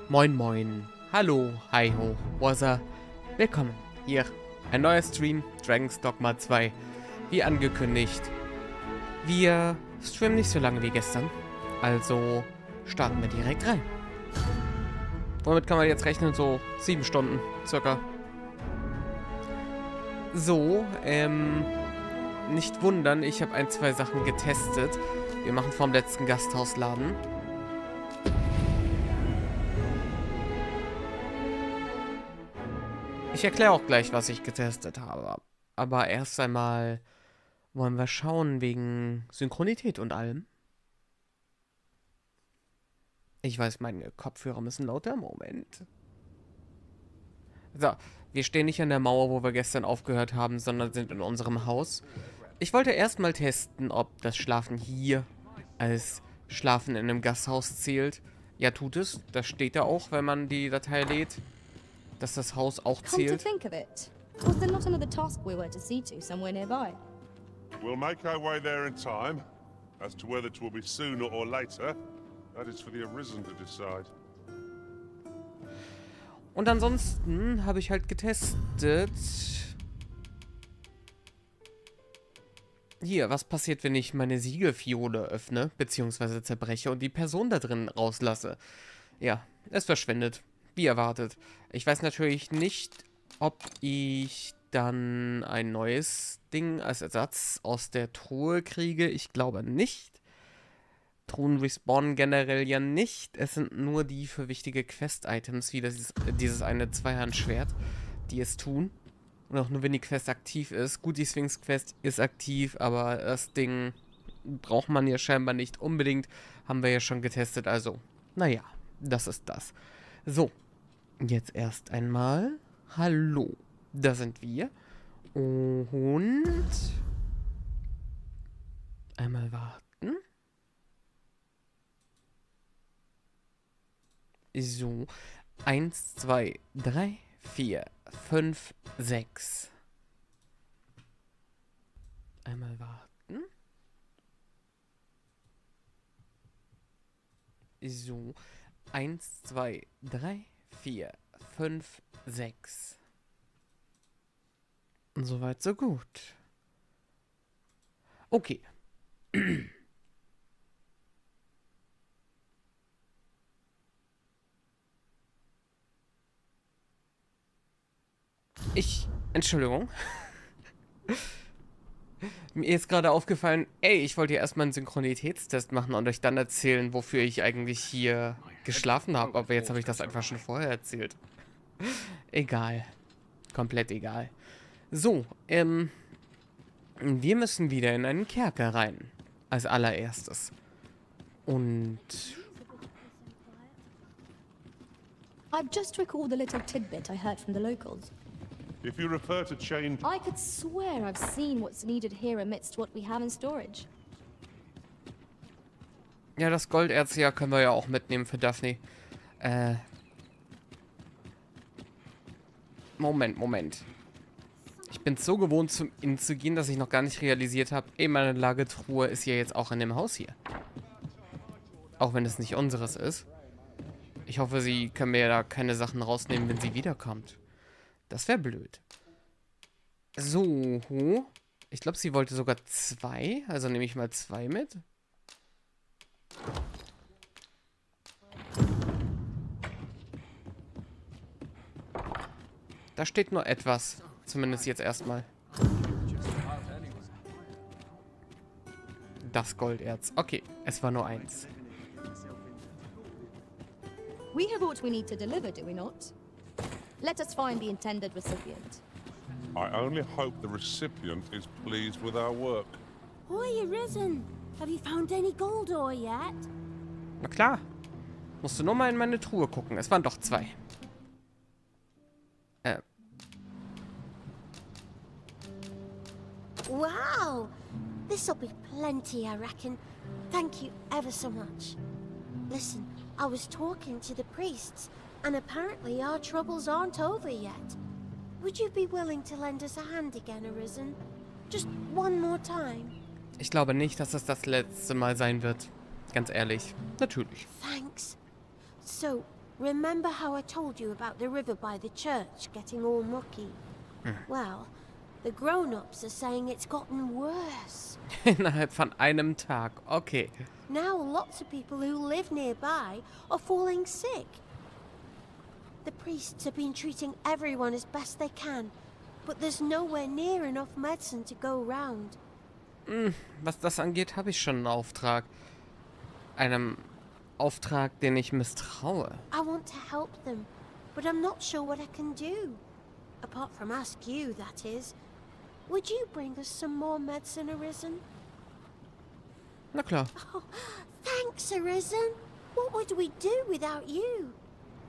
Moin moin, hallo, hi ho, what's willkommen, hier, ein neuer Stream, Dragon's Dogma 2, wie angekündigt. Wir streamen nicht so lange wie gestern, also starten wir direkt rein. Womit kann man jetzt rechnen? So 7 Stunden, circa. So, nicht wundern, ich habe 1, 2 Sachen getestet. Wir machen vom letzten Gasthausladen. Ich erkläre auch gleich, was ich getestet habe. Aber erst einmal wollen wir schauen wegen Synchronität und allem. Ich weiß, meine Kopfhörer müssen lauter. Moment. So, wir stehen nicht an der Mauer, wo wir gestern aufgehört haben, sondern sind in unserem Haus. Ich wollte erstmal testen, ob das Schlafen hier als Schlafen in einem Gasthaus zählt. Ja, tut es. Das steht da auch, wenn man die Datei lädt. Dass das Haus auch zählt. Come to think of it, was there not another task we were to see to somewhere nearby? We'll make our way there in time. As to whether it will be sooner or later, that is for the Arisen to decide. Und ansonsten habe ich halt getestet. Hier, was passiert, wenn ich meine Siegelfiole öffne, beziehungsweise zerbreche und die Person da drin rauslasse? Ja, es verschwindet. Wie erwartet. Ich weiß natürlich nicht, ob ich dann ein neues Ding als Ersatz aus der Truhe kriege. Ich glaube nicht. Truhen respawnen generell ja nicht. Es sind nur die für wichtige Quest-Items, wie dieses eine Zweihandschwert, die es tun. Und auch nur wenn die Quest aktiv ist. Gut, die Sphinx-Quest ist aktiv, aber das Ding braucht man ja scheinbar nicht unbedingt. Haben wir ja schon getestet, also, naja, das ist das. So. Jetzt erst einmal. Hallo. Da sind wir. Und einmal warten. So. 1, 2, 3, 4, 5, 6. Einmal warten. So. 1, 2, 3, 4, 5, 6. Soweit, so gut. Okay. Entschuldigung. Mir ist gerade aufgefallen, ich wollte ja erstmal einen Synchronitätstest machen und euch dann erzählen, wofür ich eigentlich hier geschlafen habe. Aber jetzt habe ich das einfach schon vorher erzählt. Egal. Komplett egal. So, wir müssen wieder in einen Kerker rein. Als allererstes. Und I've just recalled a little tidbit I heard from the locals. If you refer to change... I could swear I've seen what's needed here amidst what we have in storage. ja, das Golderz ja können wir ja auch mitnehmen für Daphne. Moment. Ich bin so gewohnt, zum Inn zu gehen, dass ich noch gar nicht realisiert habe, meine Lagertruhe ist ja jetzt auch in dem Haus hier. Auch wenn es nicht unseres ist. Ich hoffe, sie können mir da keine Sachen rausnehmen, wenn sie wiederkommt. Das wäre blöd. So. Ich glaube, sie wollte sogar 2. Also nehme ich mal 2 mit. Da steht nur etwas. Zumindest jetzt erstmal. das Golderz. Okay, es war nur eins. We have what we need to deliver, do we not? Let us find the intended recipient. I only hope the recipient is pleased with our work. Oi, Arisen! Have you found any gold ore yet? Na klar. Musst du nur mal in meine Truhe gucken. Es waren doch 2. Wow! This'll be plenty, I reckon. Thank you ever so much. Listen, I was talking to the priests, and apparently our troubles aren't over yet. Would you be willing to lend us a hand again, Arisen? Just one more time? Ich glaube nicht, dass es das letzte Mal sein wird. Ganz ehrlich. Natürlich. Thanks. So, remember how I told you about the river by the church getting all mucky? Well, the grown-ups are saying it's gotten worse. Innerhalb von einem Tag. Okay. Now lots of people who live nearby are falling sick. The priests have been treating everyone as best they can, but there's nowhere near enough medicine to go round. Was das angeht, habe ich schon einen Auftrag. Einem Auftrag, den ich misstraue. I want to help them, but I'm not sure what I can do. Apart from ask you, that is. Would you bring us some more medicine, Arisen? Na klar. Oh, thanks, Arisen. What would we do without you?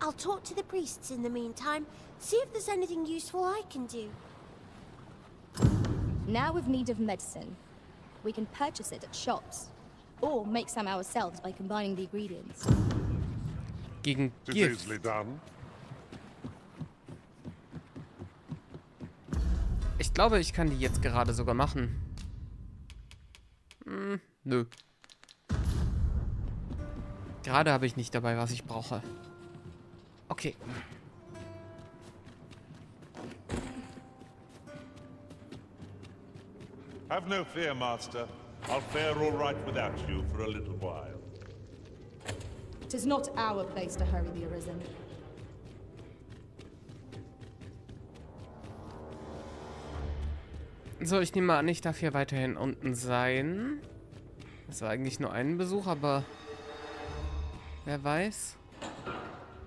I'll talk to the priests in the meantime, see if there's anything useful I can do. Now we've need of medicine. We can purchase it at shops, or make some ourselves by combining the ingredients. Gegen It's Gift. easily done. Ich glaube, ich kann die jetzt gerade sogar machen. Nö. Gerade habe ich nicht dabei, was ich brauche. Okay. Have no fear, Master. I'll fare all right without you for a little while. 'Tis not our place to hurry the Arisen. So, ich nehme an, ich darf hier weiterhin unten sein. Das war eigentlich nur ein Besuch, aber wer weiß.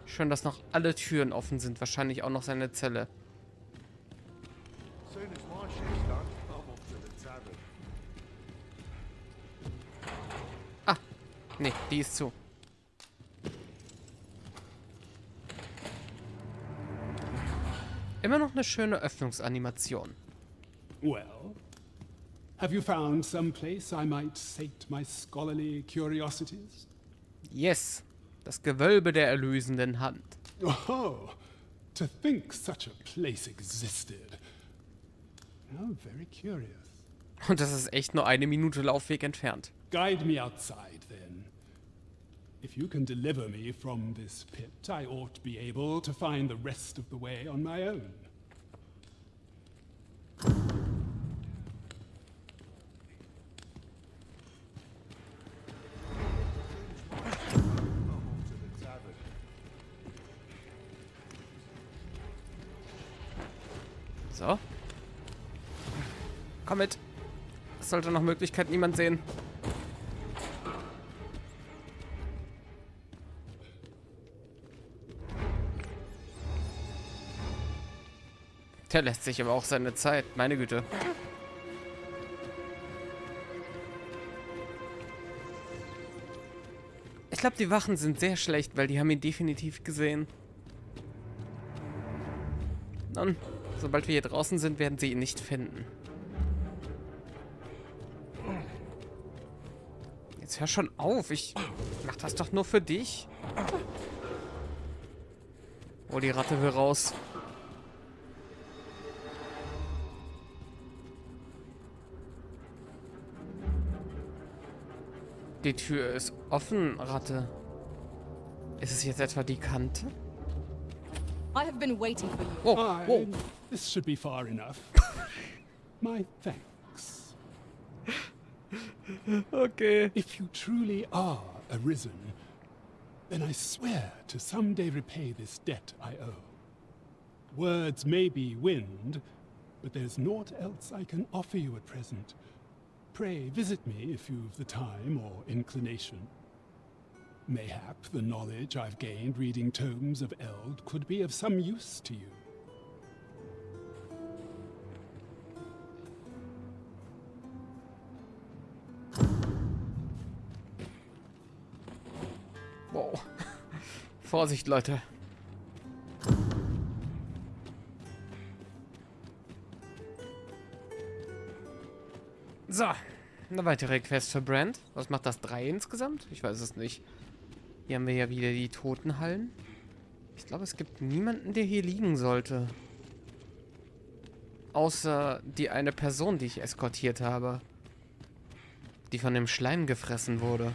Schön, dass noch alle Türen offen sind. Wahrscheinlich auch noch seine Zelle. Soon as my shift's done, I'm off to the tavern. Ah, nee, die ist zu. Immer noch eine schöne Öffnungsanimation. Well, have you found some place I might sate my scholarly curiosities? Yes, das Gewölbe der erlösenden Hand. Oh, to think such a place existed. How very curious. Und das ist echt nur 1 Minute Laufweg entfernt. Guide me outside, then. If you can deliver me from this pit, I ought be able to find the rest of the way on my own. So. Komm mit. Es sollte noch Möglichkeit niemand sehen. Der lässt sich aber auch seine Zeit. Meine Güte. Ich glaube, die Wachen sind sehr schlecht, weil die haben ihn definitiv gesehen. Nun, sobald wir hier draußen sind, werden sie ihn nicht finden. Jetzt hör schon auf. Ich mach das doch nur für dich. Oh, die Ratte will raus. Die Tür ist offen, Ratte. Ist es jetzt etwa die Kante? I have been waiting for you. Oh, Fine. This should be far enough. My thanks. Okay. If you truly are Arisen, then I swear to someday repay this debt I owe. Words may be wind, but there's naught else I can offer you at present. Pray visit me if you've the time or inclination. Mayhap the knowledge I've gained reading tomes of Eld could be of some use to you. Wow. Vorsicht, Leute. So, eine weitere Quest für Brand. Was macht das? 3 insgesamt? Ich weiß es nicht. Hier haben wir ja wieder die Totenhallen. Ich glaube, es gibt niemanden, der hier liegen sollte. Außer die eine Person, die ich eskortiert habe. Die von dem Schleim gefressen wurde.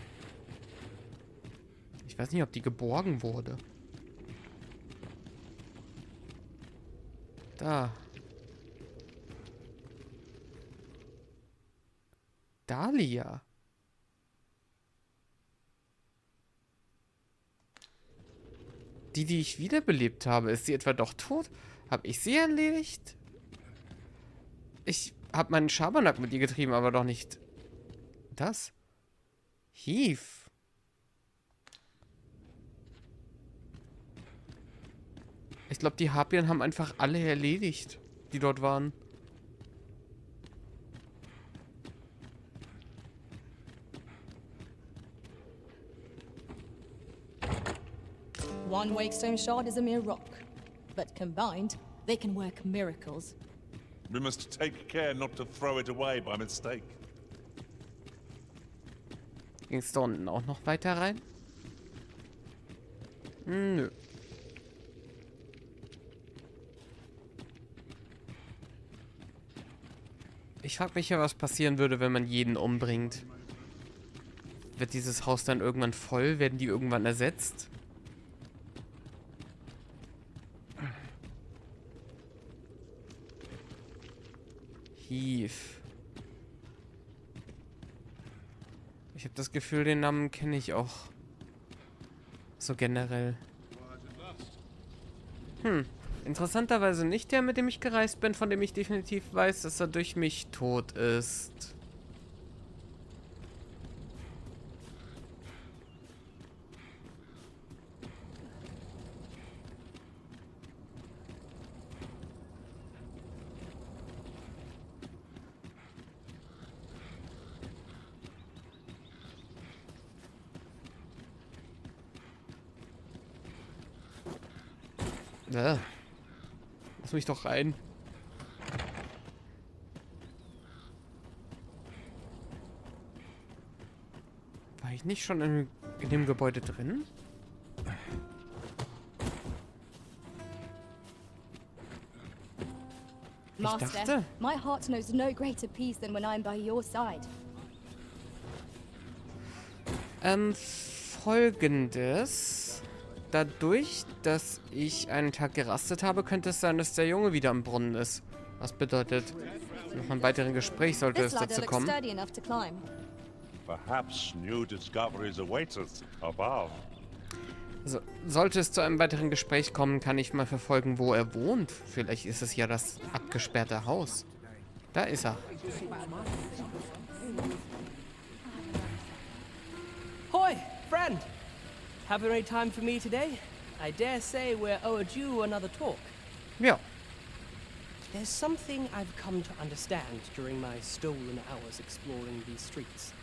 Ich weiß nicht, ob die geborgen wurde. Da. Dahlia. Die ich wiederbelebt habe, ist sie etwa doch tot? Habe ich sie erledigt? Ich habe meinen Schabernack mit ihr getrieben, aber doch nicht das. Heath. Ich glaube, die Harpien haben einfach alle erledigt, die dort waren. One Wakestone shard is a mere rock, but combined, they can work miracles. We must take care not to throw it away by mistake. Ging es da unten auch noch weiter rein? Nö. Ich frage mich ja, was passieren würde, wenn man jeden umbringt. Wird dieses Haus dann irgendwann voll? Werden die irgendwann ersetzt? Heath. Ich habe das Gefühl, den Namen kenne ich auch. So generell. Interessanterweise nicht der, mit dem ich gereist bin, von dem ich definitiv weiß, dass er durch mich tot ist. Lass mich doch rein. War ich nicht schon in dem Gebäude drin? Ich dachte. My heart knows no greater peace than when I'm by your side. Folgendes. Dadurch, dass ich einen Tag gerastet habe, könnte es sein, dass der Junge wieder am Brunnen ist. Was bedeutet, noch ein weiteres Gespräch sollte es dazu kommen. Perhaps new discoveries await us above. Also, sollte es zu einem weiteren Gespräch kommen, kann ich mal verfolgen, wo er wohnt. Vielleicht ist es ja das abgesperrte Haus. Da ist er. Hoi, friend! Have any time for me today? I dare say we're overdue another talk. Ja. There's something I've come to understand during my stolen hours exploring these streets,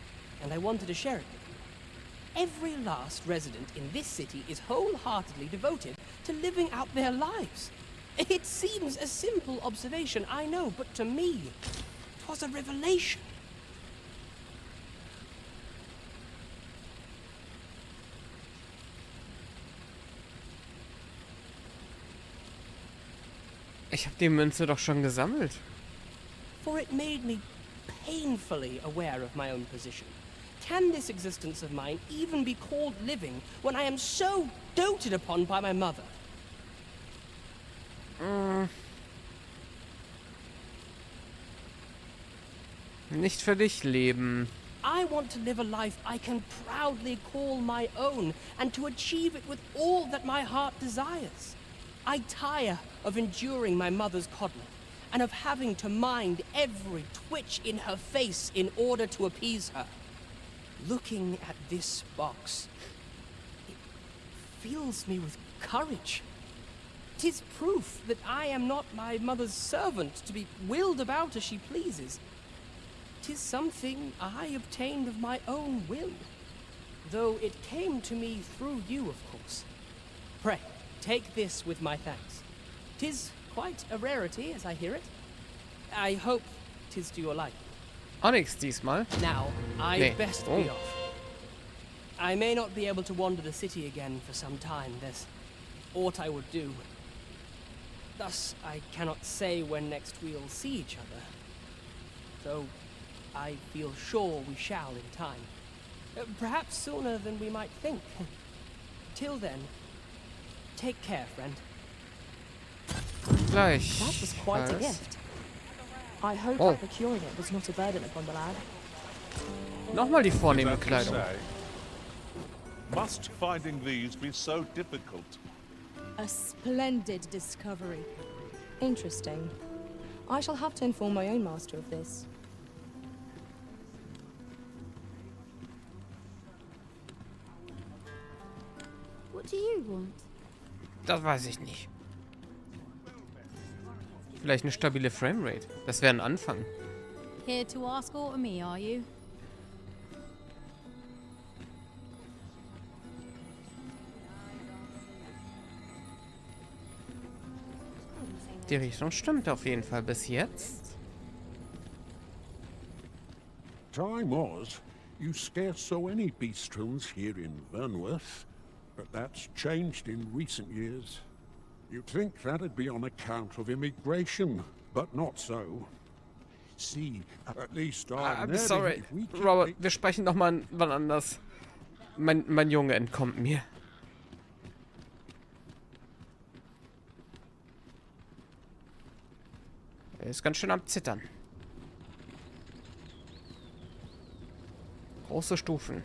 and I wanted to share it with you. Every last resident in this city is wholeheartedly devoted to living out their lives. It seems a simple observation, I know, but to me, it was a revelation. Ich habe die Münze doch schon gesammelt. For it made me painfully aware of my own position. Can this existence of mine even be called living when I am so doted upon by my mother? Nicht für dich leben. I want to live a life I can proudly call my own and to achieve it with all that my heart desires. I tire of enduring my mother's coddling, and of having to mind every twitch in her face in order to appease her. Looking at this box, it fills me with courage. 'Tis proof that I am not my mother's servant to be wheeled about as she pleases. 'Tis something I obtained of my own will, though it came to me through you, of course. Pray, take this with my thanks. 'Tis quite a rarity, as I hear it. I hope 'tis to your liking. Auch nichts diesmal. Now, I'd Nee. best Oh. be off. I may not be able to wander the city again for some time. There's aught I would do. Thus, I cannot say when next we'll see each other. Though I feel sure we shall in time. Perhaps sooner than we might think. Till then, take care, friend. Gleich. That was quite a gift. I hope Oh. procuring it was not a burden upon the lad. Nochmal die vornehme As you Kleidung. say, must finding these be so difficult? A splendid discovery. Interesting. I shall have to inform my own master of this. What do you want? Das weiß ich nicht. Vielleicht eine stabile Framerate. Das wäre ein Anfang. Here to ask aught of me, are you? Die Richtung stimmt auf jeden Fall bis jetzt. Time was, you scarce saw any beastrons here in Vernworth, but that's changed in recent years. You'd think that'd be on account of immigration, but not so. See, at least I'm sorry, Robert, wir sprechen noch mal wann anders. Mein Junge entkommt mir. Er ist ganz schön am Zittern. Große Stufen.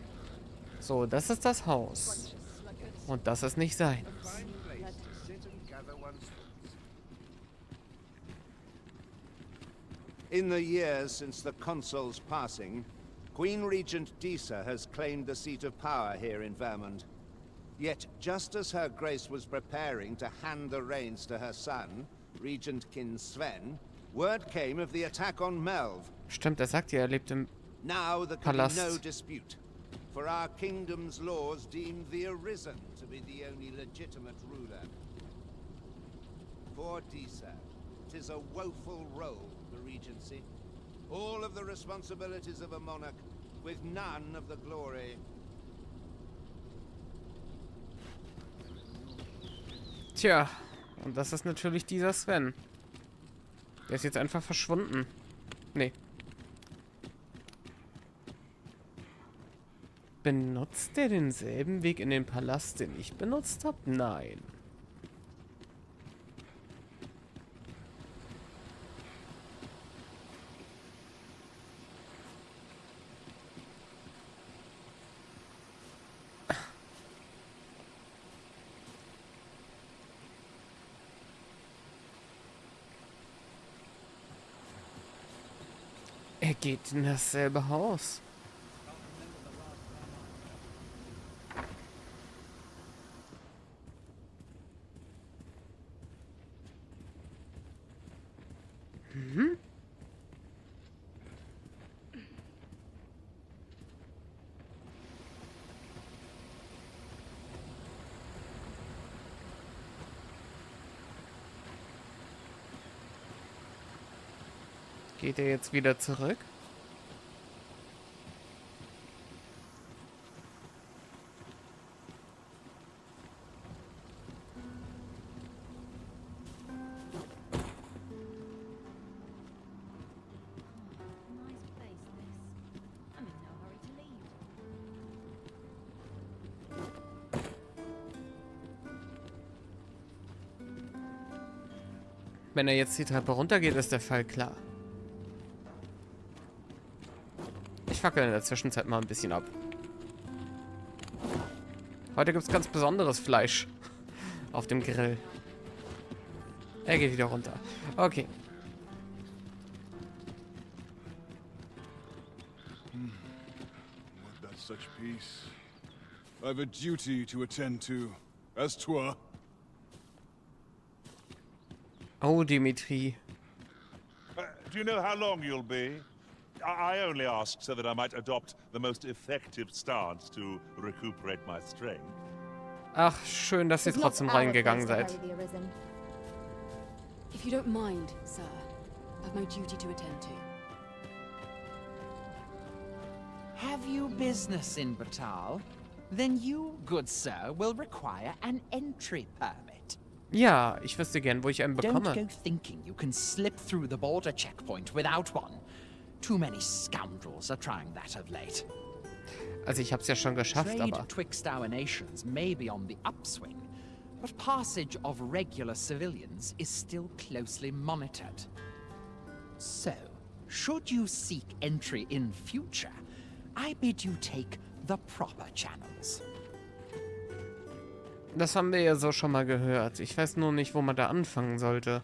So, das ist das Haus. Und das ist nicht seins. In the years since the consul's passing, Queen Regent Disa has claimed the seat of power here in Vermund. Yet, just as her grace was preparing to hand the reins to her son, Regent Kin Sven, word came of the attack on Melv. Stimmt, er sagt ja, er lebt im Now there can Palast. be no dispute, for our kingdom's laws deem the Arisen to be the only legitimate ruler. For Disa, 'tis a woeful role, the regency. All of the responsibilities of a monarch, with none of the glory. Tja, und das ist natürlich dieser Sven. Der ist jetzt einfach verschwunden. Nee. Benutzt der denselben Weg in den Palast, den ich benutzt habe? Nein. Er geht in dasselbe Haus. Mhm. Geht er jetzt wieder zurück? Nice place, this. I'm in no hurry to leave. Wenn er jetzt die Treppe runtergeht, ist der Fall klar. Ich fackel in der Zwischenzeit mal ein bisschen ab. Heute gibt es ganz besonderes Fleisch auf dem Grill. Er geht wieder runter. Okay. such peace. I've a duty to attend to, as 'twere. Oh, Dimitri. Do you know how long you'll be? I only ask so that I might adopt the most effective stance to recuperate my strength. Ach, schön, dass ihr It's not trotzdem our reingegangen place to seid. harry the Arisen. If you don't mind, sir, I've no duty to attend to. Have you business in Batal? Then you, good sir, will require an entry permit. Ja, ich wüsste gern, wo ich einen Don't bekomme. go thinking you can slip through the border checkpoint without one. Too many scoundrels are trying that of late. Also ich hab's ja schon geschafft, Trade aber... twixt our nations may be on the upswing, but passage of regular civilians is still closely monitored. So, should you seek entry in future, I bid you take the proper channels. Das haben wir ja so schon mal gehört. Ich weiß nur nicht, wo man da anfangen sollte.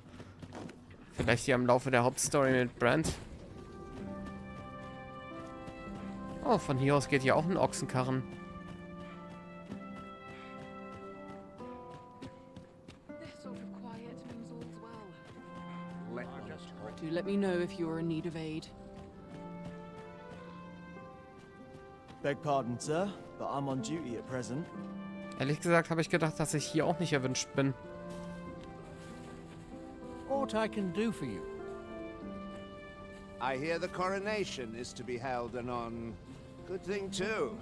Vielleicht hier im Laufe der Hauptstory mit Brand. Oh, von hier aus geht ja auch ein Ochsenkarren. Do let me know if you're in need of aid. Beg pardon, sir, but I'm on duty at present. Ehrlich gesagt habe ich gedacht, dass ich hier auch nicht erwünscht bin. Aught I can do for you? I hear the coronation is to be held anon. Good thing too.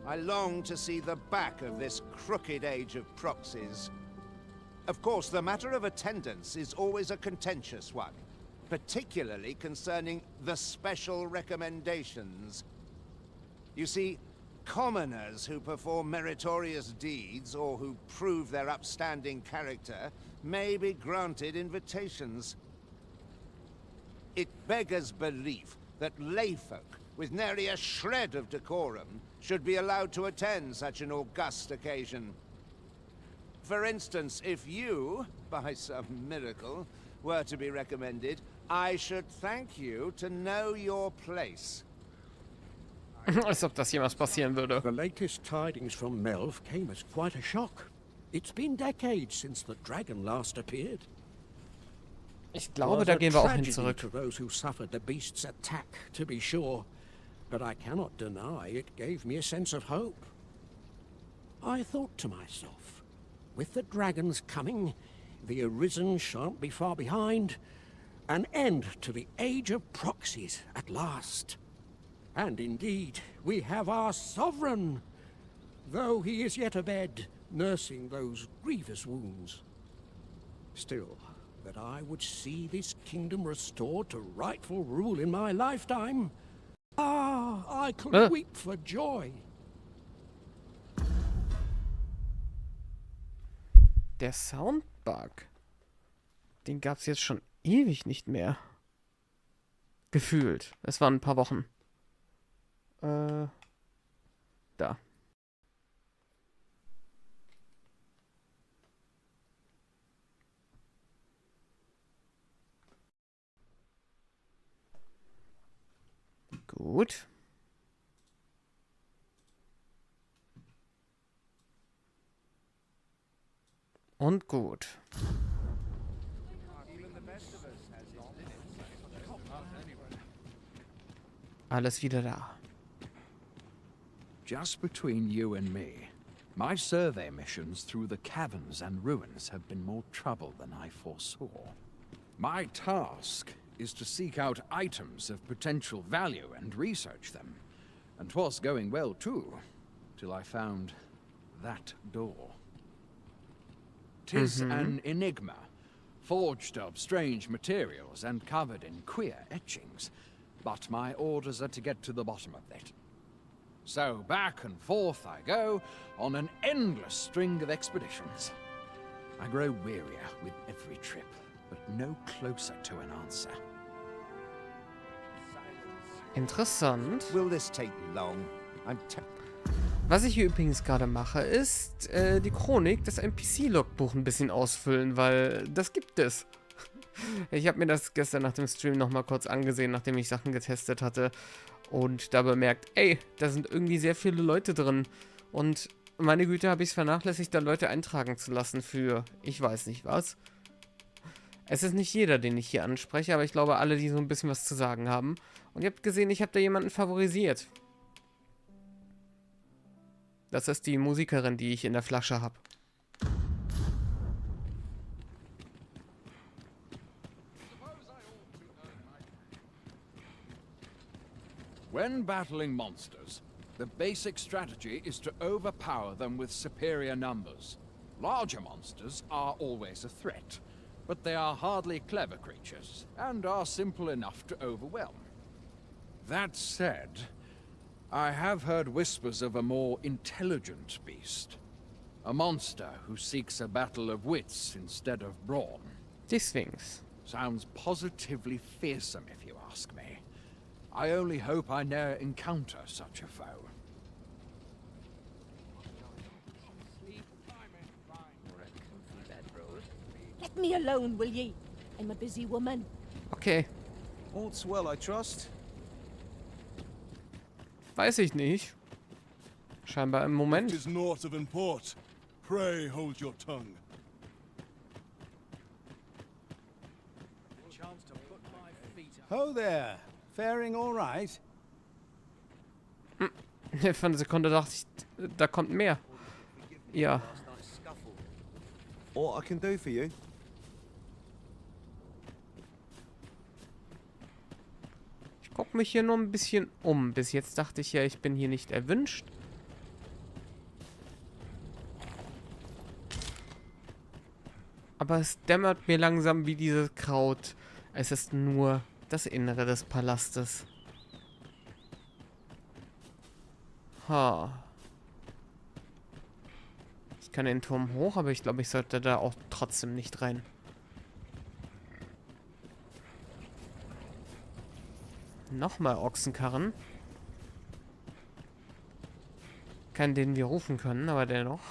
I long to see the back of this crooked age of proxies. Of course, the matter of attendance is always a contentious one, particularly concerning the special recommendations. You see, commoners who perform meritorious deeds or who prove their upstanding character may be granted invitations. It beggars belief that layfolk with nary a shred of decorum should be allowed to attend such an august occasion. For instance, if you, by some miracle, were to be recommended, I should thank you to know your place. Als ob das jemals passieren würde. The latest tidings from Melv came as quite a shock. It's been decades since the dragon last appeared. Ich glaube, da gehen wir auch hin zurück. To those who suffered the beast's attack, to be sure, but I cannot deny it gave me a sense of hope. I thought to myself, with the dragons coming, the Arisen shan't be far behind. An end to the age of proxies at last. And indeed, we have our sovereign, though he is yet abed, nursing those grievous wounds. Still, that I would see this kingdom restored to rightful rule in my lifetime. Ah, I could weep for joy. Der Soundbug. Den gab's jetzt schon ewig nicht mehr. Gefühlt. Es waren ein paar Wochen. Da. Gut. Und gut. Alles wieder da. Just between you and me, my survey missions through the caverns and ruins have been more trouble than I foresaw. My task is to seek out items of potential value and research them. And 'twas going well too, till I found that door. 'Tis an enigma, forged of strange materials and covered in queer etchings. But my orders are to get to the bottom of it. So back and forth I go, on an endless string of expeditions. I grow wearier with every trip, but no closer to an answer. Interessant. Will this take long? Was ich hier übrigens gerade mache, ist die Chronik, das NPC-Logbuch ein bisschen ausfüllen, weil das gibt es. Ich habe mir das gestern nach dem Stream nochmal kurz angesehen, nachdem ich Sachen getestet hatte. Und da bemerkt, ey, da sind irgendwie sehr viele Leute drin. Und meine Güte, habe ich es vernachlässigt, da Leute eintragen zu lassen für ich weiß nicht was. Es ist nicht jeder, den ich hier anspreche, aber ich glaube alle, die so ein bisschen was zu sagen haben. Und ihr habt gesehen, ich habe da jemanden favorisiert. Das ist die Musikerin, die ich in der Flasche habe. When battling monsters, the basic strategy is to overpower them with superior numbers. Larger monsters are always a threat, but they are hardly clever creatures, and are simple enough to overwhelm. That said, I have heard whispers of a more intelligent beast. A monster who seeks a battle of wits instead of brawn. Die Sphinx. Sounds positively fearsome, if you ask me. I only hope I ne'er encounter such a foe. Let me alone, will ye? I'm a busy woman. Okay. All's well, I trust. Weiß ich nicht. Scheinbar im Moment. It is naught of import. Pray hold your tongue. Ho there. Faring all right? Für eine Sekunde dachte ich, da kommt mehr. Ja. All I can do for you. Ich gucke mich hier nur ein bisschen um. Bis jetzt dachte ich ja, ich bin hier nicht erwünscht. Aber es dämmert mir langsam wie dieses Kraut. Es ist nur das Innere des Palastes. Ha. Ich kann den Turm hoch, aber ich glaube, ich sollte da auch trotzdem nicht rein. Nochmal Ochsenkarren. Keinen, den wir rufen können, aber dennoch.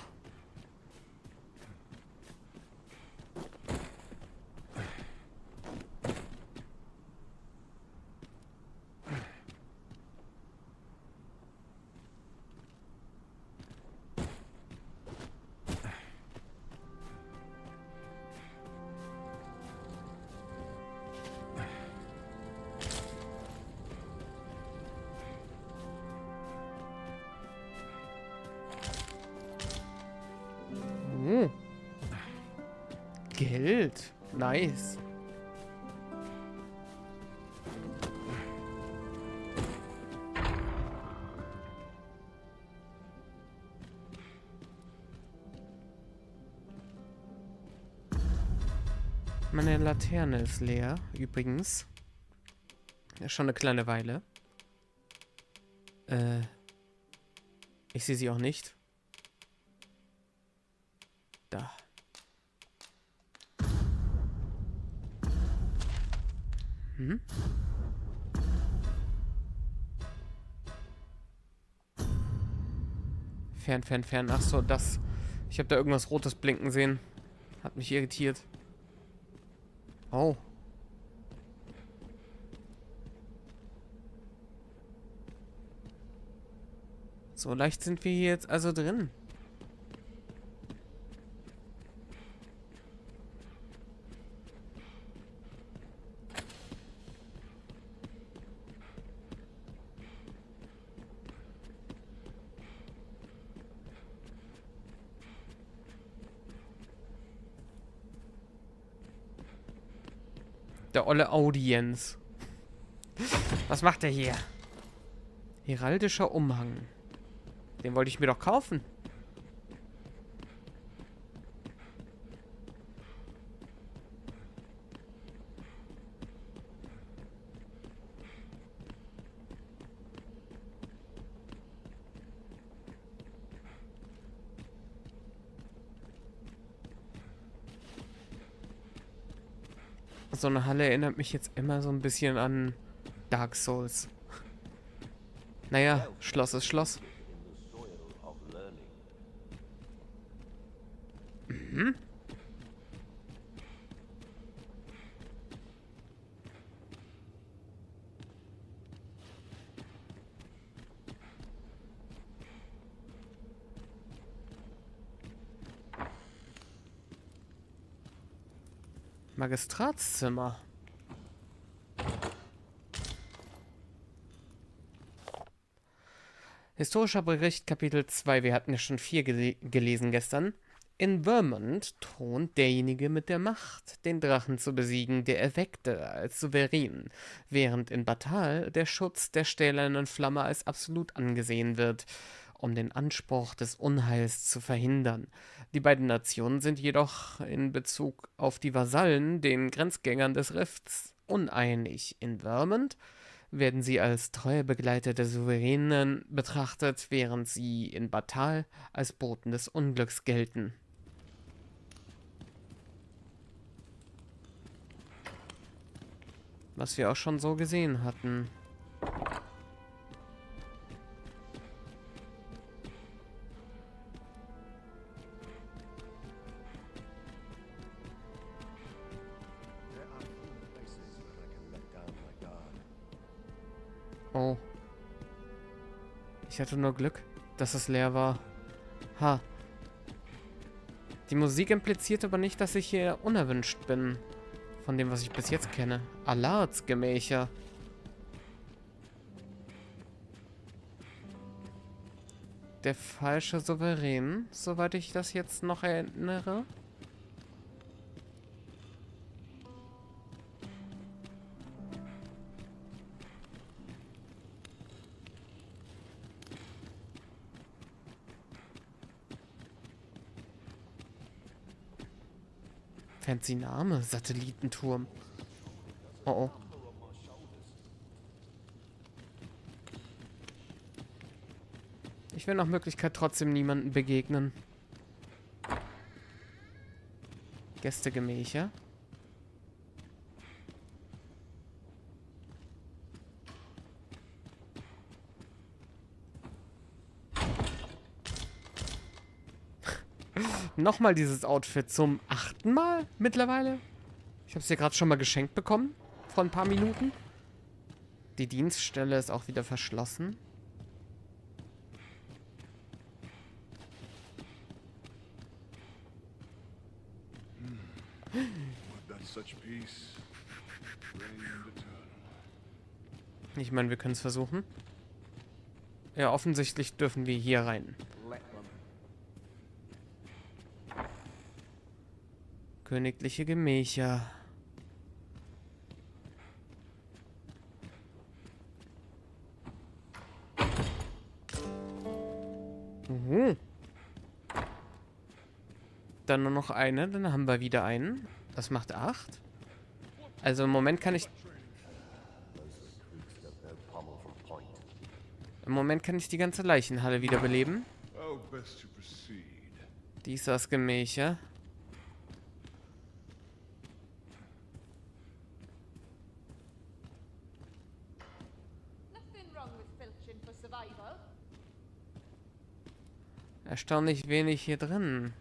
Geld. Nice. Meine Laterne ist leer, übrigens. Ja, schon eine kleine Weile. Ich sehe sie auch nicht. Da. Hm? Fern. Ach so, das. Ich habe da irgendwas Rotes blinken sehen. Hat mich irritiert. Oh. So leicht sind wir hier jetzt also drin. Der olle Audienz. Was macht er hier? Heraldischer Umhang. Den wollte ich mir doch kaufen. So eine Halle erinnert mich jetzt immer so ein bisschen an Dark Souls. Naja, Schloss ist Schloss. Mhm. Magistratszimmer. Historischer Bericht, Kapitel 2. Wir hatten ja schon 4 gelesen gestern. In Vermont thront derjenige mit der Macht, den Drachen zu besiegen, der Erweckte als Souverän, während in Batal der Schutz der stählernen Flamme als absolut angesehen wird, um den Anspruch des Unheils zu verhindern. Die beiden Nationen sind jedoch in Bezug auf die Vasallen, den Grenzgängern des Rifts, uneinig. In Vermont werden sie als treue Begleiter der Souveränen betrachtet, während sie in Batal als Boten des Unglücks gelten. Was wir auch schon so gesehen hatten. Oh. Ich hatte nur Glück, dass es leer war. Ha. Die Musik impliziert aber nicht, dass ich hier unerwünscht bin. Von dem, was ich bis jetzt kenne. Allards Gemächer. Der falsche Souverän, soweit ich das jetzt noch erinnere. Fancy Name, Satellitenturm. Oh oh. Ich will nach Möglichkeit trotzdem niemanden begegnen. Gästegemächer. Nochmal dieses Outfit zum 8. Mal mittlerweile. Ich habe es hier gerade schon mal geschenkt bekommen. Vor ein paar Minuten. Die Dienststelle ist auch wieder verschlossen. Ich meine, wir können es versuchen. Ja, offensichtlich dürfen wir hier rein. Königliche Gemächer. Dann nur noch eine, dann haben wir wieder einen. Das macht 8. Also im Moment kann ich... Im Moment kann ich die ganze Leichenhalle wiederbeleben. Dieses Gemächer. Erstaunlich wenig hier drin.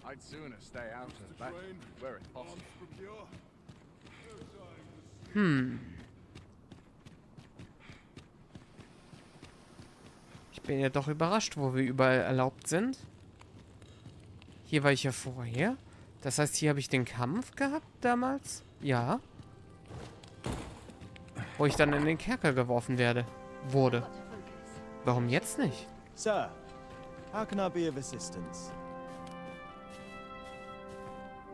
I'd sooner stay out of that where it's possible. Ich bin ja doch überrascht, wo wir überall erlaubt sind. Hier war ich ja vorher. Das heißt, hier habe ich den Kampf gehabt damals. Ja. Wo ich dann in den Kerker geworfen wurde. Warum jetzt nicht? Sir, how can I be of assistance?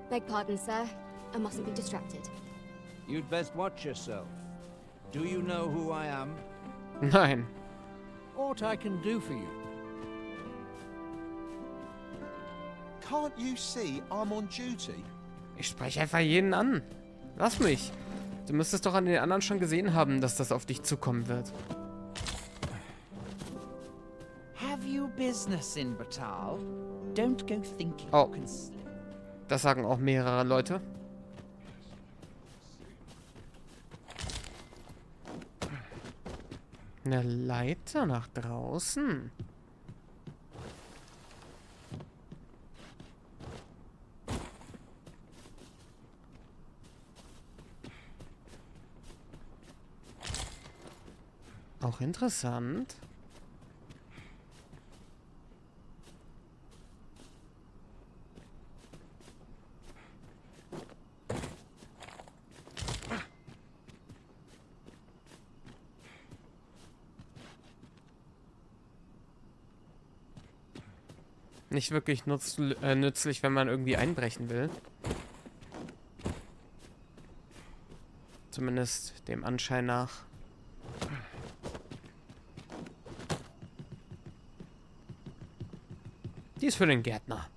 Beg pardon, sir. I mustn't be distracted. You'd best watch yourself. Do you know who I am? Nein. What I can do for you? Can't you see I'm on duty? Ich spreche einfach jeden an. Lass mich. Du müsstest doch an den anderen schon gesehen haben, dass das auf dich zukommen wird. Have you business in Batal? Don't go thinking Oh. you can slip. Das sagen auch mehrere Leute. eine Leiter nach draußen. Auch interessant. Nicht wirklich nützlich, wenn man irgendwie einbrechen will. Zumindest dem Anschein nach. Die ist für den Gärtner.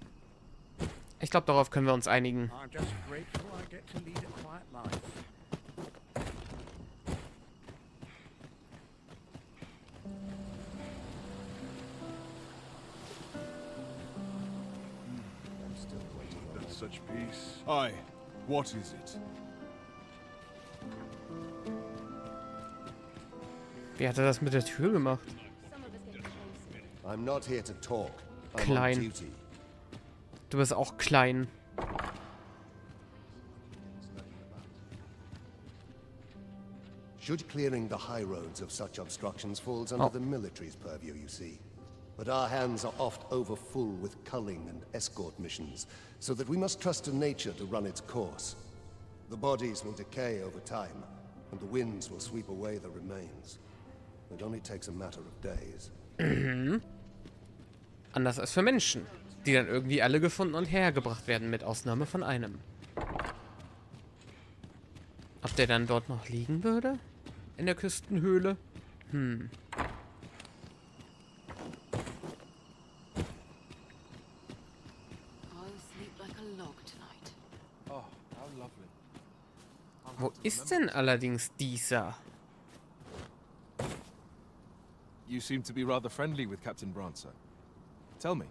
Ich glaube, darauf können wir uns einigen. Such peace. Aye, what is it? Wie hat er das mit der Tür gemacht? I'm not here to talk. I'm on Klein. duty. Du bist auch klein. Should clearing the high roads of such obstructions falls under the military's purview, you see. But our hands are oft overfull with culling and escort missions, so that we must trust to nature to run its course. The bodies will decay over time, and the winds will sweep away the remains. It only takes a matter of days. Mhm. Anders als für Menschen, die dann irgendwie alle gefunden und hergebracht werden, mit Ausnahme von einem. Ob der dann dort noch liegen würde? In der Küstenhöhle? Hm. Wo ist denn allerdings dieser? You seem to be rather friendly with Captain Brancer. Tell me,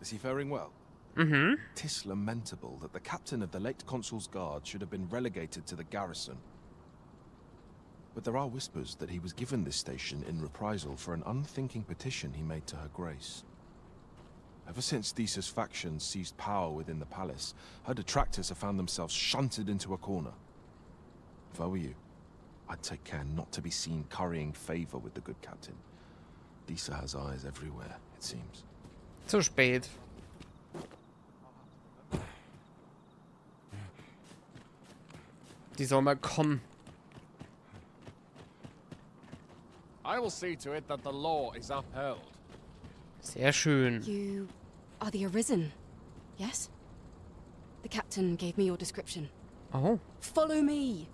is he faring well? Mhm. 'Tis lamentable that the captain of the late consul's guard should have been relegated to the garrison. But there are whispers that he was given this station in reprisal for an unthinking petition he made to her grace. Ever since Disa's faction seized power within the palace, her detractors have found themselves shunted into a corner. If I were you, I'd take care not to be seen currying favor with the good captain. Disa has eyes everywhere, it seems. Zu spät. Die soll mal kommen. I will see to it that the law is upheld. Sehr schön. You are the Arisen, yes? The captain gave me your description. Oh. Follow me.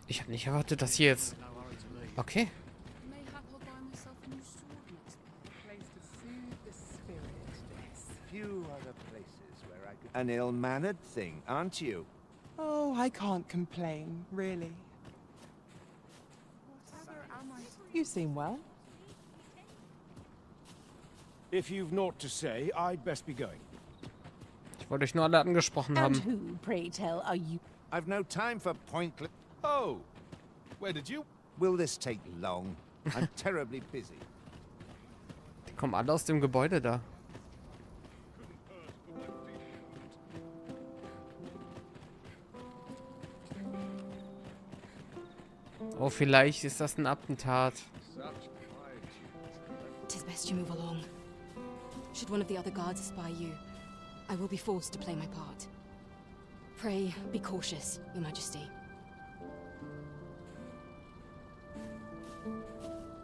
Ich habe nicht erwartet, dass hier jetzt... Okay. An ill-mannered thing, aren't you? Oh, I can't complain, really. You seem well. If you've naught to say, I'd best be going. Ich wollte euch nur alle angesprochen And haben. who, pray tell, are you? I've no time for pointless... Oh, where did you... Will this take long? I'm terribly busy. Die kommen alle aus dem Gebäude da. Oh, vielleicht ist das ein Attentat. Tis best you move along. Should one of the other guards espy you, I will be forced to play my part. Pray, be cautious, Your Majesty.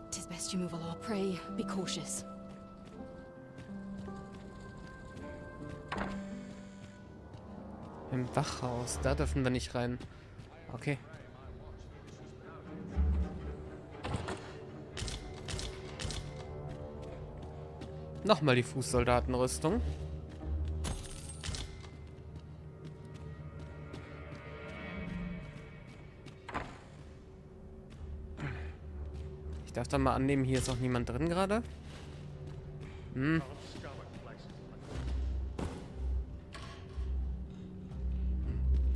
Tis best you move along. Pray, be cautious. Im Wachhaus, da dürfen wir nicht rein. Okay. Nochmal die Fußsoldatenrüstung. Ich darf dann mal annehmen, hier ist auch niemand drin gerade. Hm.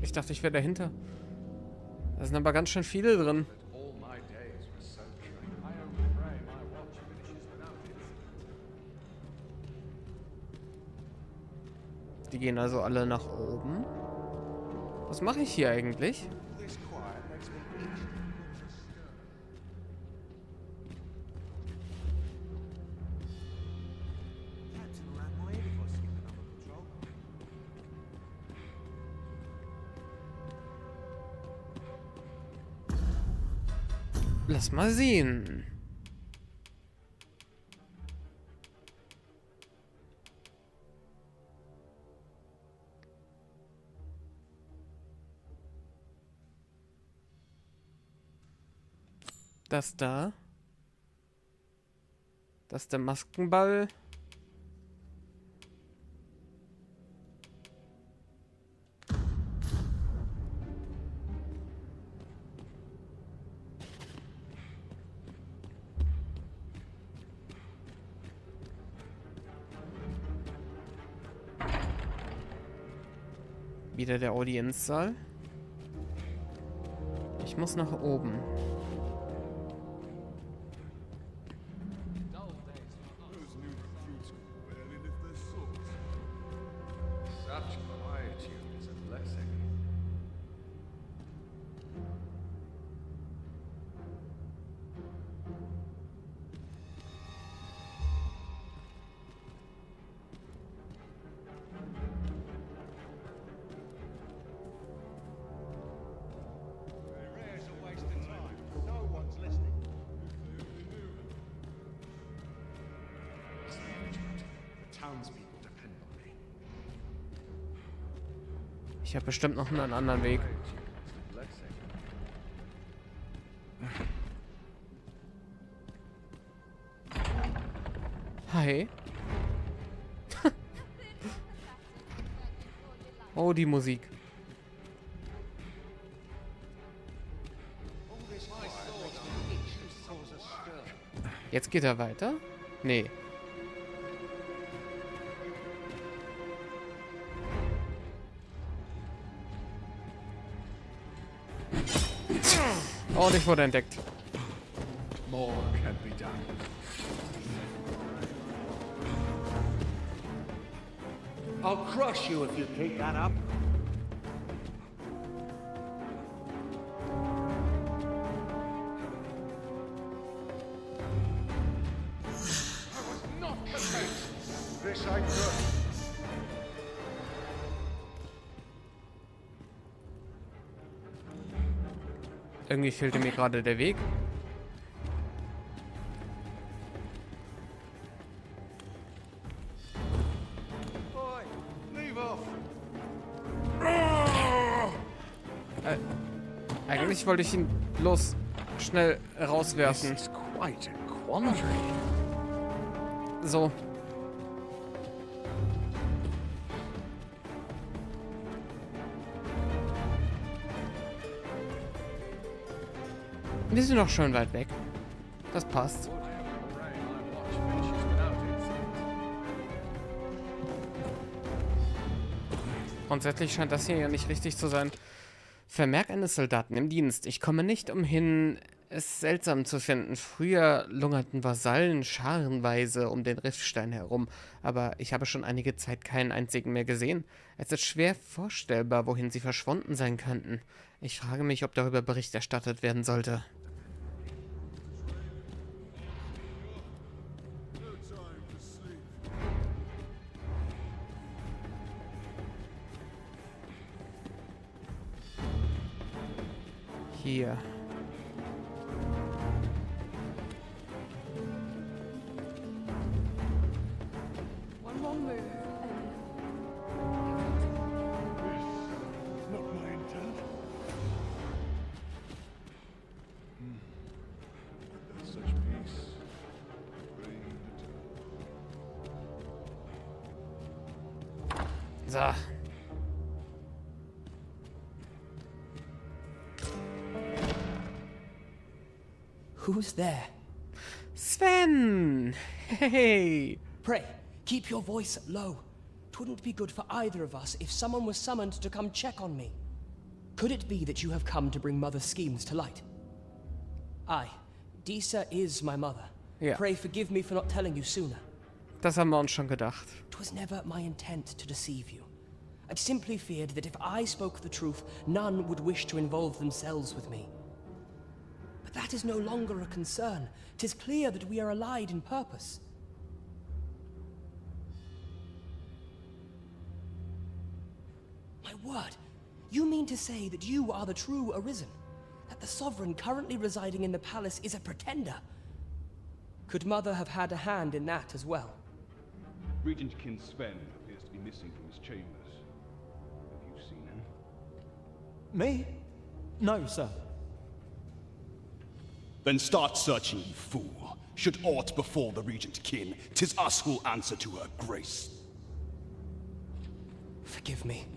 Ich dachte, ich wäre dahinter. Da sind aber ganz schön viele drin. Die gehen also alle nach oben. Was mache ich hier eigentlich? Lass mal sehen. Das da. Das ist der Maskenball. Wieder der Audienzsaal. Ich muss nach oben. Ich habe bestimmt noch einen anderen Weg. Hi. Oh, die Musik. Jetzt geht er weiter? Nee. Oh, und ich wurde entdeckt. More can be done. I'll crush you if you keep that up. I was not convinced. This I could. Irgendwie fehlte mir gerade der Weg. Eigentlich wollte ich ihn bloß schnell rauswerfen. So. Wir sind noch schön weit weg. Das passt. Grundsätzlich scheint das hier ja nicht richtig zu sein. Vermerk eines Soldaten im Dienst. Ich komme nicht umhin, es seltsam zu finden. Früher lungerten Vasallen scharenweise um den Riffstein herum, aber ich habe schon einige Zeit keinen einzigen mehr gesehen. Es ist schwer vorstellbar, wohin sie verschwunden sein könnten. Ich frage mich, ob darüber Bericht erstattet werden sollte. Hier. One wrong move Not my intent. Such peace. So. Who's there? Sven! Hey! Pray, keep your voice low. 'Twouldn't be good for either of us if someone was summoned to come check on me. Could it be that you have come to bring Mother's schemes to light? Aye, Disa is my mother. Ja. Pray forgive me for not telling you sooner. Das haben wir uns schon gedacht. It was never my intent to deceive you. I simply feared that if I spoke the truth, none would wish to involve themselves with me. But that is no longer a concern. 'Tis clear that we are allied in purpose. My word, you mean to say that you are the true Arisen? That the Sovereign currently residing in the palace is a pretender? Could Mother have had a hand in that as well? Regent Kin Sven appears to be missing from his chambers. Have you seen him? Me? No, sir. Then start searching, you fool. Should aught befall the Regent Kin, 'tis us who'll answer to her grace. Forgive me.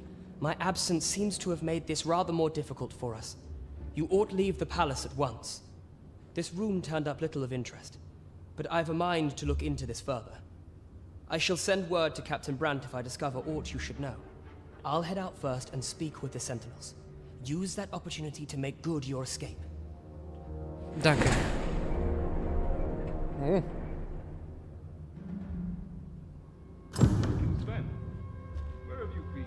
My absence seems to have made this rather more difficult for us. You ought leave the palace at once. This room turned up little of interest, but I've a mind to look into this further. I shall send word to Captain Brandt if I discover aught you should know. I'll head out first and speak with the Sentinels. Use that opportunity to make good your escape. Danke. Oh. Sven, where have you been?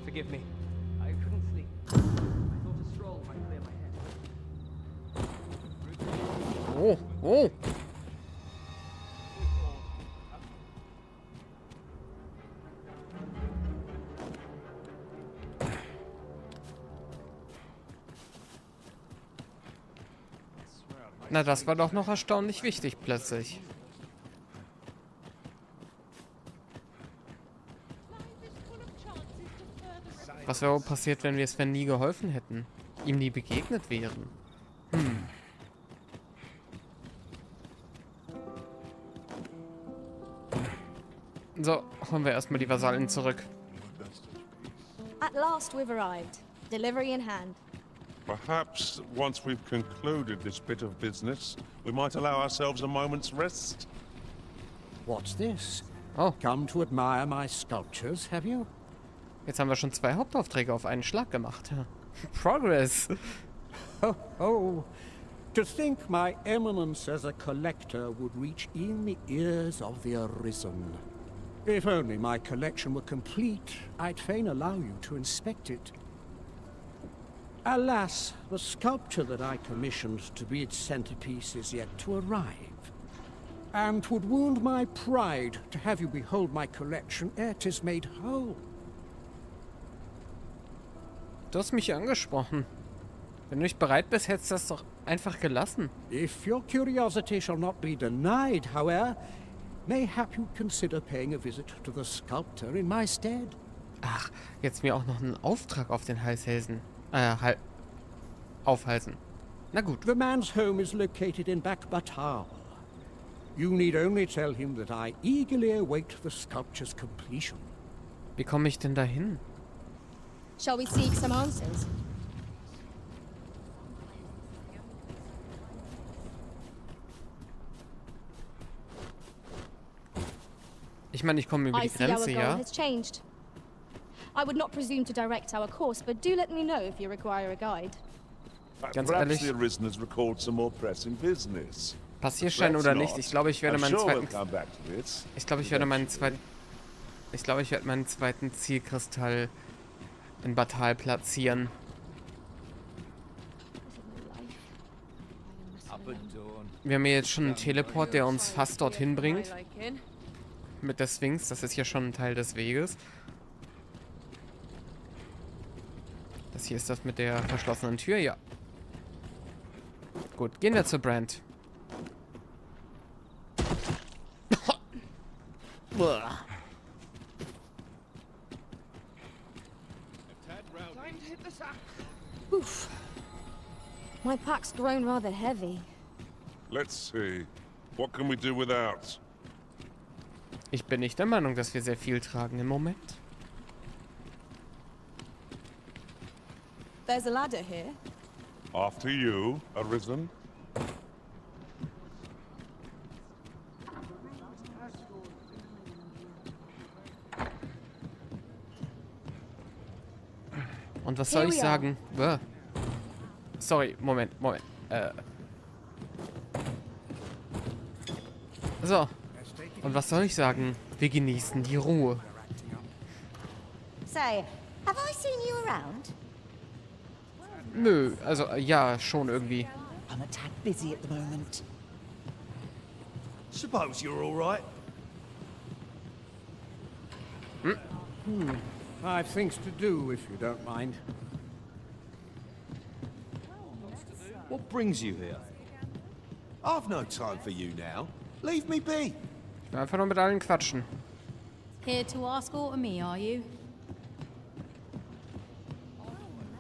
Forgive me. I couldn't sleep. I thought a stroll might clear my head. Oh, oh. Na, das war doch noch erstaunlich wichtig plötzlich. Was wäre passiert, wenn wir Sven nie geholfen hätten? Ihm nie begegnet wären? So, holen wir erstmal die Vasallen zurück. At last we've arrived. Delivery in hand. Perhaps once we've concluded this bit of business, we might allow ourselves a moment's rest. What's this? Oh. Come to admire my sculptures, have you? Jetzt haben wir schon 2 Hauptaufträge auf einen Schlag gemacht. Progress. Oh. To think my eminence as a collector would reach in the ears of the Arisen. If only my collection were complete, I'd fain allow you to inspect it. Alas, the sculpture that I commissioned to be its centerpiece is yet to arrive. And 'twould wound my pride to have you behold my collection ere 'tis made whole. Du hast mich angesprochen. Wenn du nicht bereit bist, hättest du das doch einfach gelassen. If your curiosity shall not be denied, however, mayhap you consider paying a visit to the sculptor in my stead. Ach, jetzt mir auch noch einen Auftrag auf den Hals hälsen. Aufhalsen. Na gut. The man's home is located in Bakbatal. You need only tell him that I eagerly await the sculpture's completion. Wie komme ich denn dahin? Shall we seek some answers? Ich meine, ich komme über die Grenze, ja? Has changed. I would not presume to direct our course, but do let me know if you require a guide. Ganz Perhaps ehrlich, the Arisen has recalled some more pressing business. Passierschein oder nicht, ich glaube, ich werde meinen zweiten... Ich glaube, ich werde meinen zweiten Zielkristall in Batal platzieren. Wir haben hier jetzt schon einen Teleport, der uns fast dorthin bringt. Mit der Sphinx, das ist ja schon ein Teil des Weges. Das hier ist das mit der verschlossenen Tür, ja. Gut, gehen wir zu Brandt. Oof. My pack's grown rather heavy. Let's see. What can we do without? Ich bin nicht der Meinung, dass wir sehr viel tragen im Moment. There's a ladder here. After you, Arisen. Und was soll ich sagen? Sorry, Moment. So. Und was soll ich sagen? Wir genießen die Ruhe. Say, have I seen you around? Nö, also ja, schon irgendwie. I'm a tad busy at the moment. Suppose you're all right. I've things to do, if you don't mind. What brings you here? I've no time for you now. Leave me be. Ich will einfach nur mit allen quatschen. Here to ask aught of me, are you?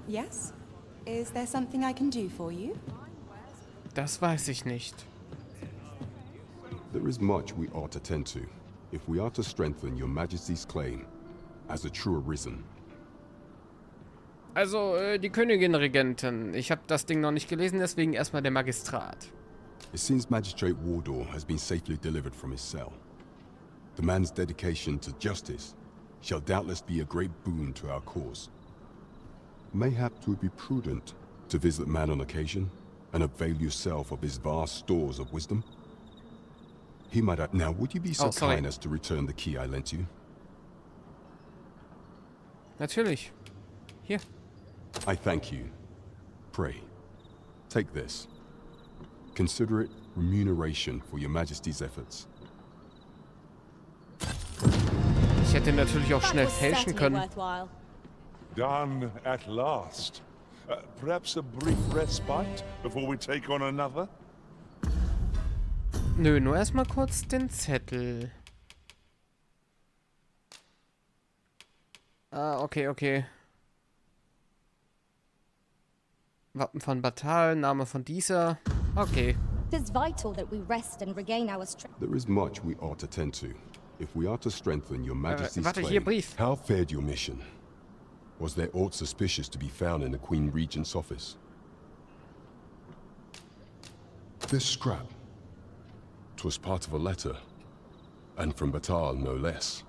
Yes? Is there something I can do for you? Das weiß ich nicht. There is much we ought to tend to, if we are to strengthen your Majesty's claim as a true arisen. Also, die Königin-Regentin. Ich habe das Ding noch nicht gelesen, deswegen erstmal der Magistrat. It seems Magistrate Wardor has been safely delivered from his cell. The man's dedication to justice shall doubtless be a great boon to our cause. Mayhap 'twould be prudent to visit the man on occasion and avail yourself of his vast stores of wisdom. He might have... Now, would you be so kind as to return the key I lent you? Natürlich. Hier. I thank you. Pray, take this. Consider it remuneration for your Majesty's efforts. Ich hätte natürlich auch schnell fälschen können. Done at last. Perhaps a brief respite before we take on another? Nö, nur erstmal kurz den Zettel. Ah, okay. Wappen von Batal, Name von dieser. Okay. It is vital that we rest and regain our strength. There is much we ought to tend to, if we are to strengthen your Majesty's warte, claim. hier Brief. How fared your mission? Was there aught suspicious to be found in the Queen Regent's office? This scrap. 'Twas part of a letter, and from Batal no less.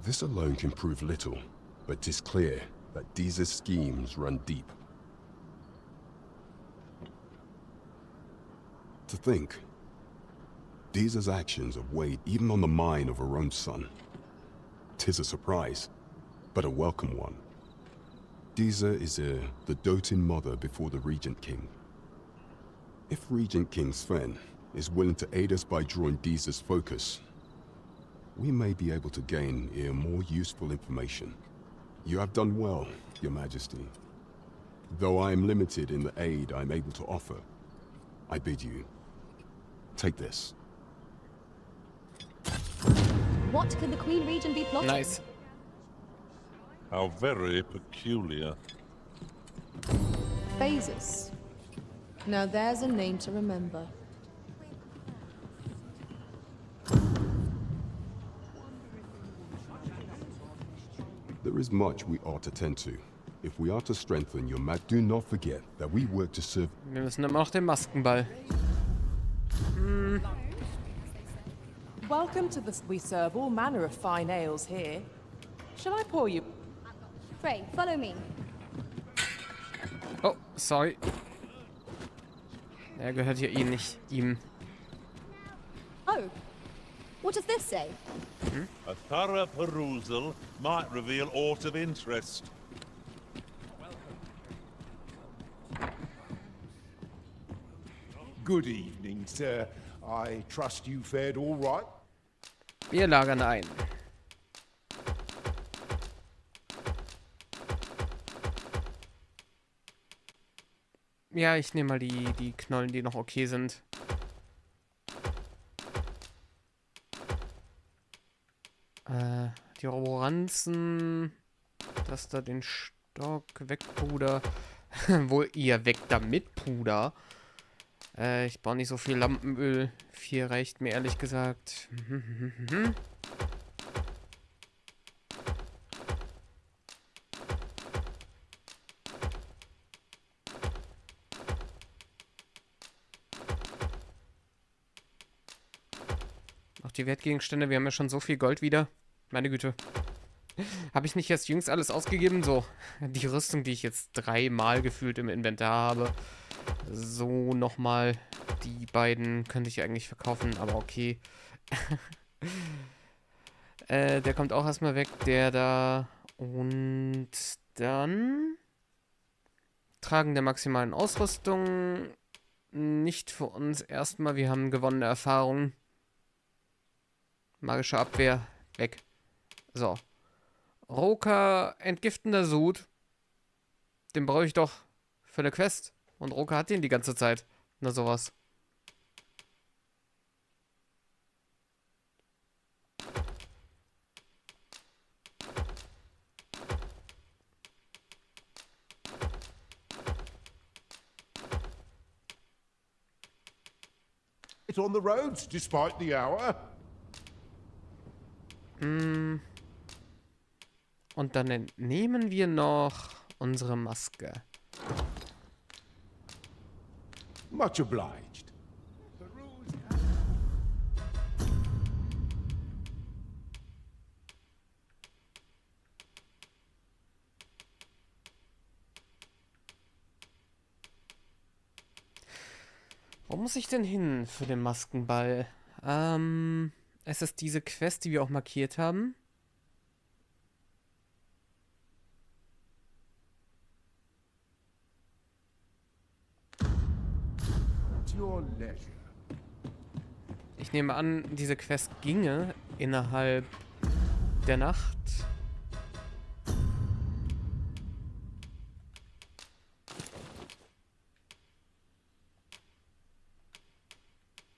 This alone can prove little, but 'tis clear that Deeza's schemes run deep. To think, Deeza's actions have weighed even on the mind of her own son. 'Tis a surprise, but a welcome one. Deeza is the doting mother before the Regent King. If Regent King Sven is willing to aid us by drawing Deeza's focus, we may be able to gain more useful information. You have done well, Your Majesty. Though I am limited in the aid I'm able to offer, I bid you, take this. What could the Queen Regent be plotting? Nice. How very peculiar. Phases. Now there's a name to remember. There is much we ought to tend to, if we are to strengthen your Do not forget that we work to serve... Wir müssen immer noch den Maskenball. Welcome to the... We serve all manner of fine ales here. Shall I pour you? Pray, follow me. Oh, sorry. Er gehört hier nicht ihm. Oh, what does this say? A thorough perusal might reveal aught of interest. Good evening, sir. I trust you fared all right? Wir lagern ein. Ja, ich nehme mal die Knollen, die noch okay sind. Die Roboranzen. Das da den Stock. Weg, Puder. Wohl eher weg damit, Puder. Ich brauche nicht so viel Lampenöl. 4 reicht mir ehrlich gesagt. Auch die Wertgegenstände, wir haben ja schon so viel Gold wieder. Meine Güte. Habe ich nicht erst jüngst alles ausgegeben? So, die Rüstung, die ich jetzt 3-mal gefühlt im Inventar habe. So, nochmal. Die beiden könnte ich eigentlich verkaufen, aber okay. Der kommt auch erstmal weg, der da. Und dann Tragen der maximalen Ausrüstung. Nicht für uns erstmal. Wir haben gewonnene Erfahrung. Magische Abwehr. Weg. So. Roka, entgiftender Sud. Den brauche ich doch für eine Quest. Und Roka hat den die ganze Zeit. Na sowas. It's on the roads, despite the hour. Und dann entnehmen wir noch unsere Maske. Much obliged. Wo muss ich denn hin für den Maskenball? Es ist diese Quest, die wir auch markiert haben. Ich nehme an, diese Quest ginge innerhalb der Nacht.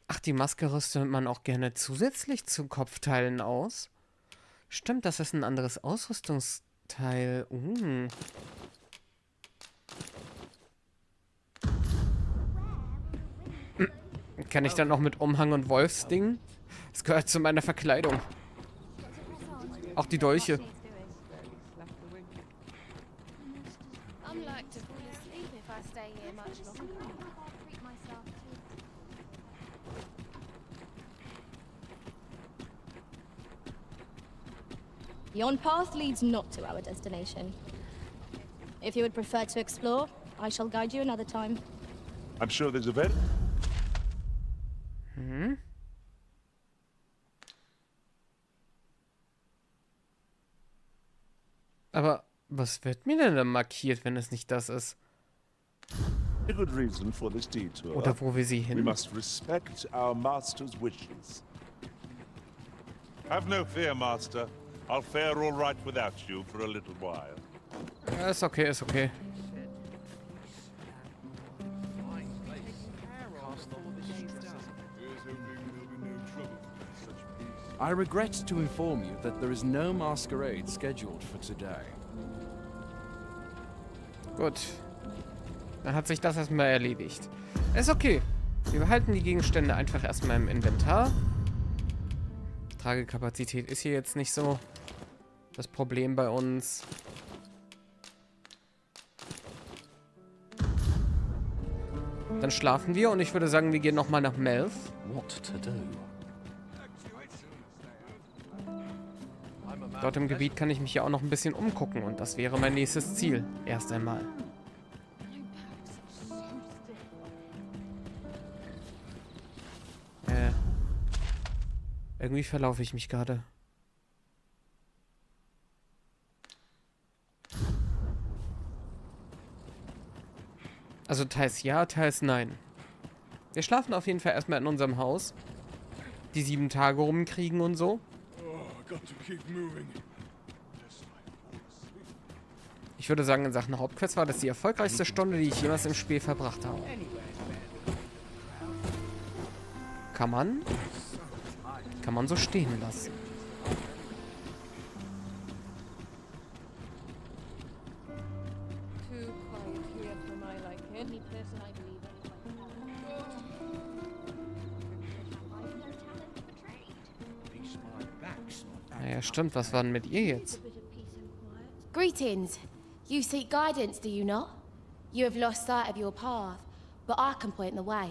Ach, die Maske rüstet man auch gerne zusätzlich zu Kopfteilen aus. Stimmt, das ist ein anderes Ausrüstungsteil. Kann ich dann noch mit Umhang und Wolfsding? Das gehört zu meiner Verkleidung. Auch die Dolche. Yon path leads not to our destination. If you would prefer to explore, I shall guide you another time. I'm sure there's a very... Aber was wird mir denn da markiert, wenn es nicht das ist? A good reason for this detour. Oder wo wir sie hin? We must respect our master's wishes. Have no fear, master. I'll fare all right without you for a little while. Ja, ist okay, ist okay. I regret to inform you that there is no masquerade scheduled for today. Gut. Dann hat sich das erstmal erledigt. Ist okay. Wir behalten die Gegenstände einfach erstmal im Inventar. Tragekapazität ist hier jetzt nicht so das Problem bei uns. Dann schlafen wir und ich würde sagen, wir gehen nochmal nach Melf. What to do? Dort im Gebiet kann ich mich ja auch noch ein bisschen umgucken und das wäre mein nächstes Ziel. Erst einmal. Irgendwie verlaufe ich mich gerade. Also teils ja, teils nein. Wir schlafen auf jeden Fall erstmal in unserem Haus. Die 7 Tage rumkriegen und so. Ich würde sagen, in Sachen Hauptquest war das die erfolgreichste Stunde, die ich jemals im Spiel verbracht habe. Kann man so stehen lassen. Naja, stimmt. Was war denn mit ihr jetzt? Greetings. You seek guidance, do you not? You have lost sight of your path, but I can point the way.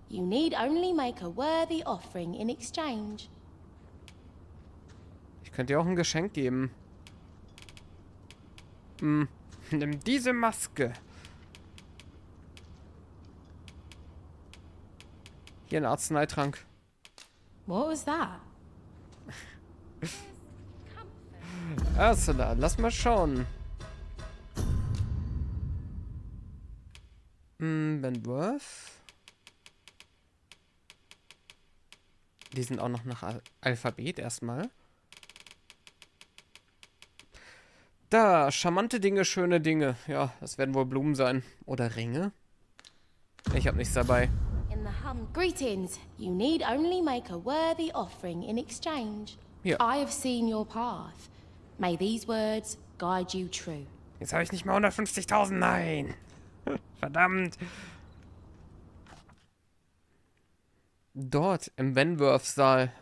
You need only make a worthy offering in exchange. Ich könnte dir auch ein Geschenk geben. Nimm diese Maske. Hier ein Arzneitrank. What was that? Ursula, lass mal schauen. Wentworth. Die sind auch noch nach Alphabet erstmal. Da, charmante Dinge, schöne Dinge. Ja, das werden wohl Blumen sein. Oder Ringe? Ich habe nichts dabei. Greetings. You need only make a worthy offering in exchange. Ja. I have seen your path. May these words guide you true. Jetzt habe ich nicht mal 150.000. Nein. Verdammt. Dort im Wentworth-Saal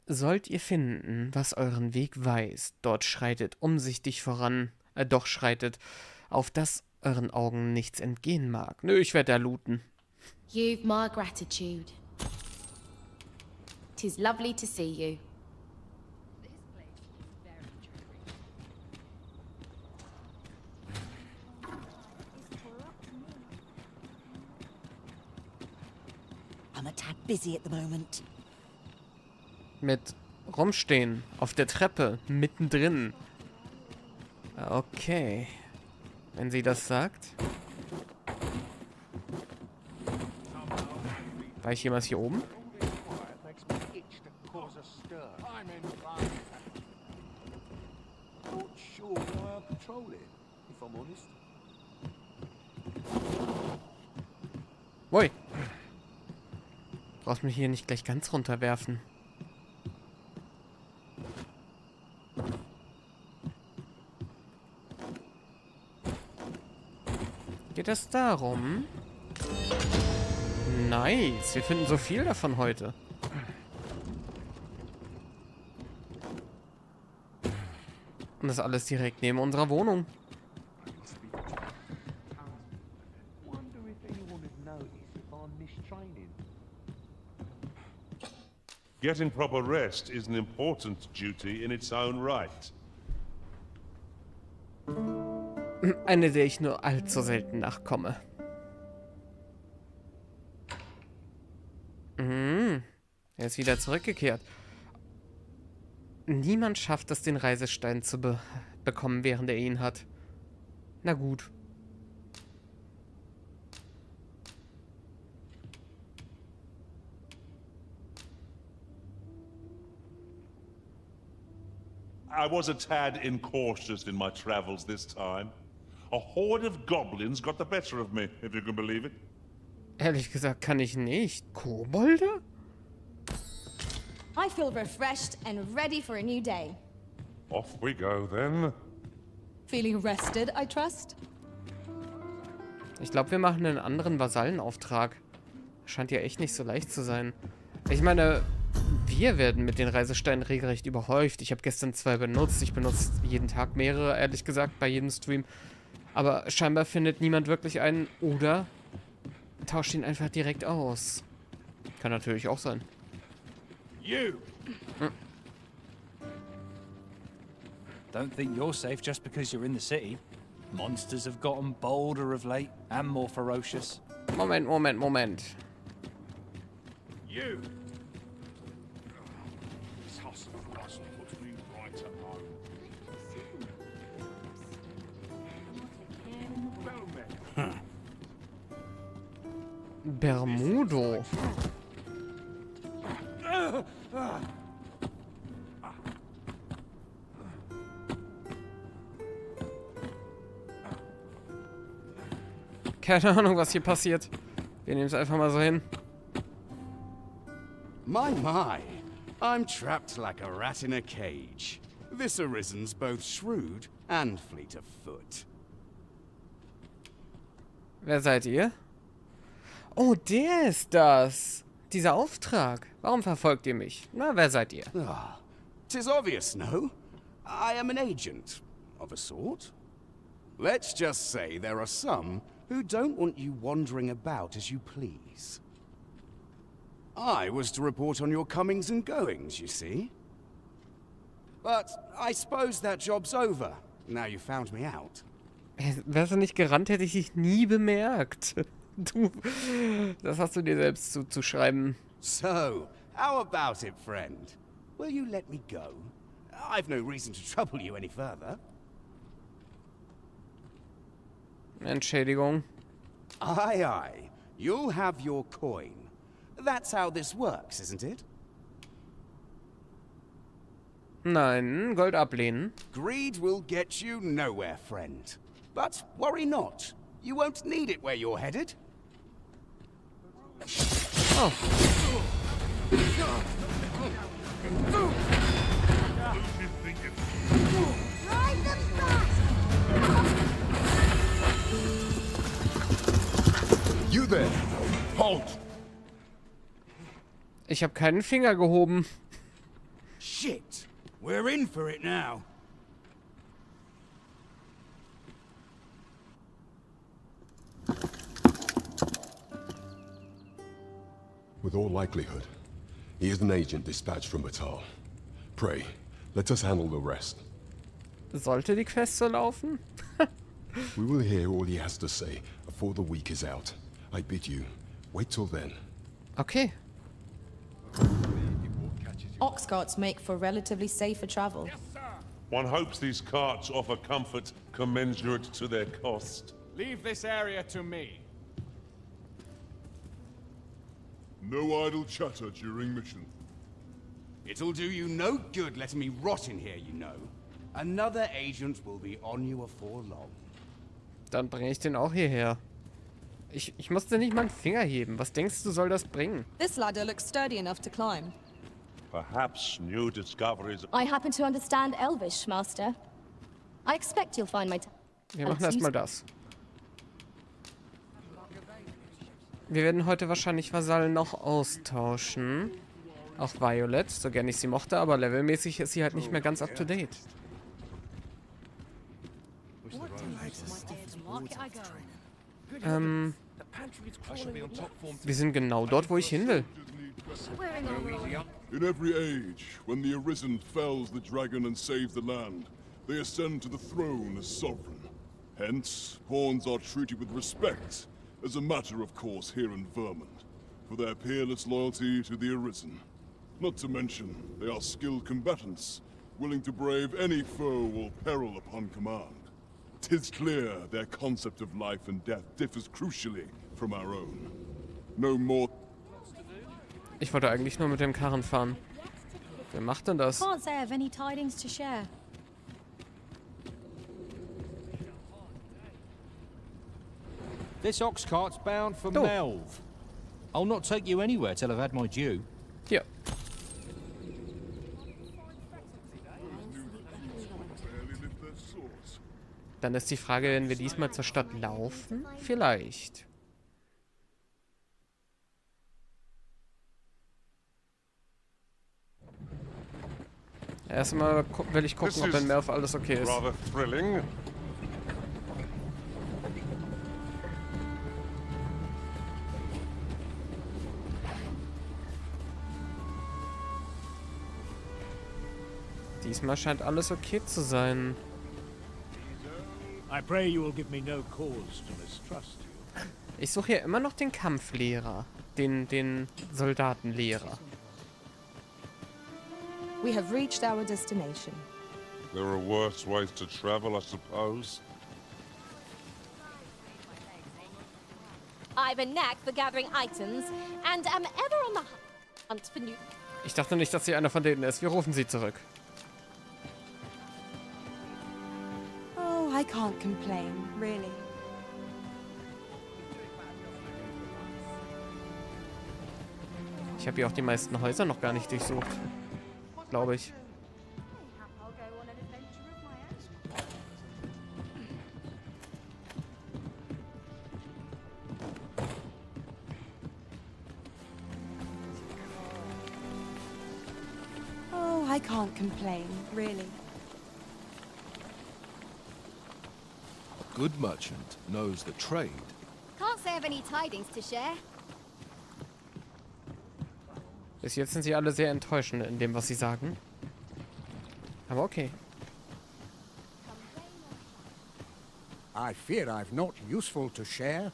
sollt ihr finden, was euren Weg weist. Dort schreitet umsichtig voran, schreitet, auf das euren Augen nichts entgehen mag. Nö, ich werde da looten. You've my gratitude. 'Tis lovely to see you. I'm a tad busy at the moment. Mit rumstehen, auf der Treppe, mittendrin. Okay. Wenn sie das sagt. War ich jemals hier oben? Ui. Brauchst mich hier nicht gleich ganz runterwerfen. Geht es darum? Nice, wir finden so viel davon heute. Und das alles direkt neben unserer Wohnung. Getting proper rest is an important duty in its own right. Eine, der ich nur allzu selten nachkomme. Er ist wieder zurückgekehrt. Niemand schafft es, den Reisestein zu bekommen, während er ihn hat. Na gut. I was a tad incautious in my travels this time. A horde of goblins got the better of me, if you can believe it. Ehrlich gesagt kann ich nicht. Kobolde? I feel refreshed and ready for a new day. Off we go, then. Feeling rested, I trust? Ich glaube, wir machen einen anderen Vasallenauftrag. Scheint ja echt nicht so leicht zu sein. Ich meine, wir werden mit den Reisesteinen regelrecht überhäuft. Ich habe gestern 2 benutzt. Ich benutze jeden Tag mehrere, ehrlich gesagt, bei jedem Stream. Aber scheinbar findet niemand wirklich einen oder tauscht ihn einfach direkt aus. Kann natürlich auch sein. You! Don't think you're safe just because you're in the city. Monsters have gotten bolder of late and more ferocious. Moment. You! This hustle and bustle puts me right at home. Bermudo. Keine Ahnung, was hier passiert. Wir nehmen es einfach mal so hin. My, I'm trapped like a rat in a cage. This Arisen's both shrewd and fleet of foot. Wer seid ihr? Oh, der ist das. Dieser Auftrag. Warum verfolgt ihr mich? Na, wer seid ihr? Ah, 'tis obvious, no? I am an agent, of a sort. Let's just say there are some who don't want you wandering about as you please. I was to report on your comings and goings, you see. But I suppose that job's over, now you found me out. Wärst du nicht gerannt, hätte ich dich nie bemerkt. Du, das hast du dir selbst zuzuschreiben. So, how about it, friend? Will you let me go? I've no reason to trouble you any further. Entschädigung. Aye, aye. You'll have your coin. That's how this works, isn't it? Nein, Gold ablehnen. Greed will get you nowhere, friend. But worry not. You won't need it where you're headed. Oh. You there! Halt! Ich habe keinen Finger gehoben. Shit! We're in for it now. With all likelihood, he is an agent dispatched from Batal. Pray, let us handle the rest. Sollte die Quest so laufen? We will hear all he has to say before the week is out. I bid you, wait till then. Okay. Ox carts make for relatively safer travel. One hopes these carts offer comfort commensurate to their cost. Leave this area to me. No idle chatter during mission. It'll do you no good letting me rot in here, you know. Another agent will be on you afore long. Dann bringe ich den auch hierher. Ich musste nicht mal einen Finger heben. Was denkst du, soll das bringen? This ladder looks sturdy enough to climb. Perhaps new discoveries. I happen to understand Elvish, Master. I expect you'll find my... Wir machen erstmal das. Wir werden heute wahrscheinlich Vasallen noch austauschen. Auch Violet, so gern ich sie mochte, aber levelmäßig ist sie halt nicht mehr ganz up to date. Wir sind genau dort, wo ich hin will. In every age, when the Arisen fells the dragon and saves the land, they ascend to the throne as sovereign. Hence, pawns are treated with respect, as a matter of course here in Vermont, for their peerless loyalty to the Arisen. Not to mention, they are skilled combatants, willing to brave any foe or peril upon command. 'Tis clear their concept of life and death differs crucially from our own. No more... Ich wollte eigentlich nur mit dem Karren fahren. Wer macht denn das? Can't say I have any tidings to share. This ox cart's bound for Melv. I'll not take you anywhere till I've had my due. Hier. Dann ist die Frage, wenn wir diesmal zur Stadt laufen? Vielleicht. Erstmal will ich gucken, ob in Melv alles okay ist. Rather thrilling. Diesmal scheint alles okay zu sein. I pray you will give me no cause to mistrust you. Ich suche hier immer noch den Kampflehrer. Den Soldatenlehrer. We have reached our destination. There are worse ways to travel, I suppose. I've a knack for gathering items and am ever on the hunt for new... Ich dachte nicht, dass sie einer von denen ist. Wir rufen sie zurück. Oh, I can't complain, really. Ich habe hier auch die meisten Häuser noch gar nicht durchsucht. Glaube ich. Oh, I can't complain, really. A good merchant knows the trade. Can't say I have any tidings to share. Bis jetzt sind sie alle sehr enttäuschend in dem, was sie sagen. Aber okay. I fear I've not useful to share.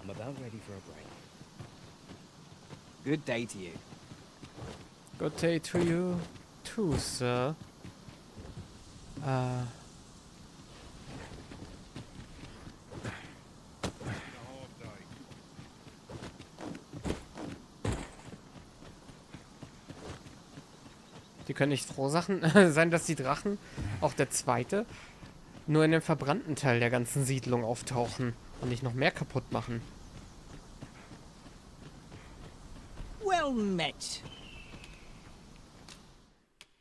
I'm about ready for a break. Good day to you. Good day to you too, sir. Die können nicht froh sein, dass die Drachen, auch der zweite, nur in dem verbrannten Teil der ganzen Siedlung auftauchen und nicht noch mehr kaputt machen. Well met.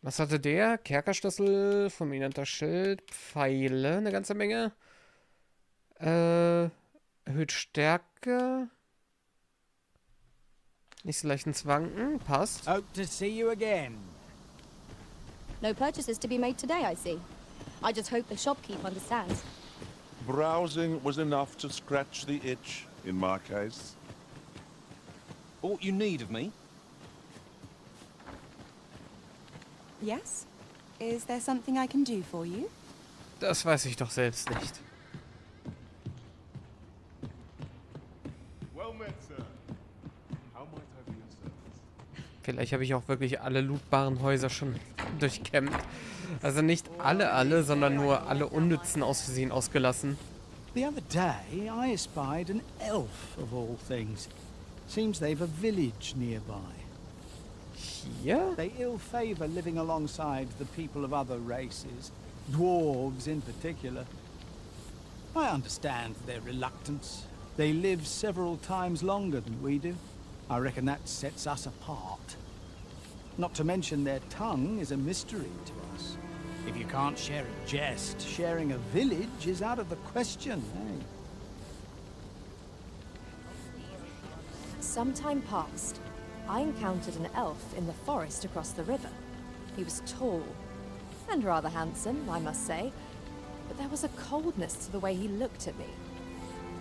Was hatte der? Kerkerschlüssel, fulminanter Schild, Pfeile, eine ganze Menge. Erhöht Stärke. Nicht so leicht ins Wanken, passt. Hope to see you again. No purchases to be made today, I see. I just hope the shopkeep understands. Browsing was enough to scratch the itch, in my case. Aught you need of me? Yes? Is there something I can do for you? Das weiß ich doch selbst nicht. Well met, sir. How might I be of service? Vielleicht habe ich auch wirklich alle lootbaren Häuser schon durchkämmt. Also nicht alle, sondern nur alle unnützen aus Versehen ausgelassen. The other day, I espied an elf of all things. Seems they've a village nearby. Here? They ill favor living alongside the people of other races, dwarves in particular. I understand their reluctance. They live several times longer than we do. I reckon that sets us apart. Not to mention their tongue is a mystery to us. If you can't share a jest, sharing a village is out of the question, eh? Some time passed. I encountered an elf in the forest across the river. He was tall and rather handsome, I must say, but there was a coldness to the way he looked at me.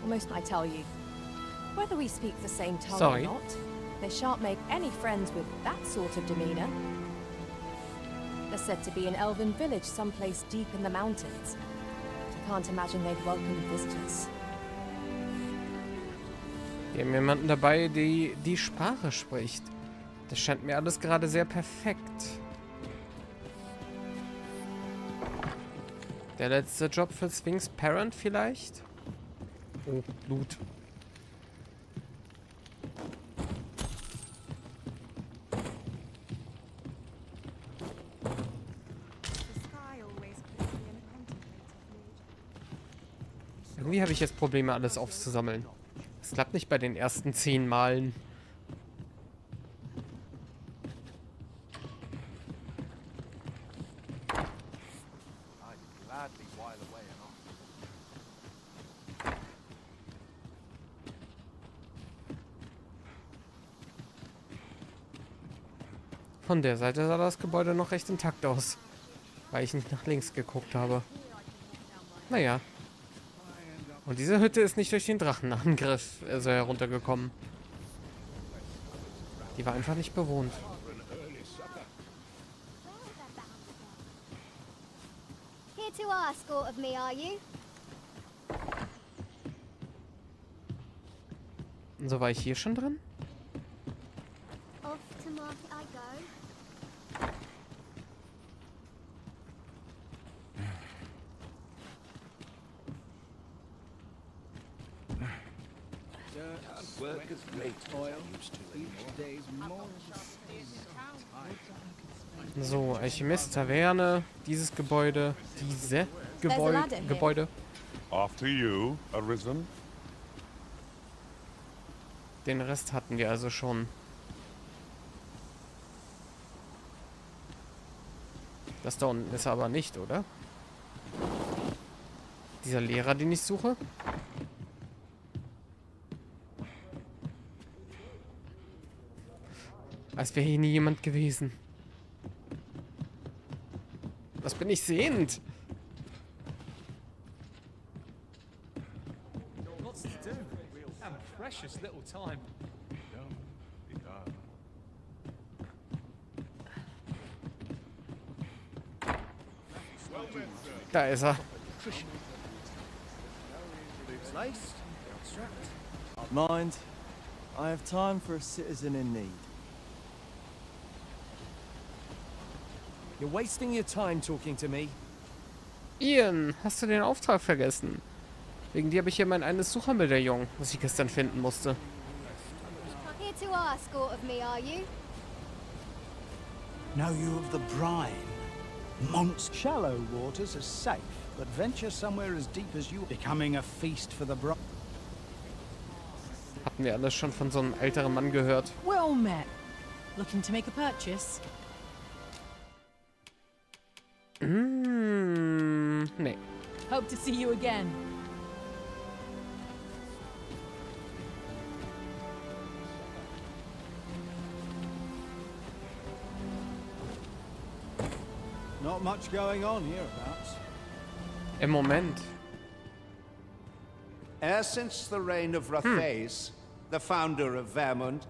Almost I tell you, whether we speak the same tongue or not, they shan't make any friends with that sort of demeanor. There's said to be an elven village someplace deep in the mountains. I can't imagine they'd welcome visitors. Wir haben jemanden dabei, die Sprache spricht. Das scheint mir alles gerade sehr perfekt. Der letzte Job für Sphinx Parent vielleicht? Oh, Blut. Irgendwie habe ich jetzt Probleme, alles aufzusammeln. Es klappt nicht bei den ersten 10 Malen. Von der Seite sah das Gebäude noch recht intakt aus, weil ich nicht nach links geguckt habe. Naja. Und diese Hütte ist nicht durch den Drachenangriff heruntergekommen. Die war einfach nicht bewohnt. Here to ask aught of me, are you? Und so war ich hier schon drin? Off to market I go. So, Alchemist, Taverne, dieses Gebäude, diese Gebäude. After you, Arisen. Den Rest hatten wir also schon. Das da unten ist aber nicht, oder? Dieser Lehrer, den ich suche? Als wäre hier nie jemand gewesen. Was bin ich sehend? Lots to do. And precious little time. Da ist er. Mind, I have time for a citizen in need. You're wasting your time talking to me. Ian, hast du den Auftrag vergessen? Wegen dir habe ich hier mein eines Suchermedaillon, was ich gestern finden musste. Here to ask aught of me, are you? Know you of the brine? Shallow waters are safe, but venture somewhere as deep as you, becoming a feast for the brine. Hatten wir alles schon von so einem älteren Mann gehört? Well met. Looking to make a purchase? Nee. Hope to see you again. Not much going on hereabouts. Im Moment. Ever since the reign of Rathace, the founder of Vermund,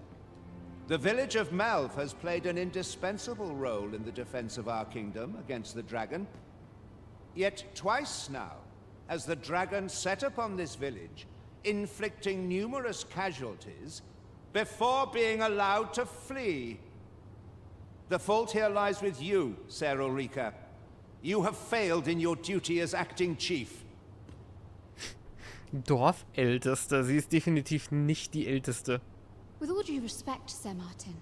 the village of Malv has played an indispensable role in the defense of our kingdom against the dragon. Yet twice now has the dragon set upon this village, inflicting numerous casualties before being allowed to flee. The fault here lies with you, Ser Ulrika. You have failed in your duty as acting chief. Dorfälteste. Sie ist definitiv nicht die Älteste. With all due respect, Sir Martin,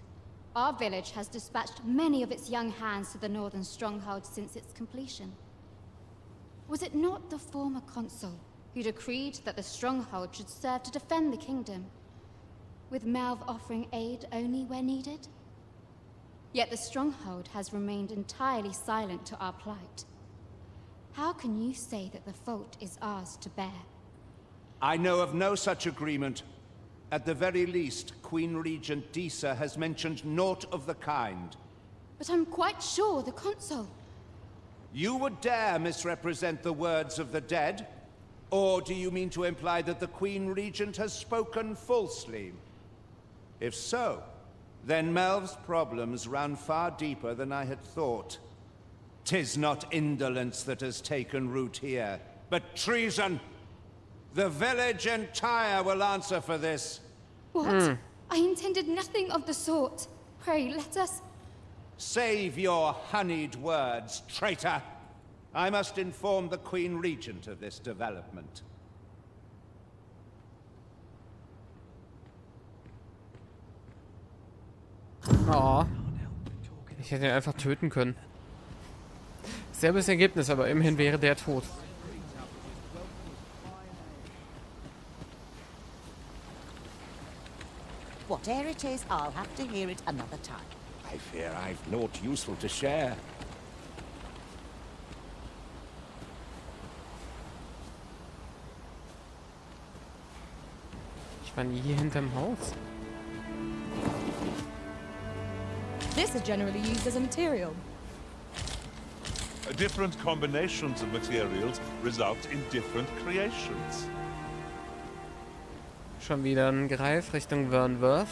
our village has dispatched many of its young hands to the northern stronghold since its completion. Was it not the former consul who decreed that the stronghold should serve to defend the kingdom, with Malv offering aid only where needed? Yet the stronghold has remained entirely silent to our plight. How can you say that the fault is ours to bear? I know of no such agreement. At the very least, Queen Regent Disa has mentioned naught of the kind. But I'm quite sure the consul... You would dare misrepresent the words of the dead? Or do you mean to imply that the Queen Regent has spoken falsely? If so, then Melv's problems run far deeper than I had thought. 'Tis not indolence that has taken root here, but treason. The village entire will answer for this. What? I intended nothing of the sort. Pray, let us... Save your honeyed words, traitor. I must inform the Queen Regent of this development. Oh. Ich hätte ihn einfach töten können. Selbes Ergebnis, aber immerhin wäre der tot. Whatever it is, I'll have to hear it another time. I fear I've naught useful to share. Ich war nie hier hinterm Haus. This is generally used as a material. Different combinations of materials result in different creations. Schon wieder ein Greif Richtung Vernworth.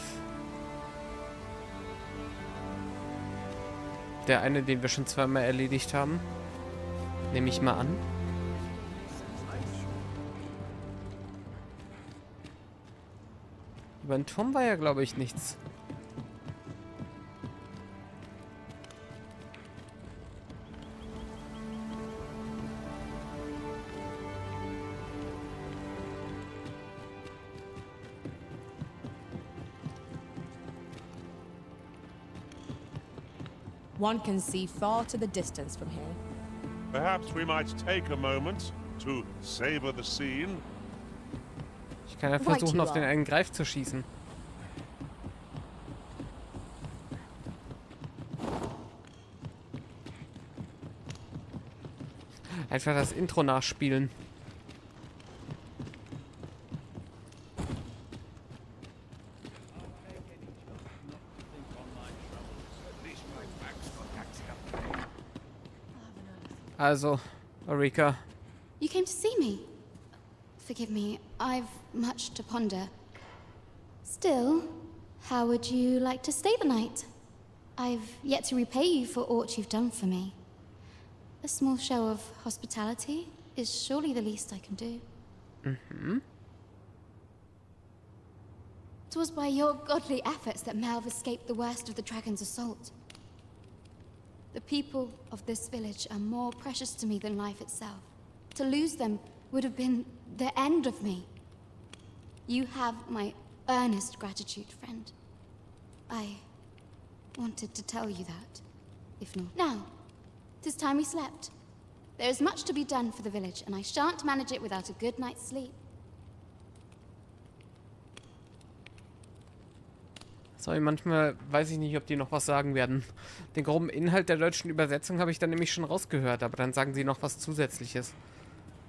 Der eine, den wir schon zweimal erledigt haben. Nehme ich mal an. Über den Turm war ja, glaube ich, nichts. One can see far to the distance from here. Perhaps we might take a moment to savor the scene. Ich kann ja versuchen, auf den einen Greif zu schießen. Einfach das Intro nachspielen. Also, Ulrika. You came to see me? Forgive me, I've much to ponder. Still, how would you like to stay the night? I've yet to repay you for aught you've done for me. A small show of hospitality is surely the least I can do. Mhm. 'Twas by your godly efforts that Malv escaped the worst of the dragon's assault. The people of this village are more precious to me than life itself. To lose them would have been the end of me. You have my earnest gratitude, friend. I wanted to tell you that, if not. Now, 'tis time we slept. There is much to be done for the village, and I shan't manage it without a good night's sleep. Sorry, manchmal weiß ich nicht, ob die noch was sagen werden. Den groben Inhalt der deutschen Übersetzung habe ich dann nämlich schon rausgehört, aber dann sagen sie noch was Zusätzliches.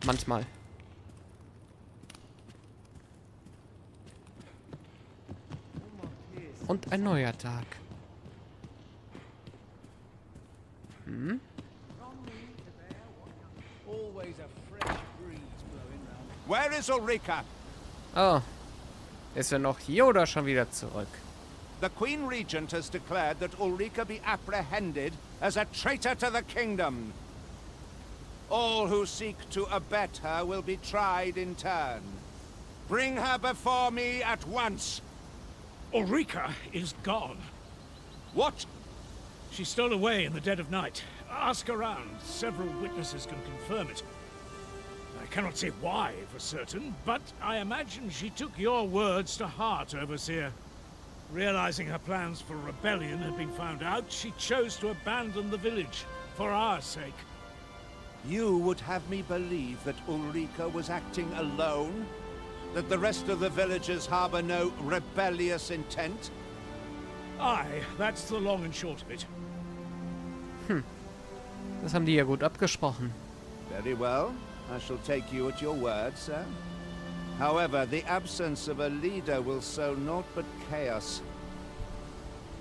Manchmal. Und ein neuer Tag. Hm? Where is Ulrika? Oh. Ist er noch hier oder schon wieder zurück? The Queen Regent has declared that Ulrika be apprehended as a traitor to the kingdom. All who seek to abet her will be tried in turn. Bring her before me at once. Ulrika is gone. What? She stole away in the dead of night. Ask around. Several witnesses can confirm it. I cannot say why for certain, but I imagine she took your words to heart, Overseer. Realizing her plans for rebellion had been found out, she chose to abandon the village, for our sake. You would have me believe that Ulrika was acting alone? That the rest of the villagers harbor no rebellious intent? Aye, that's the long and short of it. Das haben die ja gut abgesprochen. Very well. I shall take you at your word, sir. However, the absence of a leader will sow naught but chaos.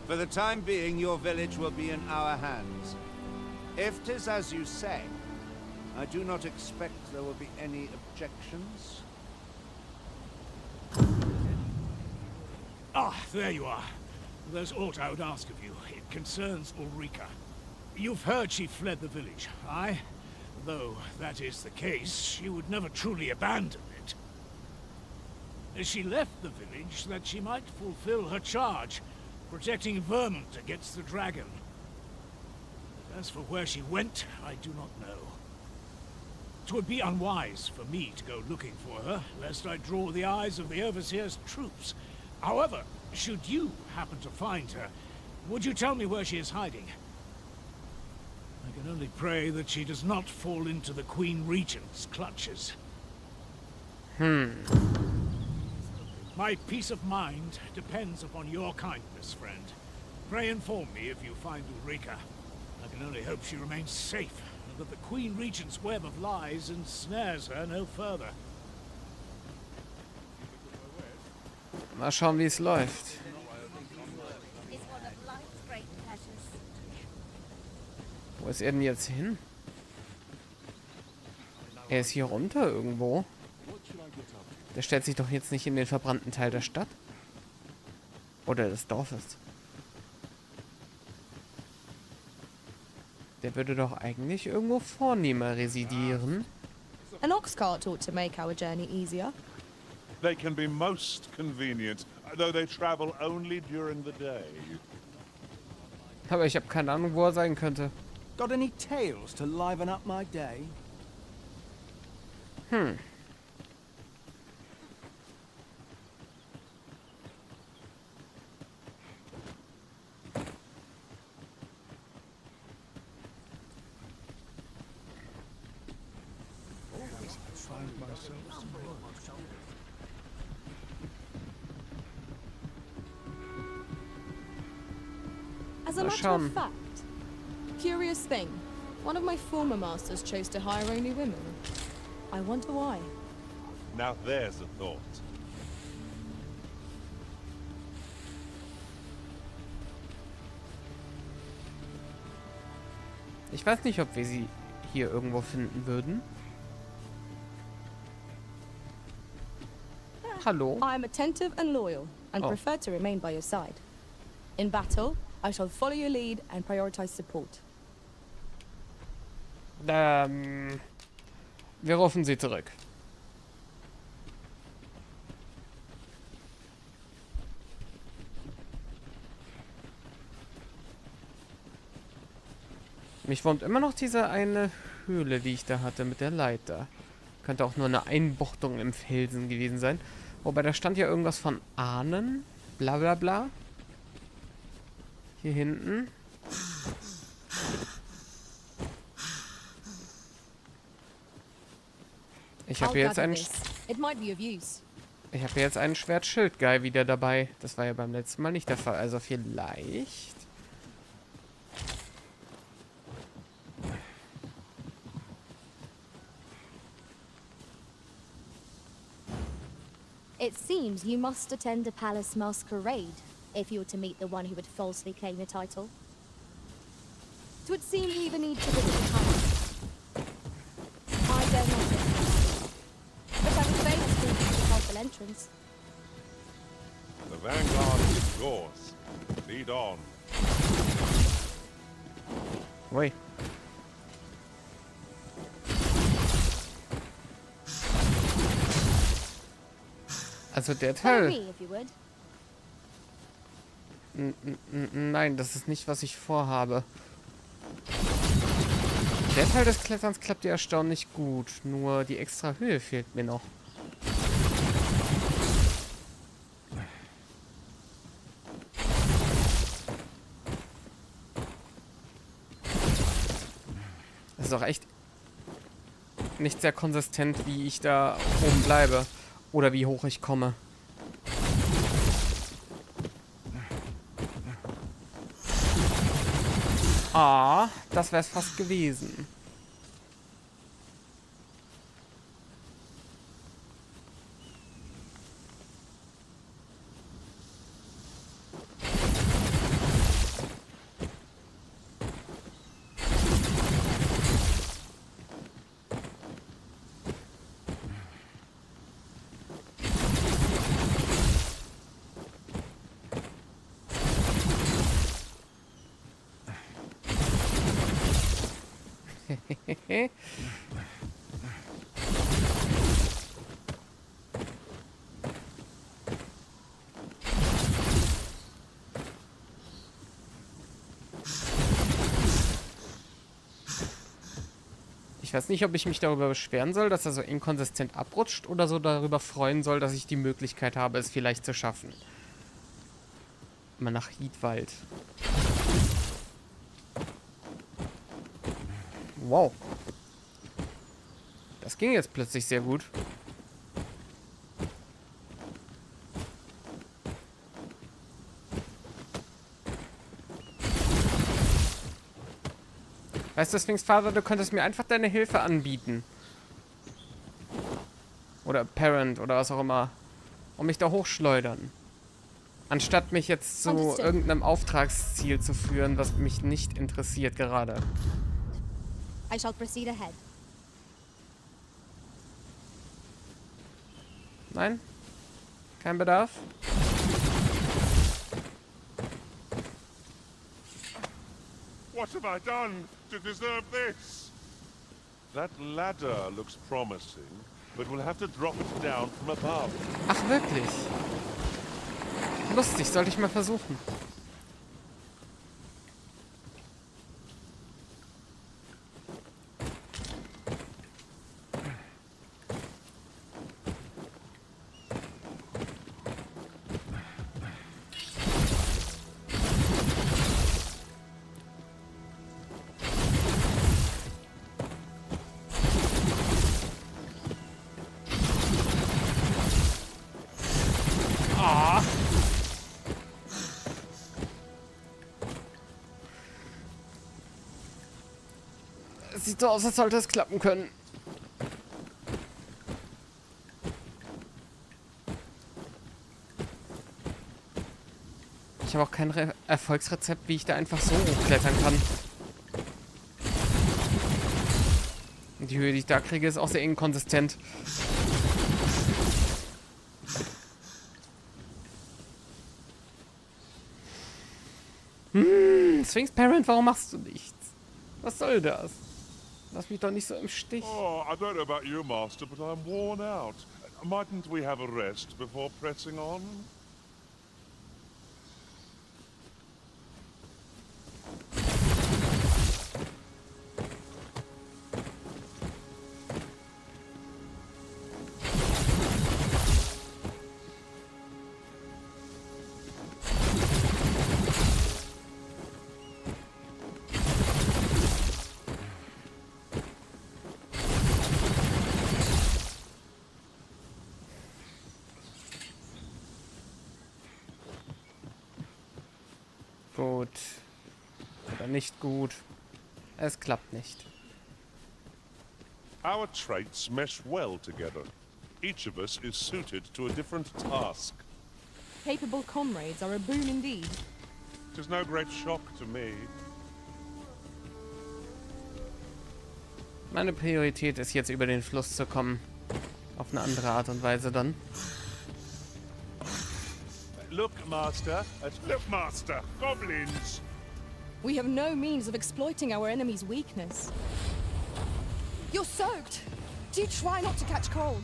For the time being, your village will be in our hands. If 'tis as you say, I do not expect there will be any objections. Ah, there you are. There's aught I would ask of you. It concerns Ulrika. You've heard she fled the village, aye? Though that is the case, she would never truly abandon it. She left the village that she might fulfill her charge, protecting Vermont against the dragon. As for where she went, I do not know. 'Twould be unwise for me to go looking for her, lest I draw the eyes of the Overseer's troops. However, should you happen to find her, would you tell me where she is hiding? I can only pray that she does not fall into the Queen Regent's clutches. My peace of mind depends upon your kindness, friend. Pray inform me if you find Ulrika. I can only hope she remains safe, and that the Queen Regent's web of lies ensnares her no further. Mal schauen, wie es läuft. Wo ist er denn jetzt hin? Er ist hier runter irgendwo. Der stellt sich doch jetzt nicht in den verbrannten Teil der Stadt. Oder des Dorfes. Der würde doch eigentlich irgendwo vornehmer residieren. An ox cart ought to make our journey easier. They can be most convenient, though they travel only during the day. Aber ich habe keine Ahnung, wo er sein könnte. Got any tales to liven up my day? As a matter of fact, curious thing. One of my former masters chose to hire only women. I wonder why. Now there's a thought. Ich weiß nicht, ob wir sie hier irgendwo finden würden. Hallo. I am attentive and loyal and prefer to remain by your side. In battle, I shall follow your lead and prioritize support. Wir rufen sie zurück. Mich wurmt immer noch diese eine Höhle, die ich da hatte mit der Leiter. Könnte auch nur eine Einbuchtung im Felsen gewesen sein. Wobei, da stand ja irgendwas von Ahnen. Bla bla bla. Hier hinten. Ich habe jetzt einen... Ich habe jetzt einen Schwertschild-Guy wieder dabei. Das war ja beim letzten Mal nicht der Fall. Also vielleicht... It seems you must attend a palace masquerade if you were to meet the one who would falsely claim the title. It would seem you either need to visit the palace. I dare not visit, but I would fail to use the castle entrance. The vanguard is yours. Lead on. Wait. Also der Teil... Nein, das ist nicht, was ich vorhabe. Der Teil des Kletterns klappt ja erstaunlich gut. Nur die extra Höhe fehlt mir noch. Das ist auch echt nicht sehr konsistent, wie ich da oben bleibe. Oder wie hoch ich komme. Ah, das wäre es fast gewesen. Ich weiß nicht, ob ich mich darüber beschweren soll, dass er so inkonsistent abrutscht oder so darüber freuen soll, dass ich die Möglichkeit habe, es vielleicht zu schaffen. Mal nach Hiedwald. Wow. Das ging jetzt plötzlich sehr gut. Weißt du, Sphinx-Vater, du könntest mir einfach deine Hilfe anbieten. Oder Parent oder was auch immer. Und mich da hochschleudern. Anstatt mich jetzt zu irgendeinem Auftragsziel zu führen, was mich nicht interessiert gerade. I shall proceed ahead. Nein? Kein Bedarf? What have I done to deserve this? That ladder looks promising, but we'll have to drop it down from above. Ach, wirklich? Lustig, sollte ich mal versuchen. Sieht so aus, als sollte es klappen können. Ich habe auch kein Erfolgsrezept, wie ich da einfach so hochklettern kann. Die Höhe, die ich da kriege, ist auch sehr inkonsistent. Sphinx Parent, warum machst du nichts? Was soll das? Lass mich doch nicht so im Stich. Oh, I don't know about you, Master, but I'm worn out. Mightn't we have a rest before pressing on? Gut. Oder nicht gut. Es klappt nicht. Our traits mesh well together. Each of us is suited to a different task. Capable comrades are a boon indeed. It is no great shock to me. Meine Priorität ist jetzt, über den Fluss zu kommen. Auf eine andere Art und Weise dann. Look, Master. Look, Master. Goblins. We have no means of exploiting our enemy's weakness. You're soaked. Do you try not to catch cold?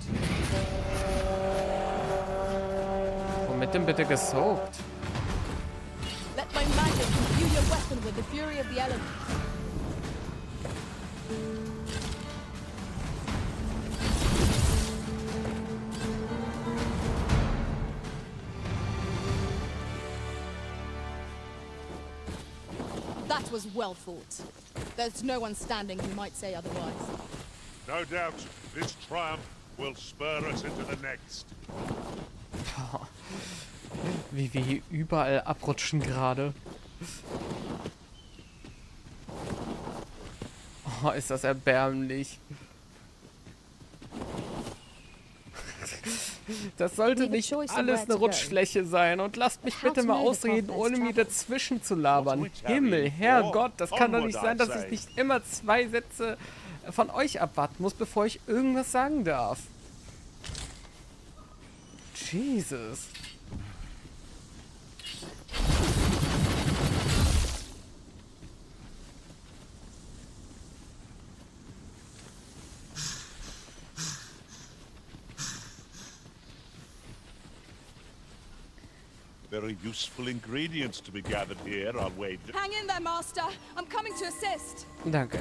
Womit denn bitte gesoakt? Let my magic imbue your weapon with the fury of the elements. That was well thought. There's no one standing who might say otherwise. No doubt, this triumph will spur us into the next. Wie wir hier überall abrutschen gerade. Oh, ist das erbärmlich. Das sollte nicht alles eine Rutschfläche sein. Und lasst mich bitte mal ausreden, ohne mir dazwischen zu labern. Himmel, Herrgott, das kann doch nicht sein, dass ich nicht immer 2 Sätze von euch abwarten muss, bevor ich irgendwas sagen darf. Jesus. Very useful ingredients to be gathered here, I'll wager. Hang in there, Master. I'm coming to assist. Danke.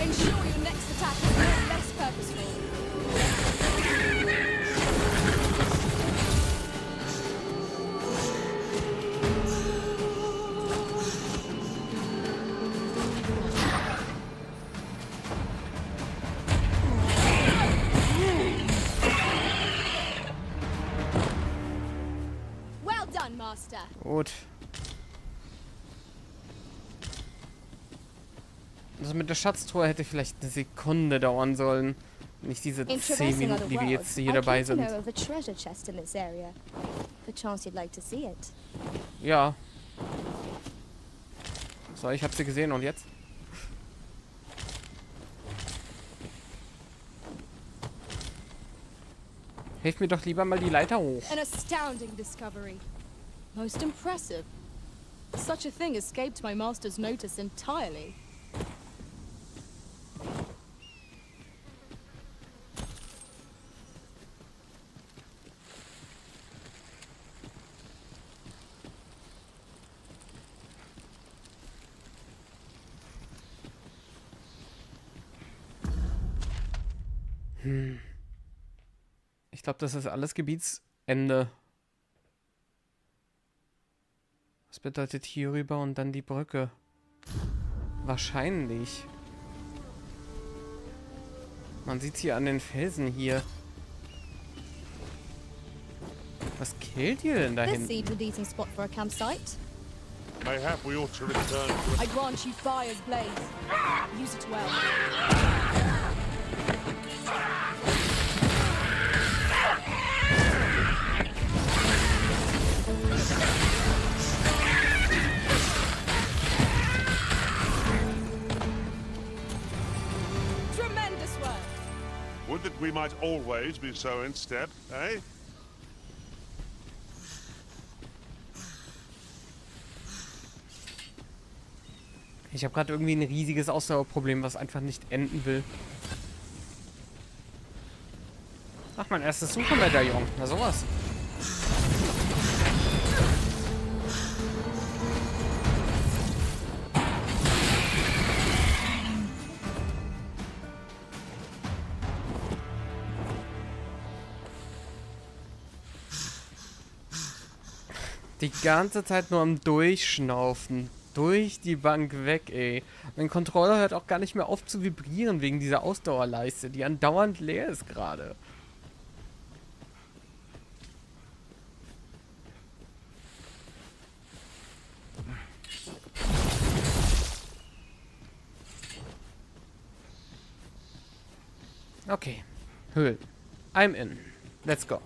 Ensure your next attack is no less purposeful. Well done, Master. Gut. Also mit der Schatztruhe hätte vielleicht eine Sekunde dauern sollen. Nicht diese 10 Minuten, die wir jetzt hier dabei sind. Ja. So, ich habe sie gesehen und jetzt? Hilf mir doch lieber mal die Leiter hoch. An astounding discovery. Most impressive. Such a thing escaped my master's notice entirely. Ich glaube, das ist alles Gebietsende. Was bedeutet hier rüber und dann die Brücke? Wahrscheinlich. Man sieht es hier an den Felsen hier. Was killt ihr denn da This hinten? seems a decent spot for a campsite. Mayhap we ought to return to... I grant you fire's blaze. Use it well. Tremendous work. Would that we might always be so in step, eh? Ich habe gerade irgendwie ein riesiges Ausdauerproblem, was einfach nicht enden will. Ach, mein erstes Suchermedaillon. Na sowas. Die ganze Zeit nur am Durchschnaufen. Durch die Bank weg, ey. Mein Controller hört auch gar nicht mehr auf zu vibrieren wegen dieser Ausdauerleiste, die andauernd leer ist gerade. Okay. Höhlen. I'm in. Let's go.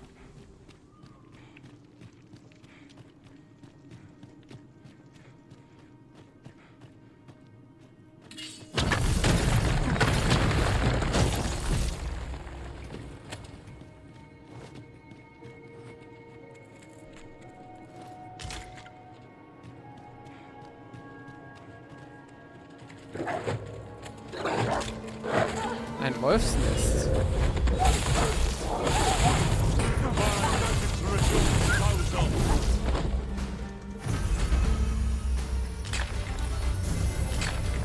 Ein Wolfsnest.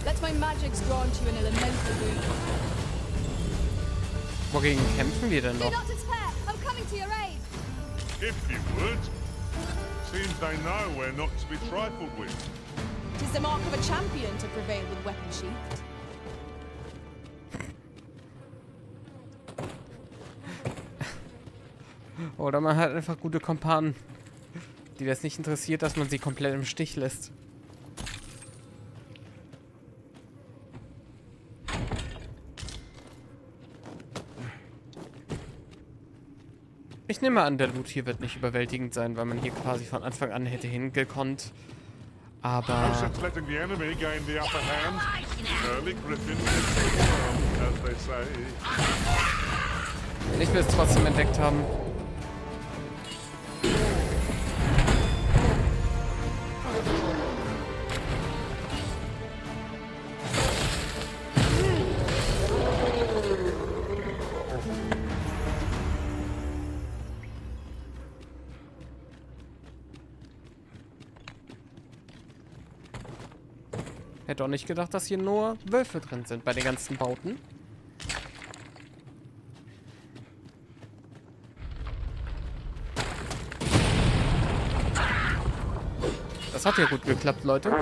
Let my magics grant you an elemental boon. Wogegen kämpfen wir denn Do noch? not despair. I'm coming to your aid. If you would. Seems they know we're not to be trifled with. 'Tis the mark of a champion to prevail with weapon sheathed. Oder man hat einfach gute Kumpanen, die das nicht interessiert, dass man sie komplett im Stich lässt. Ich nehme an, der Loot hier wird nicht überwältigend sein, weil man hier quasi von Anfang an hätte hingekonnt. Aber... Wenn ich will es trotzdem entdeckt haben. Hätte auch nicht gedacht, dass hier nur Wölfe drin sind bei den ganzen Bauten. Das hat ja gut geklappt, Leute.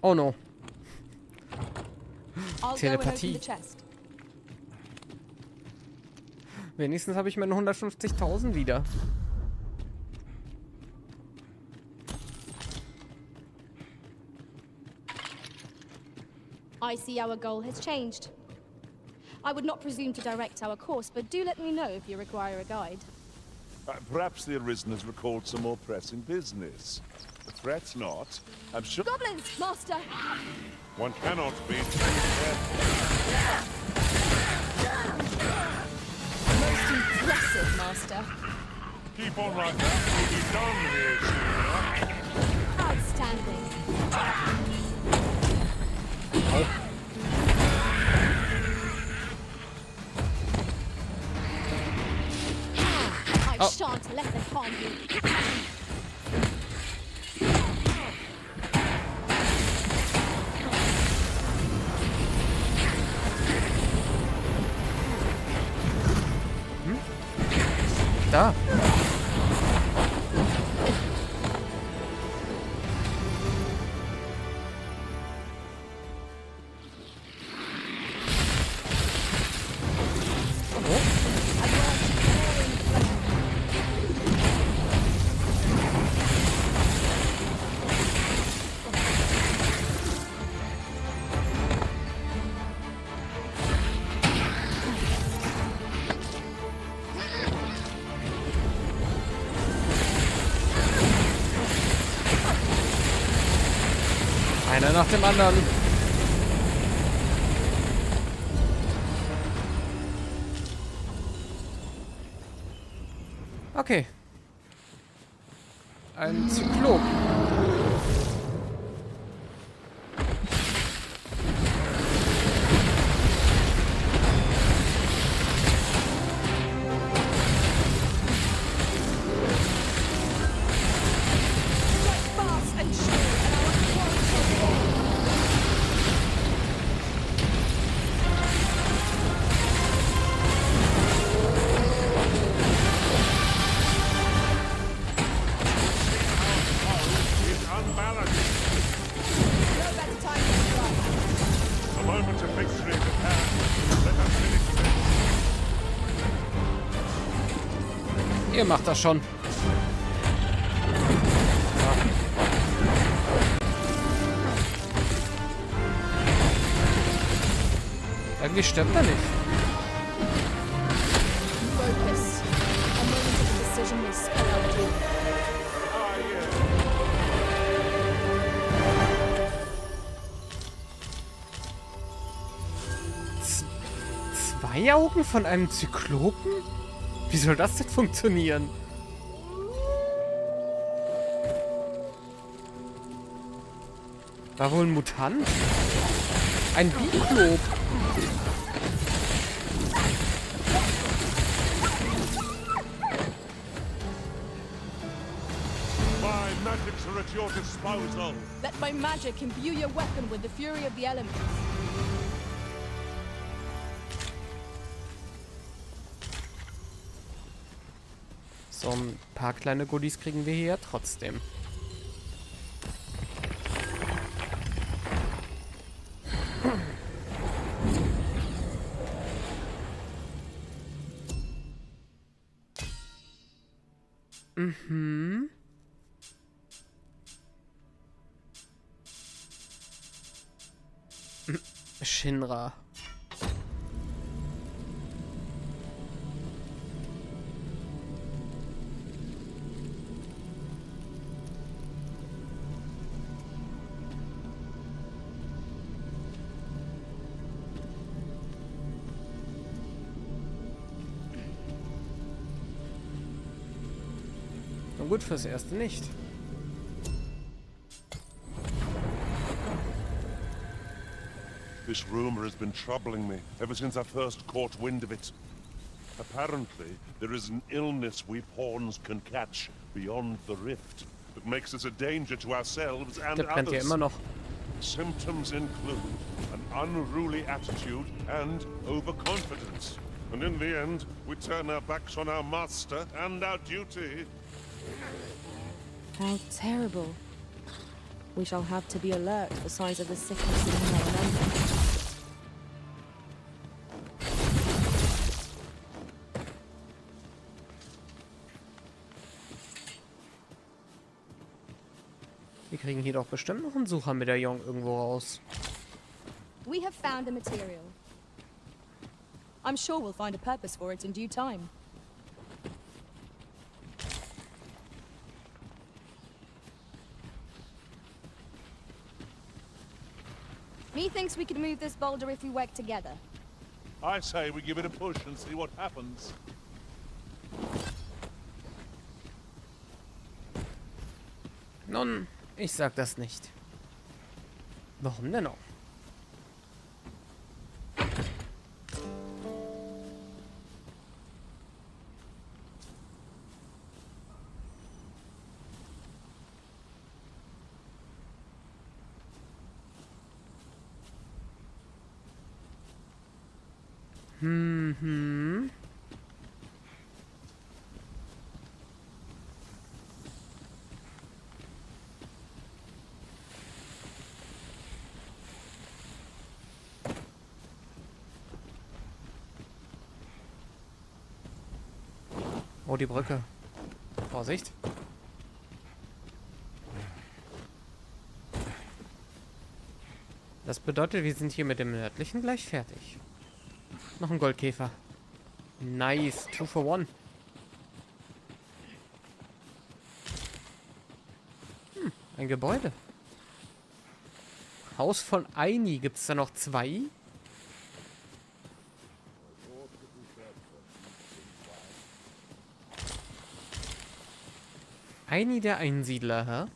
Oh no. Telepathie. Wenigstens habe ich meine 150.000 wieder. I see our goal has changed. I would not presume to direct our course, but do let me know if you require a guide. Perhaps the Arisen has recalled some more pressing business. Fret not. I'm sure... Goblins, master! One cannot be too Most impressive, master. Keep on like that. We'll be done here soon. Outstanding. I shan't let them harm you. Einer nach dem anderen. Okay. Ein Zyklop. Ihr macht das schon. Irgendwie stirbt er nicht. Focus. A moment of decision may spell out doom. Zwei Augen von einem Zyklopen? Wie soll das denn funktionieren? War wohl ein Mutant? Ein Biklop. My magics are at your disposal. Let my magic imbue your weapon with the fury of the elements. So ein paar kleine Goodies kriegen wir hier ja trotzdem. Mhm. Shinra. Na gut, fürs Erste nicht. This rumor has been troubling me ever since I first caught wind of it. Apparently, there is an illness we pawns can catch beyond the rift that makes us a danger to ourselves and Der brennt ja others. immer noch. Symptoms include an unruly attitude and overconfidence. And in the end, we turn our backs on our master and our duty. How terrible. We shall have to be alert for signs of the sickness in our number. Wir kriegen hier doch bestimmt noch einen Suchermedaillon irgendwo raus. We have found a material. I'm sure we'll find a purpose for it in due time. Methinks we could move this boulder if we work together. I say we give it a push and see what happens. Nun, ich sag das nicht. Warum denn auch? Mhm. Oh, die Brücke. Vorsicht. Das bedeutet, wir sind hier mit dem nördlichen gleich fertig. Noch ein Goldkäfer. Nice. 2 for 1. Ein Gebäude. Haus von Aini. Gibt es da noch 2? Aini der Einsiedler, hä?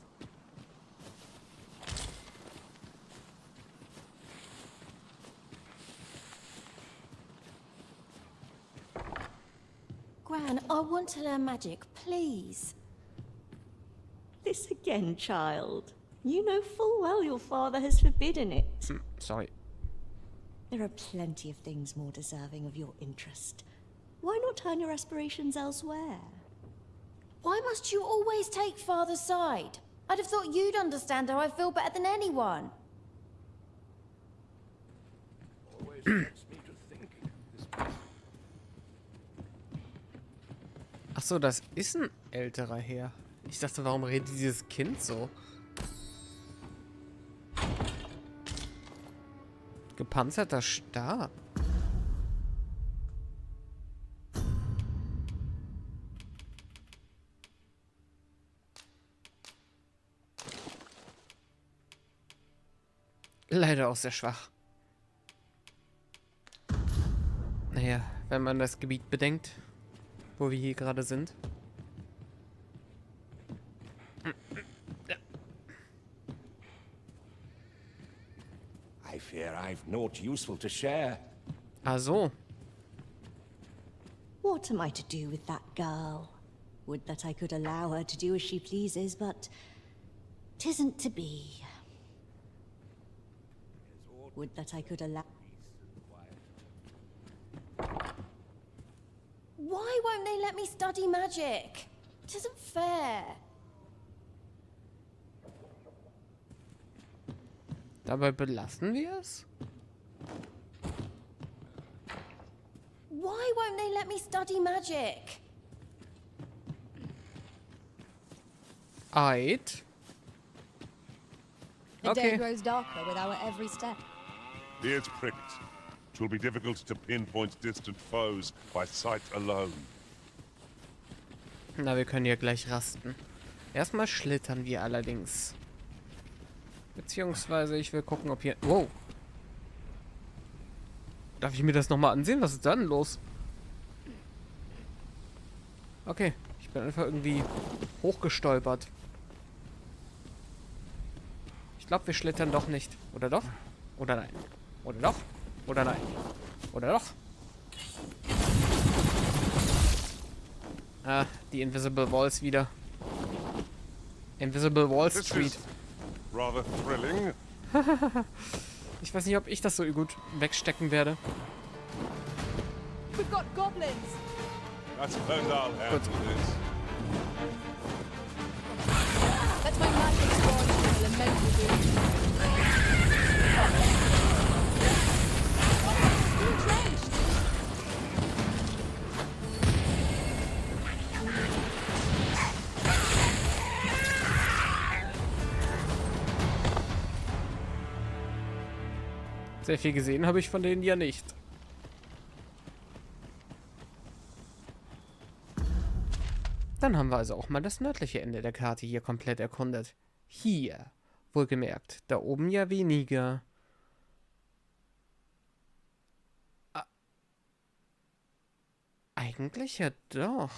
Gran, I want to learn magic, please. This again, child. You know full well your father has forbidden it. Sorry. There are plenty of things more deserving of your interest. Why not turn your aspirations elsewhere? Why must you always take father's side? I'd have thought you'd understand how I feel better than anyone. Ach so, das ist ein älterer Herr. Ich dachte, warum redet dieses Kind so? Gepanzerter Stab. Leider auch sehr schwach. Naja, wenn man das Gebiet bedenkt, wo wir hier gerade sind. I fear I've naught useful to share. Ah so. What am I to do with that girl? Would that I could allow her to do as she pleases, but 'tisn't to be. Would that I could allow... Why won't they let me study magic? It isn't fair. Dabei belassen wir es? Why won't they let me study magic? Eid. The day grows darker with our every step. Ears pricked. It will be difficult to pinpoint distant foes by sight alone. Na, wir können ja gleich rasten. Erstmal schlittern wir allerdings. Beziehungsweise ich will gucken, ob hier... Wow. Darf ich mir das nochmal ansehen? Was ist dann los? Okay, ich bin einfach irgendwie hochgestolpert. Ich glaube, wir schlittern doch nicht. Oder doch? Oder nein? Oder doch? Oder nein? Oder doch? Ah, die Invisible Walls wieder. Invisible Wall Street. Rather thrilling. Ich weiß nicht, ob ich das so gut wegstecken werde. We've got goblins. I suppose I'll handle this. Let my magic squad elemental doom. Entrenched. Sehr viel gesehen habe ich von denen ja nicht. Dann haben wir also auch mal das nördliche Ende der Karte hier komplett erkundet. Hier, wohlgemerkt, da oben ja weniger. Eigentlich ja doch.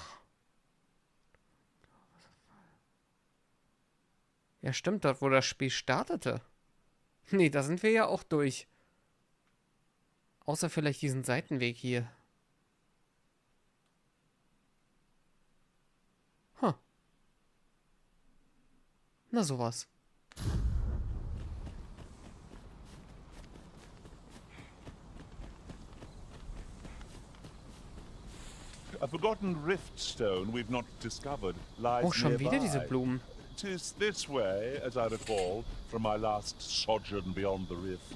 Ja stimmt, dort wo das Spiel startete. Nee, da sind wir ja auch durch. Außer vielleicht diesen Seitenweg hier. Huh. Na sowas. A forgotten rift stone we've not discovered lies Oh, schon wieder diese nearby. Blumen. 'Tis this way, as I recall, from my last sojourn beyond the rift.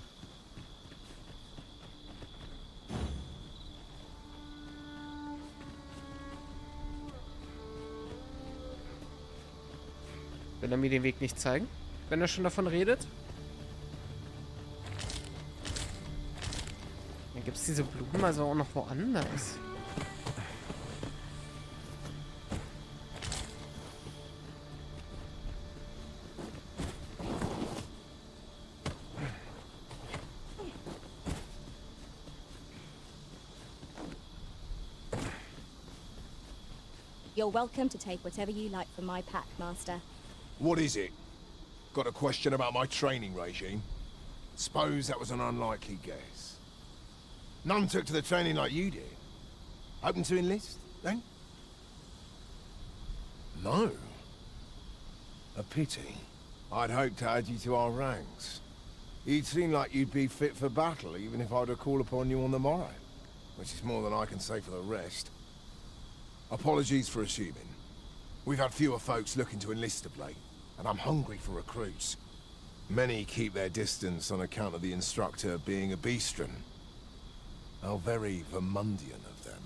Will er mir den Weg nicht zeigen, wenn er schon davon redet? Dann gibt es diese Blumen also auch noch woanders. You're welcome to take whatever you like from my pack, Master. What is it? Got a question about my training regime? Suppose that was an unlikely guess. None took to the training like you did. Open to enlist, then? No. A pity. I'd hoped to add you to our ranks. You'd seem like you'd be fit for battle, even if I were to call upon you on the morrow. Which is more than I can say for the rest. Apologies for assuming. We've had fewer folks looking to enlist of late, and I'm hungry for recruits. Many keep their distance on account of the instructor being a beastren. How very Vermundian of them.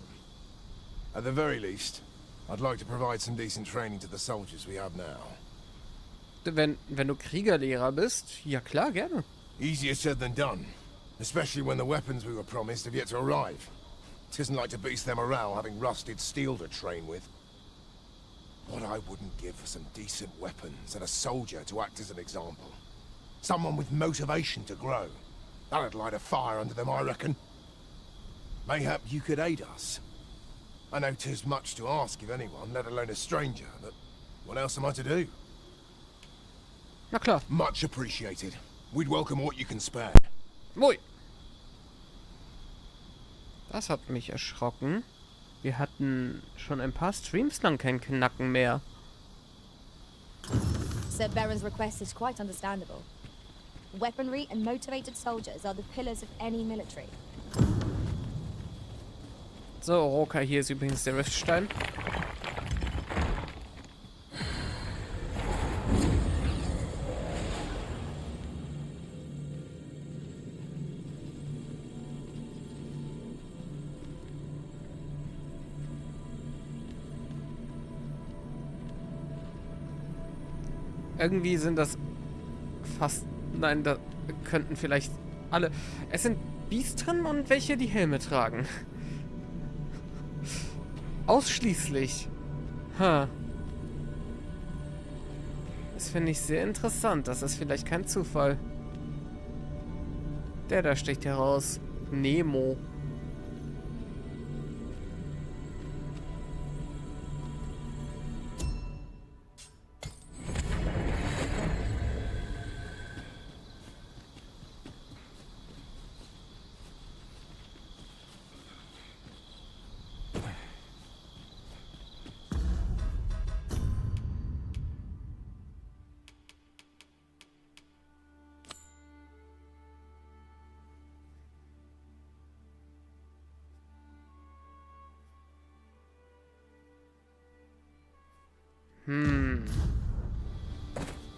At the very least, I'd like to provide some decent training to the soldiers we have now. Wenn du Kriegerlehrer bist, ja klar, gerne. Easier said than done, especially when the weapons we were promised have yet to arrive. It isn't like to boost their morale having rusted steel to train with. What I wouldn't give for some decent weapons and a soldier to act as an example. Someone with motivation to grow. That'd light a fire under them, I reckon. Mayhap you could aid us. I know 'tis much to ask of anyone, let alone a stranger, but what else am I to do? Na klar. Much appreciated. We'd welcome what you can spare. Ui. Das hat mich erschrocken. Wir hatten schon ein paar Streams lang kein Knacken mehr. Sir Baron's request is quite understandable. Weaponry and motivated soldiers are the pillars of any military. So, Roka, hier ist übrigens der Riftstein. Irgendwie sind das fast... Nein, da könnten vielleicht alle... Es sind Biestren und welche, die Helme tragen. Ausschließlich. Ha. Das finde ich sehr interessant. Das ist vielleicht kein Zufall. Der da sticht heraus. Nemo.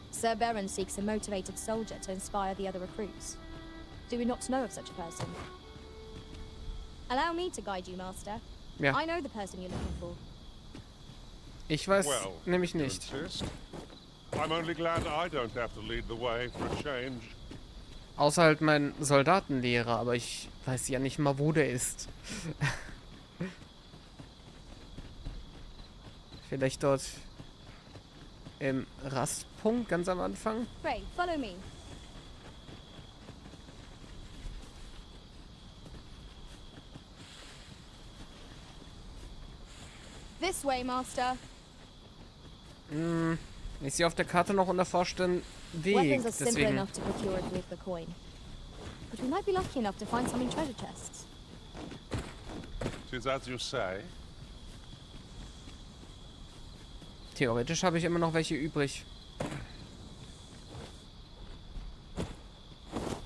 Sir Baron seeks a motivated soldier to inspire the other recruits. Do we not know of such a person? Allow me to guide you, Master. Ja. I know the person you're looking for. Ich weiß nämlich nicht. I'm only glad I don't have to lead the way for a change. Außer halt mein Soldatenlehrer, aber ich weiß ja nicht mal, wo der ist. Vielleicht dort im Rastpunkt ganz am Anfang. Pray, follow me. This way, Master. Ich sehe auf der Karte noch unerforscht den Weg. Weapons are simple Deswegen. enough to procure with the coin. But we might be lucky enough to find some in treasure chests. Tis as you say. Theoretisch habe ich immer noch welche übrig.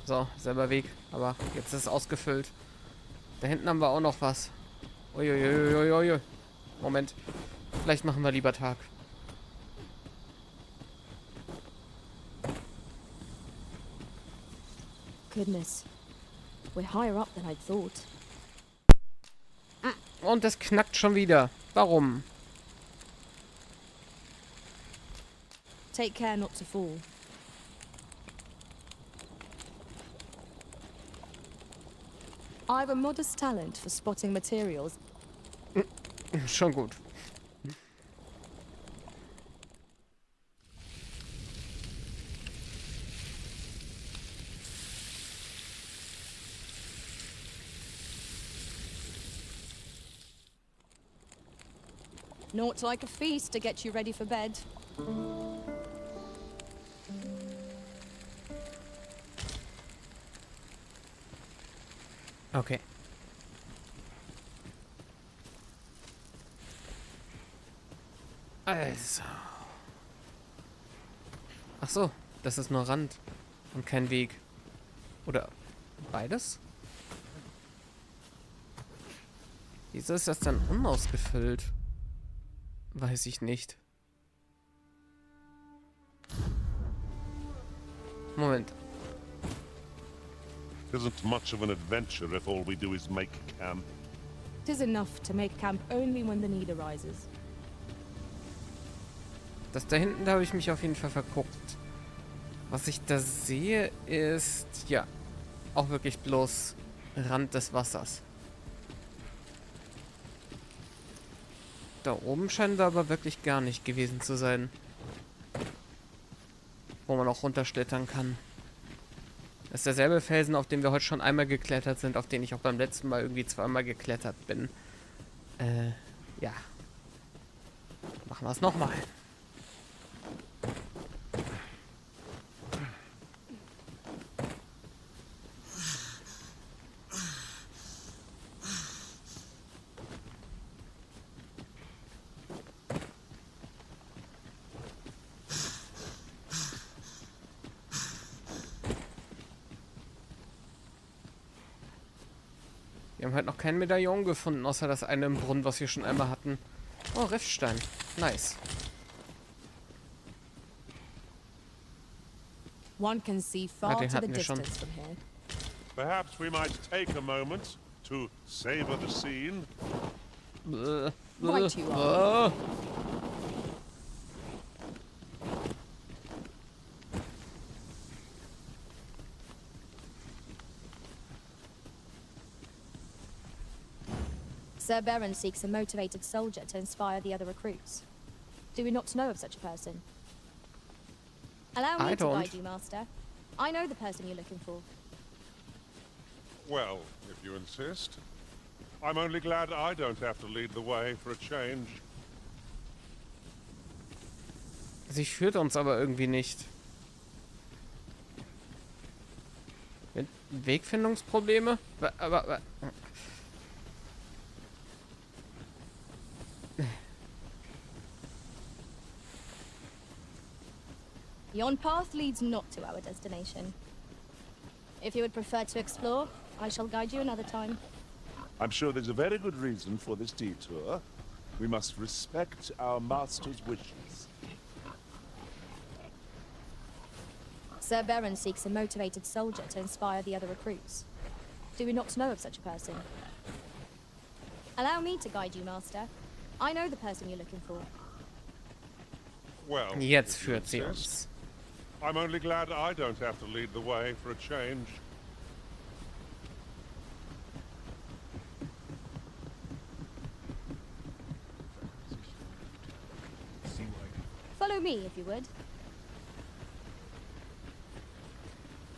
So, selber Weg. Aber jetzt ist es ausgefüllt. Da hinten haben wir auch noch was. Uiuiuiui. Moment. Vielleicht machen wir lieber Tag. Goodness. We're higher up than I thought. Und das knackt schon wieder. Warum? Take care not to fall. I have a modest talent for spotting materials. Schon gut. Naught like a feast to get you ready for bed. Okay. Also. Ach so, das ist nur Rand und kein Weg. Oder beides? Wieso ist das dann unausgefüllt? Weiß ich nicht. Moment. Isn't much of an adventure if all we do is make camp. 'Tis enough to make camp only when the need arises. Das da hinten, da habe ich mich auf jeden Fall verguckt. Was ich da sehe, ist, ja, auch wirklich bloß Rand des Wassers. Da oben scheint da aber wirklich gar nicht gewesen zu sein. Wo man auch runterschlittern kann. Das ist derselbe Felsen, auf dem wir heute schon einmal geklettert sind, auf den ich auch beim letzten Mal irgendwie zweimal geklettert bin. Ja. Machen wir es nochmal. Wir haben halt noch kein Medaillon gefunden, außer das eine im Brunnen, was wir schon einmal hatten. Oh, Riffstein. Nice. One can see far to the distance from here. Perhaps we might take a moment to savor the scene. Right you are. Sir Baron seeks a motivated soldier to inspire the other recruits. Do we not know of such a person? Allow me to guide you, Master. I know the person you're looking for. Well, if you insist. I'm only glad I don't have to lead the way for a change. Sie führt uns aber irgendwie nicht. Wegfindungsprobleme? Aber Yon path leads not to our destination. If you would prefer to explore, I shall guide you another time. I'm sure there's a very good reason for this detour. We must respect our master's wishes. Sir Baron seeks a motivated soldier to inspire the other recruits. Do we not know of such a person? Allow me to guide you, Master. I know the person you're looking for. Well, jetzt führt sie uns. I'm only glad I don't have to lead the way for a change. Follow me, if you would.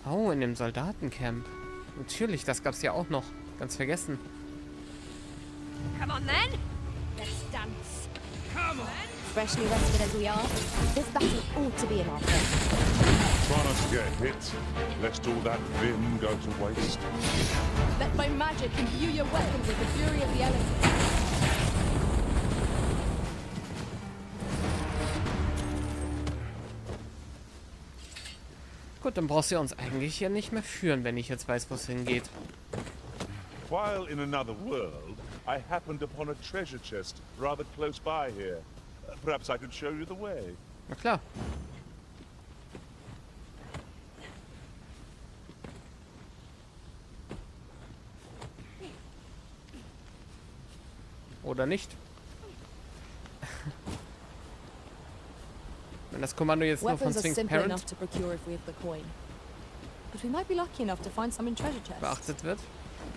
Oh, in dem Soldatencamp. Natürlich, das gab's ja auch noch. Ganz vergessen. Come on then. Let's dance. Come on. Freshly rested as we are, this battle ought to be in our favor. Try not to get hit, lest all that vim go to waste. Let my magic imbue your weapon with the fury of the elements. Gut, dann brauchst du uns eigentlich hier nicht mehr führen, wenn ich jetzt weiß, wo es hingeht. While in another world, I happened upon a treasure chest rather close by here. Perhaps I could show you the way. Na klar. Oder nicht? Wenn das Kommando jetzt nur von Sphinx Parent beachtet wird.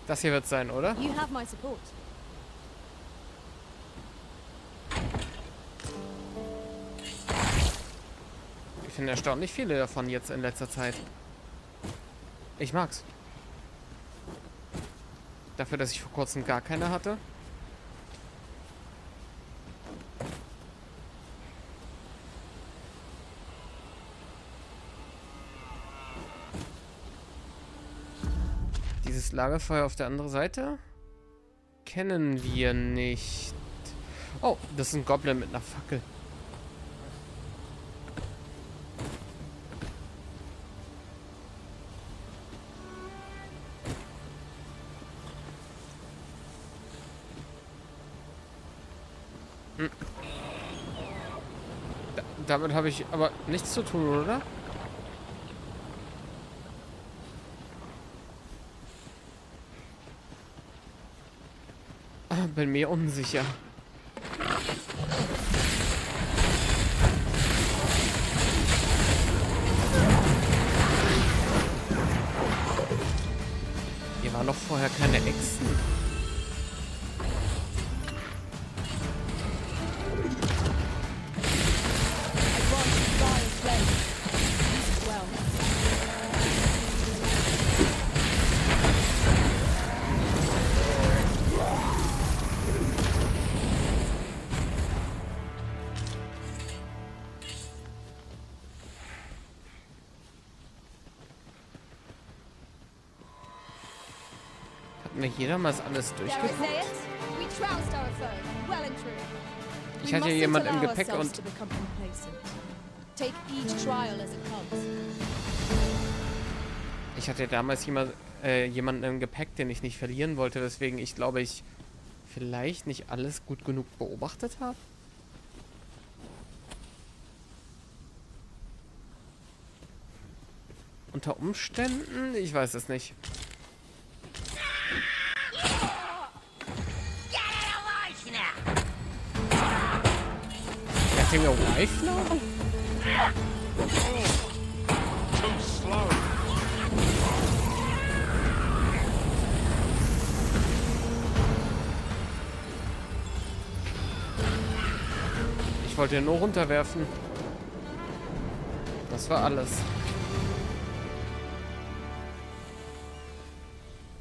Das hier wird sein, oder? You have my support. Ich finde erstaunlich viele davon jetzt in letzter Zeit. Ich mag's. Dafür, dass ich vor kurzem gar keine hatte. Dieses Lagerfeuer auf der anderen Seite? Kennen wir nicht. Oh, das ist ein Goblin mit einer Fackel. Damit habe ich aber nichts zu tun, oder? Bin mir unsicher. Hier waren doch vorher keine Echsen. Hier damals alles durchgeguckt. Ich hatte hier jemand im Gepäck und... Ich hatte damals jemanden im Gepäck, den ich nicht verlieren wollte, weswegen ich glaube, ich vielleicht nicht alles gut genug beobachtet habe. Unter Umständen? Ich weiß es nicht. Getting a wife now? Too slow. Ich wollte ihn nur runterwerfen. Das war alles.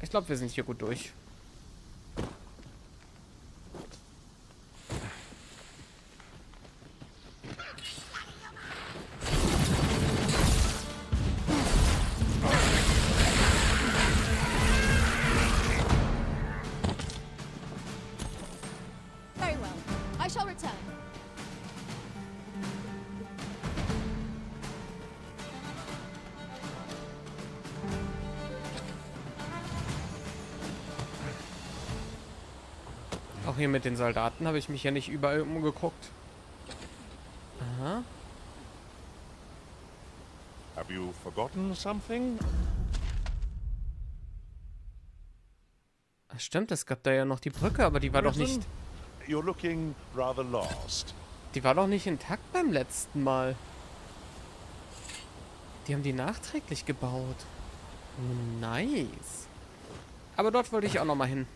Ich glaube, wir sind hier gut durch. Auch hier mit den Soldaten habe ich mich ja nicht überall umgeguckt. Aha. Have you forgotten something? Stimmt, es gab da ja noch die Brücke, aber die war doch nicht... You're looking rather lost. Die war doch nicht intakt beim letzten Mal. Die haben die nachträglich gebaut. Nice. Aber dort wollte ich auch noch mal hin.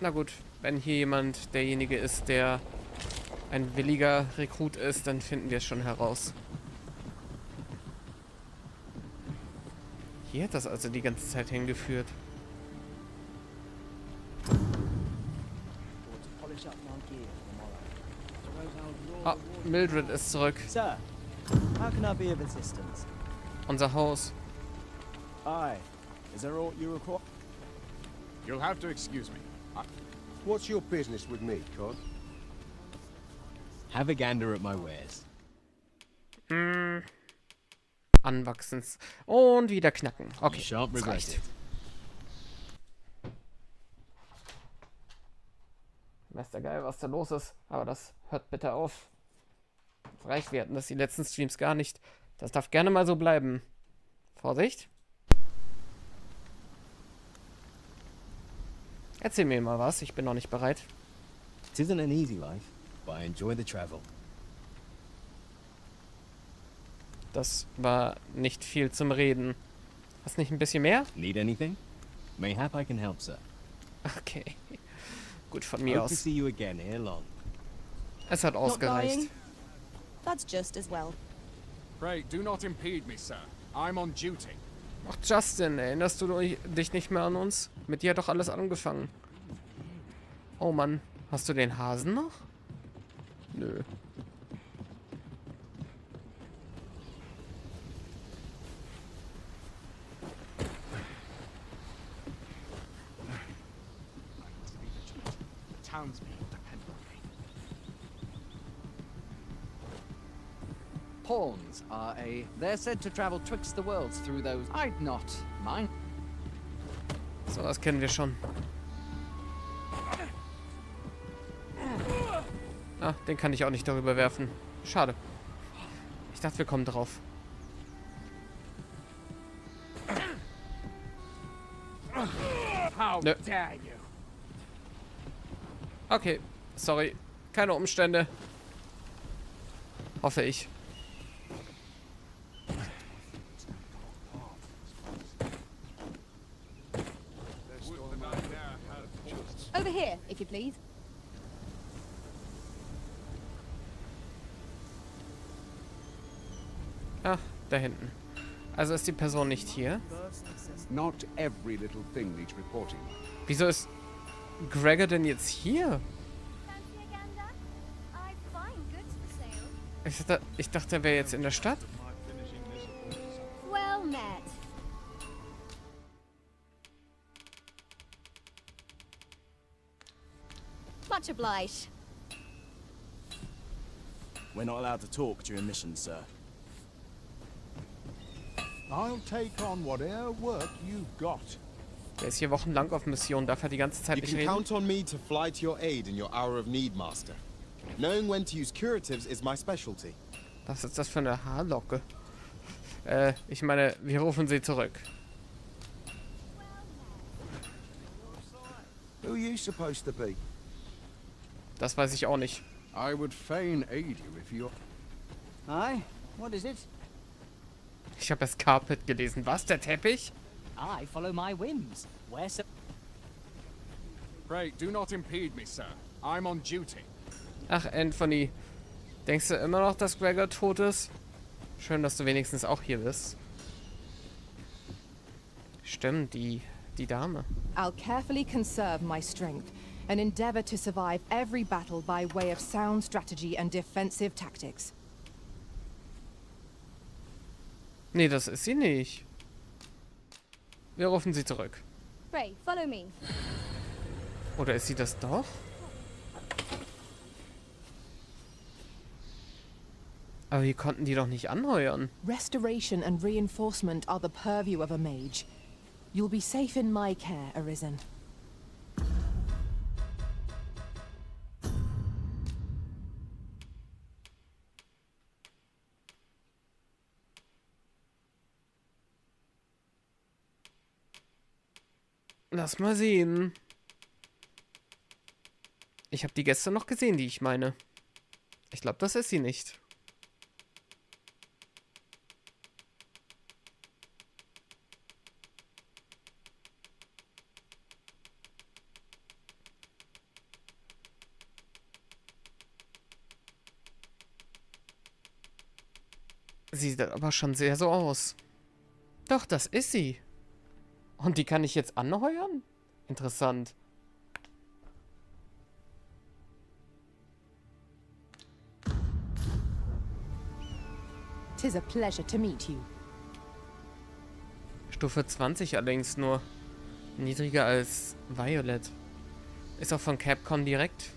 Na gut, wenn hier jemand derjenige ist, der ein williger Rekrut ist, dann finden wir es schon heraus. Hier hat das also die ganze Zeit hingeführt. Ah, Mildred ist zurück. Sir, how can I be of assistance? Unser Haus. Aye. Is there aught you require? You'll have to excuse me. What's your business with me, Cod? Have a gander at my wares. Anwachsens. Und wieder knacken. Okay, das reicht. Weiß der Geil, was da los ist. Aber das hört bitte auf. Das reicht, wir hatten das die letzten Streams gar nicht. Das darf gerne mal so bleiben. Vorsicht. Erzähl mir mal was, ich bin noch nicht bereit. It isn't an easy life, but I enjoy the travel. Das war nicht viel zum Reden. Hast nicht ein bisschen mehr? Need anything? Mayhap I can help, sir. Okay. Gut, von mir aus. Hope to see you again ere long. Es hat ausgereicht. That's just as well. Pray, do not impede me, sir. I'm on duty. Ach, Justin, erinnerst du dich nicht mehr an uns? Mit dir hat doch alles angefangen. Oh Mann. Hast du den Hasen noch? Nö. Pawns are they're said to travel twixt the worlds through those. I'd not mind. So, das kennen wir schon. Ah, den kann ich auch nicht darüber werfen. Schade. Ich dachte, wir kommen drauf. Nö. Okay, sorry. Keine Umstände. Hoffe ich. Over here, if you please. Ah, da hinten. Also ist die Person nicht hier? Not every little thing needs reporting. Wieso ist Gregor denn jetzt hier? Ich dachte, er wäre jetzt in der Stadt. Well met. Much obliged. We're not allowed to talk during missions, sir. I'll take on whatever work you've got. Der ist hier wochenlang auf Mission, darf er die ganze Zeit nicht You can reden? count on me to fly to your aid in your hour of need, Master. Knowing when to use curatives is my specialty. Was ist das für eine Haarlocke? Ich meine, wir rufen sie zurück. Who are you supposed to be? Das weiß ich auch nicht. I would fain aid you if you're... Aye? What is it? Ich habe erst Carpet gelesen. Was, der Teppich? I follow my whims. Where so... Pray, do not impede me, sir. I'm on duty. Ach, Anthony. Denkst du immer noch, dass Gregor tot ist? Schön, dass du wenigstens auch hier bist. Stimmt, die Dame. I'll carefully conserve my strength and endeavor to survive every battle by way of sound strategy and defensive tactics. Nee, das ist sie nicht. Wir rufen sie zurück. Pray, follow me. Oder ist sie das doch? Aber wir konnten die doch nicht anheuern. Restoration and reinforcement are the purview of a mage. You'll be safe in my care, Arisen. Lass mal sehen. Ich habe die gestern noch gesehen, die ich meine. Ich glaube, das ist sie nicht. Sieht aber schon sehr so aus. Doch, das ist sie. Und die kann ich jetzt anheuern? Interessant. Tis a pleasure to meet you. Stufe 20 allerdings nur. Niedriger als Violet. Ist auch von Capcom direkt.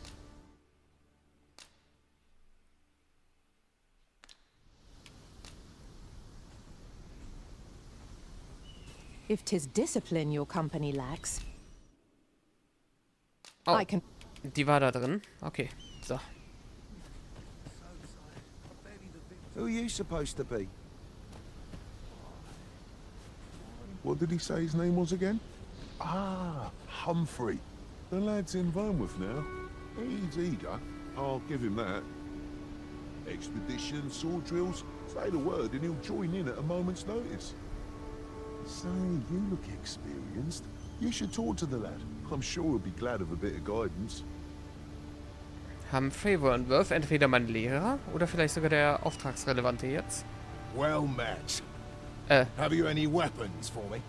If 'tis discipline your company lacks, Oh, I can... die war da drin. Okay, so. Who are you supposed to be? What did he say his name was again? Ah, Humphrey. The lad's in Vermouth now. He's eager, I'll give him that. Expedition, sword drills, say the word and he'll join in at a moment's notice. Say, you look experienced. You should talk to the lad. I'm sure he'll be glad of a bit of guidance. Humphrey Wernworth, entweder mein Lehrer oder vielleicht sogar der Auftragsrelevante jetzt. Well met. Have you any weapons for me?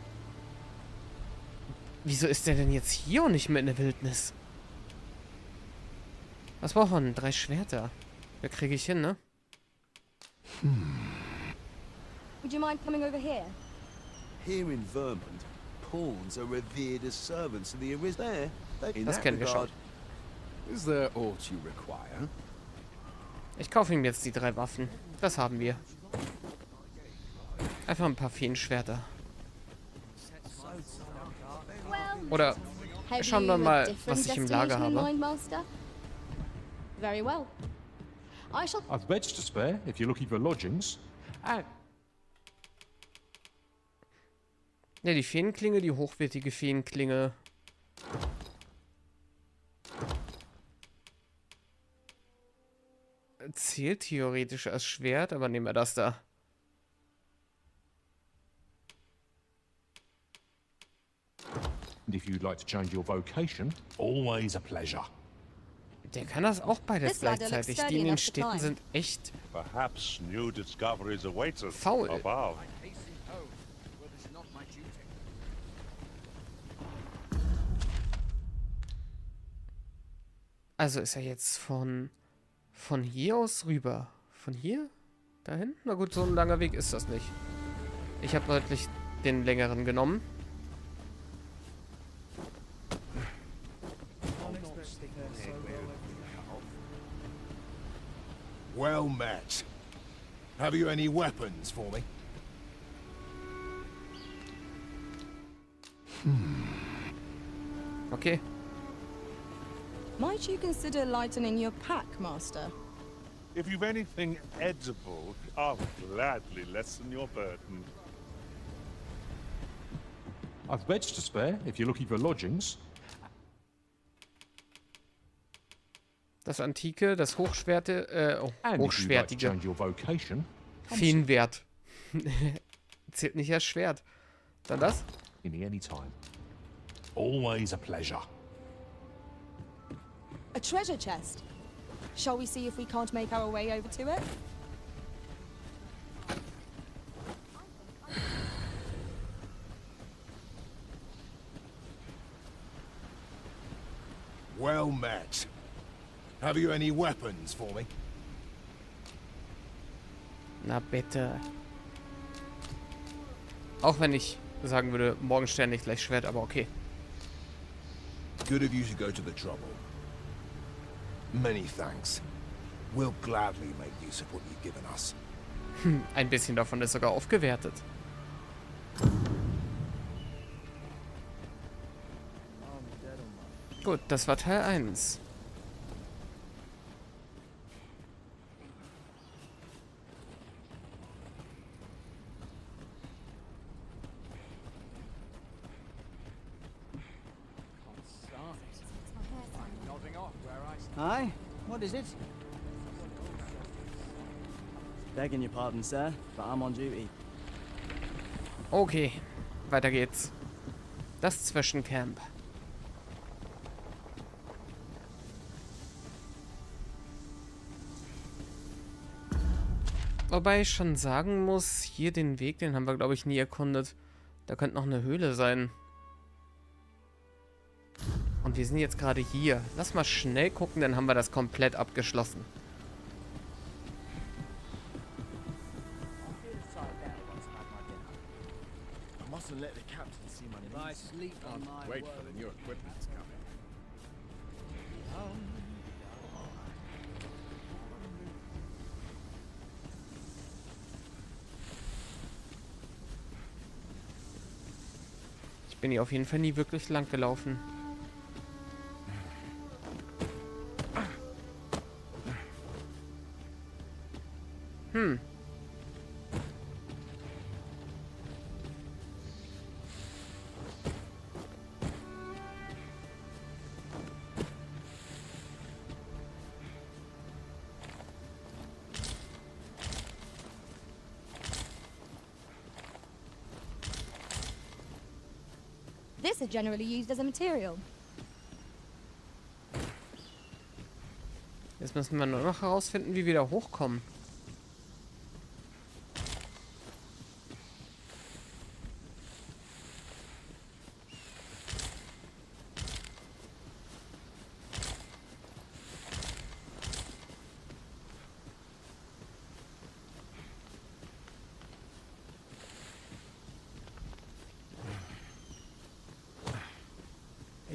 Wieso ist der denn jetzt hier und nicht mehr in der Wildnis? Was braucht man? 3 Schwerter. Da kriege ich hin, ne? Would you mind coming over here? Here in Vermont, pawns are revered as servants of the aristocrat. Das kennen wir schon. Is there aught you require? Ich kaufe ihm jetzt die 3 Waffen. Das haben wir. Einfach ein paar Feenschwerter. Oder schauen wir mal, was ich im Lager habe. Very well. I've beds to spare if you're looking for lodgings. Ja, die Feenklinge, die hochwertige Feenklinge. Zählt theoretisch als Schwert, aber nehmen wir das da. And if you'd like to change your vocation, always a pleasure. Der kann das auch beides gleichzeitig. Die in den Städten sind echt Perhaps new discoveries await us faul. above. Also ist er jetzt von hier aus rüber. Von hier? Dahin? Na gut, so ein langer Weg ist das nicht. Ich habe deutlich den längeren genommen. Well met. Have you any weapons for me? Okay. Might you consider lightening your pack, Master? If you've anything edible, I'll gladly lessen your burden. I've beds to spare if you're looking for lodgings. Das Antike, das Hochschwerte, Hochschwertige. And if you'd like to change your vocation. Feenwert. Zählt nicht als Schwert. Dann das? In the any time. Always a pleasure. A treasure chest. Shall we see if we can't make our way over to it? Well met. Have you any weapons for me? Na bitte. Auch wenn ich sagen würde, Morgenstern nicht gleich Schwert, aber okay. Good of you to go to the trouble. Many thanks. We'll gladly make use of what you've given us. Ein bisschen davon ist sogar aufgewertet. Gut, das war Teil 1. Aye? What is it? Begging your pardon, sir, but I'm on duty. Okay, weiter geht's. Das Zwischencamp. Wobei ich schon sagen muss, hier den Weg, den haben wir, glaube ich, nie erkundet. Da könnte noch eine Höhle sein. Und wir sind jetzt gerade hier. Lass mal schnell gucken, dann haben wir das komplett abgeschlossen. Ich bin hier auf jeden Fall nie wirklich lang gelaufen. This is generally used as a material. Jetzt müssen wir nur noch herausfinden, wie wir da hochkommen.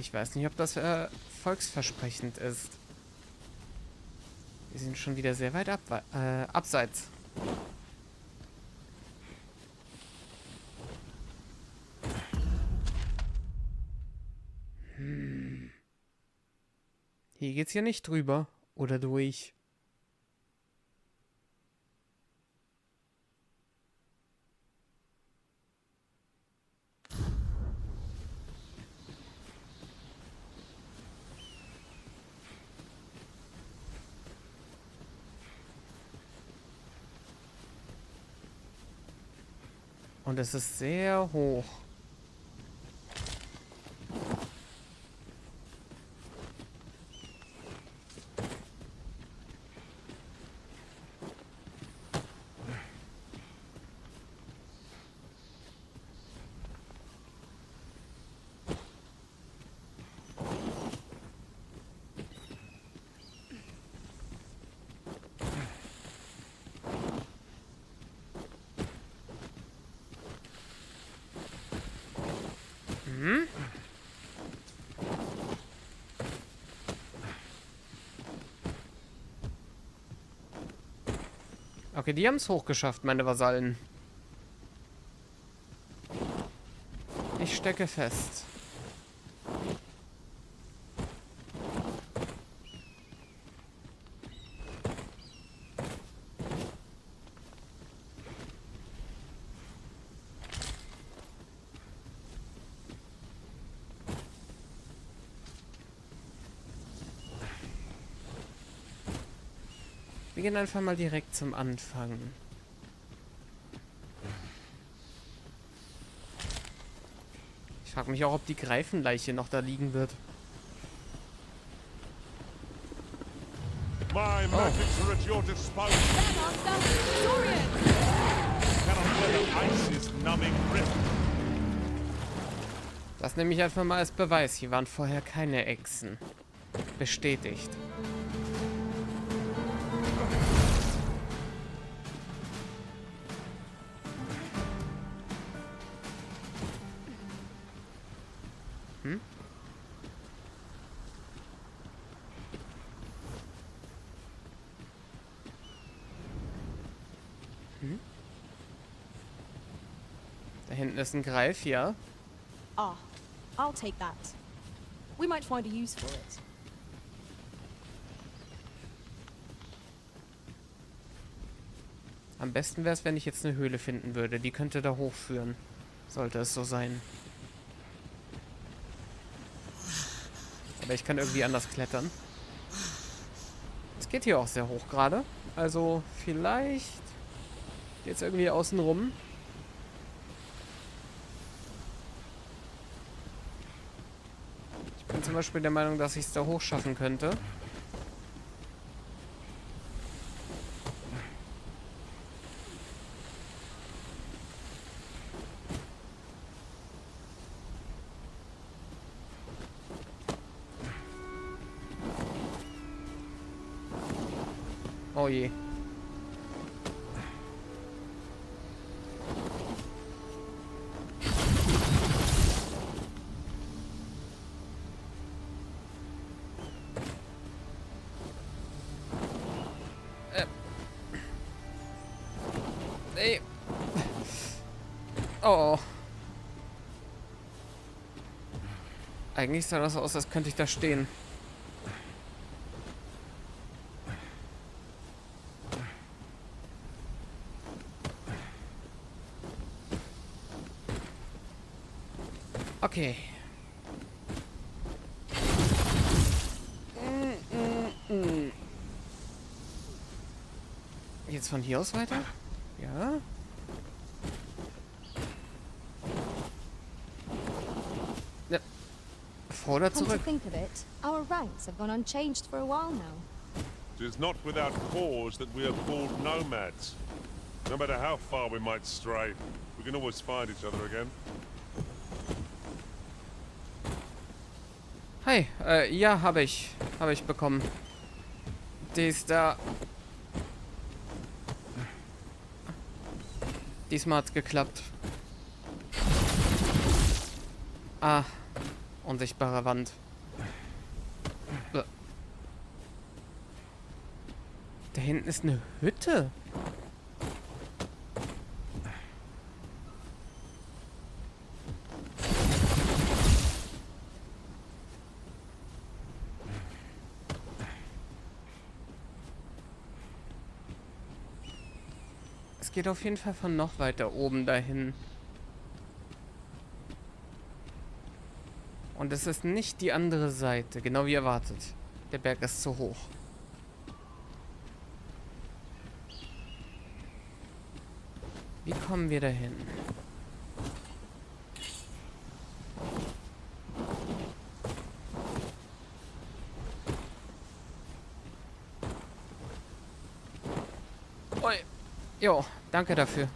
Ich weiß nicht, ob das erfolgsversprechend ist. Wir sind schon wieder sehr weit abseits. Hier geht's ja nicht drüber oder durch. Und es ist sehr hoch. Okay, die haben es hochgeschafft, meine Vasallen. Ich stecke fest. Wir gehen einfach mal direkt zum Anfang. Ich frage mich auch, ob die Greifenleiche noch da liegen wird. My magics are at your disposal. Cannot weather ice's numbing grip. Das nehme ich einfach mal als Beweis. Hier waren vorher keine Echsen. Bestätigt. Da hinten ist ein Greif, ja. Ah, I'll take that. We might find a use for it. Am besten wäre es, wenn ich jetzt eine Höhle finden würde. Die könnte da hochführen. Sollte es so sein. Aber ich kann irgendwie anders klettern. Es geht hier auch sehr hoch gerade. Also vielleicht geht es irgendwie außen rum. Ich bin zum Beispiel der Meinung, dass ich es da hoch schaffen könnte. Oh je. Nee. Oh. Eigentlich sah das aus, als könnte ich da stehen. Okay. Jetzt von hier aus weiter? Ja. Ja. Vor oder Come to zurück? think of it, our ranks have gone unchanged for a while now. It is not without cause that we are called nomads. No matter how far we might stray, we can always find each other again. Hi, ja, habe ich bekommen. Die ist da. Diesmal hat's geklappt. Ah, Unsichtbare Wand. Da hinten ist eine Hütte. Es geht auf jeden Fall von noch weiter oben dahin. Und es ist nicht die andere Seite, genau wie erwartet. Der Berg ist zu hoch. Wie kommen wir dahin? Oi. Jo, danke dafür.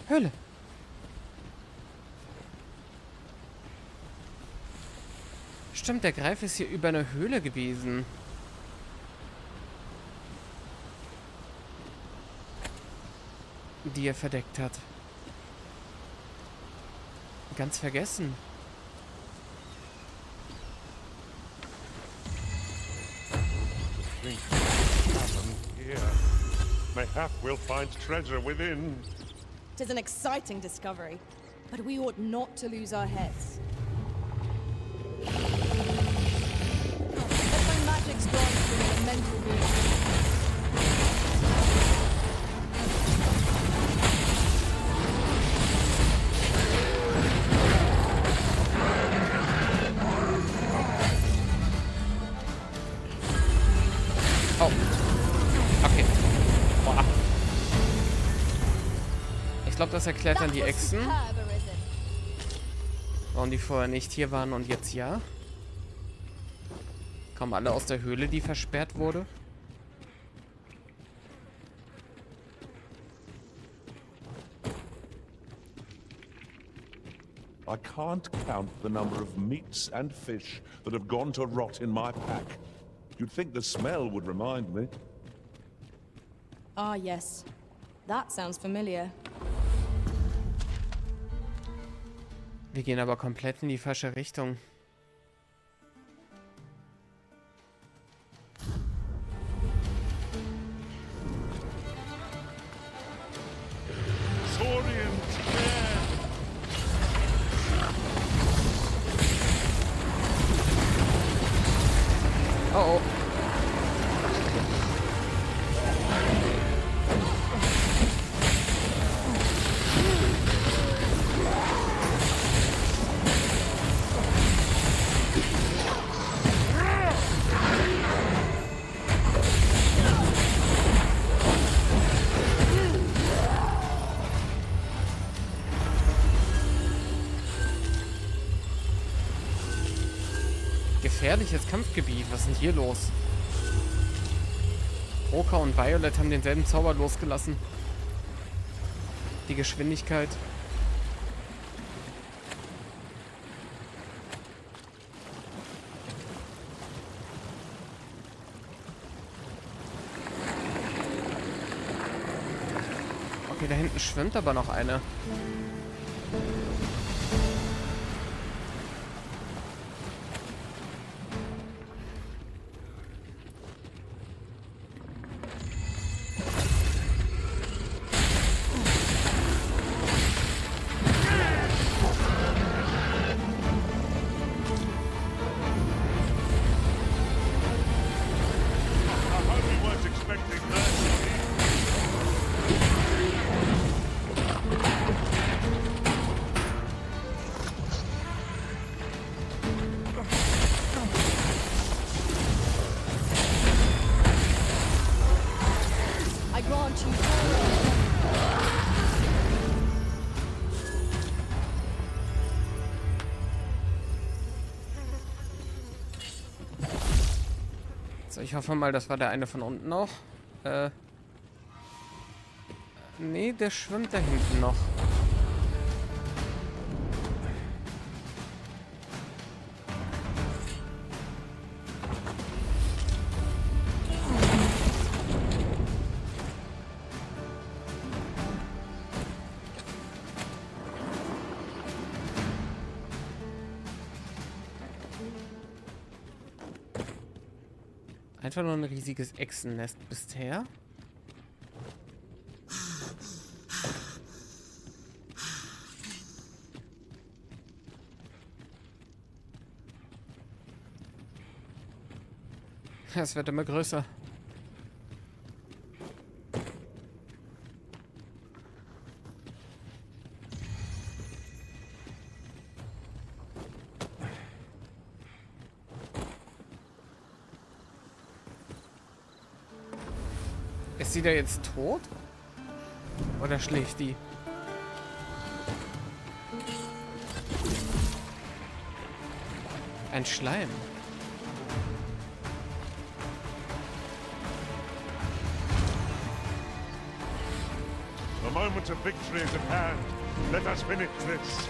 Höhle. Stimmt, der Greif ist hier über eine Höhle gewesen. Die er verdeckt hat. Ganz vergessen. Mayhap we'll find treasure within. It is an exciting discovery, but we ought not to lose our heads. Let my magic's gone through an elemental being. Oh. Okay. Boah. Ich glaube, das erklärt dann die Echsen. Warum die vorher nicht hier waren und jetzt ja. Kommen alle aus der Höhle, die versperrt wurde. I can't count the number of meats and fish that have gone to rot in my pack. You'd think the smell would remind me. Ah, yes. That sounds familiar. Wir gehen aber komplett in die falsche Richtung. Oh, oh. Gefährliches Kampfgebiet. Was ist denn hier los? Roka und Violet haben denselben Zauber losgelassen. Die Geschwindigkeit. Okay, da hinten schwimmt aber noch eine. So, ich hoffe mal, das war der eine von unten noch. Nee, der schwimmt da hinten noch. Einfach nur ein riesiges Echsennest bisher. Es wird immer größer. Ist sie da jetzt tot? Oder schläft die? Ein Schleim. The moment of victory is at hand. Let us finish this.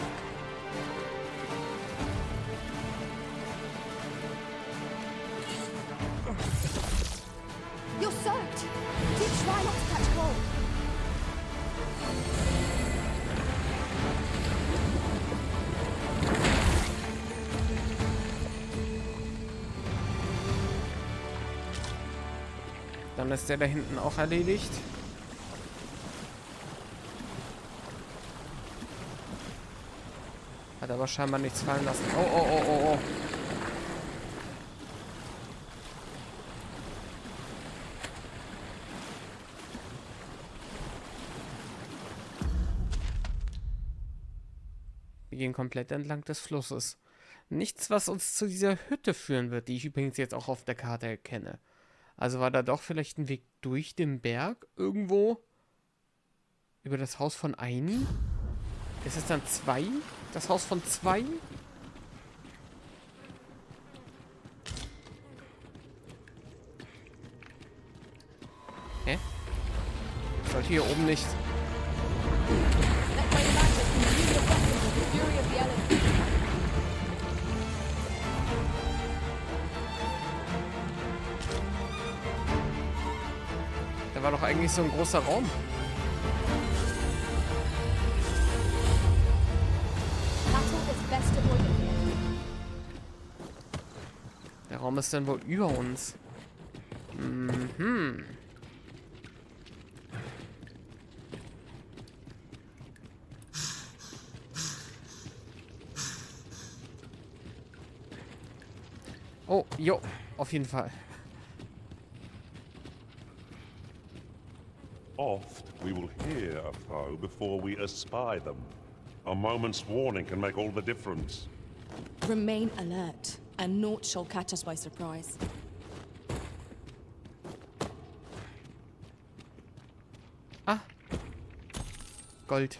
You're soaked. Do try not to catch cold. Dann ist der da hinten auch erledigt. Hat aber scheinbar nichts fallen lassen. Oh, oh, oh, oh, oh. Wir gehen komplett entlang des Flusses. Nichts, was uns zu dieser Hütte führen wird, die ich übrigens jetzt auch auf der Karte erkenne. Also war da doch vielleicht ein Weg durch den Berg irgendwo? Über das Haus von Aini? Ist es dann 2? Das Haus von 2? Hä? Ich sollte hier oben nicht... Da war doch eigentlich so ein großer Raum. Der Raum ist dann wohl über uns. Mhm. Oh, jo, auf jeden Fall. Oft we will hear a foe before we espy them. A moment's warning can make all the difference. Remain alert, and naught shall catch us by surprise. Ah. Gold.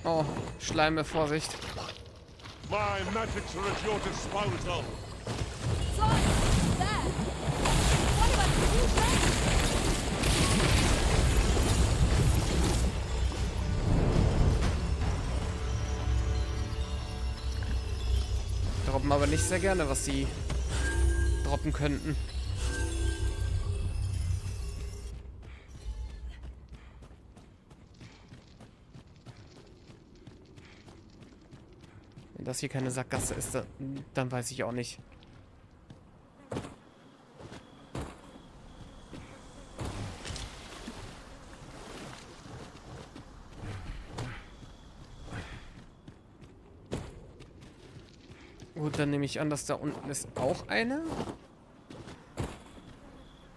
Oh, Schleime, Vorsicht. My magics are at your disposal. Droppen aber nicht sehr gerne, was sie droppen könnten. Wenn das hier keine Sackgasse ist, dann weiß ich auch nicht. Gut, dann nehme ich an, dass da unten ist auch eine.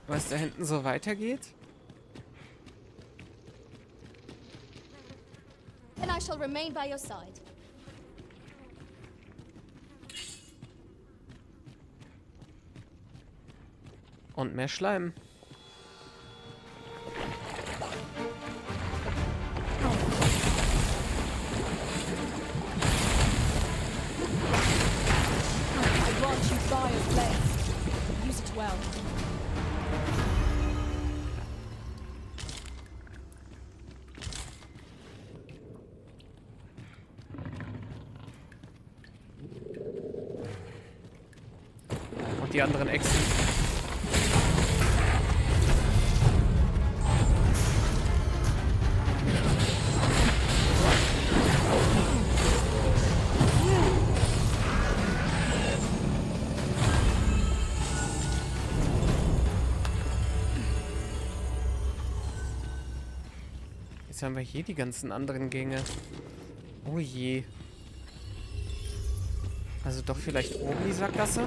Weil es da hinten so weitergeht. And I shall remain by your side. Und mehr Schleim. I grant you fire flame. Use it well. Und die anderen Echsen. Jetzt haben wir hier die ganzen anderen Gänge. Oh je. Also doch vielleicht oben die Sackgasse?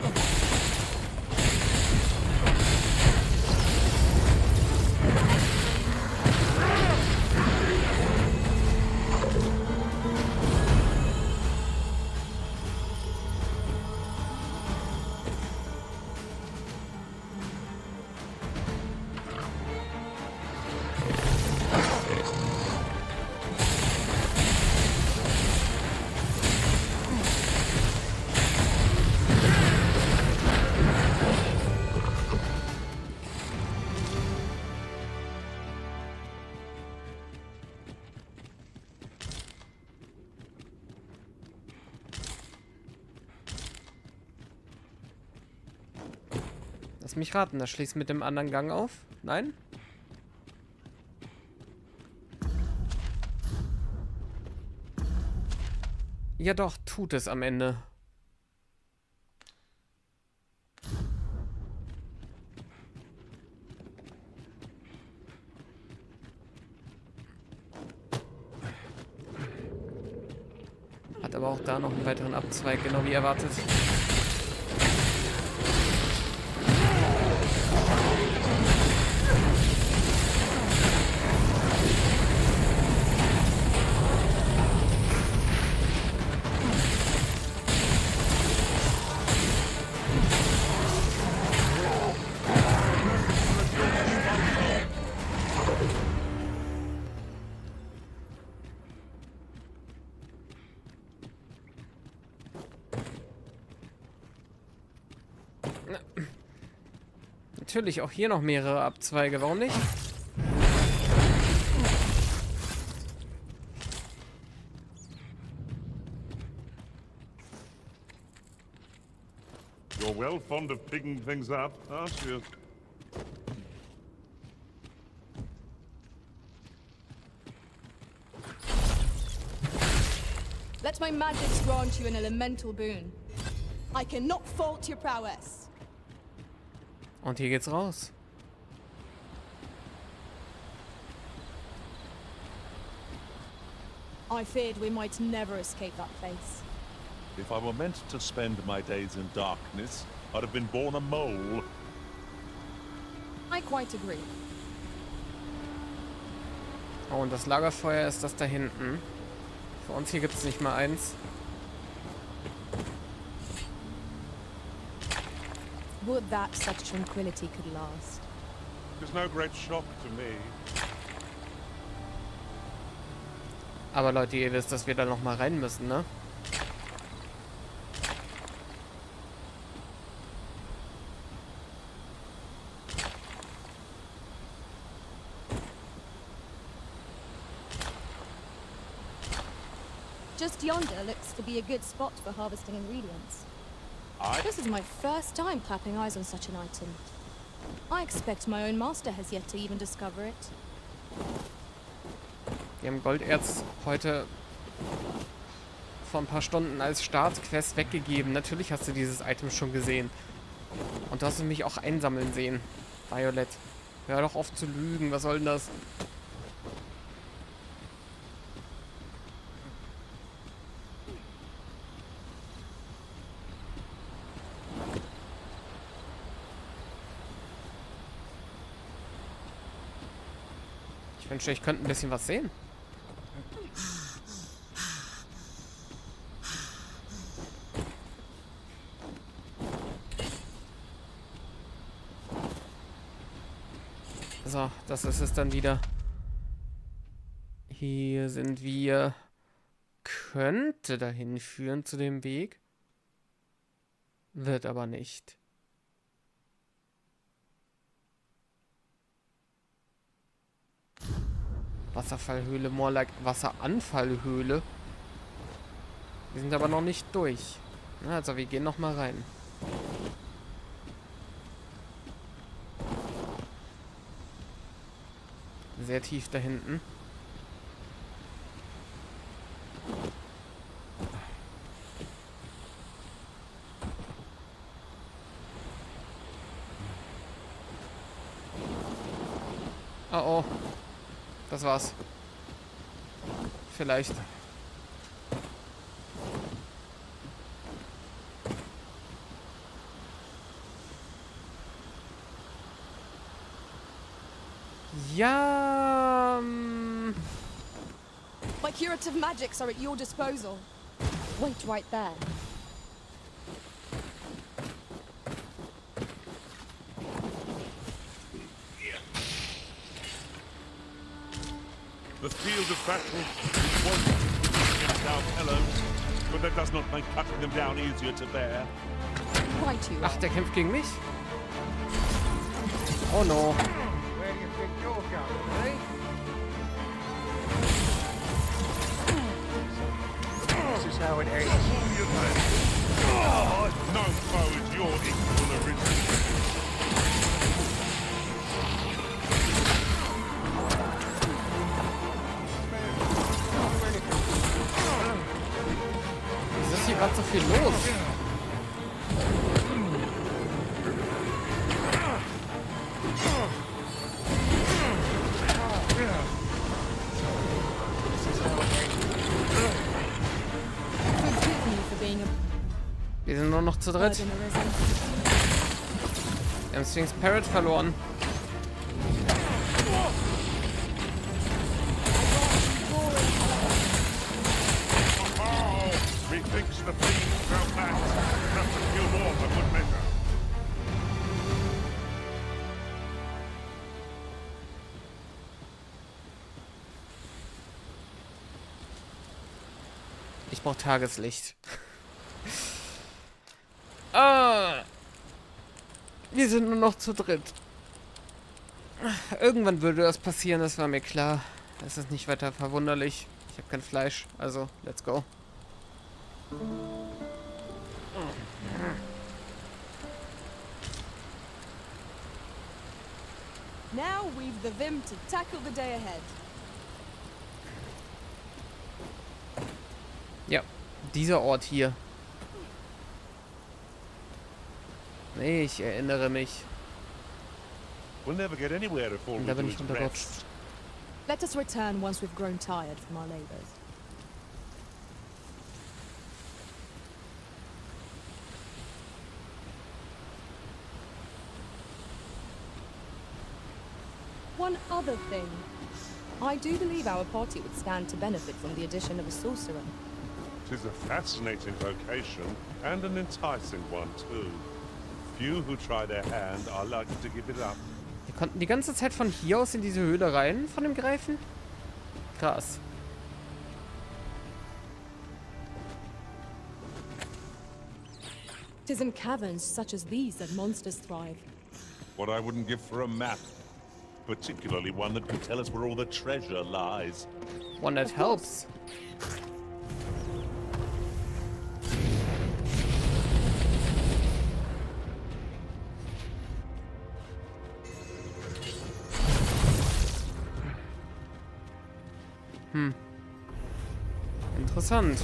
Lass mich raten, das schließt mit dem anderen Gang auf? Nein? Ja doch, tut es am Ende. Hat aber auch da noch einen weiteren Abzweig, genau wie erwartet. Natürlich auch hier noch mehrere Abzweige, warum nicht? You're well fond of picking things up, aren't you? Let my magics grant you an elemental boon. I cannot fault your prowess. Und hier geht's raus. I feared we might never escape that place. If I were meant to spend my days in darkness, I'd have been born a mole. I quite agree. Oh, und das Lagerfeuer ist das da hinten. Für uns hier gibt's nicht mal eins. Would that such tranquility could last. There's no great shock to me. Aber Leute, ihr wisst, dass wir da noch mal rein müssen, ne? Just yonder looks to be a good spot for harvesting ingredients. This is my first time clapping eyes on such an item. I expect my own master has yet to even discover it. Wir haben Golderz heute vor ein paar Stunden als Startquest weggegeben. Natürlich hast du dieses Item schon gesehen. Und du hast mich auch einsammeln sehen. Violet. Hör doch auf zu lügen. Was soll denn das? Ich wünschte, ich könnte ein bisschen was sehen. So, das ist es dann wieder. Hier sind wir. Könnte dahin führen zu dem Weg. Wird aber nicht. Wasserfallhöhle, more like Wasseranfallhöhle. Wir sind aber noch nicht durch. Also wir gehen noch mal rein. Sehr tief da hinten. Oh oh. Das war's. vielleicht. Ja. My curative magics are at your disposal. Wait right there. The field of battle is one against our fellows, but that does not make cutting them down easier to bear. Right you Ach, der kämpft gegen mich? Oh no. Where do you think you're going, eh? This is how it ends. No foe is your equal originally. Wieso ist hier gerade so viel los? Wir sind nur noch zu dritt. Wir haben Sphinx Parrot verloren. Methinks the fiend fell back, enough to kill more for good measure. Ich brauche Tageslicht. Ah, wir sind nur noch zu dritt. Irgendwann würde das passieren, das war mir klar. Das ist nicht weiter verwunderlich. Ich habe kein Fleisch, also let's go. Now we've the vim to tackle the day ahead. Ja, dieser Ort hier. Nee, ich erinnere mich. We'll never get anywhere if all Da we bin do ich is unterrutscht. rest. Let us return once we've grown tired from our labors. One other thing. I do believe our party would stand to benefit from the addition of a sorcerer. Tis a fascinating vocation, and an enticing one too. Few who try their hand are likely to give it up. Wir konnten die ganze Zeit von hier aus in diese Höhle rein, von dem Greifen? Krass. Tis in caverns such as these that monsters thrive. What I wouldn't give for a map. Particularly one that could tell us where all the treasure lies. One that helps. Interessant.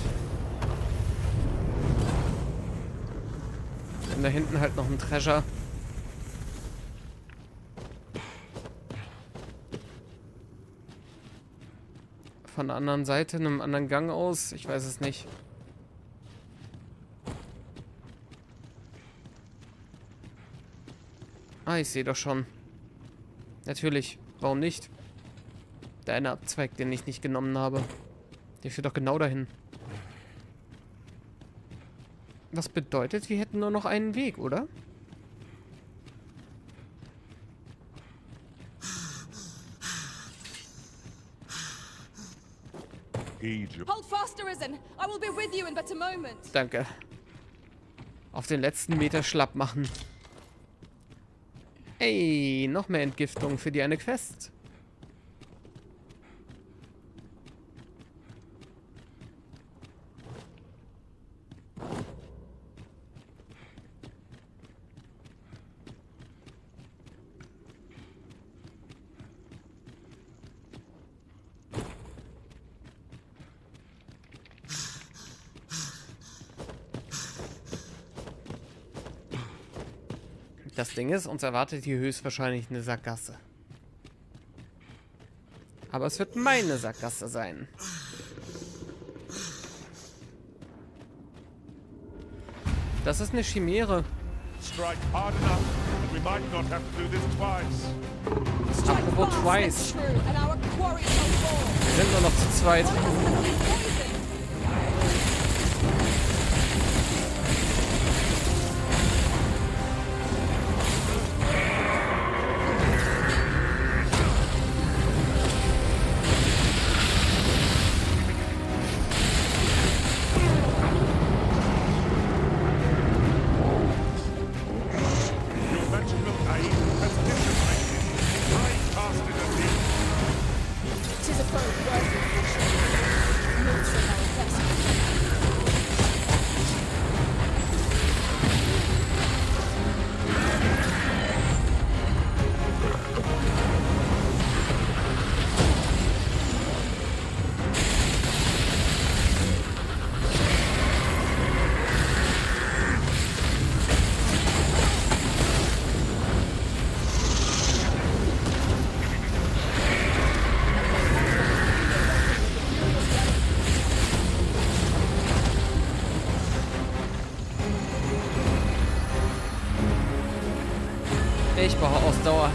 Und da hinten halt noch ein Treasure. Von der anderen Seite, einem anderen Gang aus. Ich weiß es nicht. Ah, ich sehe doch schon. Natürlich. Warum nicht? Der eine Abzweig, den ich nicht genommen habe. Der führt doch genau dahin. Was bedeutet, wir hätten nur noch einen Weg, oder? Hold fast, Arisen. I will be with you in but a moment. Danke. Auf den letzten Meter schlapp machen. Ey, noch mehr Entgiftung für die eine Quest. Das Ding ist, uns erwartet hier höchstwahrscheinlich eine Sackgasse. Aber es wird meine Sackgasse sein. Das ist eine Chimäre. Strike hard enough, and we might not have to do this twice. Apropos twice. Wir sind nur noch zu zweit. Ich brauche Ausdauer.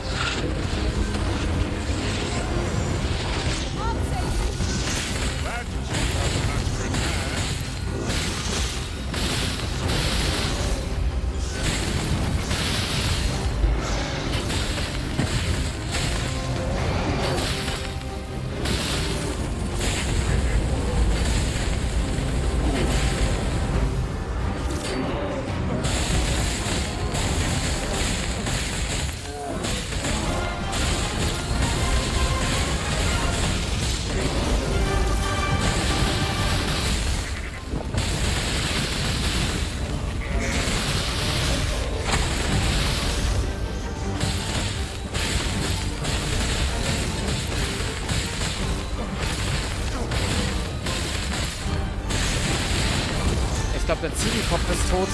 Ich glaube, der Ziegenkopf ist tot.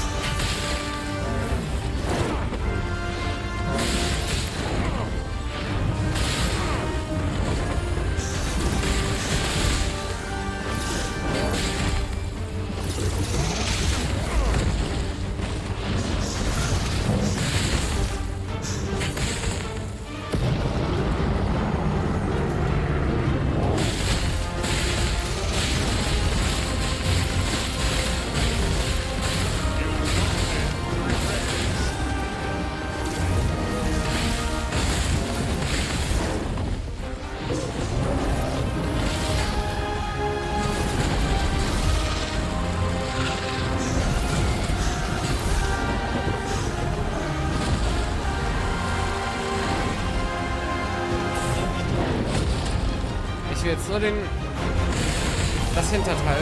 Ich will jetzt nur das Hinterteil.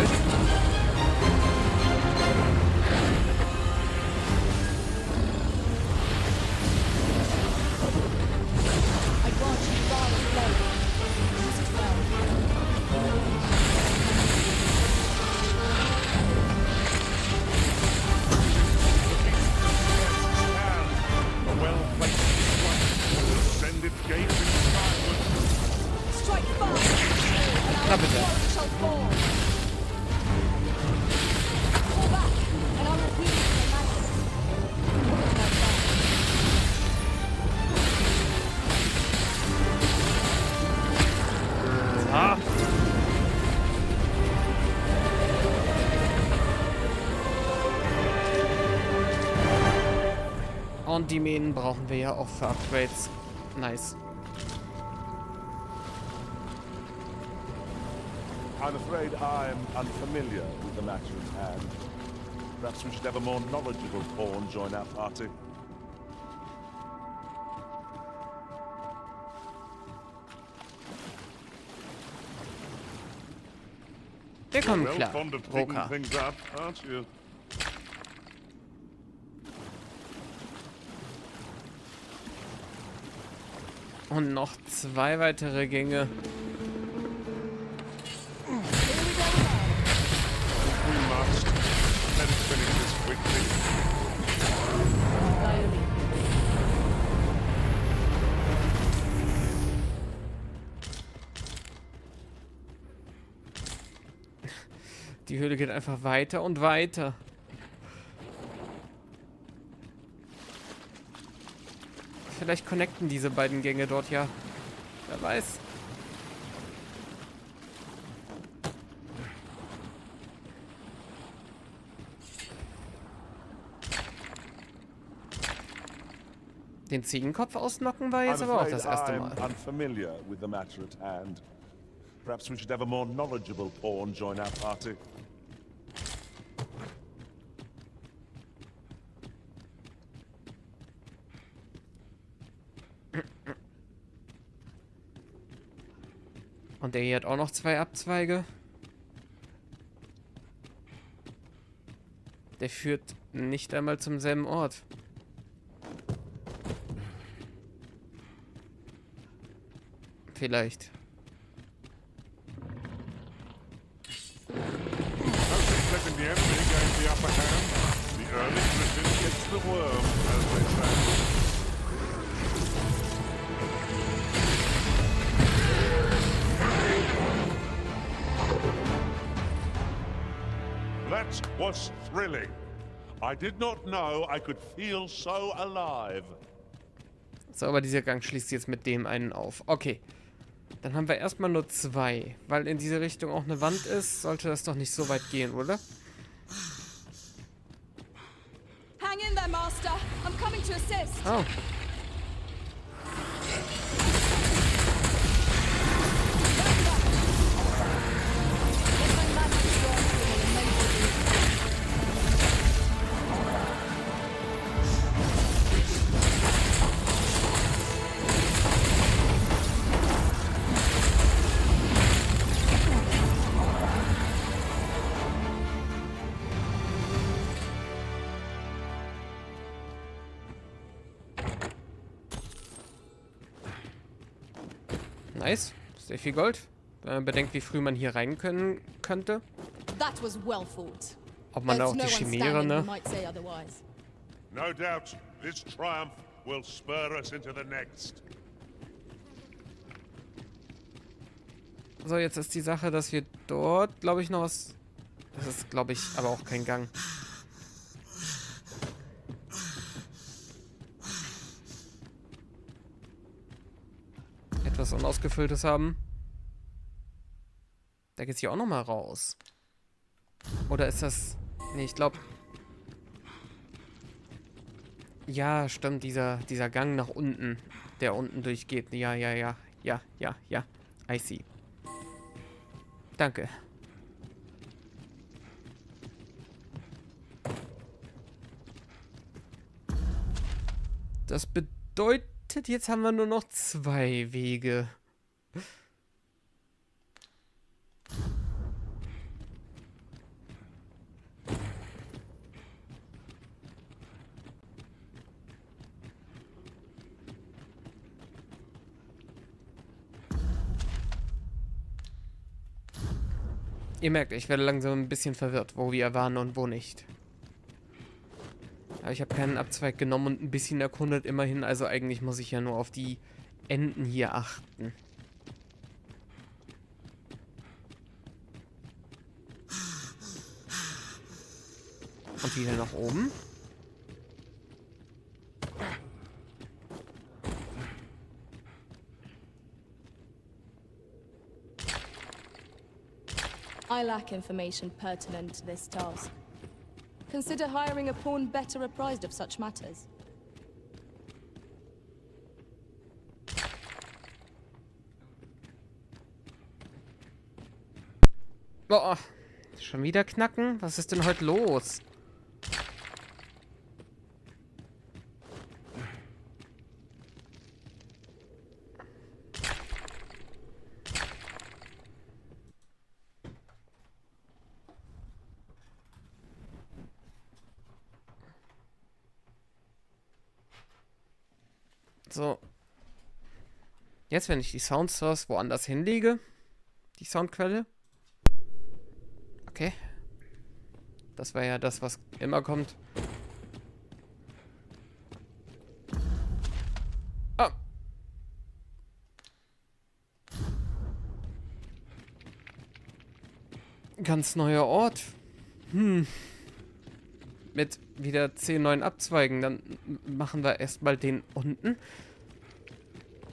Na bitte. Ah. Und die Mähnen brauchen wir ja auch für Upgrades. Nice. I'm afraid I'm unfamiliar with the matter at hand. Perhaps we should have a more knowledgeable pawn join our party. Wir kommen Well klar. fond of picking Roka. things up, aren't you? Und noch 2 weitere Gänge. We must. Let us finish this quickly. Die Höhle geht einfach weiter und weiter. Vielleicht connecten diese beiden Gänge dort ja. Wer weiß. Den Ziegenkopf ausnocken war jetzt aber auch das erste Mal. I'm unfamiliar with the matter at hand. Perhaps we should have a more knowledgeable pawn join our party. Und der hier hat auch noch 2 Abzweige. Der führt nicht einmal zum selben Ort. Vielleicht. Letting the enemy gain the upper hand. The early British gets the worm, as they say. That was thrilling. I did not know I could feel so alive. So, aber dieser Gang schließt jetzt mit dem einen auf. Okay. Dann haben wir erstmal nur 2. Weil in diese Richtung auch eine Wand ist, sollte das doch nicht so weit gehen, oder? Hang in there, Master. I'm coming to assist. Oh. Nice. Sehr viel Gold. Wenn man bedenkt, wie früh man hier rein können könnte. That was well fought. Ob man da auch die Chimäre, ne? No doubt, this triumph will spur us into the next. So, jetzt ist die Sache, dass wir dort, glaube ich, noch was... Das ist, glaube ich, aber auch kein Gang. Etwas Unausgefülltes haben. Da geht's hier auch noch mal raus. Oder ist das... Nee, ich glaube... Ja, stimmt, dieser Gang nach unten, der unten durchgeht. Ja. I see. Danke. Das bedeutet, jetzt haben wir nur noch 2 Wege. Ihr merkt, ich werde langsam ein bisschen verwirrt, wo wir waren und wo nicht. Aber ich habe keinen Abzweig genommen und ein bisschen erkundet immerhin. Also eigentlich muss ich ja nur auf die Enden hier achten. Und wieder nach oben. I lack information pertinent to this task. Consider hiring a pawn better apprised of such matters. Boah, schon wieder knacken? Was ist denn heute los? So. Jetzt, wenn ich die Soundsource woanders hinlege, die Soundquelle. Okay. Das war ja das, was immer kommt. Ah. Ganz neuer Ort. Mit wieder 10 neuen Abzweigen. Dann machen wir erstmal den unten.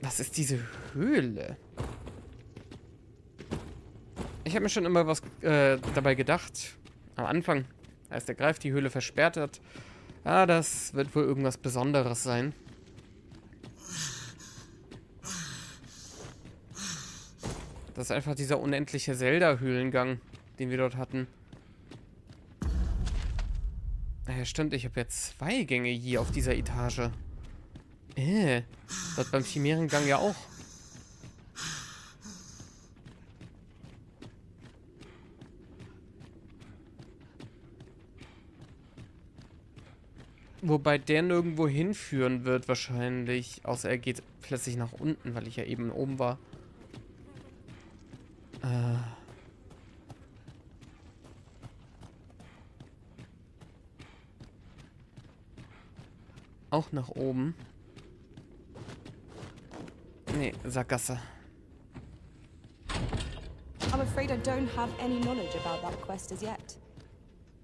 Was ist diese Höhle? Ich habe mir schon immer was dabei gedacht. Am Anfang, als der Greif die Höhle versperrt hat. Ah, das wird wohl irgendwas Besonderes sein. Das ist einfach dieser unendliche Zelda-Höhlengang, den wir dort hatten. Ja, stimmt, ich habe jetzt 2 Gänge hier auf dieser Etage. Dort beim Chimärengang ja auch. Wobei der nirgendwo hinführen wird wahrscheinlich. Außer er geht plötzlich nach unten, weil ich ja eben oben war. Auch nach oben. Nee, Sackgasse. I'm afraid I don't have any knowledge about that quest as yet.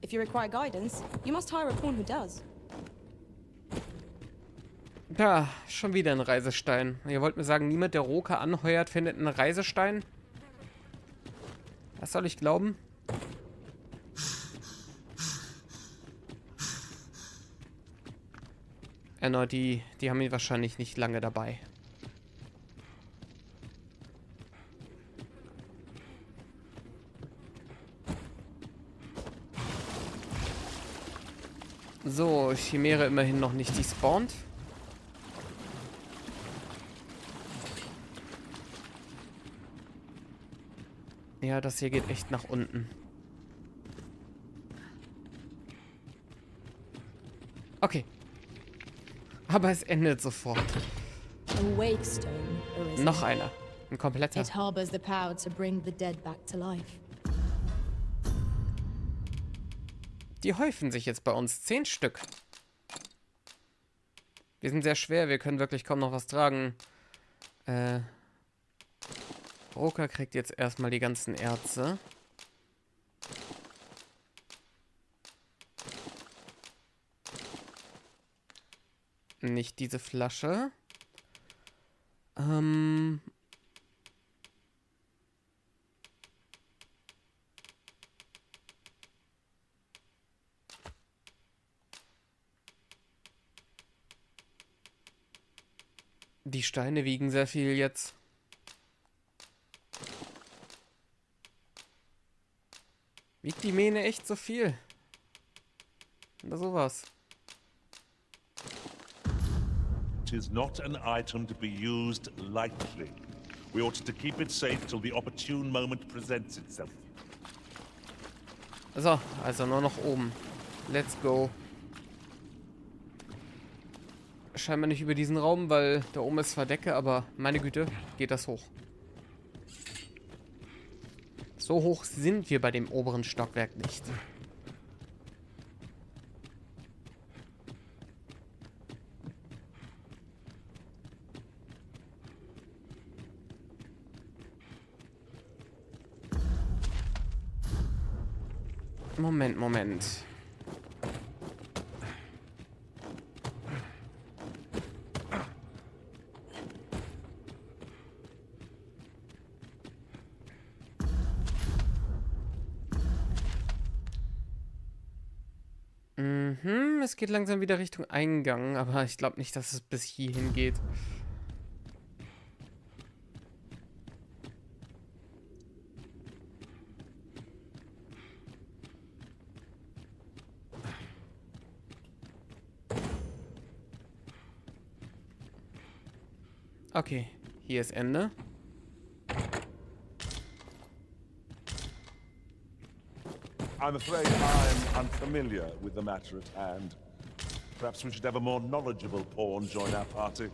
If you require guidance, you must hire a pawn who does. Da, schon wieder ein Reisestein. Ihr wollt mir sagen, niemand, der Roka anheuert, findet einen Reisestein? Was soll ich glauben? Die haben ihn wahrscheinlich nicht lange dabei. So, Chimäre immerhin noch nicht despawnt. Ja, das hier geht echt nach unten. Okay. Aber es endet sofort. A wakestone, arisen. Noch einer. Ein kompletter. It harbors the power to bring the dead back to life. Die häufen sich jetzt bei uns. 10 Stück. Wir sind sehr schwer. Wir können wirklich kaum noch was tragen. Roka kriegt jetzt erstmal die ganzen Erze. Nicht diese Flasche. Die Steine wiegen sehr viel jetzt. Wiegt die Mähne echt so viel? Oder sowas. It is not an item to be used lightly. We ought to keep it safe till the opportune moment presents itself. So, also nur noch oben. Let's go. Scheinbar nicht über diesen Raum, weil da oben ist zwar Decke, aber meine Güte, geht das hoch. So hoch sind wir bei dem oberen Stockwerk nicht. Moment. Es geht langsam wieder Richtung Eingang, aber ich glaube nicht, dass es bis hierhin geht. Okay, hier ist Ende. I'm afraid I'm unfamiliar with the matter at hand. Perhaps we should have a more knowledgeable pawn join our party.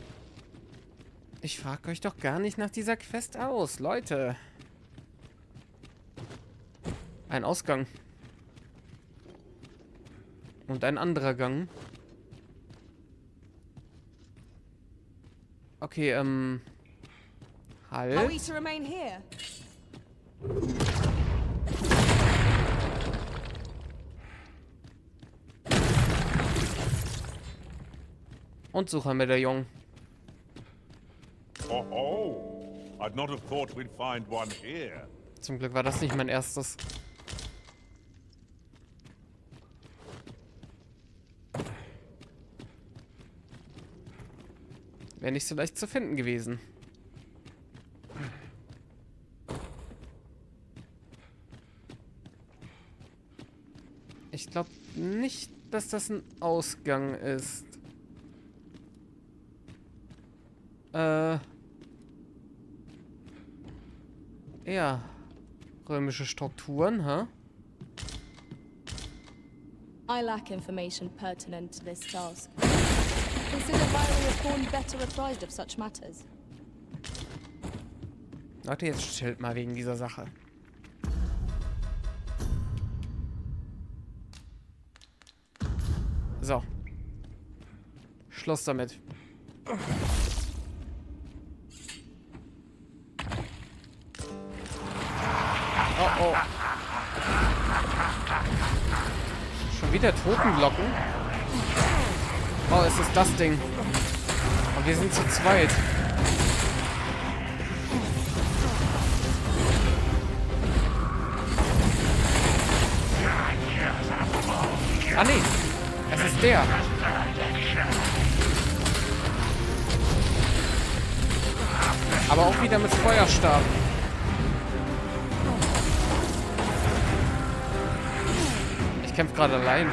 Ich frage euch doch gar nicht nach dieser Quest aus, Leute. Ein Ausgang. Und ein anderer Gang. Okay, halt. Are we to remain here? Und Suchermedaillon. Oh, I'd not have thought we'd find one here. Zum Glück war das nicht mein erstes. Wäre nicht so leicht zu finden gewesen. Ich glaube nicht, dass das ein Ausgang ist. Ja. Römische Strukturen, ha? I lack information pertinent to this task. Consider Valerie of Thorn better apprised of such matters. Leute, jetzt chillt mal wegen dieser Sache. So. Schluss damit. Oh oh. Schon wieder Totenglocken? Oh, es ist das Ding. Und wir sind zu zweit. Ah nee, es ist der. Aber auch wieder mit Feuerstab. Ich kämpfe gerade allein.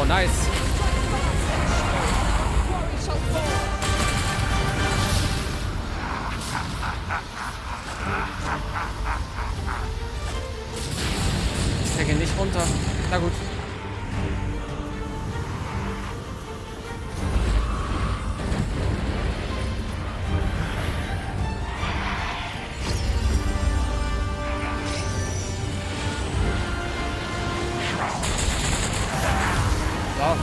Oh, nice. Ich kriege nicht runter. Na gut. So.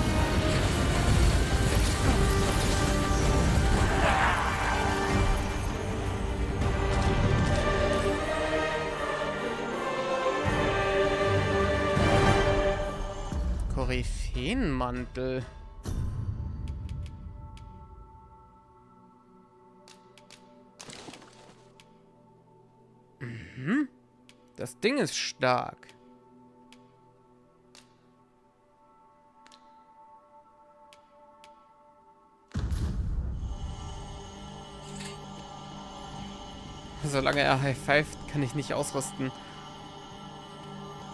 Koryphäenmantel. Mhm. Das Ding ist stark. Solange er high-fived, kann ich nicht ausrüsten.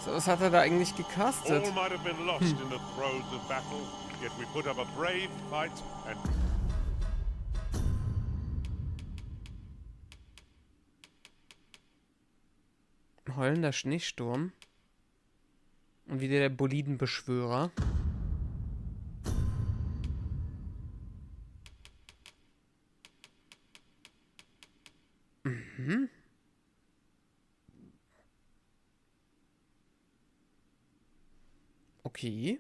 So, was hat er da eigentlich gecastet? All might have been lost in the throes of battle, yet we put up a brave fight and... Heulender Schneesturm. Und wieder der Bolidenbeschwörer. Mhm. Okay.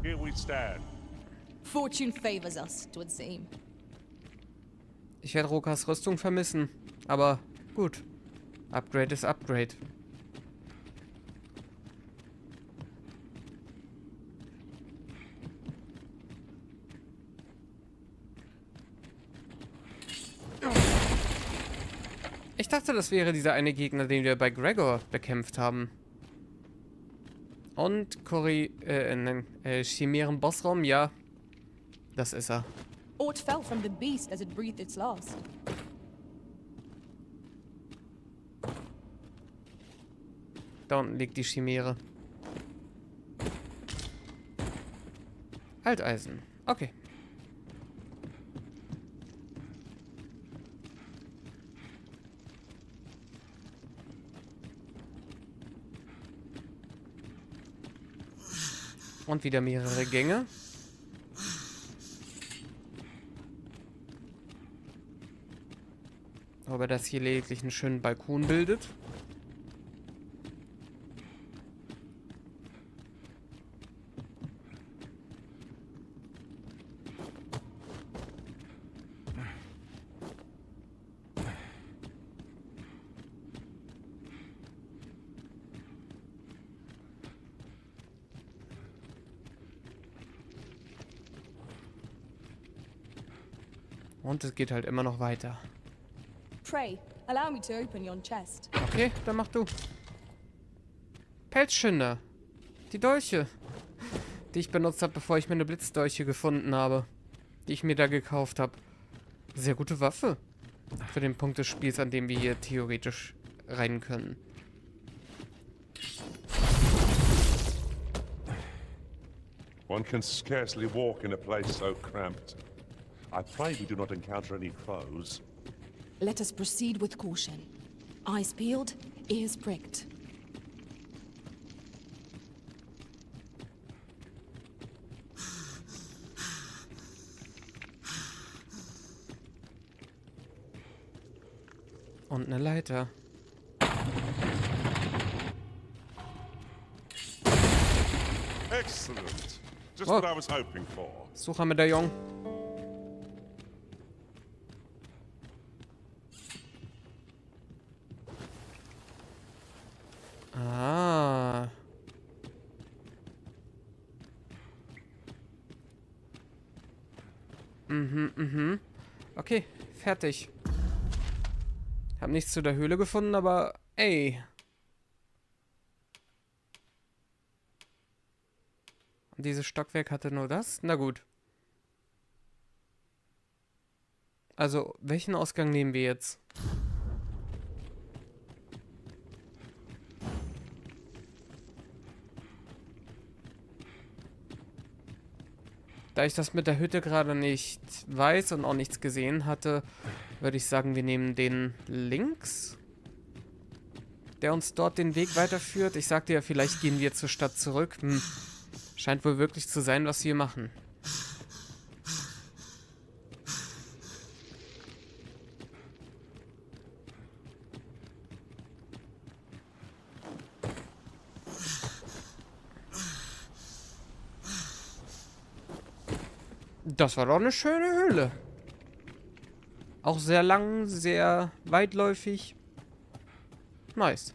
Here we stand. Fortune favors us, it would seem. Ich werde Rokas Rüstung vermissen. Aber gut. Upgrade ist Upgrade. dachte, das wäre dieser eine Gegner, den wir bei Gregor bekämpft haben. Und Chimären-Bossraum, ja. Das ist er. Aught fell from the beast as it breathed its last. Da unten liegt die Chimäre. Alteisen. Okay. Und wieder mehrere Gänge. Aber das hier lediglich einen schönen Balkon bildet. Und es geht halt immer noch weiter. Pray, allow me to open yon chest. Okay, dann mach du. Pelzschinder. Die Dolche, die ich benutzt habe, bevor ich mir eine Blitzdolche gefunden habe. Die ich mir da gekauft habe. Sehr gute Waffe. Für den Punkt des Spiels, an dem wir hier theoretisch rein können. One can scarcely walk in a place so cramped. I pray we do not encounter any foes. Let us proceed with caution. Eyes peeled, ears pricked. Und eine Leiter. Excellent. Just what I was hoping for. Suchermedaillon. Ah. Okay, fertig. Hab nichts zu der Höhle gefunden, aber ey. Und dieses Stockwerk hatte nur das? Na gut. Also, welchen Ausgang nehmen wir jetzt? Da ich das mit der Hütte gerade nicht weiß und auch nichts gesehen hatte, würde ich sagen, wir nehmen den links, der uns dort den Weg weiterführt. Ich sagte ja, vielleicht gehen wir zur Stadt zurück. Scheint wohl wirklich zu sein, was wir machen. Das war doch eine schöne Höhle. Auch sehr lang, sehr weitläufig. Nice.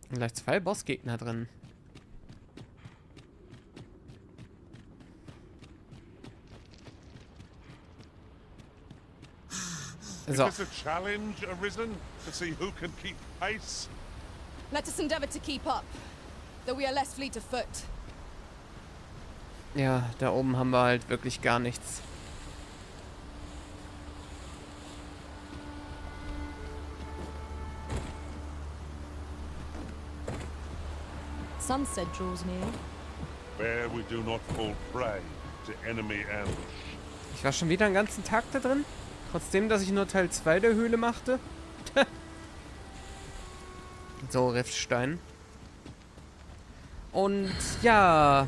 Gleich 2 Bossgegner drin. So. Has a challenge arisen to see who can keep pace? Let us endeavor to keep up, though we are less fleet of foot. Ja, da oben haben wir halt wirklich gar nichts. Sunset draws near. Where we do not fall prey to enemy ambush. Ich war schon wieder einen ganzen Tag da drin. Trotzdem, dass ich nur Teil 2 der Höhle machte. So, Riffstein. Und ja.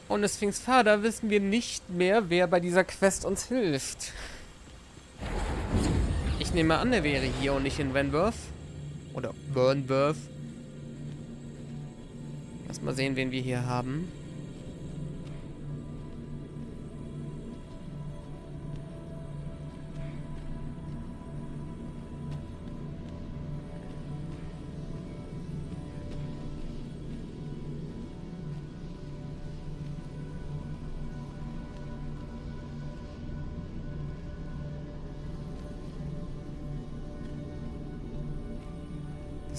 Und es Sphinx Vater wissen wir nicht mehr, wer bei dieser Quest uns hilft. Ich nehme an, er wäre hier und nicht in Wentworth. Oder Burnworth. Lass mal sehen, wen wir hier haben.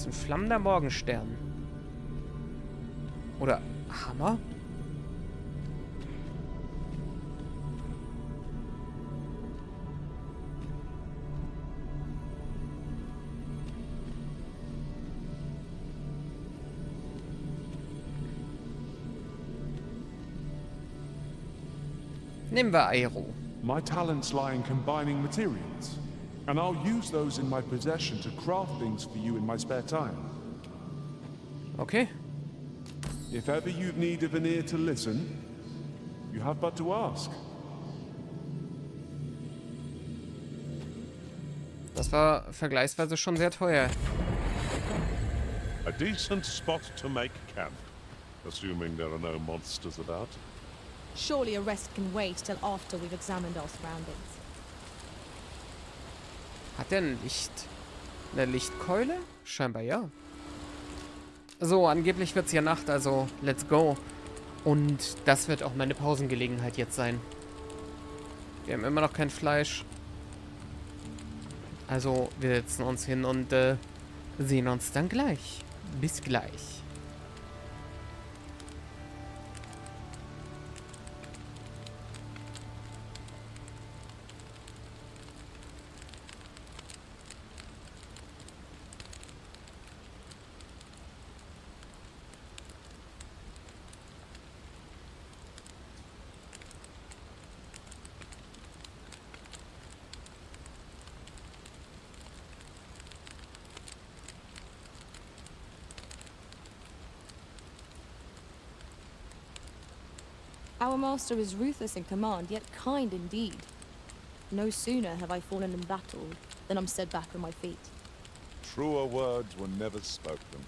ist ein flammender Morgenstern. Oder Hammer? Nehmen wir Aero. My talents lie in combining materials, and I'll use those in my possession to craft things for you in my spare time. Okay. If ever you've need of an ear to listen, you have but to ask. Das war vergleichsweise schon sehr teuer. A decent spot to make camp, assuming there are no monsters about. Surely a rest can wait till after we've examined our surroundings. Hat der ein Licht? Eine Lichtkeule? Scheinbar ja. So, angeblich wird es ja Nacht, also let's go. Und das wird auch meine Pausengelegenheit jetzt sein. Wir haben immer noch kein Fleisch. Also, wir setzen uns hin und sehen uns dann gleich. Bis gleich. Our master is ruthless in command, yet kind indeed. No sooner have I fallen in battle than I'm set back on my feet. Truer words were never spoken.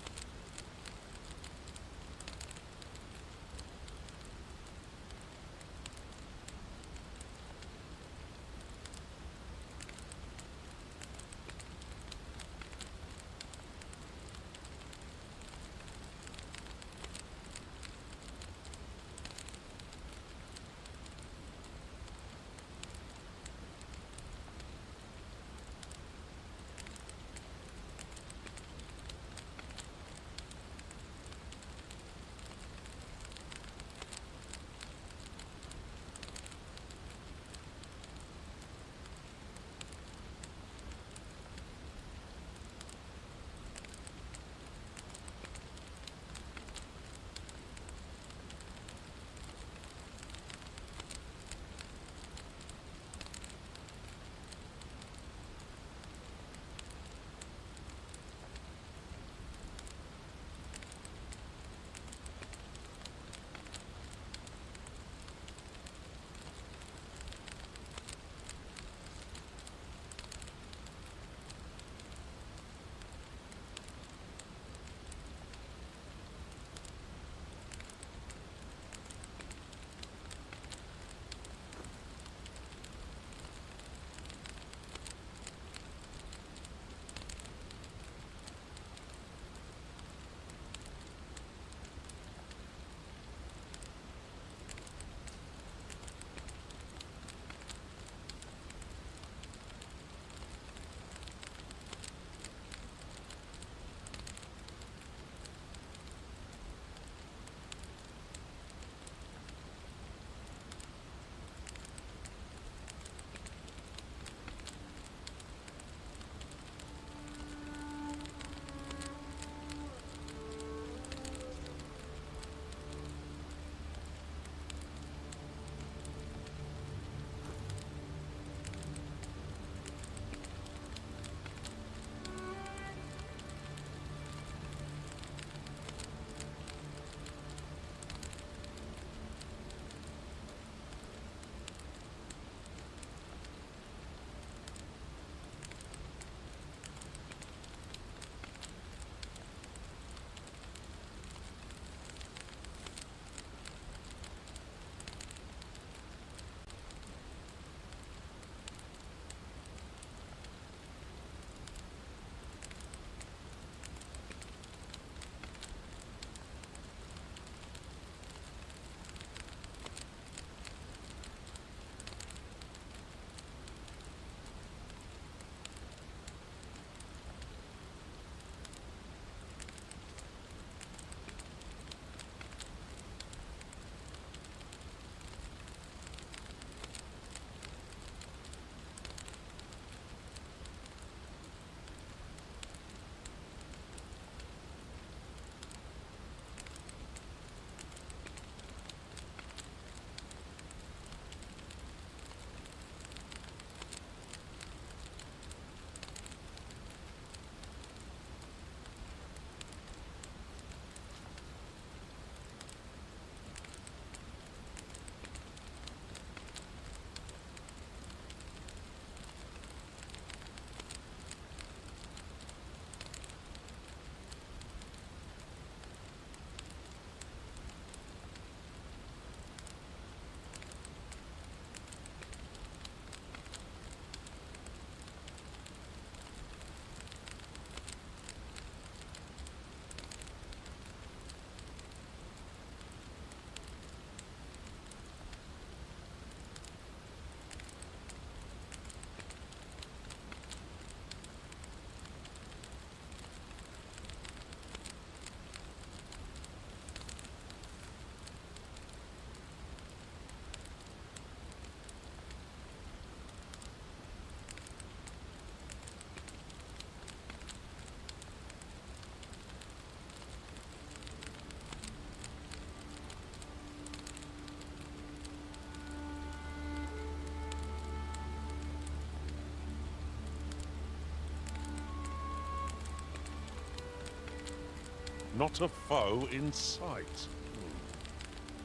Not a foe in sight.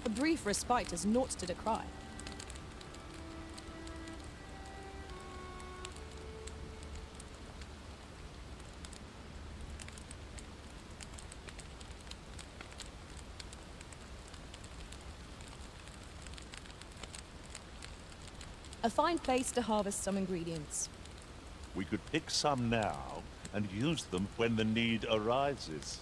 A brief respite is naught to decry. A fine place to harvest some ingredients. We could pick some now and use them when the need arises.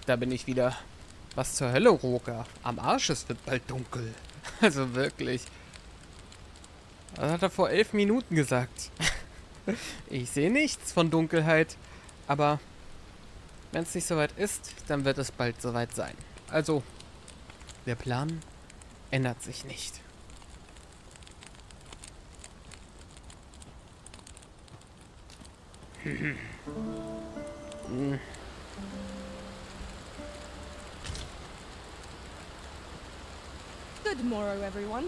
Da bin ich wieder. Was zur Hölle, Roka? Am Arsch, es wird bald dunkel. Also wirklich. Das hat er vor 11 Minuten gesagt. Ich sehe nichts von Dunkelheit. Aber wenn es nicht soweit ist, dann wird es bald soweit sein. Also, der Plan ändert sich nicht. Good morrow, everyone.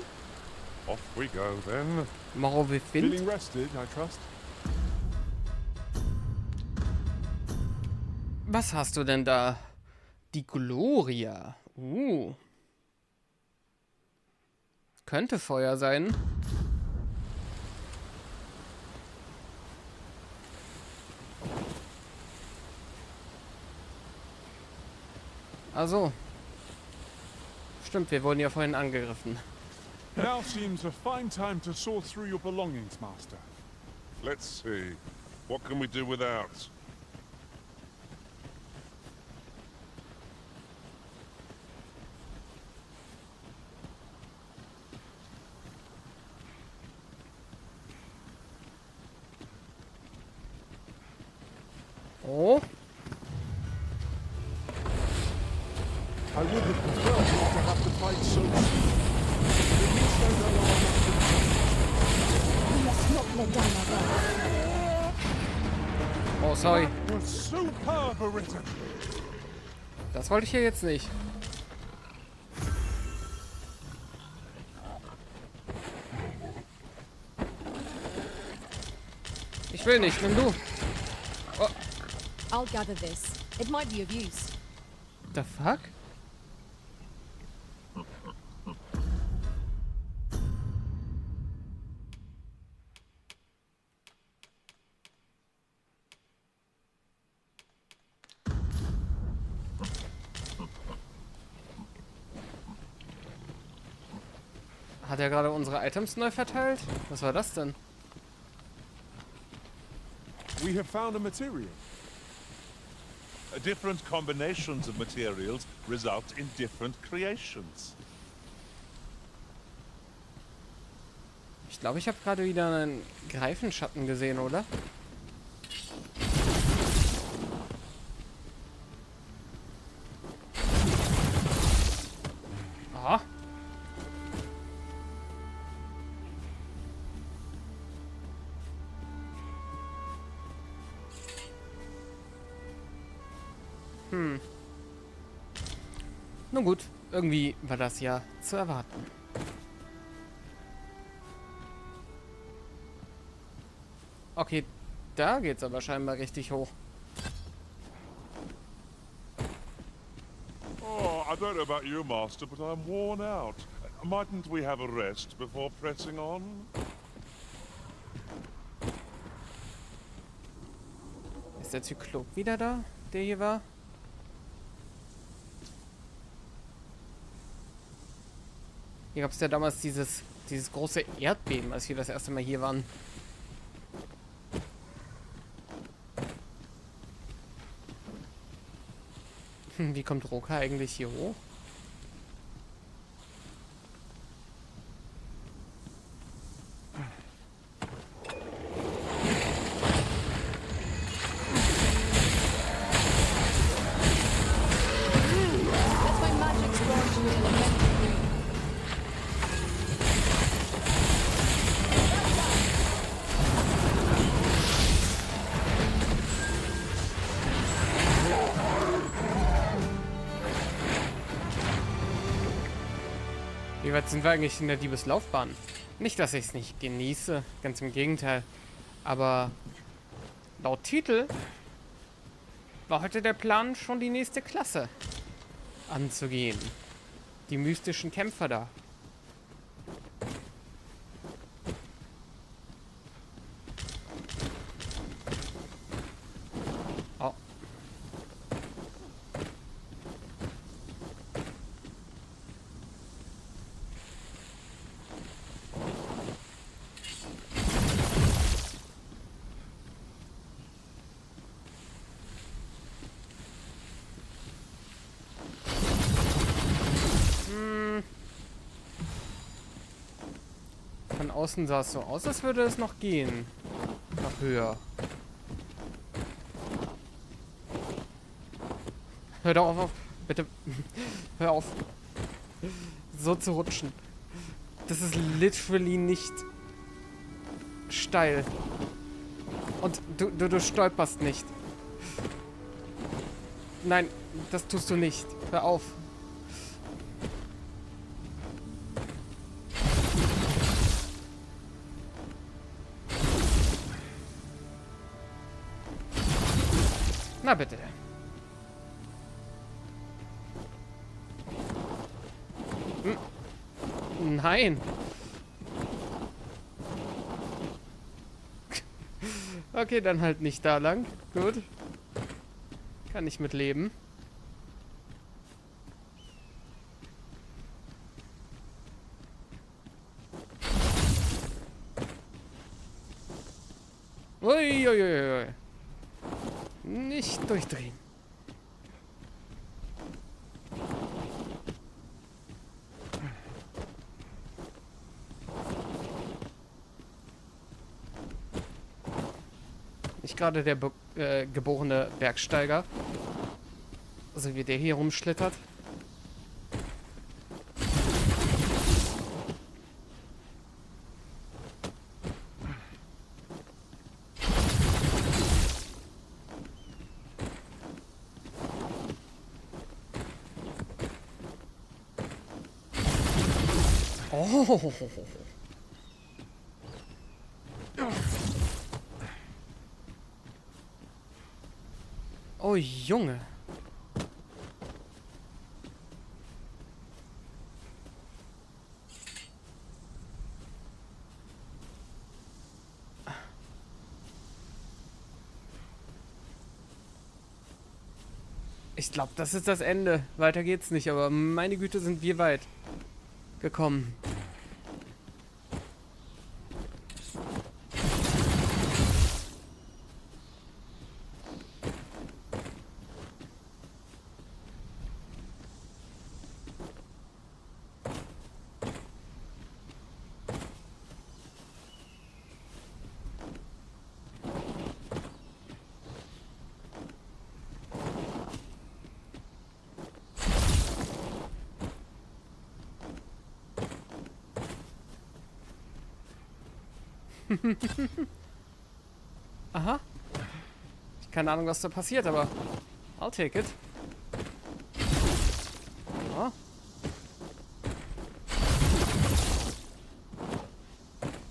Off we go then. Morrow with Wind. Feeling rested, I trust. Was hast du denn da? Die Gloria. Könnte Feuer sein. Also. Stimmt, wir wurden ja vorhin angegriffen. Now seems a fine time to sort through your belongings, Master. Let's see. What can we do without? Oh. I would have preferred not to have to fight so soon. At least I know I'm not We must not let down our guard. Oh, sorry. That was superb, Arita. Das wollte ich hier jetzt nicht. Ich Ich will nicht, nimm du. Oh. I'll gather this. It might be of use. The fuck? Hat er gerade unsere Items neu verteilt? Was war das denn? We have found a material. Different combinations of materials result in different creations. Ich glaube, ich habe gerade wieder einen Greifenschatten gesehen, oder? Aha. Nun gut, irgendwie war das ja zu erwarten. Okay, da geht's aber scheinbar richtig hoch. Oh, I don't know about you, Master, but I'm worn out. Mightn't we have a rest before pressing on? Ist der Zyklop wieder da, der hier war? Hier gab es ja damals dieses große Erdbeben, als wir das erste Mal hier waren. Wie kommt Roka eigentlich hier hoch? Wie weit sind wir eigentlich in der Diebeslaufbahn? Nicht, dass ich es nicht genieße, ganz im Gegenteil. Aber laut Titel war heute der Plan, schon die nächste Klasse anzugehen. Die mystischen Kämpfer da. Oh. Von außen sah es so aus, als würde es noch gehen. Noch höher. Hör doch auf. Bitte. Hör auf. So zu rutschen. Das ist literally nicht steil. Und du stolperst nicht. Nein, das tust du nicht. Hör auf. Na bitte. Nein. Okay, dann halt nicht da lang. Gut. Kann ich mit leben. Uiuiui. Nicht durchdrehen. Nicht gerade der geborene Bergsteiger. So wie der hier rumschlittert. Oh. Oh, Junge. Ich glaube, das ist das Ende. Weiter geht's nicht, aber meine Güte, sind wir weit gekommen. Aha. Ich keine Ahnung, was da passiert, aber I'll take it. Oh.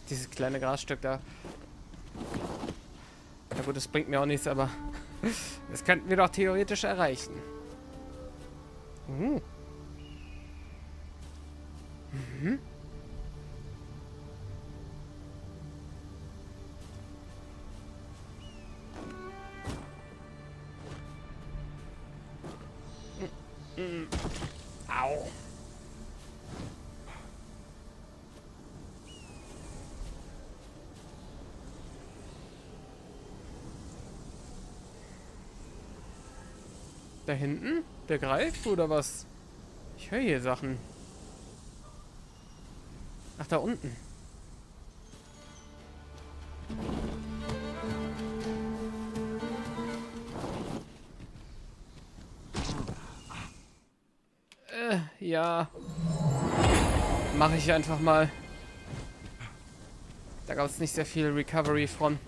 Dieses kleine Grasstück da. Na gut, das bringt mir auch nichts, aber das könnten wir doch theoretisch erreichen. Mhm. Au. Da hinten? Der greift oder was? Ich höre hier Sachen. Ach, da unten. Ja. Mache ich einfach mal. Da gab es nicht sehr viel Recovery von.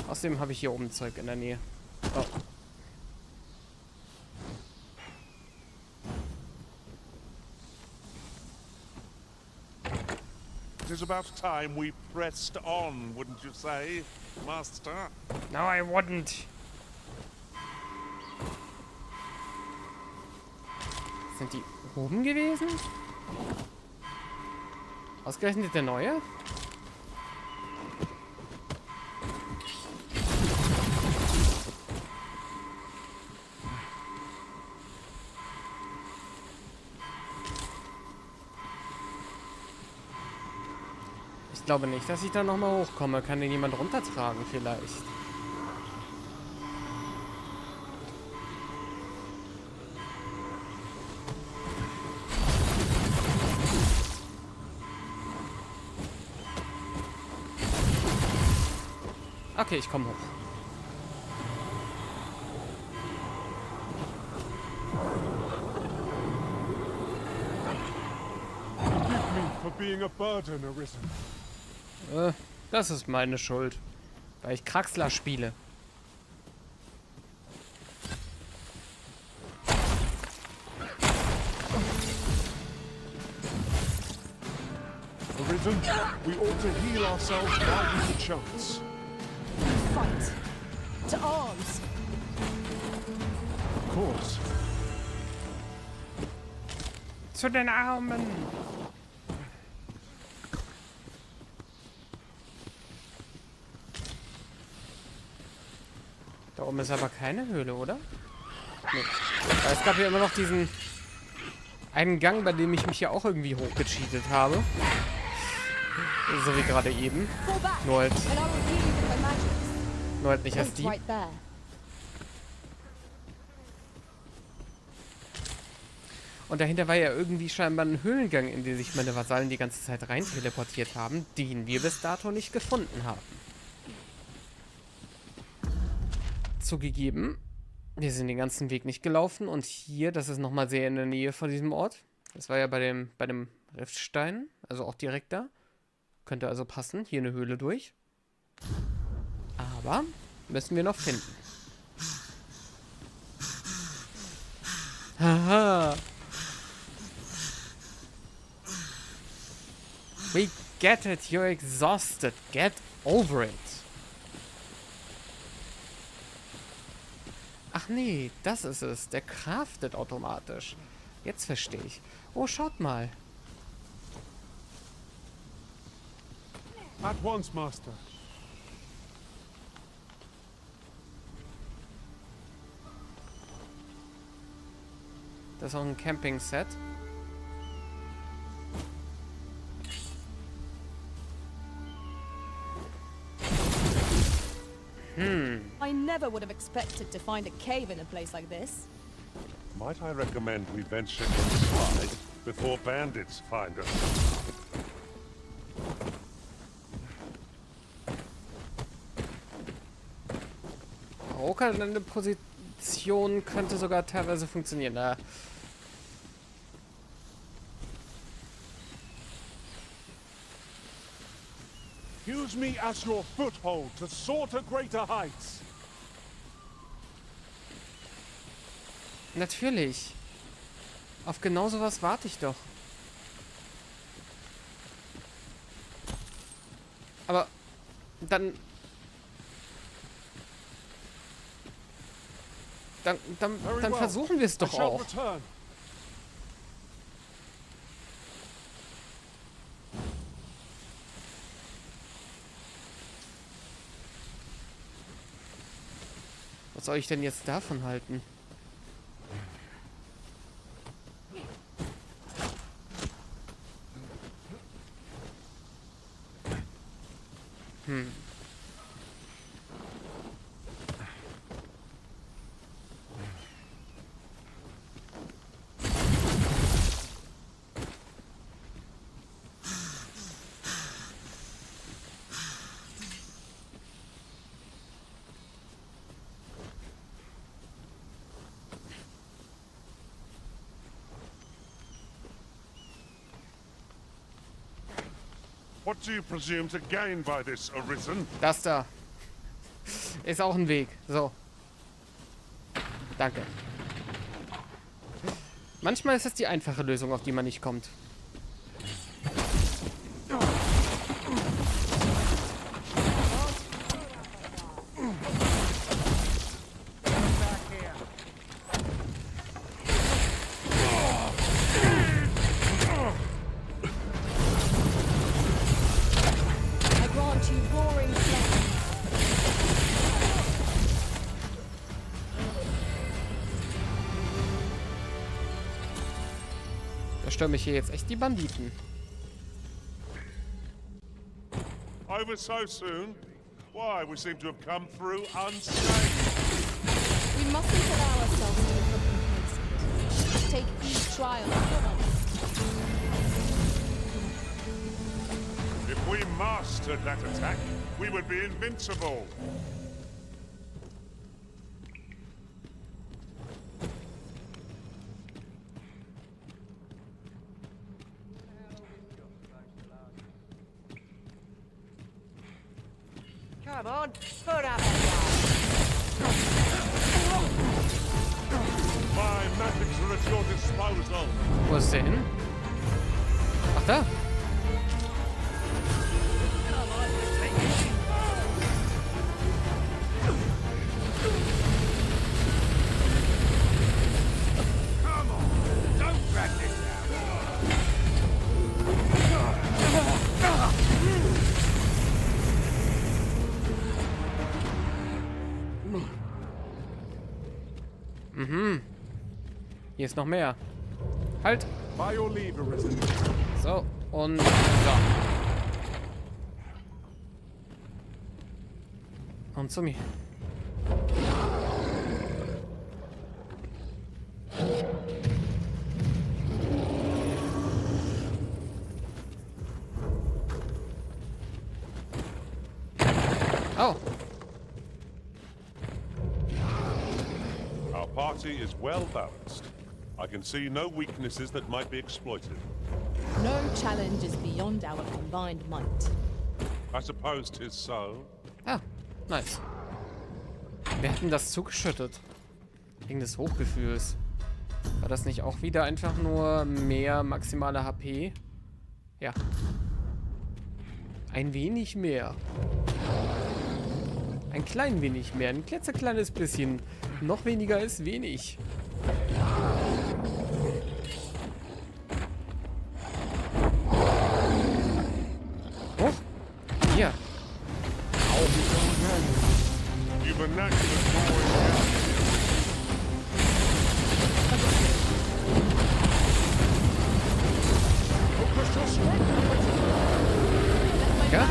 Außerdem habe ich hier oben Zeug in der Nähe. Oh. It is about time we pressed on, wouldn't you say, Master? No, I wouldn't. Sind die oben gewesen? Ausgerechnet der neue? Ich glaube nicht, dass ich da nochmal hochkomme. Kann den jemand runtertragen vielleicht? Okay, ich komme hoch. Forgive me for being a burden, Arisen. Das ist meine Schuld. Weil ich Kraxler spiele. Arisen, we ought to heal ourselves while we've a chance. Fight. To arms. Of course. Zu den Armen. Da oben ist aber keine Höhle, oder? Nee. Es gab ja immer noch diesen einen Gang, bei dem ich mich ja auch irgendwie hochgecheatet habe. So wie gerade eben. Nur halt nicht als die. Und dahinter war ja irgendwie scheinbar ein Höhlengang, in den sich meine Vasallen die ganze Zeit rein teleportiert haben, den wir bis dato nicht gefunden haben. Zugegeben, wir sind den ganzen Weg nicht gelaufen und hier, das ist nochmal sehr in der Nähe von diesem Ort. Das war ja bei dem Riftstein, also auch direkt da. Könnte also passen, hier eine Höhle durch. Aber müssen wir noch finden. Haha. We get it, you're exhausted. Get over it. Ach nee, das ist es. Der craftet automatisch. Jetzt verstehe ich. Oh, schaut mal. At once, Master. Das ist auch ein Camping-Set. I never would have expected to find a cave in a place like this. Might I recommend we venture inside before bandits find us? Ruckelnde Position könnte sogar teilweise funktionieren. Use me as your foothold to soar to greater heights. Natürlich. Auf genau sowas warte ich doch. Aber dann versuchen wir es doch auch. Was soll ich denn jetzt davon halten? What do you presume to gain by this, Arisen? Das da. Ist auch ein Weg. So. Danke. Manchmal ist es die einfache Lösung, auf die man nicht kommt. Stören mich hier jetzt echt die Banditen. Over so soon? Why, we seem to have come through unscathed. We mustn't allow ourselves to become complacent. Take each trial as one. If we mastered that attack, we would be invincible. Come on, put up a My magics are at your disposal. Wo ist der hin? Ach, da. Come on, don't drag this Hier ist noch mehr. Halt. By your leave, Arisen. So, und so. Und zu mir. Oh. Our party is well balanced. I can see no weaknesses that might be exploited. No challenge is beyond our combined might. I suppose 'tis so. Ah, nice. Wir hätten das zugeschüttet. Wegen des Hochgefühls. War das nicht auch wieder einfach nur mehr maximale HP? Ja. Ein wenig mehr. Ein klein wenig mehr. Ein klitzekleines bisschen. Noch weniger ist wenig. Oh. Hier. Ja?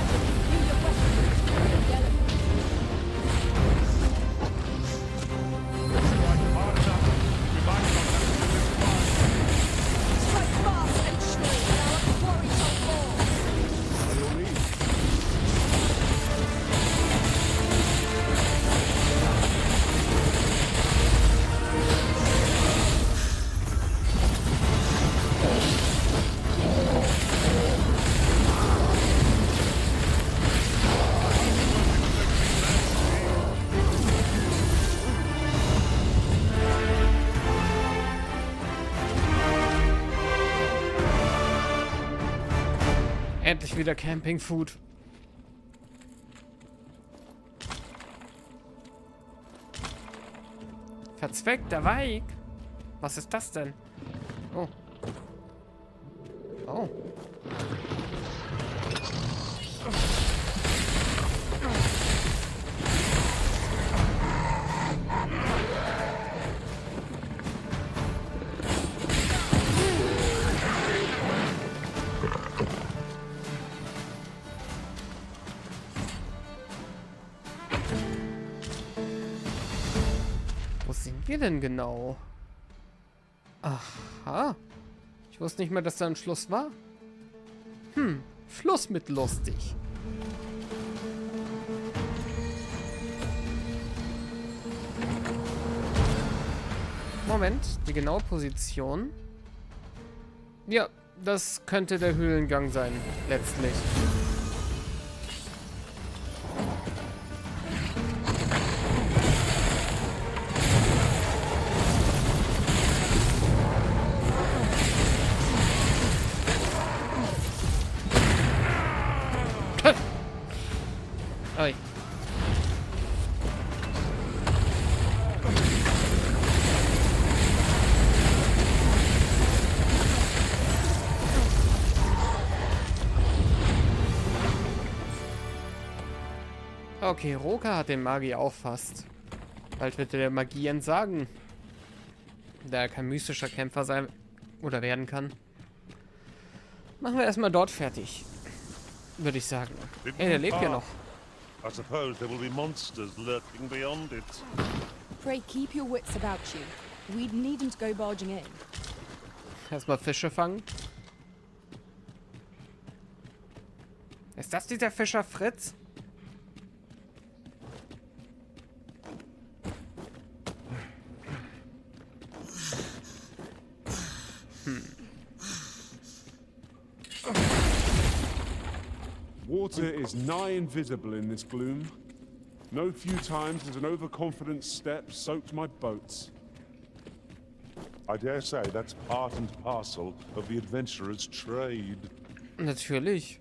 Endlich wieder Camping Food. Verzweckter Weig. Was ist das denn? Oh. Oh. Wo sind wir denn genau? Aha. Ich wusste nicht mehr, dass da ein Schluss war. Fluss mit lustig. Moment, die genaue Position. Ja, das könnte der Höhlengang sein, letztlich. Oi. Okay, Roka hat den Magier auch fast. Bald wird er der Magie entsagen. Da er kein mystischer Kämpfer sein oder werden kann. Machen wir erstmal dort fertig. Würde ich sagen. Hey, der lebt ja noch. I suppose there will be monsters lurking beyond it. Pray keep your wits about you. We needn't go barging in. Erstmal Fische fangen. Ist das dieser Fischer Fritz? Water is nigh invisible in this gloom. No few times has an overconfident step soaked my boats. I dare say that's part and parcel of the adventurer's trade. Natürlich.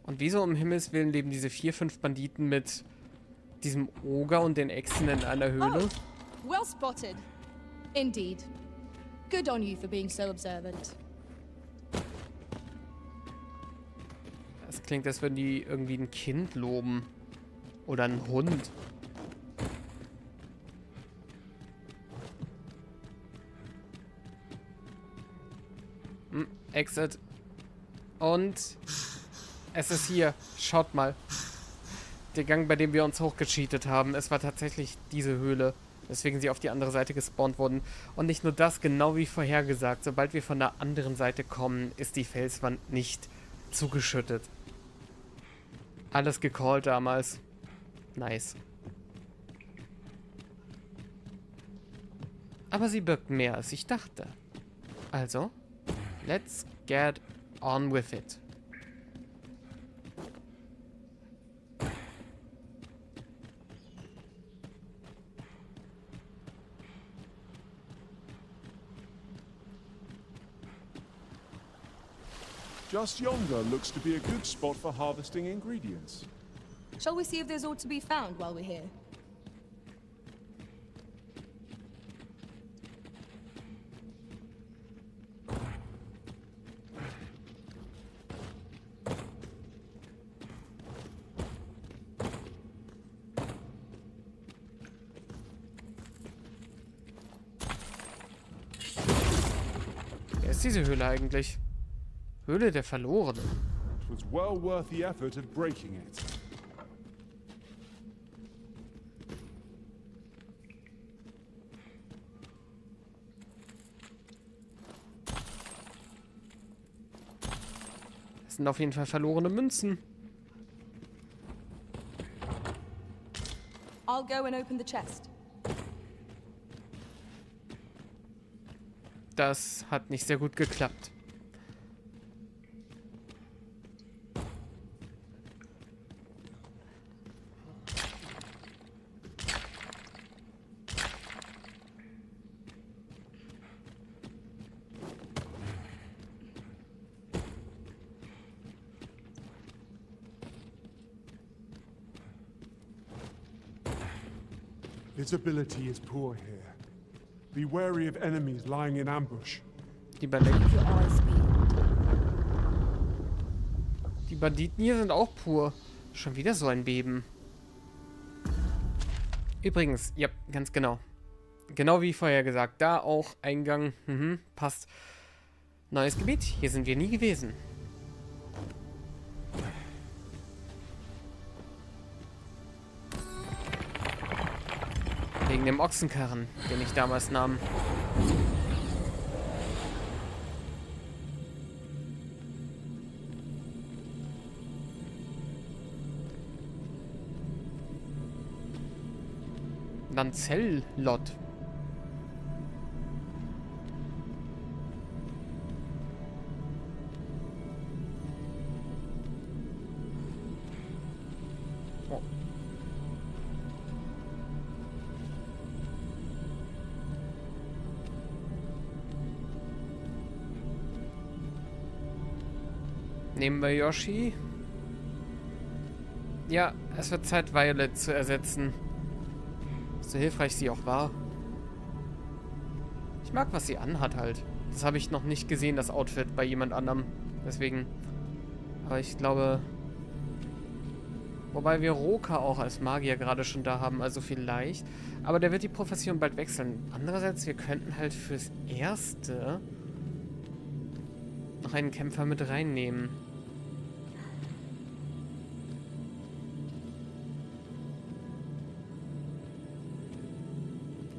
Und wieso um Himmels Willen leben diese 4, 5 Banditen mit diesem Oger und den Echsen in einer Höhle? Oh, well spotted. Indeed. Good on you for being so observant. Das klingt, als würden die irgendwie ein Kind loben. Oder einen Hund. Exit. Und es ist hier. Schaut mal. Der Gang, bei dem wir uns hochgecheatet haben. Es war tatsächlich diese Höhle. Weswegen sie auf die andere Seite gespawnt wurden. Und nicht nur das, genau wie vorhergesagt. Sobald wir von der anderen Seite kommen, ist die Felswand nicht zugeschüttet. Alles gecallt damals. Nice. Aber sie birgt mehr, als ich dachte. Also, let's get on with it. Just yonder looks to be a good spot for harvesting ingredients. Shall we see if there's aught to be found while we're here? Wer ist diese Höhle eigentlich? Höhle der Verlorenen. It was well worth the effort of breaking it. Das sind auf jeden Fall verlorene Münzen. I'll go and open the chest. Das hat nicht sehr gut geklappt. Visibility is poor here. Be wary of enemies lying in ambush. Die Banditen hier sind auch pur. Schon wieder so ein Beben. Übrigens, ja, ganz genau. Genau wie vorher gesagt. Da auch Eingang. Passt. Neues Gebiet. Hier sind wir nie gewesen. Wegen dem Ochsenkarren, den ich damals nahm. Lanzell-Lot. Oh. Nehmen wir Yoshi. Ja, es wird Zeit, Violet zu ersetzen. So hilfreich sie auch war. Ich mag, was sie anhat halt. Das habe ich noch nicht gesehen, das Outfit bei jemand anderem. Deswegen. Aber ich glaube... Wobei wir Roka auch als Magier gerade schon da haben, also vielleicht. Aber der wird die Profession bald wechseln. Andererseits, wir könnten halt fürs Erste noch einen Kämpfer mit reinnehmen.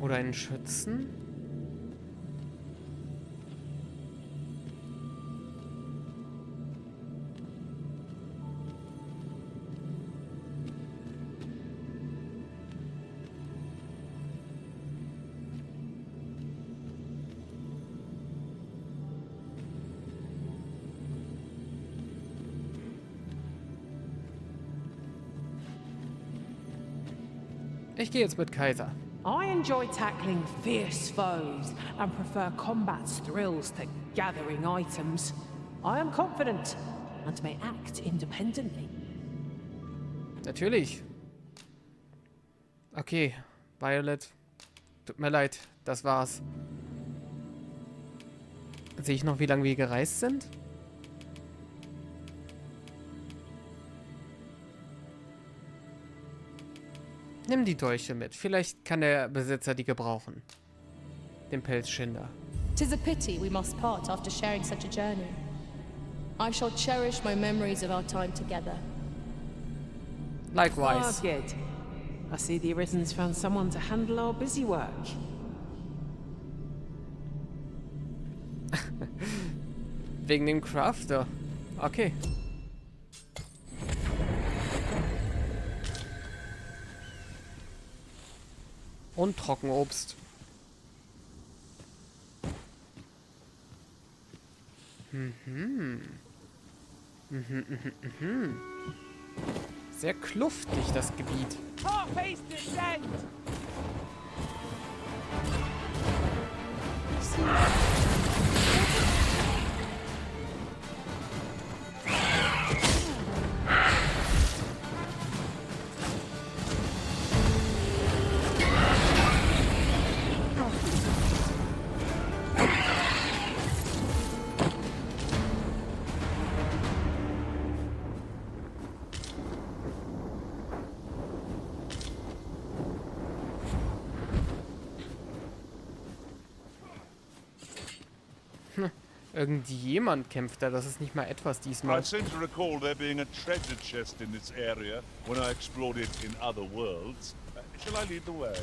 Oder einen Schützen? Ich gehe jetzt mit Kaiser. I enjoy tackling fierce foes and prefer combat's thrills to gathering items. I am confident and may act independently. Natürlich. Okay, Violet. Tut mir leid, das war's. Sehe ich noch, wie lange wir gereist sind? Nimm die Dolche mit. Vielleicht kann der Besitzer die gebrauchen. Den Pelzschinder. 'Tis a pity we must part after sharing such a journey. I shall cherish my memories of our time together. Likewise. Ah, good. I see the Arisen's found someone to handle our busy work. Wegen dem Crafter. Okay. Und Trockenobst. Sehr kluftig, das Gebiet. Irgendjemand kämpft da. Das ist nicht mal etwas diesmal. I seem to recall there being a treasure chest in this area when I explored it in other worlds. Shall I lead the way?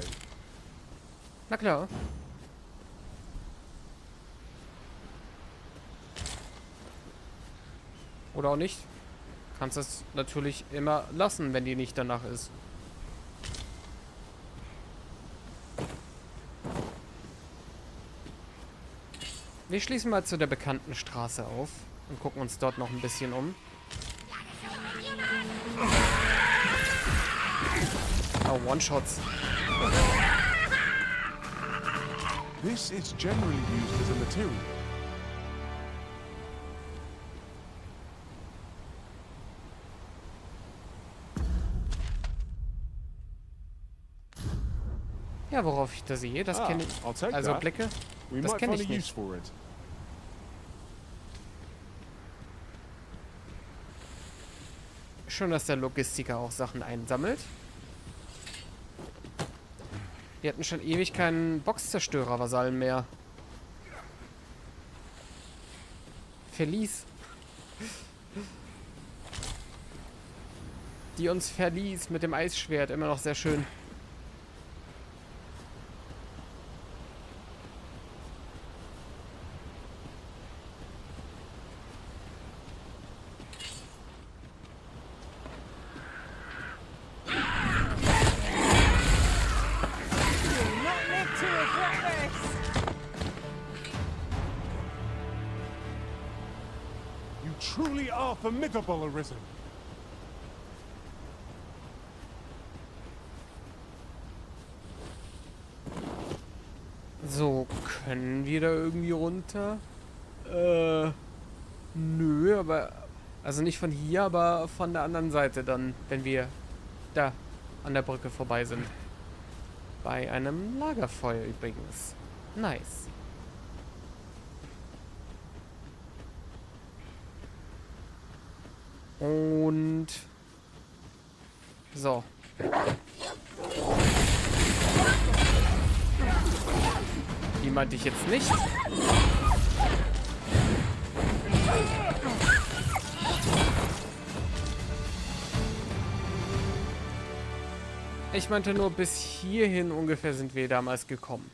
Na klar. Oder auch nicht. Kannst es natürlich immer lassen, wenn die nicht danach ist. Wir schließen mal zu der bekannten Straße auf und gucken uns dort noch ein bisschen um. Oh, One-Shots. This is generally used as a material. Ja, worauf ich da sehe, das kenne ich. Also Blicke, das kenne ich nicht. Schön, dass der Logistiker auch Sachen einsammelt. Wir hatten schon ewig keinen Boxzerstörer-Vasallen mehr. Verließ. Die uns verließ mit dem Eisschwert. Immer noch sehr schön. Truly are formidable, Arisen. So, können wir da irgendwie runter? Nö, aber... Also nicht von hier, aber von der anderen Seite dann, wenn wir da an der Brücke vorbei sind. Bei einem Lagerfeuer übrigens. Nice. Und... So. Die meinte ich jetzt nicht. Ich meinte nur, bis hierhin ungefähr sind wir damals gekommen.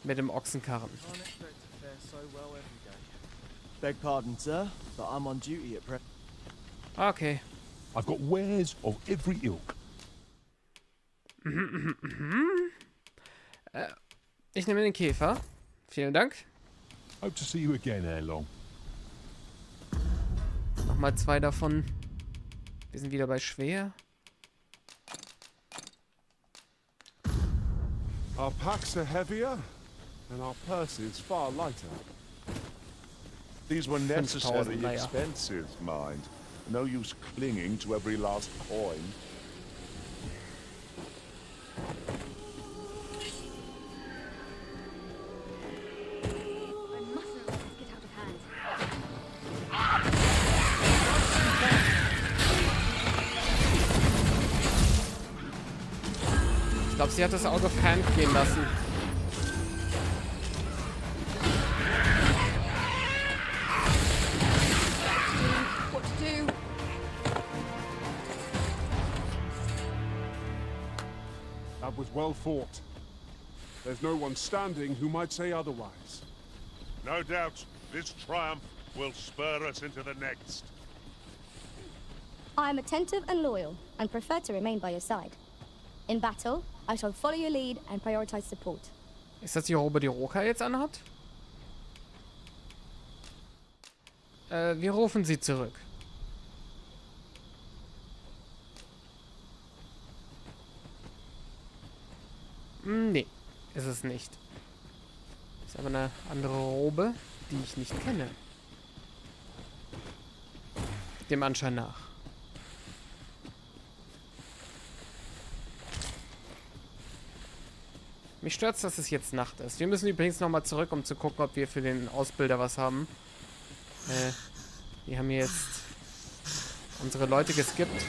Mit dem Ochsenkarren. Beg pardon, sir, but I'm on duty at present. Okay. I've got wares of every ilk. Ich nehme den Käfer. Vielen Dank. Hope to see you again ere long. Nochmal 2 davon. Wir sind wieder bei schwer. Our packs are heavier and our purses far lighter. These were necessary expenses, mind. No use clinging to every last coin. Ich glaube, sie hat das out of hand gehen lassen. What to do? That was well fought. There's no one standing who might say otherwise. No doubt, this triumph will spur us into the next. I am attentive and loyal, and prefer to remain by your side. In battle, I shall follow your lead and prioritize support. Ist das die Robe, die Roka jetzt anhat? Wir rufen sie zurück. Nee, ist es nicht. Ist aber eine andere Robe, die ich nicht kenne. Dem Anschein nach. Mich stört's, dass es jetzt Nacht ist. Wir müssen übrigens nochmal zurück, um zu gucken, ob wir für den Ausbilder was haben. Wir haben hier jetzt unsere Leute geskippt.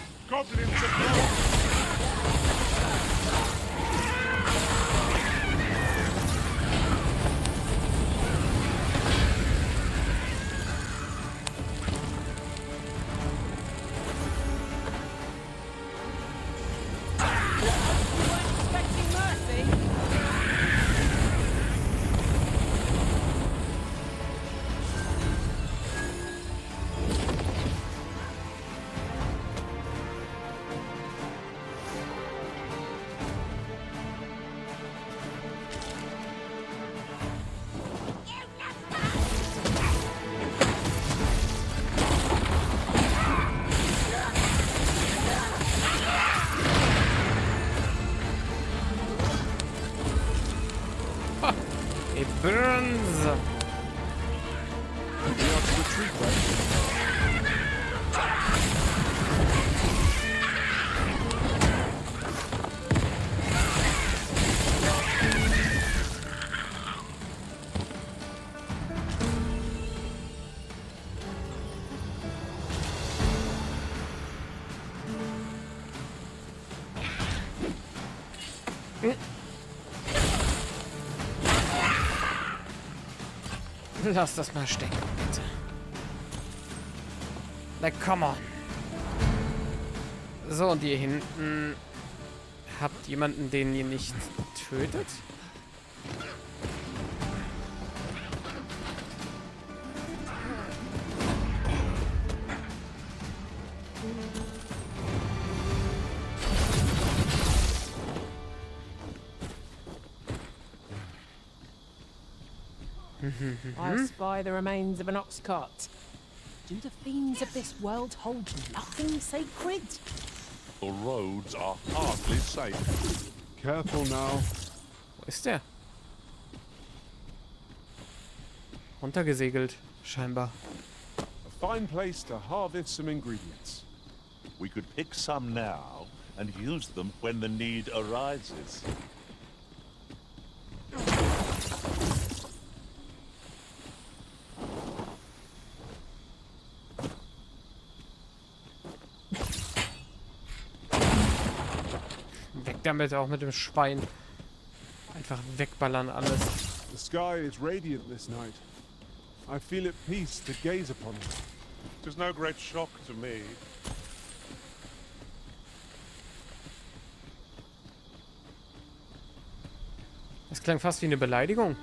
Burns! Lass das mal stecken, bitte. Na, come on. So, und ihr hinten... Habt jemanden, den ihr nicht tötet? I spy the remains of an ox cart. Do the fiends of this world hold nothing sacred? The roads are hardly safe. Careful now. Wo ist der? Runtergesegelt, scheinbar. A fine place to harvest some ingredients. We could pick some now and use them when the need arises. Weg damit, auch mit dem Schwein. Einfach wegballern alles. The sky is radiant this night. I feel at peace to gaze upon it. It is no great shock to me. Das klang fast wie eine Beleidigung.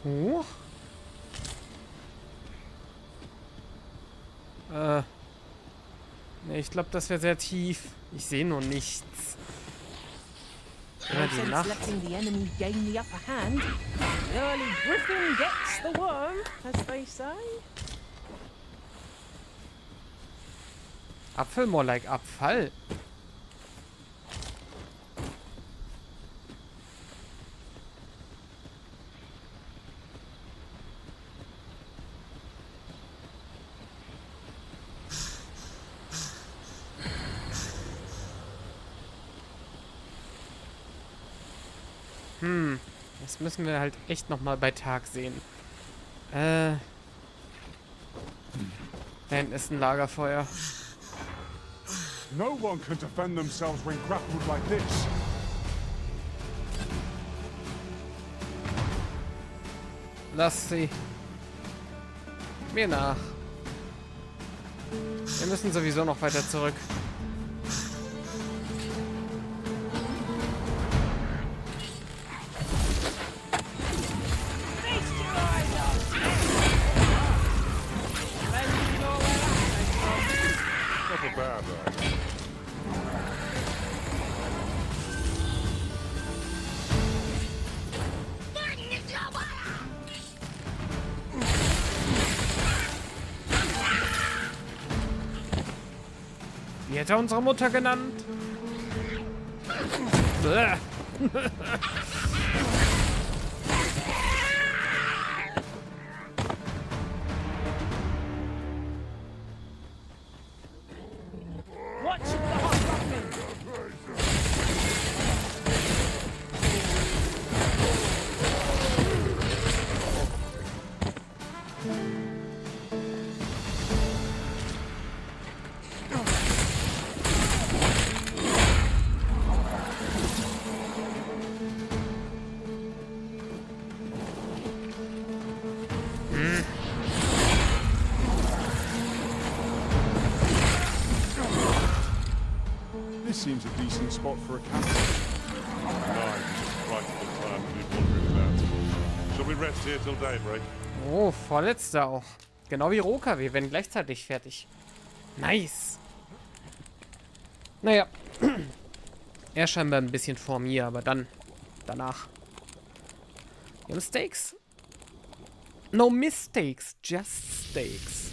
Hoch? Ne, ich glaube, das wäre sehr tief. Ich sehe nur nichts. Ja, die Nacht. Letting the enemy gain the upper hand. The early griffin gets the worm, as they say. Apfel, more like Abfall. Das müssen wir halt echt noch mal bei Tag sehen. Da hinten ist ein Lagerfeuer. No one can defend themselves when grappled like this. Lass sie mir nach. Wir müssen sowieso noch weiter zurück. Wie hätte er unsere Mutter genannt? This seems a decent spot for a camp. Nice, right at the time we've been wondering about. Shall we rest here till daybreak? Oh, vorletzter auch. Genau wie Roka, wir werden gleichzeitig fertig. Nice. Naja. Er scheinbar ein bisschen vor mir, aber dann danach. Wir haben Steaks. No mistakes, just steaks.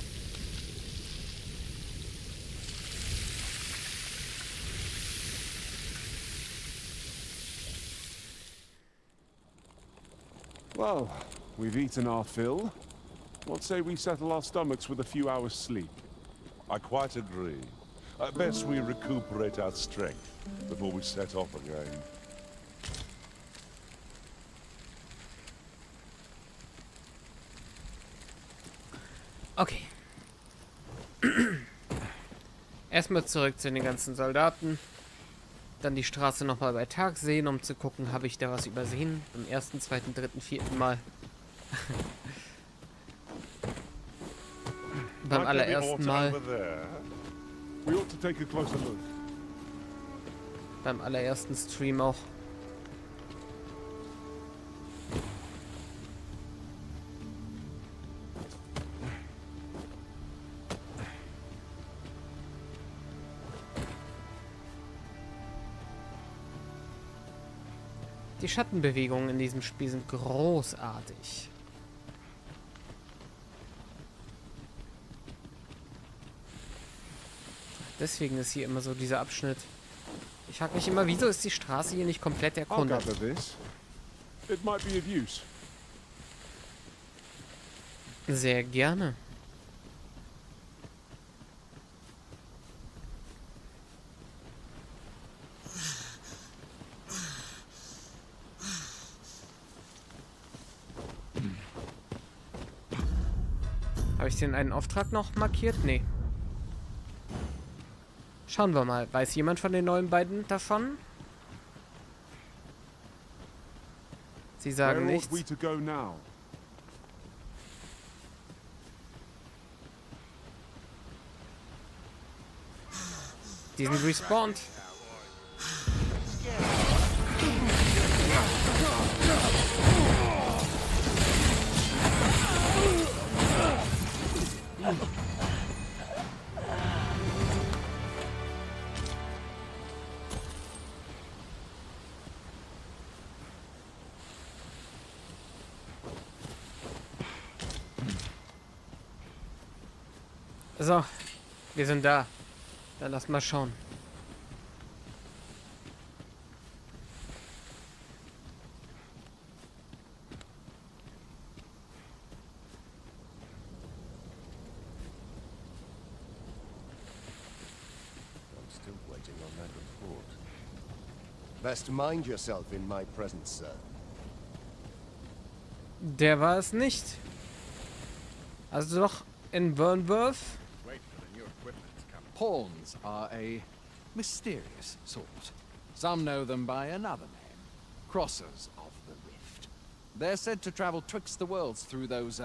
Well, we've eaten our fill. What say we settle our stomachs with a few hours' sleep? I quite agree. At best we recuperate our strength before we set off again. Okay. Erstmal zurück zu den ganzen Soldaten. Dann die Straße nochmal bei Tag sehen, um zu gucken, habe ich da was übersehen. Beim ersten, zweiten, dritten, vierten Mal. Beim allerersten Mal. Beim allerersten Stream auch. Die Schattenbewegungen in diesem Spiel sind großartig. Deswegen ist hier immer so dieser Abschnitt. Ich frage mich immer, wieso ist die Straße hier nicht komplett erkundet? Sehr gerne. Habe ich den einen Auftrag noch markiert? Nee. Schauen wir mal. Weiß jemand von den neuen beiden davon? Sie sagen nichts. Die sind respawned. So, wir sind da. Dann lass mal schauen. I'm still waiting on that report. Best mind yourself in my presence, sir. Der war es nicht. Also doch in Burnworth. Pawns are a mysterious sort. Some know them by another name. Crossers of the Rift. They're said to travel twixt the worlds through those,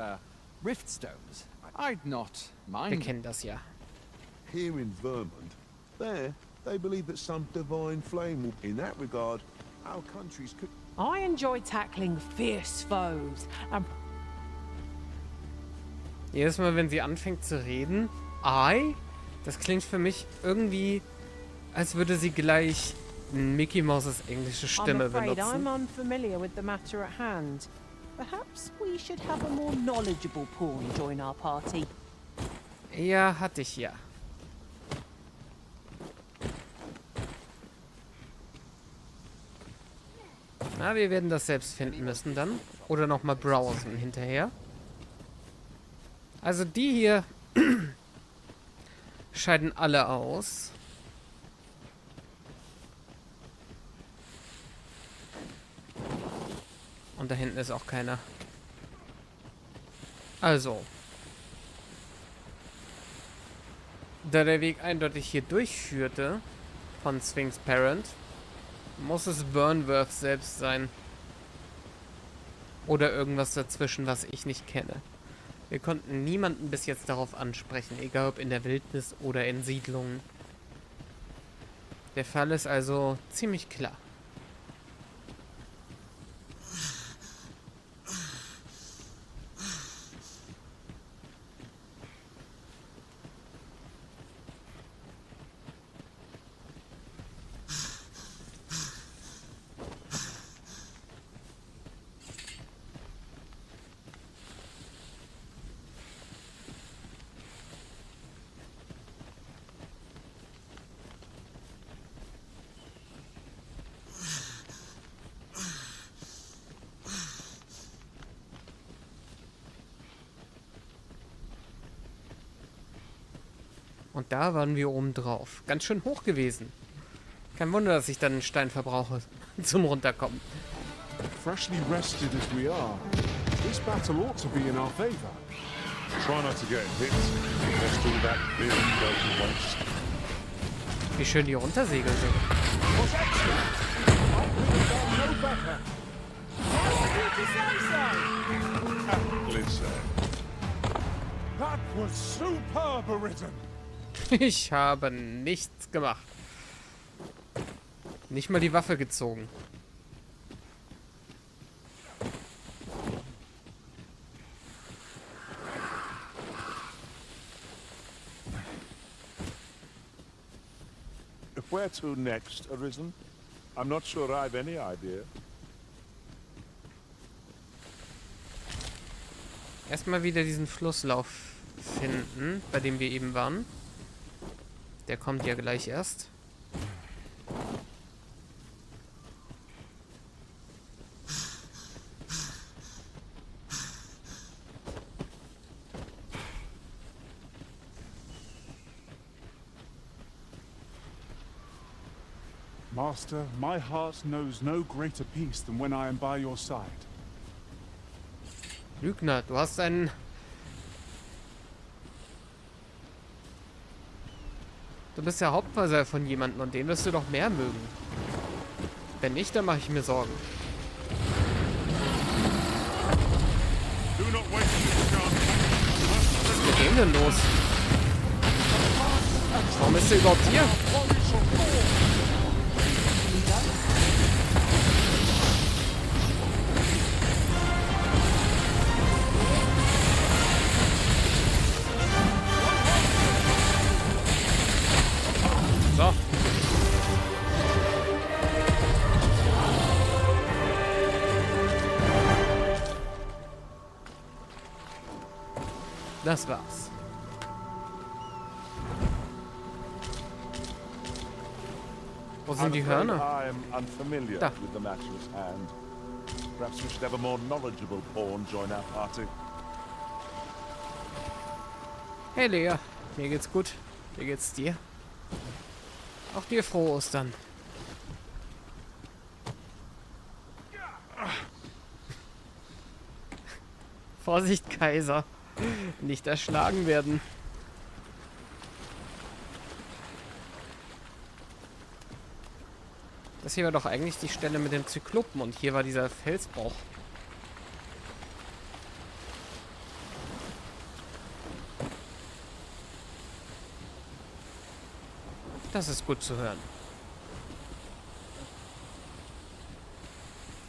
rift stones. I'd not mind. Wir kennen das ja. Here in Vermont, there, they believe that some divine flame will... In that regard, our countries could... I enjoy tackling fierce foes and... Jedes Mal, wenn sie anfängt zu reden, das klingt für mich irgendwie, als würde sie gleich Mickey Mouses englische Stimme benutzen. I'm unfamiliar with the matter at hand. Perhaps we should have a more knowledgeable pawn join our party. Ja, hatte ich ja. Na, wir werden das selbst finden müssen dann. Oder nochmal browsen hinterher. Also die hier scheiden alle aus. Und da hinten ist auch keiner. Also. Da der Weg eindeutig hier durchführte, von Sphinx Parent, muss es Burnworth selbst sein. Oder irgendwas dazwischen, was ich nicht kenne. Wir konnten niemanden bis jetzt darauf ansprechen, egal ob in der Wildnis oder in Siedlungen. Der Fall ist also ziemlich klar. Und da waren wir oben drauf. Ganz schön hoch gewesen. Kein Wunder, dass ich dann einen Stein verbrauche zum Runterkommen. Freshly rested as we are, this battle ought to be in our favor. Try not to get hit. Let's do that big broken once. Wie schön die runtersegeln sind. Was excellent! I could have done no better. Aptly said. That was superb, Arisen. Ich habe nichts gemacht. Nicht mal die Waffe gezogen. Where to next, Arisen? I'm not sure I've any idea. Erstmal wieder diesen Flusslauf finden, bei dem wir eben waren. Der kommt ja gleich erst. Master, my heart knows no greater peace than when I am by your side. Lügner, du hast einen... Du bist der Hauptversand von jemandem und den wirst du doch mehr mögen. Wenn nicht, dann mache ich mir Sorgen. Was ist mit dem denn los? Warum ist er überhaupt hier? So. Das war's. Wo sind die Hörner? I'm unfamiliar Da. with the matter at hand. Perhaps we should have a more knowledgeable pawn join our party. Hey Lea, mir geht's gut. Wie geht's dir? Auch dir frohe Ostern. Vorsicht, Kaiser. Nicht erschlagen werden. Das hier war doch eigentlich die Stelle mit dem Zyklopen und hier war dieser Felsbruch. Das ist gut zu hören.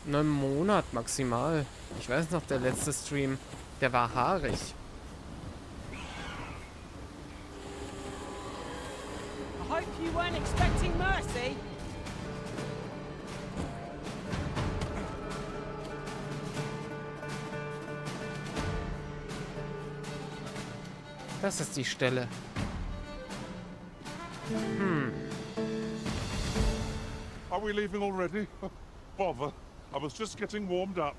9 Monat maximal. Ich weiß noch, der letzte Stream, der war haarig. I hope you weren't expecting mercy. Das ist die Stelle. Are we leaving already? Oh, bother. I was just getting warmed up.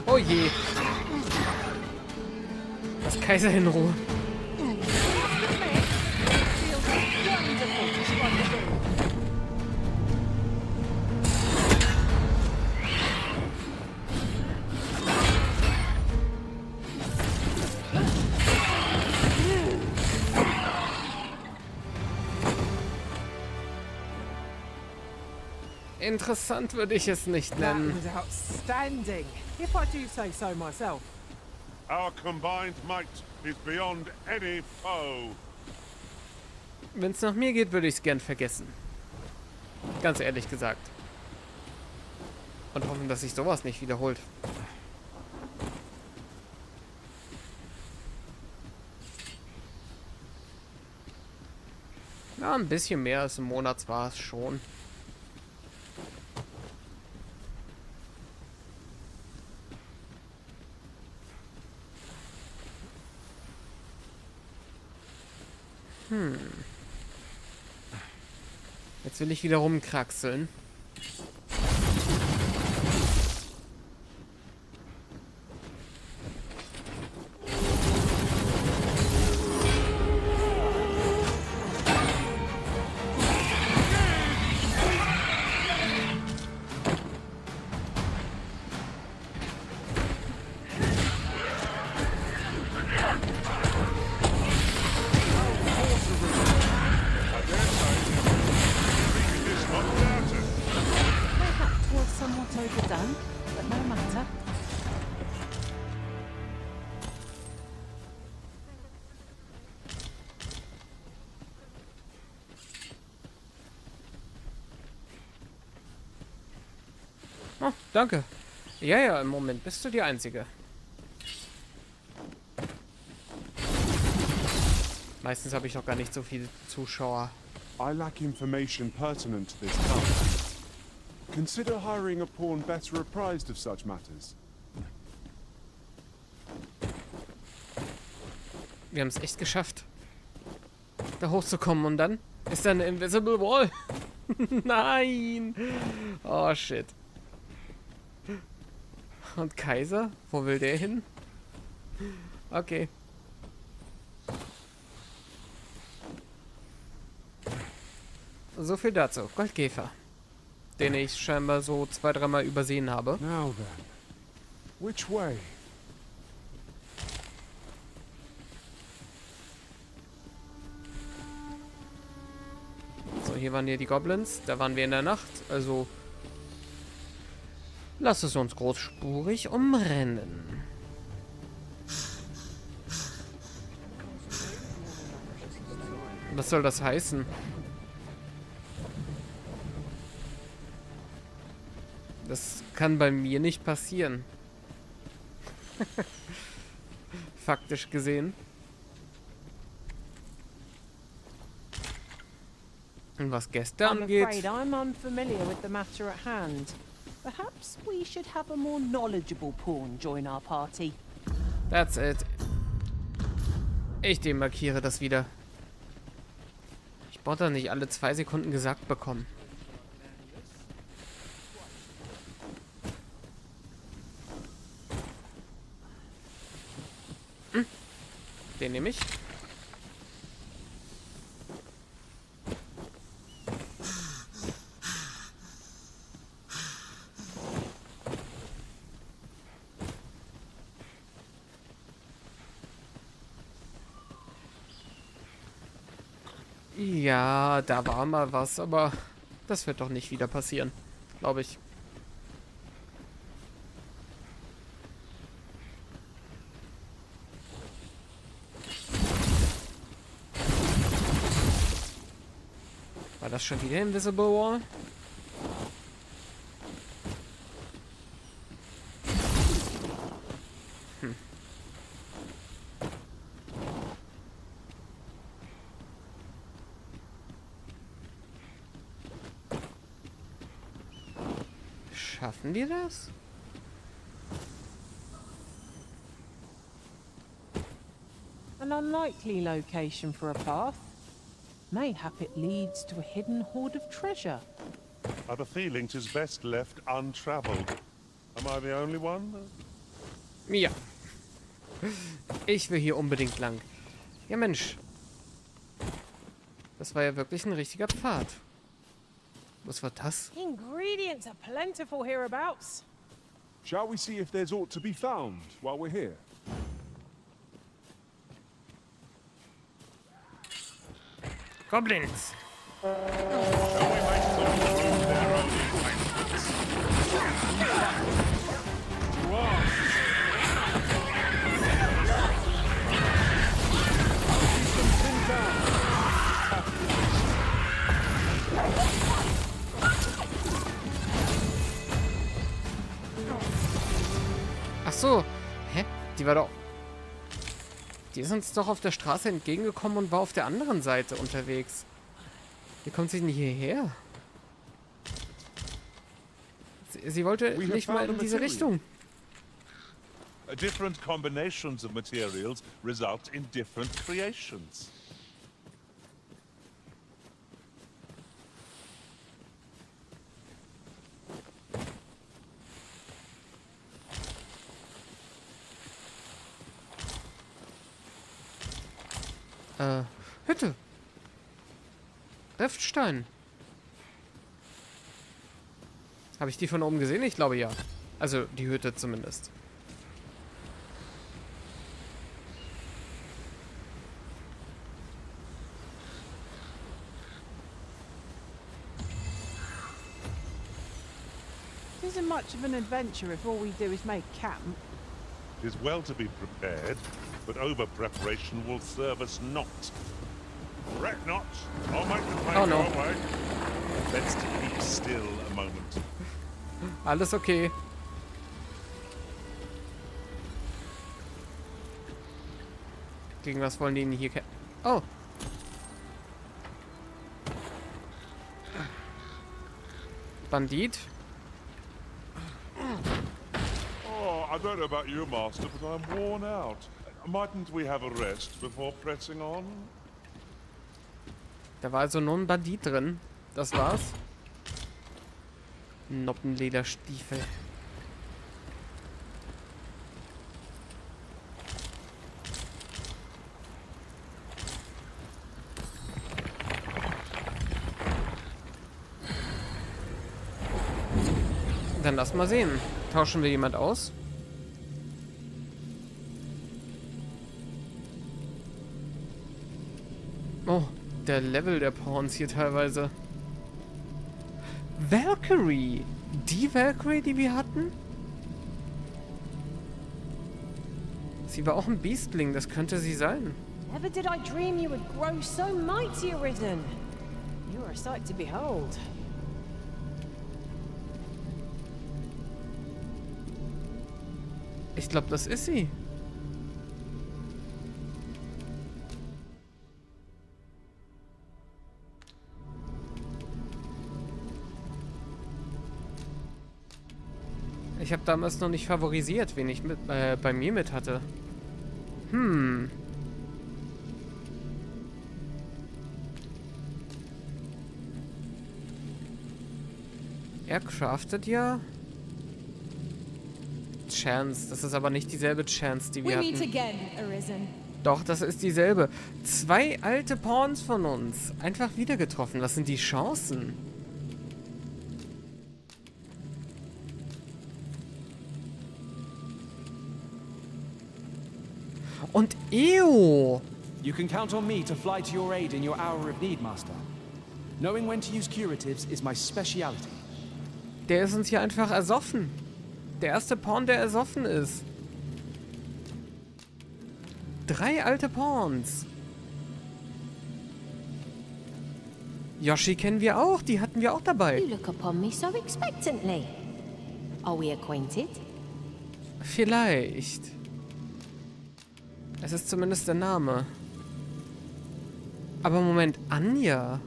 Oh je. Lass Kaiser in Ruhe. Interessant würde ich es nicht That nennen. was outstanding, if I do say so myself. Our combined might is beyond any foe. Wenn es nach mir geht, würde ich es gern vergessen. Ganz ehrlich gesagt. Und hoffen, dass sich sowas nicht wiederholt. Ja, ein bisschen mehr als im Monat war es schon. Jetzt will ich wieder rumkraxeln. Oh, danke. Ja, ja, im Moment bist du die Einzige. Meistens habe ich noch gar nicht so viele Zuschauer. I lack information pertinent to this task. Consider hiring a pawn better apprised of such matters. Wir haben es echt geschafft, da hochzukommen und dann ist da eine Invisible Wall. Nein! Oh, shit. Und Kaiser? Wo will der hin? Okay. So viel dazu. Goldkäfer. Den ich scheinbar so 2-3 Mal übersehen habe. Now then, which way? So, hier waren ja die Goblins. Da waren wir in der Nacht. Also, lass es uns großspurig umrennen. Was soll das heißen? Das kann bei mir nicht passieren. Faktisch gesehen. Und was Gäste angeht... I'm afraid I'm unfamiliar with the matter at hand. Perhaps we should have a more knowledgeable pawn join our party. That's it. Ich demarkiere das wieder. Ich brauche nicht alle 2 Sekunden gesagt bekommen. Den nehme ich. Ja, da war mal was, aber das wird doch nicht wieder passieren, glaube ich. War das schon wieder Invisible Wall? Schaffen wir das? An unlikely location for a path. Mayhap it leads to a hidden hoard of treasure. I've a feeling 'tis best left untravelled. Am I the only one? Ja. Ich will hier unbedingt lang. Ja, Mensch. Das war ja wirklich ein richtiger Pfad. Was war das? Ingredients are plentiful hereabouts. Shall we see if there's aught to be found while we're here? Goblins. Ach so. Hä? Die war doch... Die ist uns doch auf der Straße entgegengekommen und war auf der anderen Seite unterwegs. Wie kommt sie denn hierher? Sie wollte nicht mal in diese Richtung. Different combinations of materials result in different creations. Hütte. Riftstein. Habe ich die von oben gesehen? Ich glaube ja. Also die Hütte zumindest. It isn't much of an adventure if all we do is make camp. It is well to be prepared, but over-preparation will serve us not. Fret not. I'll make the pain go away. Let's keep still a moment. Alles okay. Gegen was wollen die denn hier kämpfen? Oh. Bandit. Oh, I don't know about you, Master, but I'm worn out. Mightn't we have a rest before pressing on? Da war also nur ein Bandit drin. Das war's. Noppenlederstiefel. Dann lass mal sehen. Tauschen wir jemand aus? Oh, der Level der Pawns hier teilweise. Valkyrie! Die Valkyrie, die wir hatten? Sie war auch ein Beastling, das könnte sie sein. Never did I dream you would grow so mighty, Arisen. You are a sight to behold. Ich glaube, das ist sie. Ich habe damals noch nicht favorisiert, wen ich bei mir mit hatte. Er craftet ja Chance. Das ist aber nicht dieselbe Chance, die wir hatten. Again, Arisen. Doch, das ist dieselbe. 2 alte Pawns von uns. Einfach wieder getroffen. Was sind die Chancen? Und Eo! You can count on me to fly to your aid in your hour of need, Master. Knowing when to use curatives is my speciality. Der ist uns hier einfach ersoffen. Der erste Pawn, der ersoffen ist. 3 alte Pawns. Yoshi kennen wir auch. Die hatten wir auch dabei. You look upon me so expectantly. Are we acquainted? Vielleicht. Es ist zumindest der Name. Aber Moment, Anja.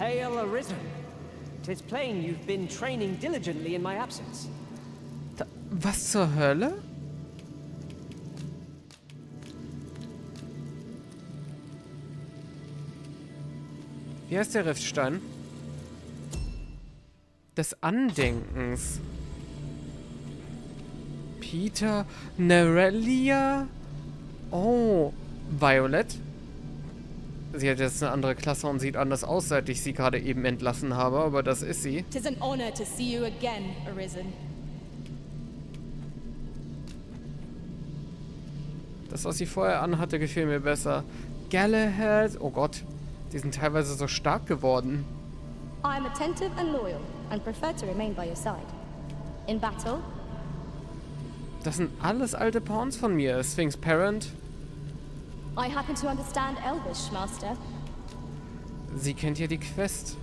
Hail Arisen. 'Tis plain you've been training diligently in my absence. Was zur Hölle? Wie heißt der Riftstein? Des Andenkens. Peter Nerelia. Oh, Violet. Sie hat jetzt eine andere Klasse und sieht anders aus, seit ich sie gerade eben entlassen habe, aber das ist sie. Tis an honor to see you again, Arisen. Das, was sie vorher anhatte, gefiel mir besser. Galahad. Oh Gott, die sind teilweise so stark geworden. I am attentive and loyal and prefer to remain by your side. In battle. Das sind alles alte Pawns von mir. Sphinx Parent. I happen to understand Elvish, Master. Sie kennt ja die Quest.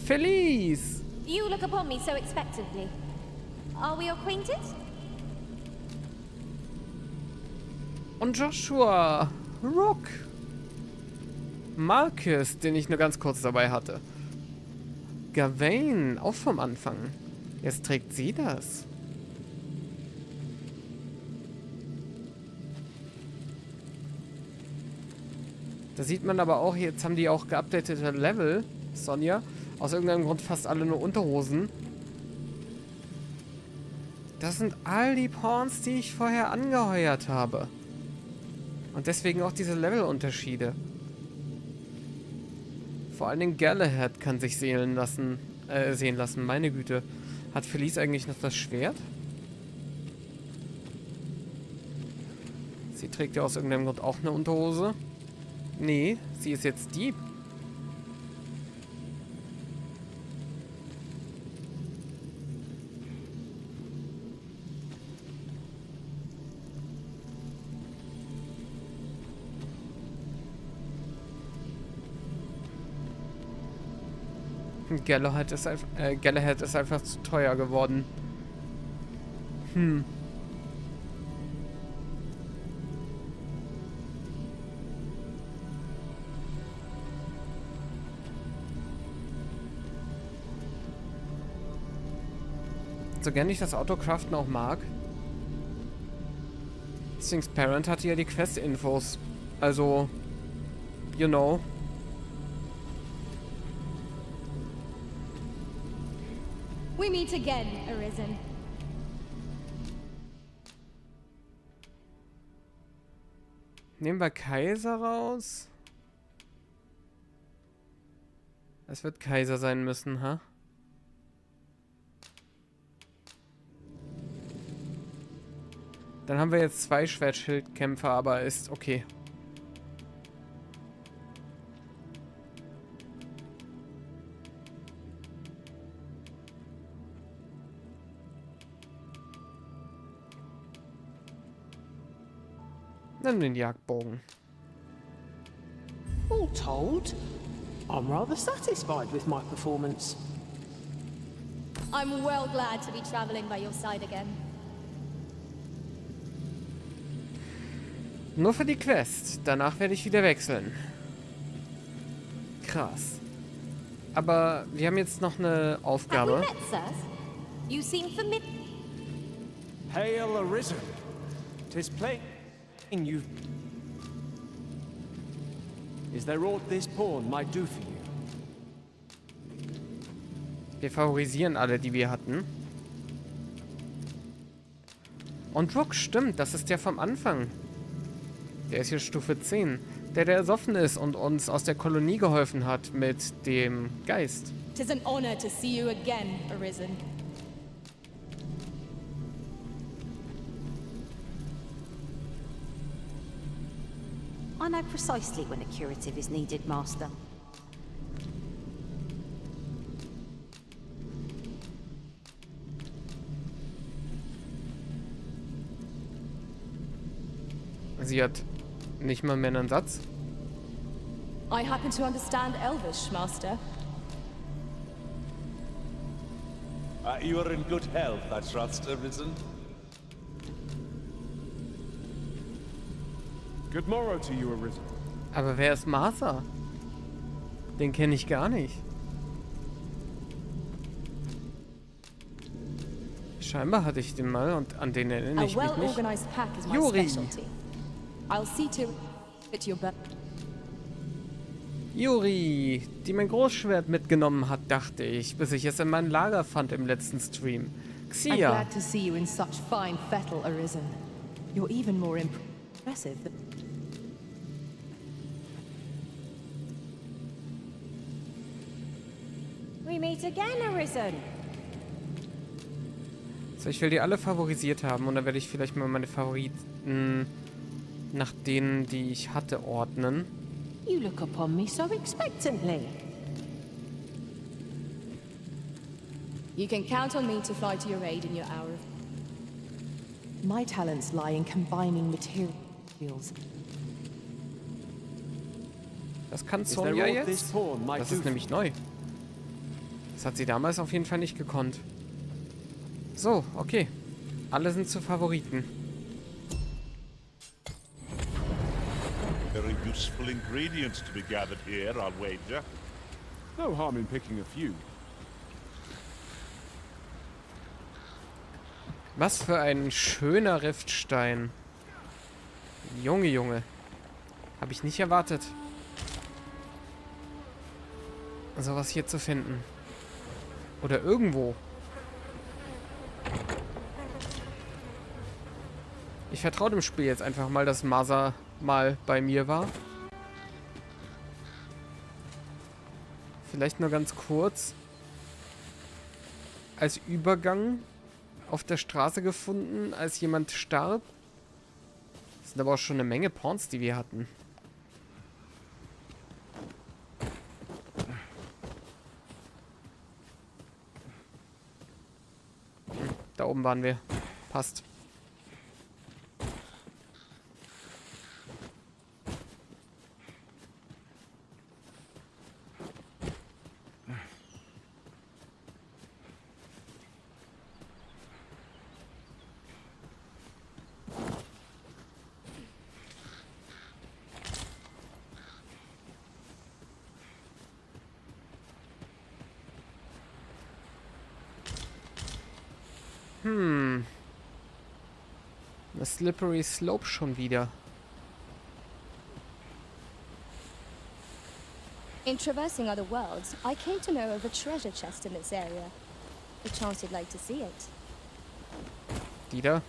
Felice! You look upon me so expectantly. Are we acquainted? Und Joshua. Rook. Marcus, den ich nur ganz kurz dabei hatte. Gawain, auch vom Anfang. Jetzt trägt sie das. Da sieht man aber auch, jetzt haben die auch geupdatete Level, Sonja. Aus irgendeinem Grund fast alle nur Unterhosen. Das sind all die Pawns, die ich vorher angeheuert habe. Und deswegen auch diese Levelunterschiede. Vor allen Dingen Galahad kann sich sehen lassen. Meine Güte. Hat Felice eigentlich noch das Schwert? Sie trägt ja aus irgendeinem Grund auch eine Unterhose. Nee, sie ist jetzt Dieb. Galahad ist einfach zu teuer geworden. So gern ich das Autocraften auch mag. Sphinx Parent hatte ja die Quest-Infos. Also, you know. We meet again, Arisen. Nehmen wir Kaiser raus. Es wird Kaiser sein müssen, ha? Dann haben wir jetzt 2 Schwertschildkämpfer, aber ist okay. Dann den Jagdbogen. All told, I'm rather satisfied with my performance. I'm well glad to be traveling by your side again. Nur für die Quest. Danach werde ich wieder wechseln. Krass. Aber wir haben jetzt noch eine Aufgabe. Have we met, sirs? You seem familiar. Hail Arisen. 'Tis plain you. Is there aught this pawn might do for you? Wir favorisieren alle, die wir hatten. Und Rook, stimmt, das ist der vom Anfang. Der ist hier Stufe 10. Der ersoffen ist und uns aus der Kolonie geholfen hat mit dem Geist. 'Tis an honor to see you again, Arisen. I know precisely when a curative is needed, Master. Sie hat nicht mal mehr einen Satz. I happen to understand Elvish, Master. You are in good health, I trust, Arisen. Good morrow to you, Arisen. Aber wer ist Martha? Den kenne ich gar nicht. Scheinbar hatte ich den mal und an den erinnere ich mich nicht. Juri! I'll see to it your Juri, die mein Großschwert mitgenommen hat, dachte ich, bis ich es in mein Lager fand im letzten Stream. I'm Xia! glad to see you in such fine fettle, Arisen. You're even more impressive than... We meet again, Arisen. So, ich will die alle favorisiert haben und dann werde ich vielleicht mal meine Favoriten nach denen, die ich hatte, ordnen. You look upon me so expectantly. You can count on me to fly to your aid in your hour. My talents lie in combining materials. Das kann Sonja jetzt. Das ist nämlich neu. Das hat sie damals auf jeden Fall nicht gekonnt. So, okay. Alle sind zu Favoriten. Very useful ingredients to be gathered here, I'll wager. No harm in picking a few. Was für ein schöner Riftstein. Junge, Junge. Habe ich nicht erwartet, sowas hier zu finden. Oder irgendwo. Ich vertraue dem Spiel jetzt einfach mal, dass Masa mal bei mir war. Vielleicht nur ganz kurz. Als Übergang auf der Straße gefunden, als jemand starb. Das sind aber auch schon eine Menge Pawns, die wir hatten. Da oben waren wir. Passt. Eine slippery slope schon wieder. In traversing other worlds, I came to know of a treasure chest in this area. A chance you'd like to see it. Die da?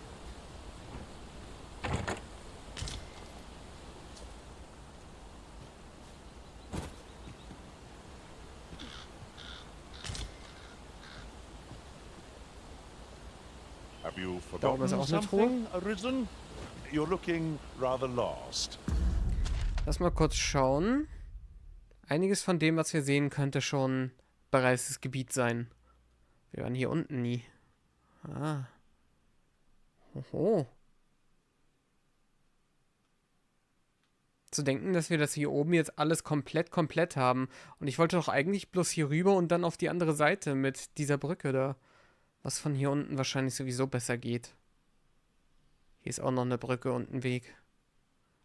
Have you Da oben ist forgotten auch eine Truhe. something, Arisen? You're looking rather lost. Lass mal kurz schauen. Einiges von dem, was wir sehen, könnte schon bereistes Gebiet sein. Wir waren hier unten nie. Ah. Oho. Zu denken, dass wir das hier oben jetzt alles komplett haben. Und ich wollte doch eigentlich bloß hier rüber und dann auf die andere Seite mit dieser Brücke da. Was von hier unten wahrscheinlich sowieso besser geht. Hier ist auch noch eine Brücke und ein Weg.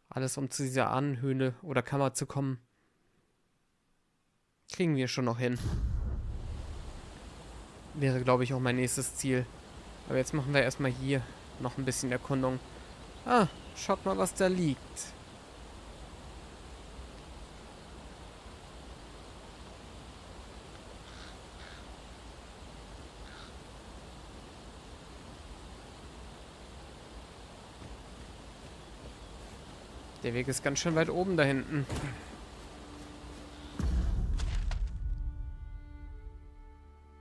Alles, um zu dieser Ahnenhöhle oder Kammer zu kommen. Kriegen wir schon noch hin. Wäre, glaube ich, auch mein nächstes Ziel. Aber jetzt machen wir erstmal hier noch ein bisschen Erkundung. Ah, schaut mal, was da liegt. Der Weg ist ganz schön weit oben da hinten.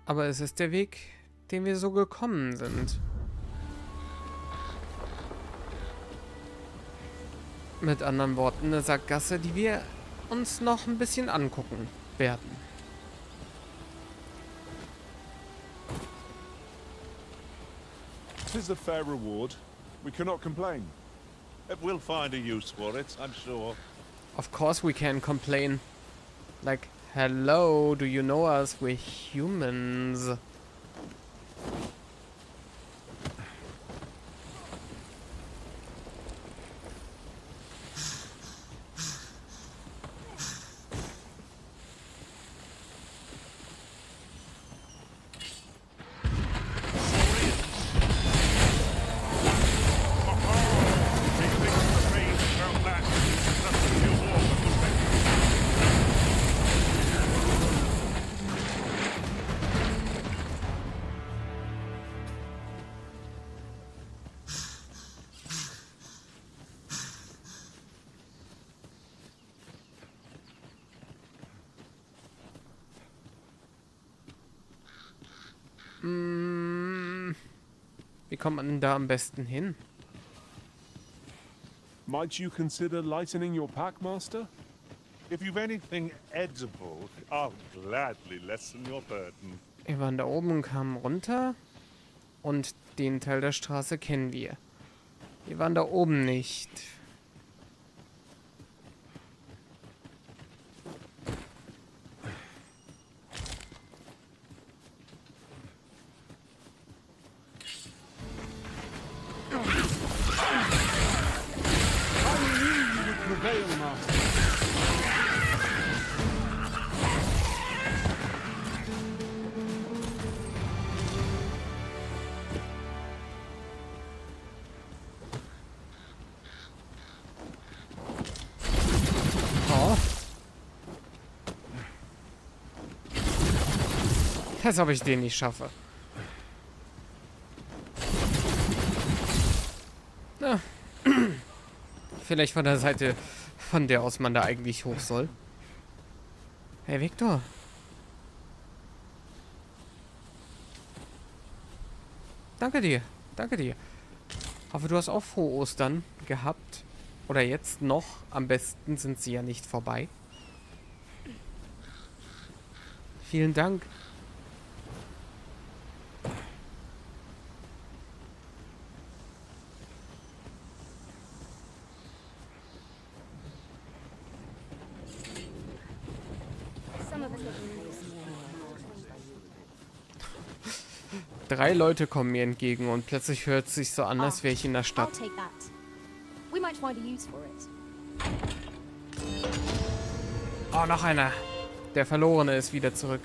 Aber es ist der Weg, den wir so gekommen sind. Mit anderen Worten, eine Sackgasse, die wir uns noch ein bisschen angucken werden. Tis a fair reward. We cannot complain. We'll find a use for it, I'm sure. Of course we can complain. Like, hello, do you know us? We're humans. Wie kommt man denn da am besten hin? Might you consider lightening your pack, Master? If you've anything edible, I'll gladly lessen your burden. Wir waren da oben und kamen runter. Und den Teil der Straße kennen wir. Wir waren da oben nicht. Als ob ich den nicht schaffe. Na. Vielleicht von der Seite, von der aus man da eigentlich hoch soll. Hey, Victor. Danke dir. Danke dir. Hoffe, du hast auch frohe Ostern gehabt. Oder jetzt noch. Am besten sind sie ja nicht vorbei. Vielen Dank. Drei Leute kommen mir entgegen und plötzlich hört es sich so an, als wäre ich in der Stadt. Oh, noch einer. Der Verlorene ist wieder zurück.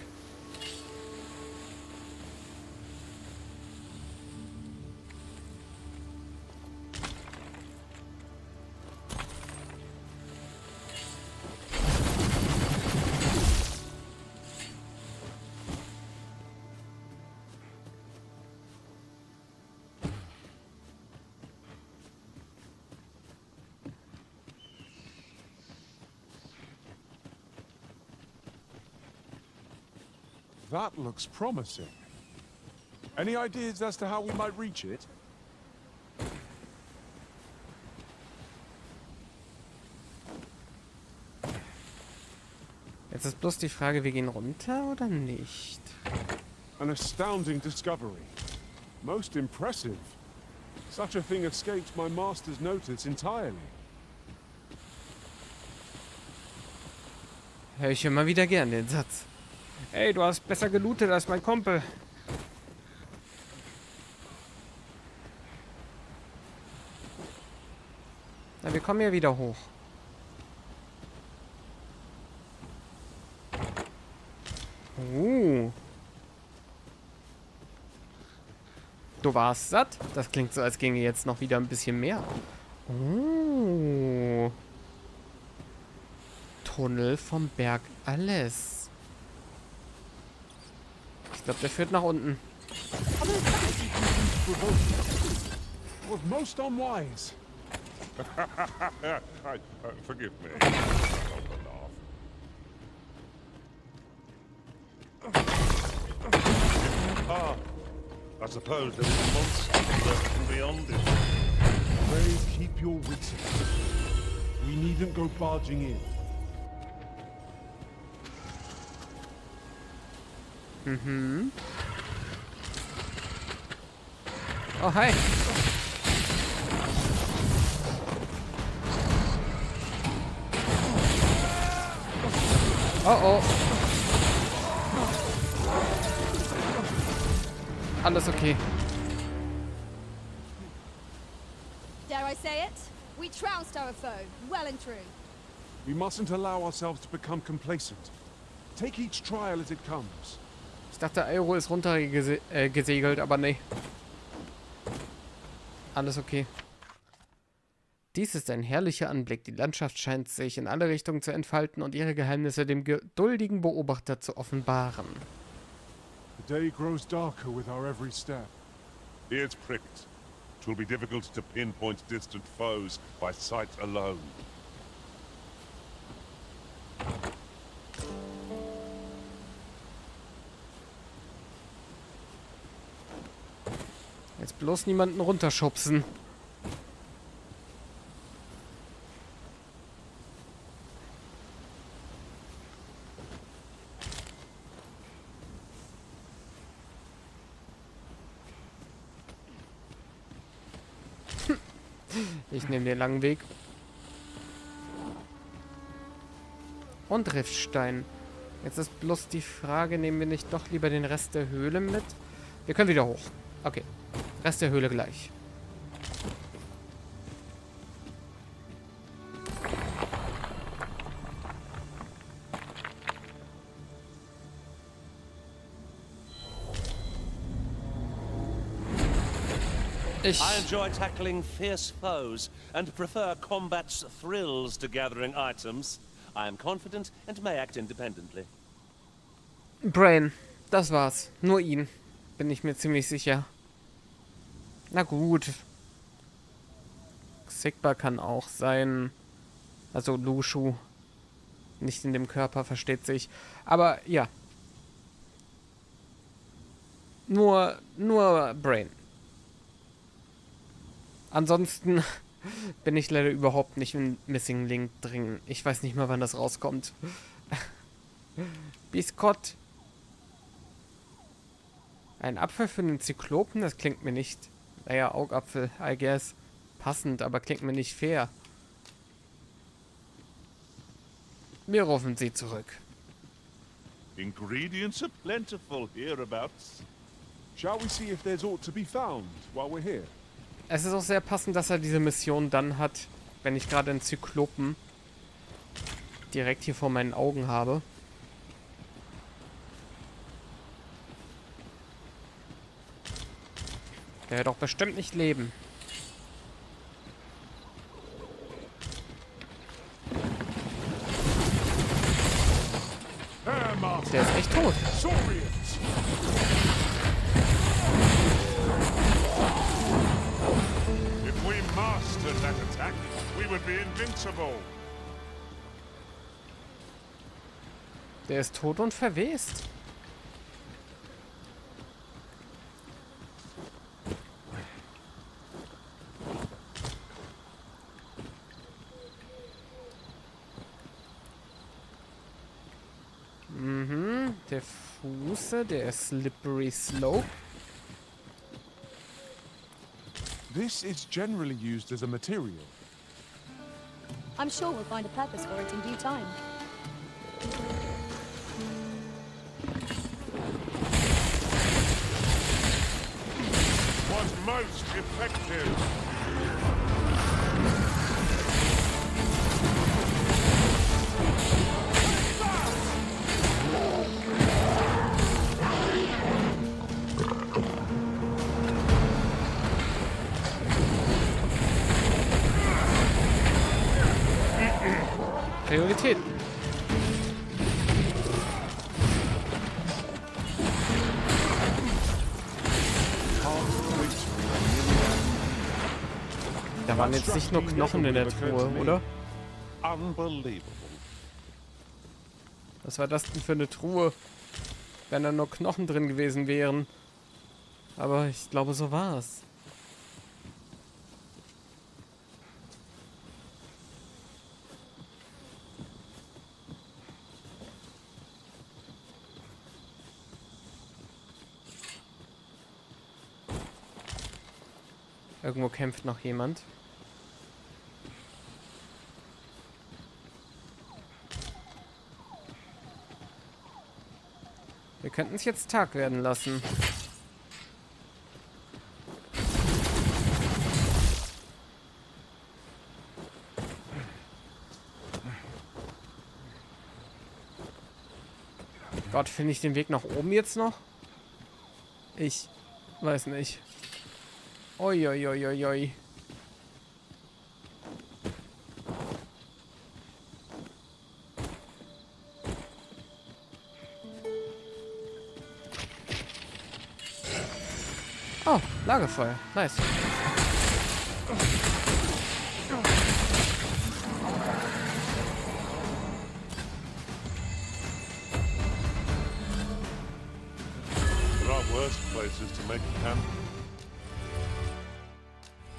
That looks promising. Any ideas as to how we might reach it? Jetzt ist bloß die Frage, wir gehen runter oder nicht? An astounding discovery. Most impressive. Such a thing escaped my master's notice entirely. Hör ich immer wieder gern den Satz. Ey, du hast besser gelootet als mein Kumpel. Na, wir kommen ja wieder hoch. Du warst satt? Das klingt so, als ginge jetzt noch wieder ein bisschen mehr. Tunnel vom Berg alles. Ich glaube, der führt nach unten. Was most unwise. Forgive me. I suppose there is a monster beyond it. Pray keep your wits about you. We needn't go barging in. Mhm. Oh, hi. Oh, oh. Alles okay. Dare I say it? We trounced our foe, well and true. We mustn't allow ourselves to become complacent. Take each trial as it comes. Ich dachte, Euro ist runtergesegelt, aber nee. Alles okay. Dies ist ein herrlicher Anblick. Die Landschaft scheint sich in alle Richtungen zu entfalten und ihre Geheimnisse dem geduldigen Beobachter zu offenbaren. The day grows darker with our every step. Ears pricked. It will be difficult to pinpoint distant foes by sight alone. Jetzt bloß niemanden runterschubsen. Ich nehme den langen Weg. Und Riffstein. Jetzt ist bloß die Frage, nehmen wir nicht doch lieber den Rest der Höhle mit? Wir können wieder hoch. Okay. Rest der Höhle gleich. I enjoy tackling fierce foes and prefer combat's thrills to gathering items. I am confident and may act independently. Brain, das war's. Nur ihn. Bin ich mir ziemlich sicher. Na gut. Sigba kann auch sein. Also Lushu. Nicht in dem Körper, versteht sich. Aber ja. Nur Brain. Ansonsten bin ich leider überhaupt nicht in Missing Link drin. Ich weiß nicht mal, wann das rauskommt. Biscott. Ein Apfel für den Zyklopen? Das klingt mir nicht... Naja, Augapfel, I guess. Passend, aber klingt mir nicht fair. Wir rufen sie zurück. Ingredients are plentiful hereabouts. Shall we see if there's aught to be found while we're here? Es ist auch sehr passend, dass er diese Mission dann hat, wenn ich gerade einen Zyklopen direkt hier vor meinen Augen habe. Der wird doch bestimmt nicht leben. Der ist echt tot. If we mastered that attack, we would be invincible. Der ist tot und verwest. der Fuße, der Slippery Slope. This is generally used as a material. I'm sure we'll find a purpose for it in due time. Was most effective. Priorität. Da waren jetzt nicht nur Knochen in der Truhe, oder? Was war das denn für eine Truhe? Wenn da nur Knochen drin gewesen wären. Aber ich glaube, so war es. Irgendwo kämpft noch jemand. Wir könnten es jetzt Tag werden lassen. Gott, finde ich den Weg nach oben jetzt noch? Ich weiß nicht. Oi, oi, oi, oi, oi. Oh, Lagerfeuer. Nice. There are worse places to make camp.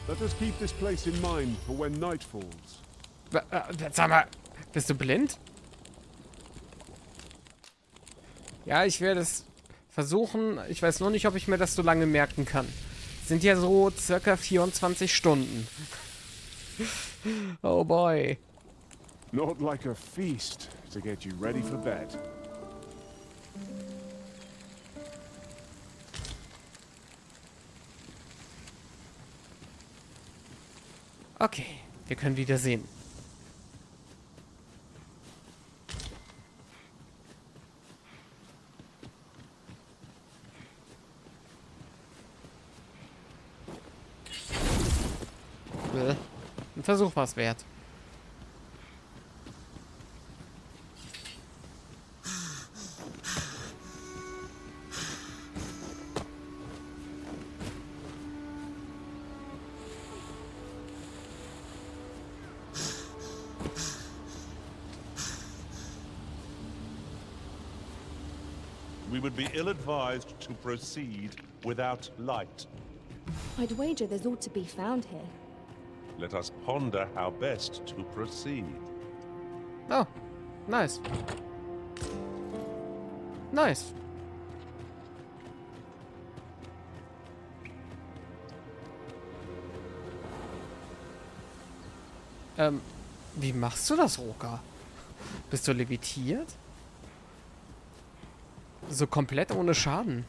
Let us keep this place in mind for when night falls. Sag mal, bist du blind? Ja, ich werde es versuchen. Ich weiß nur nicht, ob ich mir das so lange merken kann. Sind ja so circa 24 Stunden. Oh boy. Not like a feast to get you ready for bed. Okay, wir können wieder sehen. Ein Versuch war es wert. We would be ill-advised to proceed without light. I'd wager there's ought to be found here. Let us ponder how best to proceed. Oh, nice. Nice. Wie machst du das, Roka? Bist du levitiert? So komplett ohne Schaden.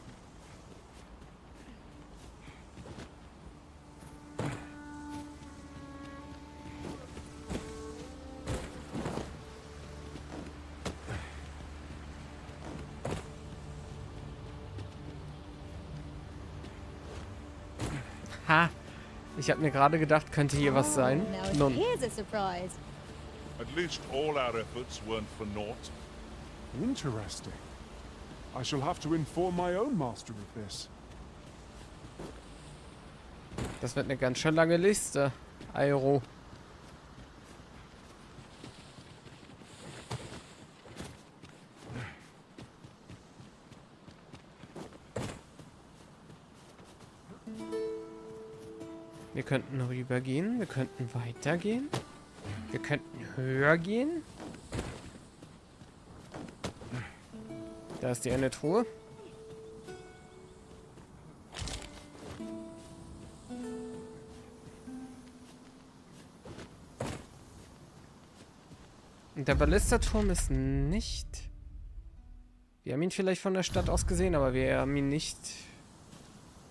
Ha! Ich habe mir gerade gedacht, könnte hier was sein. Nun. Here's a surprise. At least all our efforts weren't for naught. Interesting. I shall have to inform my own master of this. Das wird eine ganz schön lange Liste. Aero. Wir könnten rübergehen, wir könnten weitergehen, wir könnten höher gehen. Da ist die eine Truhe. Und der Ballisterturm ist nicht... Wir haben ihn vielleicht von der Stadt aus gesehen, aber wir haben ihn nicht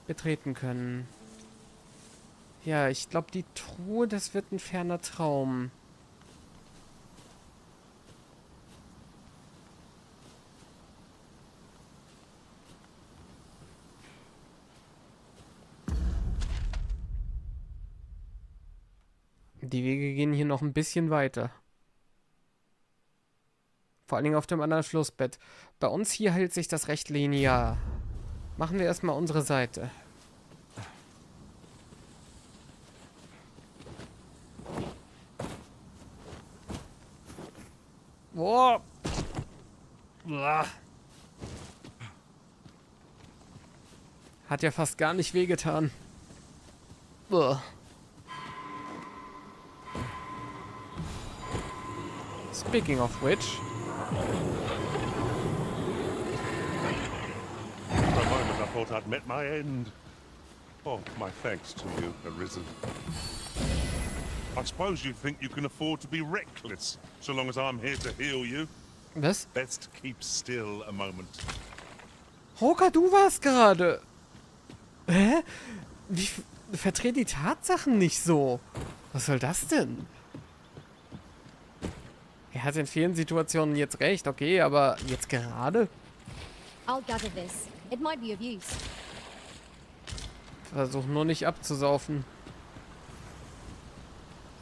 betreten können. Ja, ich glaube, die Truhe, das wird ein ferner Traum. Die Wege gehen hier noch ein bisschen weiter. Vor allen Dingen auf dem anderen Flussbett. Bei uns hier hält sich das recht linear. Machen wir erstmal unsere Seite. Boah. Hat ja fast gar nicht wehgetan. Boah. Speaking of which... For a moment I thought I'd met my end. Oh, my thanks to you, Arisen. I suppose you think you can afford to be reckless, so long as I'm here to heal you. Was? Best keep still a moment. Roka, du warst gerade. Hä? Wie verdreh die Tatsachen nicht so? Was soll das denn? Er hat in vielen Situationen jetzt recht, okay, aber jetzt gerade? I'll gather this. It might be of use. Versuch nur nicht abzusaufen.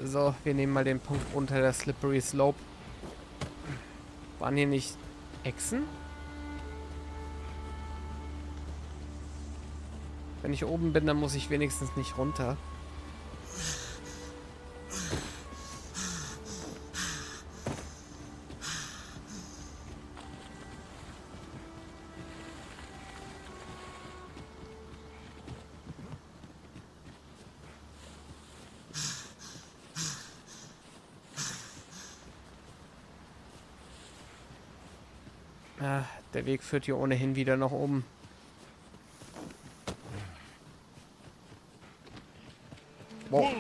So, wir nehmen mal den Punkt unter der Slippery Slope. Waren hier nicht Echsen? Wenn ich oben bin, dann muss ich wenigstens nicht runter. Ah, der Weg führt hier ohnehin wieder nach oben. Wow.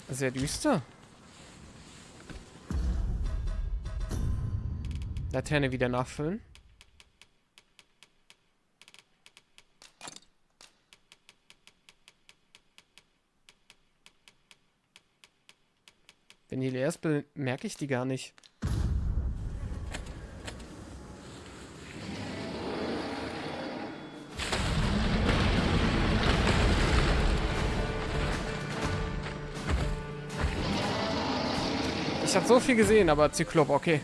Sehr düster. Laterne wieder nachfüllen. Wenn die leer ist, merke ich die gar nicht. Ich habe so viel gesehen, aber Zyklop, okay.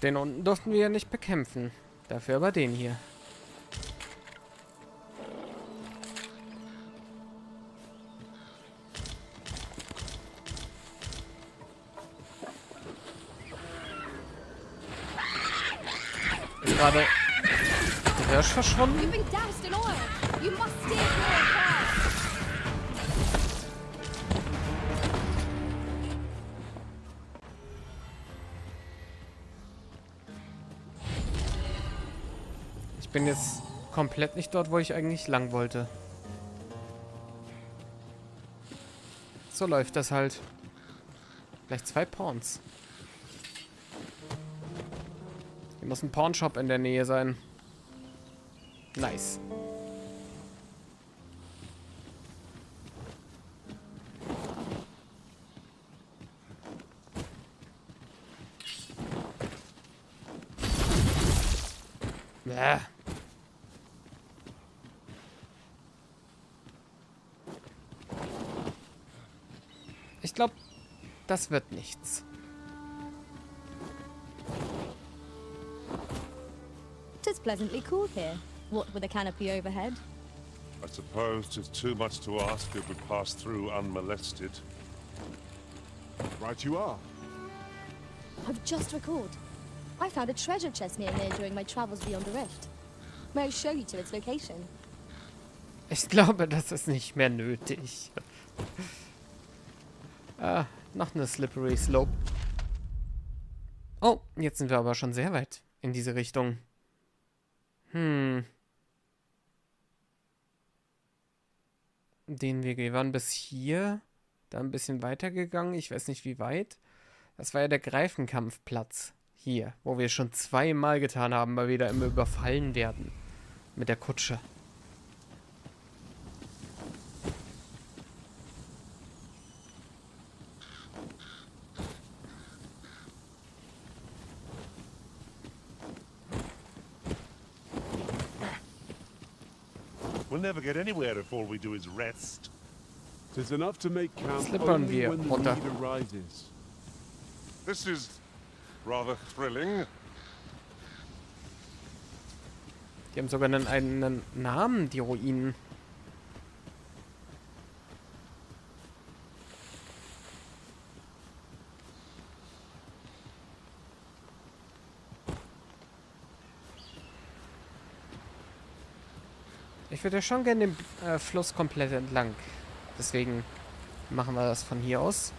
Den unten durften wir ja nicht bekämpfen. Dafür aber den hier. Ist gerade der Hirsch verschwunden? Ich bin jetzt komplett nicht dort, wo ich eigentlich lang wollte. So läuft das halt. Gleich 2 Pawns. Hier muss ein Pawnshop in der Nähe sein. Nice. Ich glaube, das wird nichts. Tis pleasantly cool here, what with a canopy overhead. I suppose 'tis too much to ask if we pass through unmolested. Right you are. I've just recalled. I found a treasure chest near here during my travels beyond the rift. May I show you to its location? Ich glaube, das ist nicht mehr nötig. Noch eine Slippery Slope. Oh, jetzt sind wir aber schon sehr weit in diese Richtung. Den Weg, wir waren bis hier, da ein bisschen weiter gegangen, ich weiß nicht wie weit. Das war ja der Greifenkampfplatz hier, wo wir schon zweimal getan haben, weil wir da immer überfallen werden. Mit der Kutsche. We'll never get anywhere if all we do is rest. 'Tis enough to make camp Slippern only wir when the runter. need arises. This is rather thrilling. Die haben sogar einen Namen, die Ruinen. Ich würde schon gerne den Fluss komplett entlang. Deswegen machen wir das von hier aus.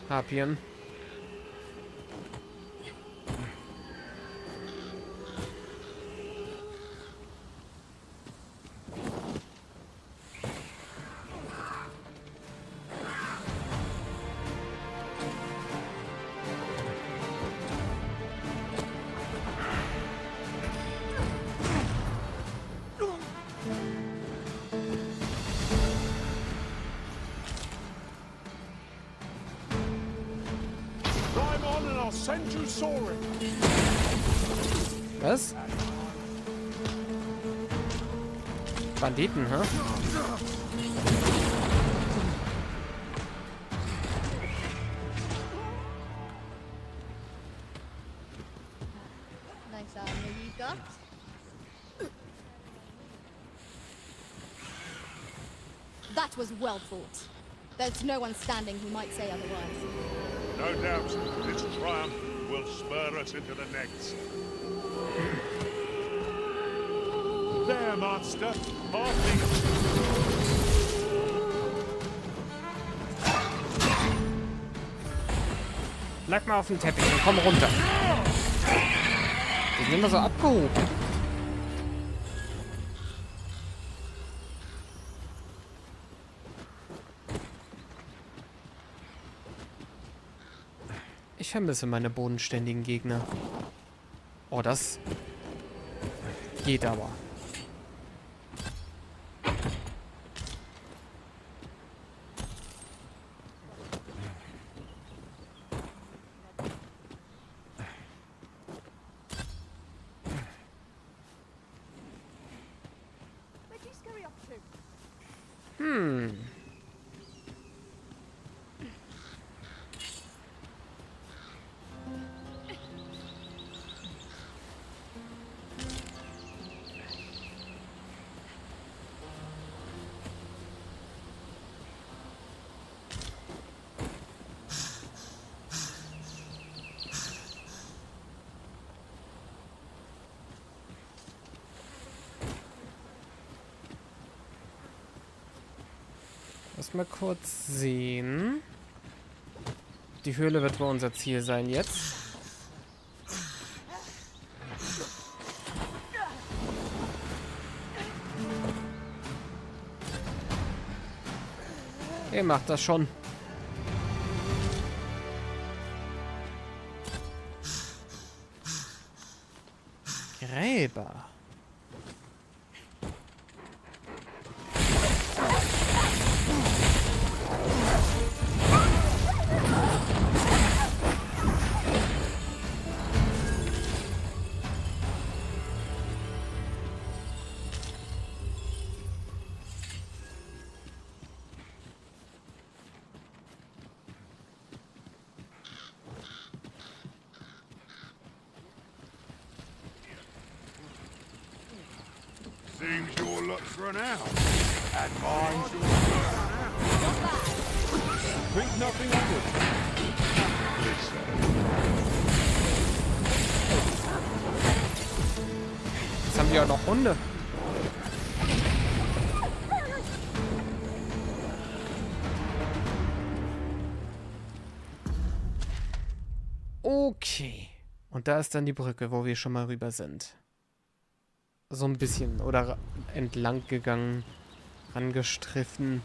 Harpien. Send you soaring. Was? Banditen, hä? Nice armor you got. That was well fought. There's no one standing who might say otherwise. No doubt, this triumph will spur us into the next. There, Master. Bleib mal auf dem Teppich und komm runter. Die sind immer so abgehoben. Ich vermisse meine bodenständigen Gegner. Oh, das geht aber. Lass mal kurz sehen. Die Höhle wird wohl unser Ziel sein jetzt. Ihr macht das schon. Gräber. Seems your luck's run out. And mine's run out. Think nothing of it. Jetzt haben wir ja noch Hunde. Okay. Und da ist dann die Brücke, wo wir schon mal rüber sind. So ein bisschen. Oder entlang gegangen. Rangestriffen.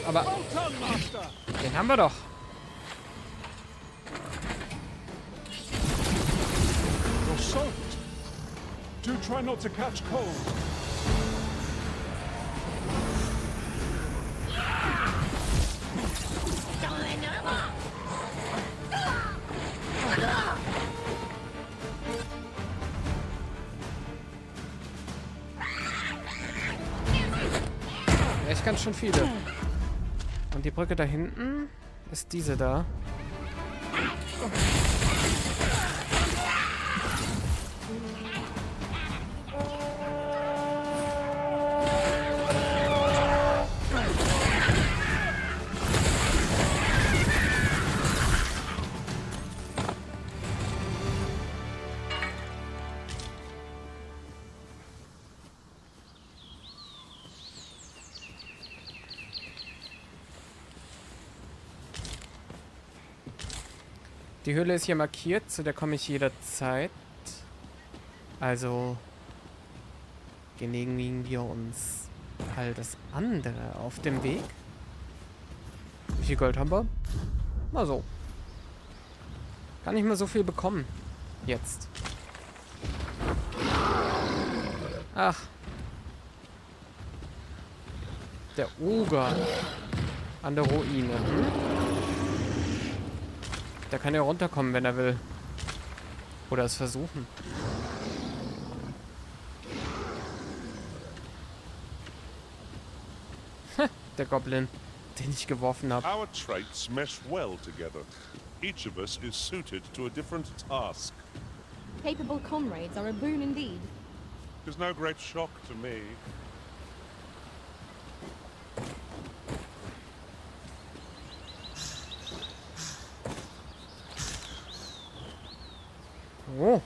Aber den haben wir doch. You're soaked. Do try not to catch cold. Echt ganz schön viele. Und die Brücke da hinten ist diese da. Die Höhle ist hier markiert, zu der komme ich jederzeit. Also genehmigen wir uns all das andere auf dem Weg. Wie viel Gold haben wir? Mal so. Gar nicht mehr so viel bekommen. Jetzt. Ach. Der Oger an der Ruine. Der kann ja runterkommen, wenn er will. Oder es versuchen. Der Goblin, den ich geworfen habe. Our traits mesh well together. Each of us is suited to a different task. Capable comrades are a boon indeed. There's no great shock to me. Oh.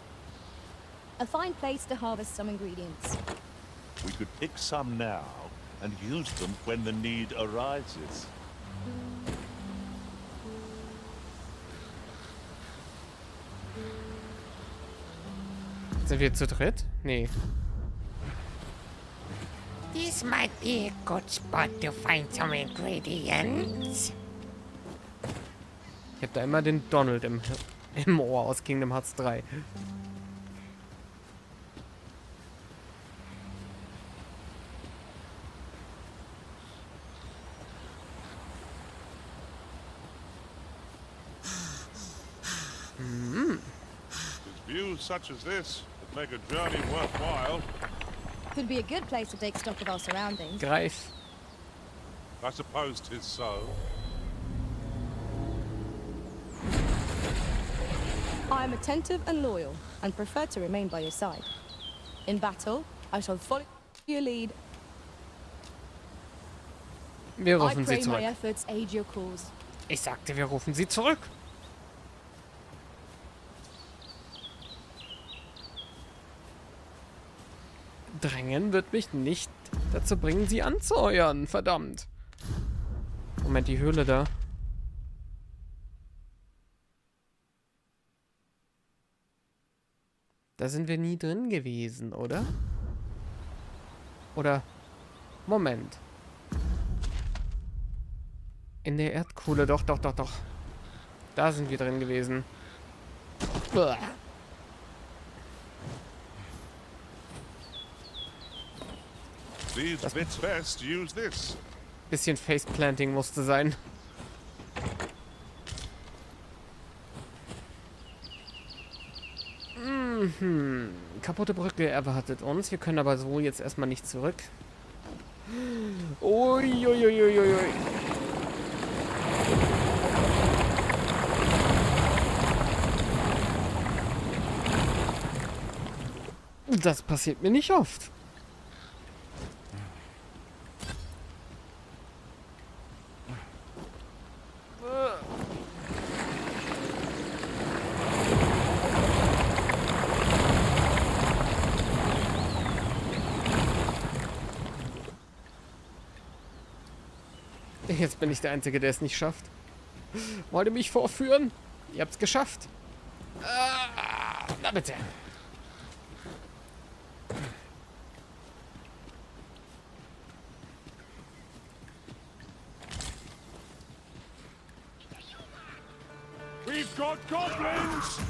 A fine place to harvest some ingredients. We could pick some now and use them when the need arises. Sind wir zu dritt? Nee. This might be a good spot to find some ingredients. Ich hab da immer den Donald im Ohr aus Kingdom Hearts 3. Views such as this would make a journey worthwhile. Could be a good place to take stock of our surroundings. Greif. I suppose 'tis so. I am attentive and loyal, and prefer to remain by your side. In battle, I shall follow your lead. Wir rufen sie zurück. My efforts aid your cause. Ich sagte, wir rufen sie zurück. Drängen wird mich nicht dazu bringen, sie anzuheuern. Verdammt. Moment, die Höhle da. Da sind wir nie drin gewesen, oder? Oder... Moment. In der Erdkuhle, doch. Da sind wir drin gewesen. Uah. These bits best, use this. Bisschen Faceplanting musste sein. Kaputte Brücke erwartet uns. Wir können aber so jetzt erstmal nicht zurück. Uiuiuiui. Das passiert mir nicht oft. Jetzt bin ich der Einzige, der es nicht schafft. Wollt ihr mich vorführen? Ihr habt's geschafft. Na bitte. We've got goblins!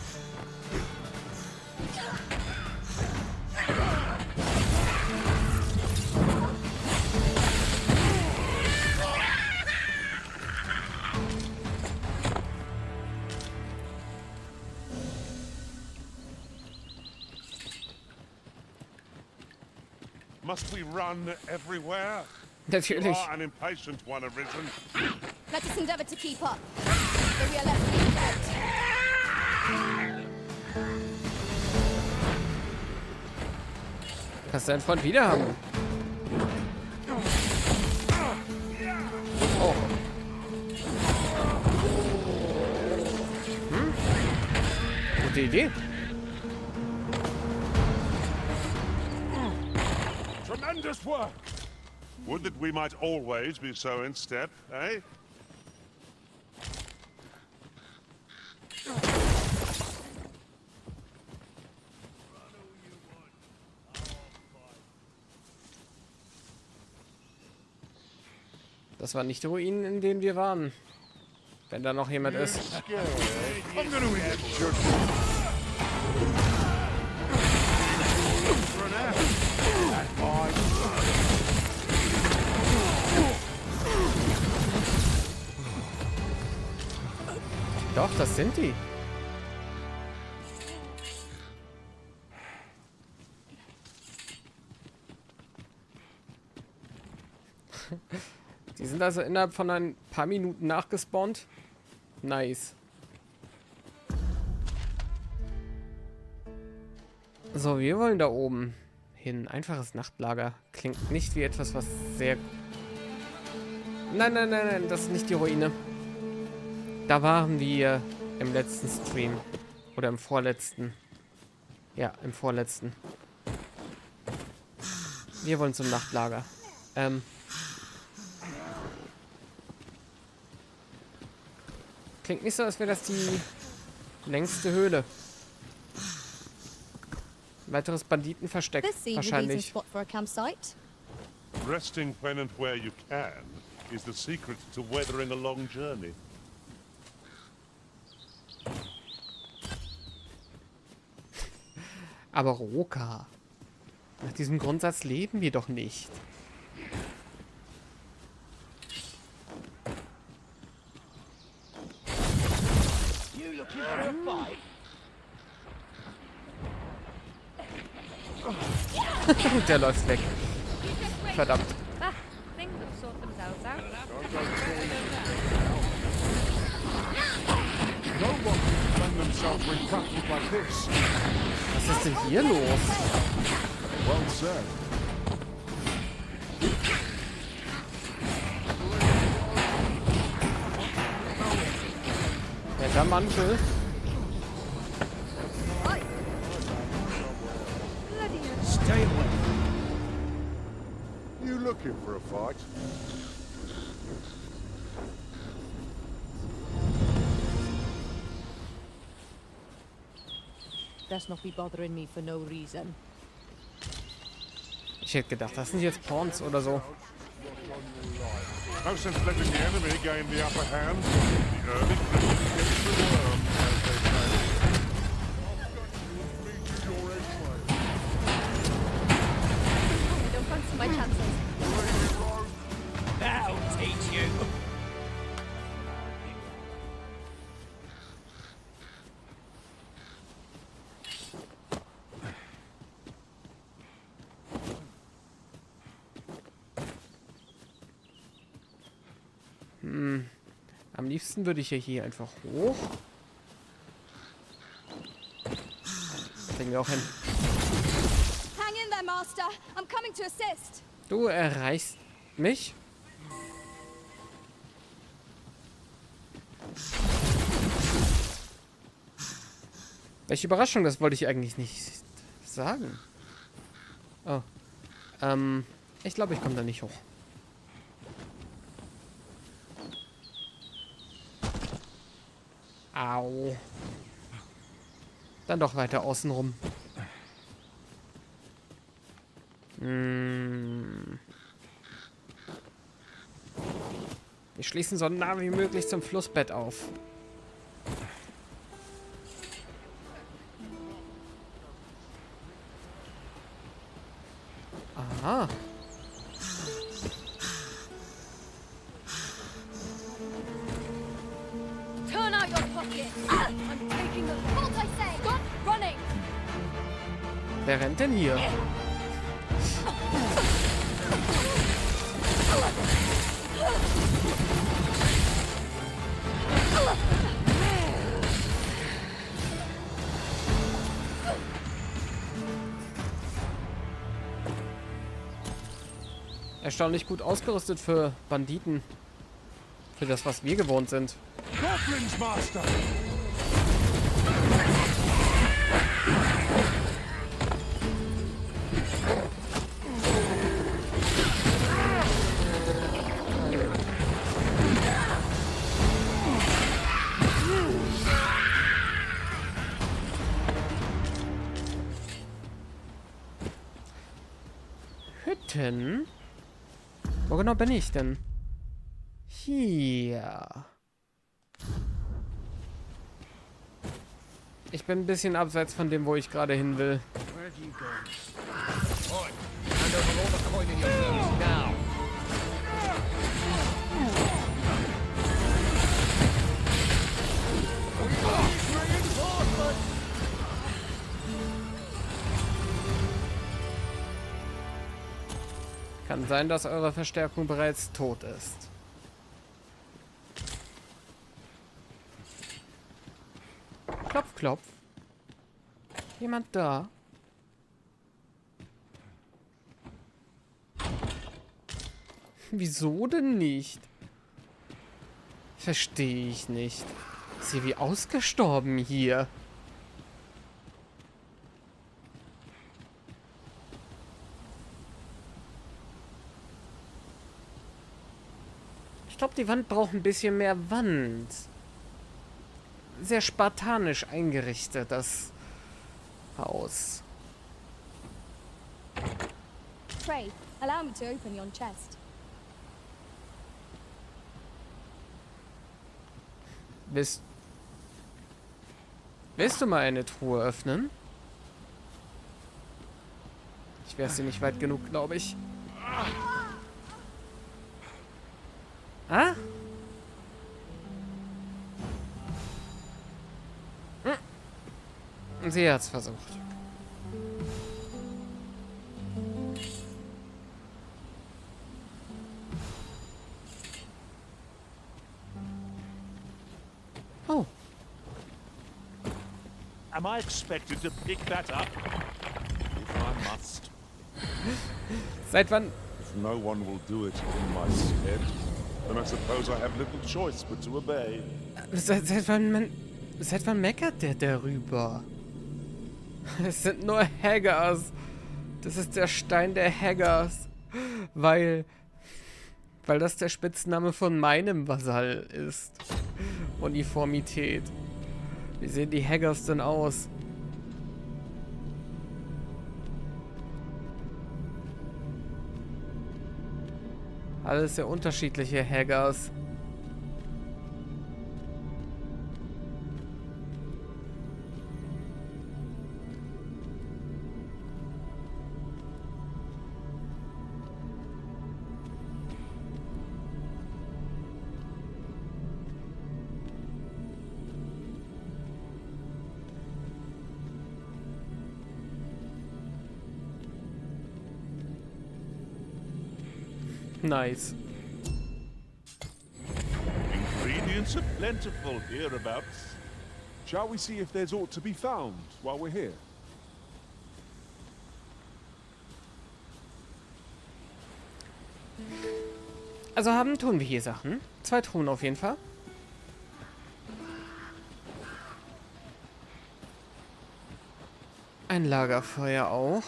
Must we run everywhere? Natürlich. You are an impatient one, Arisen. Let us endeavor to keep up. Though we are left behind. Kannst du deinen Freund wieder haben? Oh. Gute Idee. Tremendous work! Would that we might always be so in step, eh? Das waren nicht die Ruinen, in denen wir waren. Wenn da noch jemand ist. I'm gonna eat your Doch, das sind die. Die sind also innerhalb von ein paar Minuten nachgespawnt. Nice. So, wir wollen da oben hin. Einfaches Nachtlager. Klingt nicht wie etwas, was sehr... Nein, das ist nicht die Ruine. Da waren wir im letzten Stream. Oder im vorletzten. Ja, im vorletzten. Wir wollen zum Nachtlager. Klingt nicht so, als wäre das die längste Höhle. Weiteres Banditenversteck wahrscheinlich. Resting when and where you can is the secret to weathering a long journey. Aber Roka, nach diesem Grundsatz leben wir doch nicht. Der läuft weg. Verdammt. Was ist denn hier los? Well said. Wettermantel. Stay away. You looking for a fight? Best not be bothering me for no reason. Ich hätte gedacht, das sind jetzt Pawns oder so. No sense letting the enemy gain the upper hand. The early criminal gets the worm, as they say. Don't fancy my chances. I'll teach you. Am liebsten würde ich ja hier einfach hoch. Kriegen wir auch hin. Hang in there, Master. I'm coming to assist. Du erreichst mich? Welche Überraschung, das wollte ich eigentlich nicht sagen. Oh. Ich glaube, ich komme da nicht hoch. Au. Dann doch weiter außen rum. Wir schließen so nah wie möglich zum Flussbett auf. Aha. Turn out your pocket. I'm taking the fault, I say. Stop running. Wer rennt denn hier? Erstaunlich gut ausgerüstet für Banditen. Für das, was wir gewohnt sind. Goblins, Master! Hütten? Wo genau bin ich denn? Hier. Ich bin ein bisschen abseits von dem, wo ich gerade hin will. Kann sein, dass eure Verstärkung bereits tot ist. Klopf, klopf. Jemand da? Wieso denn nicht? Verstehe ich nicht. Ist hier wie ausgestorben hier. Ich glaube, die Wand braucht ein bisschen mehr Wand. Sehr spartanisch eingerichtet, das Haus. Pray, allow me to open your chest. Willst du mal eine Truhe öffnen? Ich werde sie nicht weit genug, glaube ich. Ah? Sie hat's versucht. Oh. Am I expected to pick that up? If I must. Seit wann? If no one will do it in my stead. then I suppose I have little choice but to obey. Seit wann meckert der darüber? Es sind nur Haggars. Das ist der Stein der Haggars. Weil das der Spitzname von meinem Vasall ist. Uniformität. Wie sehen die Haggars denn aus? Alles sehr unterschiedliche Haggars. Nice. Ingredients are plentiful hereabouts. Shall we see if there's aught to be found while we're here? Also tun wir hier Sachen. 2 Truhen auf jeden Fall. Ein Lagerfeuer auch.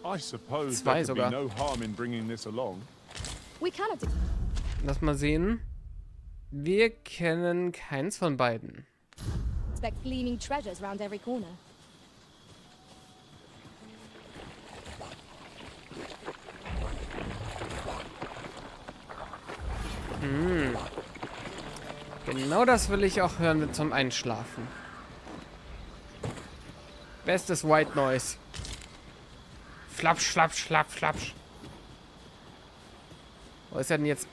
I suppose 2 there could sogar. be no harm in bringing this along. We cannot. Lass mal sehen. Wir kennen keins von beiden. Expect gleaming treasures round every corner. Genau das will ich auch hören zum Einschlafen. Bestes White Noise. Flapsch, schlapsch, schlapsch, schlapsch. Wo ist er denn jetzt?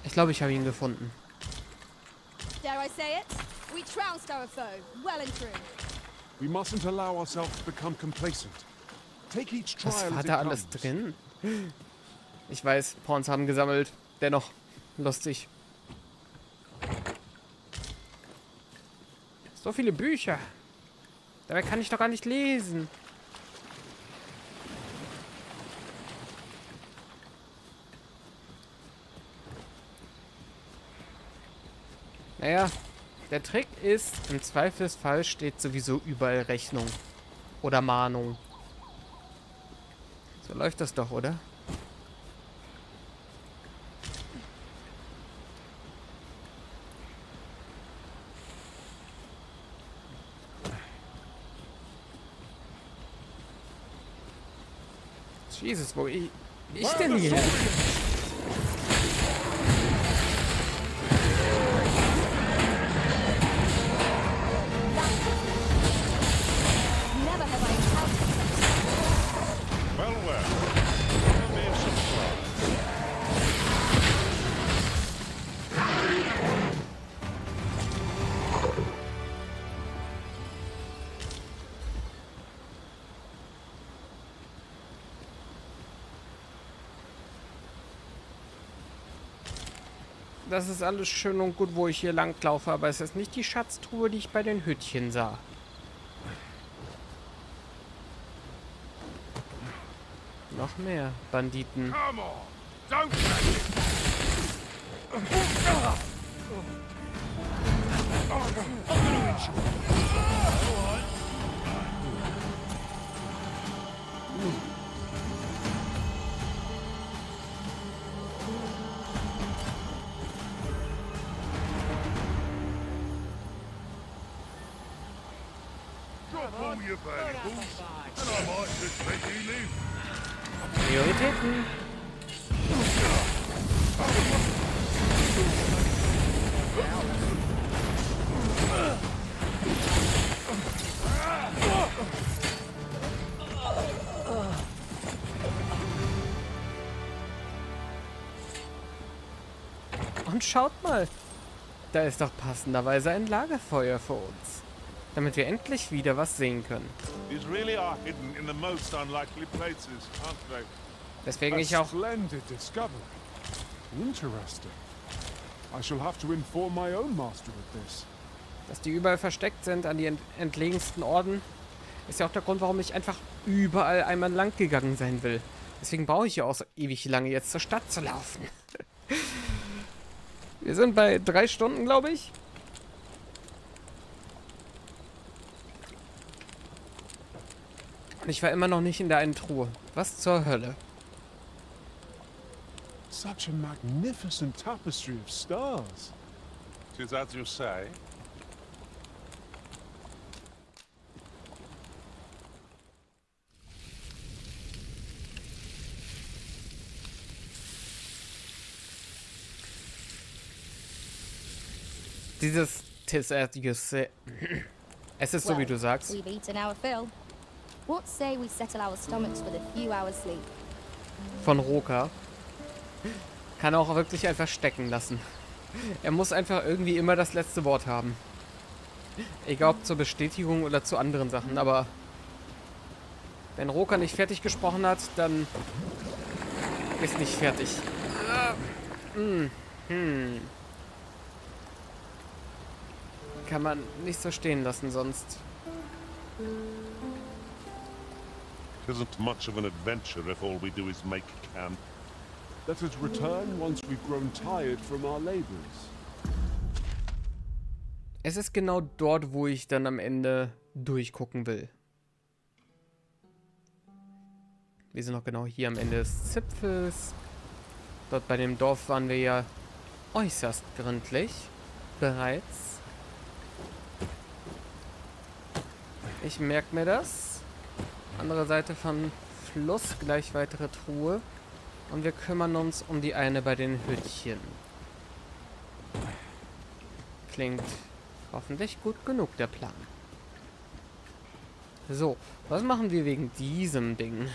Ich glaube, ich habe ihn gefunden. Dare I say it? We trounced our foe, well and true. We mustn't allow ourselves to become complacent. Take each trial Was as war it da alles comes. drin? Ich weiß, Pawns haben gesammelt. Dennoch lustig. So viele Bücher. Dabei kann ich doch gar nicht lesen. Naja, der Trick ist, im Zweifelsfall steht sowieso überall Rechnung. Oder Mahnung. So läuft das doch, oder? Jesus, wo ich denn hier? Das ist alles schön und gut, wo ich hier langlaufe, aber es ist nicht die Schatztruhe, die ich bei den Hütchen sah. Noch mehr Banditen. Come on, don't all your valuables, and I might just let you live. Prioritäten. Und schaut mal, da ist doch passenderweise ein Lagerfeuer für uns. Damit wir endlich wieder was sehen können. These really are hidden in the most unlikely places, aren't they? Deswegen ich auch... Splendid discovery. Interesting. I shall have to inform my own master of this. Dass die überall versteckt sind, an die entlegensten Orten, ist ja auch der Grund, warum ich einfach überall einmal lang gegangen sein will. Deswegen brauche ich ja auch so ewig lange, jetzt zur Stadt zu laufen. Wir sind bei 3 Stunden, glaube ich. Und ich war immer noch nicht in der einen Truhe. Was zur Hölle? Such a magnificent tapestry of stars. 'Tis as you say. Dieses "tis as you say." Es ist so, wie du sagst. We've eaten our fill. What say we settle our stomachs with a few hours sleep? Von Roka. Kann auch wirklich einfach stecken lassen. Er muss einfach irgendwie immer das letzte Wort haben. Egal ob zur Bestätigung oder zu anderen Sachen, aber wenn Roka nicht fertig gesprochen hat, dann ist nicht fertig. Kann man nicht so stehen lassen sonst. It isn't much of an adventure if all we do is make camp. Let us return once we've grown tired from our labors. Es ist genau dort, wo ich dann am Ende durchgucken will. Wir sind noch genau hier am Ende des Zipfels. Dort bei dem Dorf waren wir ja äußerst gründlich bereits. Ich merke mir das. Andere Seite vom Fluss, gleich weitere Truhe. Und wir kümmern uns um die eine bei den Hütchen. Klingt hoffentlich gut genug, der Plan. So, was machen wir wegen diesem Ding?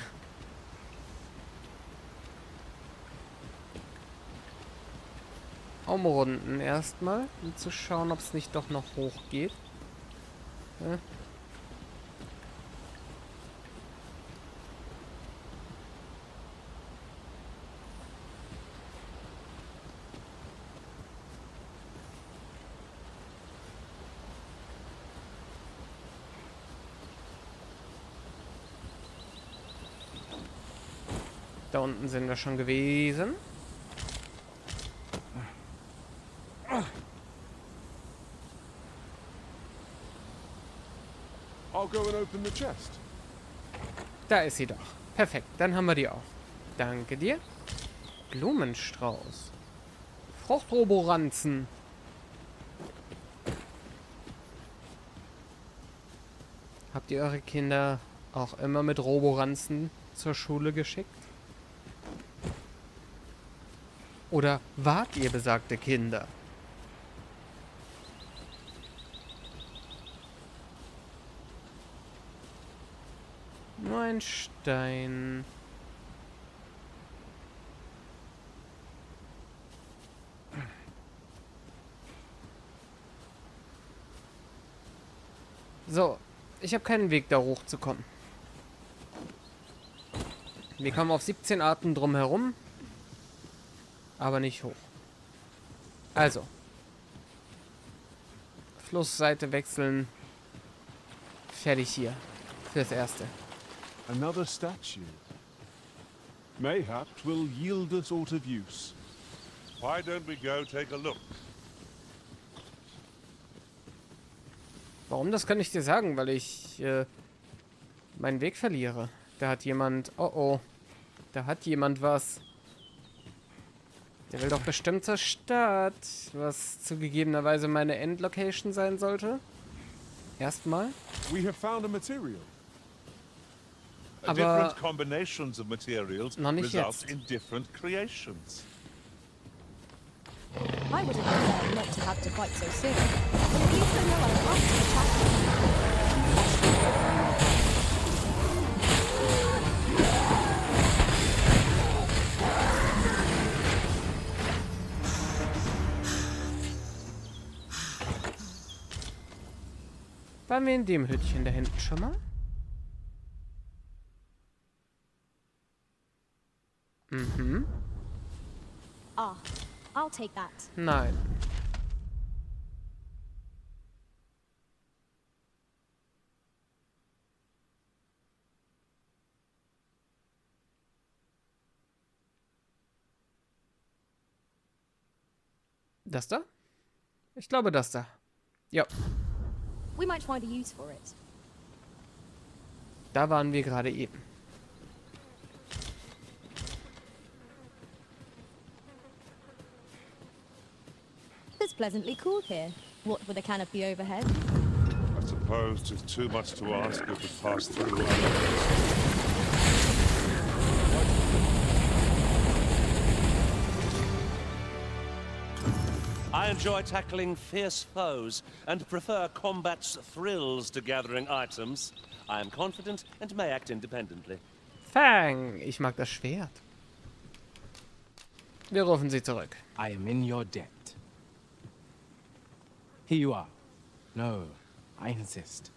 Umrunden erstmal, um zu schauen, ob es nicht doch noch hoch geht. Ja. Da unten sind wir schon gewesen. I'll go and open the chest. Da ist sie doch. Perfekt, dann haben wir die auch. Danke dir. Blumenstrauß. Fruchtroboranzen. Habt ihr eure Kinder auch immer mit Roboranzen zur Schule geschickt? Oder wart ihr besagte Kinder? Nur ein Stein. So, ich habe keinen Weg da hochzukommen. Wir kommen auf 17 Arten drum herum, aber nicht hoch. Also, Flussseite wechseln. Fertig hier. Fürs Erste. Another statue. Mayhap 'twill yield us aught of use. Why don't we go take a look? Warum, das kann ich dir sagen, weil ich meinen Weg verliere. Da hat jemand... Oh oh. Da hat jemand was. Der will doch bestimmt zur Stadt. Was zugegebenerweise meine Endlocation sein sollte. Erstmal. We have found a material. Aber different combinations of materials noch nicht result jetzt. in different creations. I would have preferred not to have to fight so soon. But at least I know I have to attack. Waren wir in dem Hütchen da hinten schon mal? Mhm. Ah, I'll take that. Nein. Das da? Ich glaube, das da. Ja. We might find a use for it. Da waren wir gerade eben. It's pleasantly cool here. What with a canopy overhead? I suppose it's too much to ask if we pass through. I enjoy tackling fierce foes and prefer combat's thrills to gathering items. I am confident and may act independently. Fang! Ich mag das Schwert. Wir rufen sie zurück. I am in your debt. Here you are. No, I insist.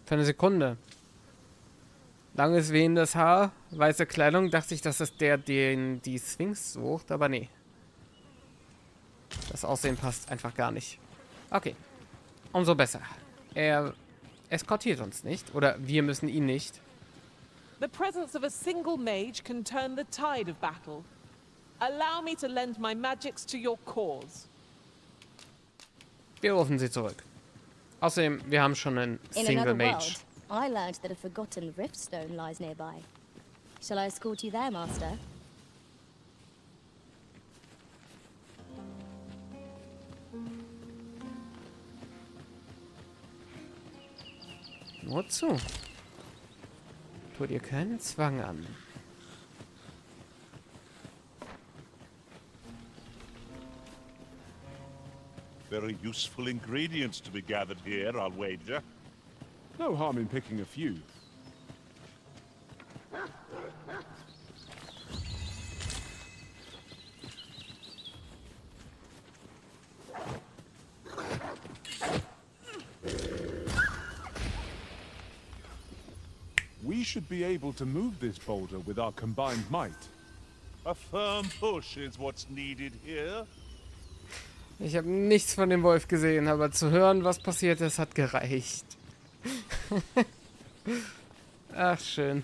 Für eine Sekunde. Langes wehendes Haar, weiße Kleidung, dachte ich, das ist der, den die Sphinx sucht, aber nee. Das Aussehen passt einfach gar nicht. Okay. Umso besser. Er eskortiert uns nicht. Oder wir müssen ihn nicht. The presence of a single mage can turn the tide of battle. Allow me to lend my magics to your cause. Wir rufen sie zurück. Außerdem, wir haben schon einen Single Mage. I learned that a forgotten riftstone lies nearby. Shall I escort you there, Master? Nur zu. Tu dir keinen Zwang an. Very useful ingredients to be gathered here, I'll wager. No harm in picking a few. We should be able to move this boulder with our combined might. A firm push is what's needed here. Ich habe nichts von dem Wolf gesehen, aber zu hören, was passiert ist, hat gereicht. Ach, schön.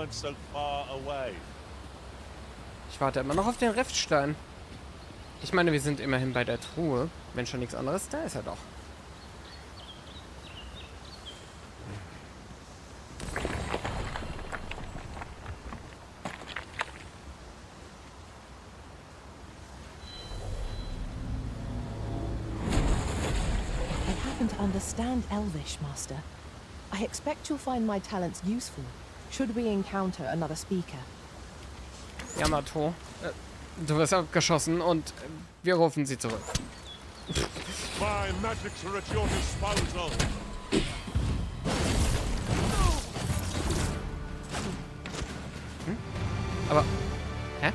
So far away. Ich warte immer noch auf den Riftstein. Ich meine, wir sind immerhin bei der Truhe. Wenn schon nichts anderes, da ist er doch. I happen to understand Elvish, Master. I expect you'll find my talents useful. Should we encounter another speaker? Yamato, du wirst abgeschossen und wir rufen sie zurück. My magics are at your disposal. Aber, hä?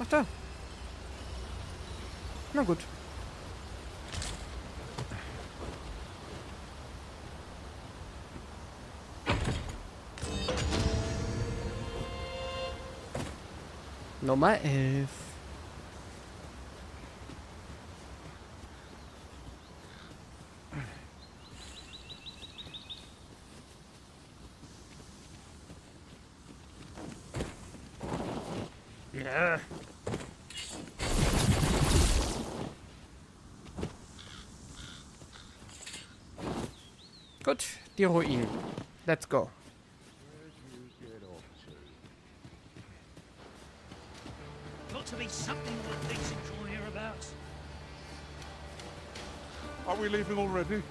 Ach da. Na gut. Nummer 11. Ja. Gut, die Ruinen. Let's go. To be something with these enjoy hereabouts. Are we leaving already?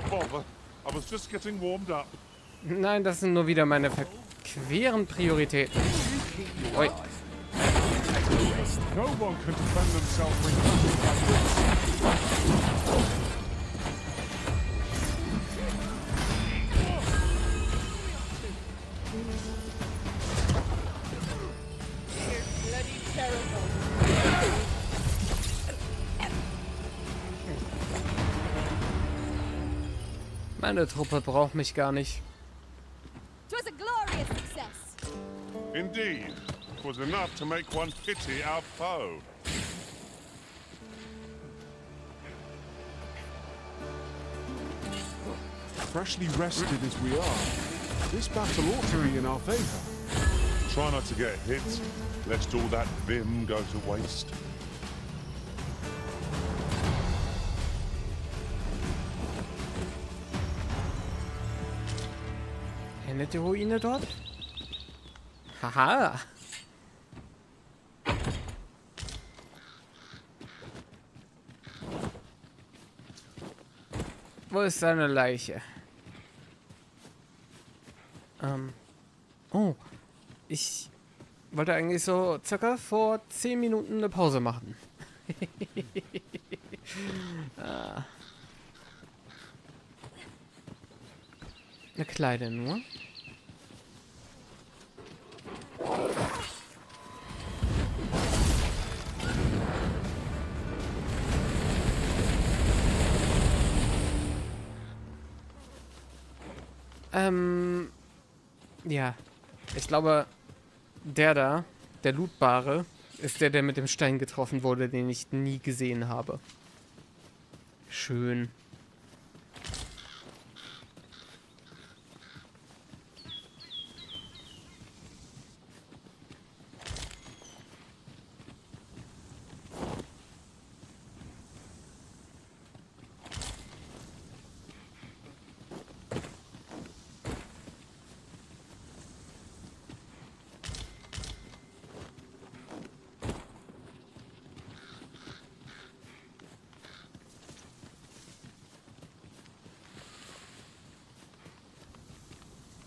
Bother. I was just getting warmed up. Nein, das sind nur wieder meine verqueren Prioritäten. Ui. No one can defend themselves when nothing like this. Meine Truppe braucht mich gar nicht. Twas a glorious success. Indeed. It was enough to make one pity our foe. Freshly rested as we are, this battle ought to be in our favor. Try not to get hit, lest all that vim go to waste. Endet die Ruine dort? Haha. Wo ist seine Leiche? Oh. Ich wollte eigentlich so circa vor 10 Minuten eine Pause machen. Ah. Eine kleine nur. Ja. Ich glaube, der Lootbare, ist der mit dem Stein getroffen wurde, den ich nie gesehen habe. Schön.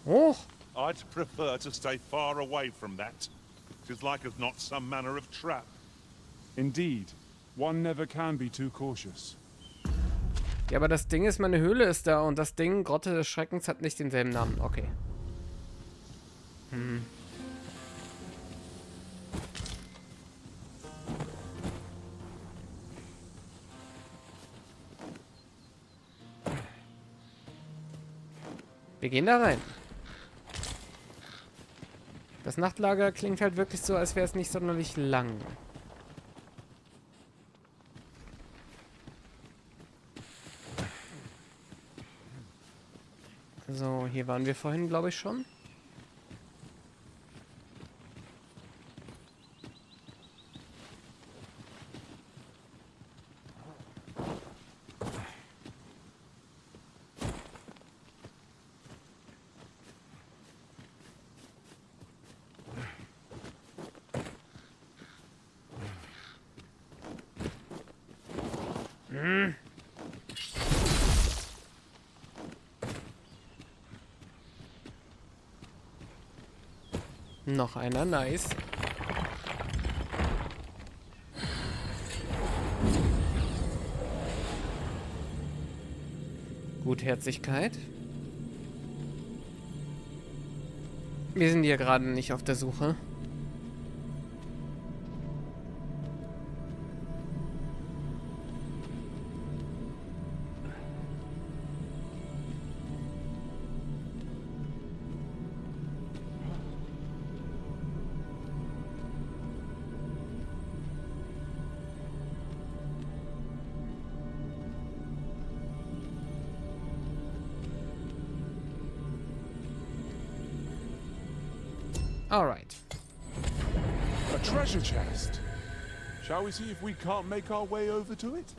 Oh. I'd prefer to stay far away from that. 'Tis like as not some manner of trap. Indeed. One never can be too cautious. Ja, aber das Ding ist, meine Höhle ist da und das Ding, Grotte des Schreckens, hat nicht denselben Namen. Okay. Wir gehen da rein. Das Nachtlager klingt halt wirklich so, als wäre es nicht sonderlich lang. So, hier waren wir vorhin, glaube ich, schon. Noch einer, nice. Gutherzigkeit. Wir sind hier gerade nicht auf der Suche. All right. A treasure chest. Shall we see if we can't make our way over to it?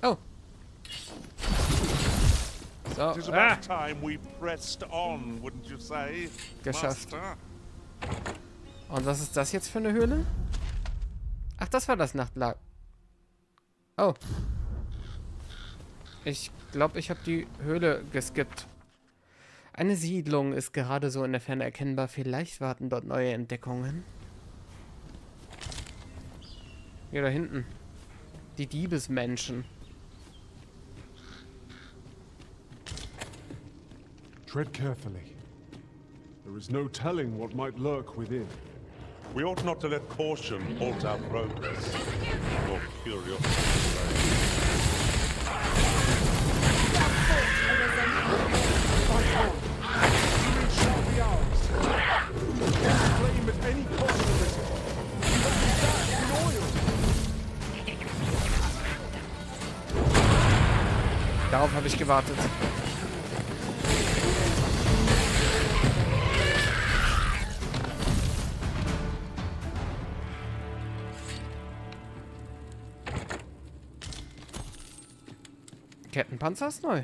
Oh. So. It is about time we pressed on, wouldn't you say? Geschafft. Master? Und was ist das jetzt für eine Höhle? Ach, das war das Nachtlager. Oh. Ich glaube, ich habe die Höhle geskippt. Eine Siedlung ist gerade so in der Ferne erkennbar. Vielleicht warten dort neue Entdeckungen. Hier da hinten. Die Diebesmenschen. Tread carefully. There is no telling what might lurk within. We ought not to let caution halt our progress. Or curiosity. Darauf habe ich gewartet. Kettenpanzer ist neu.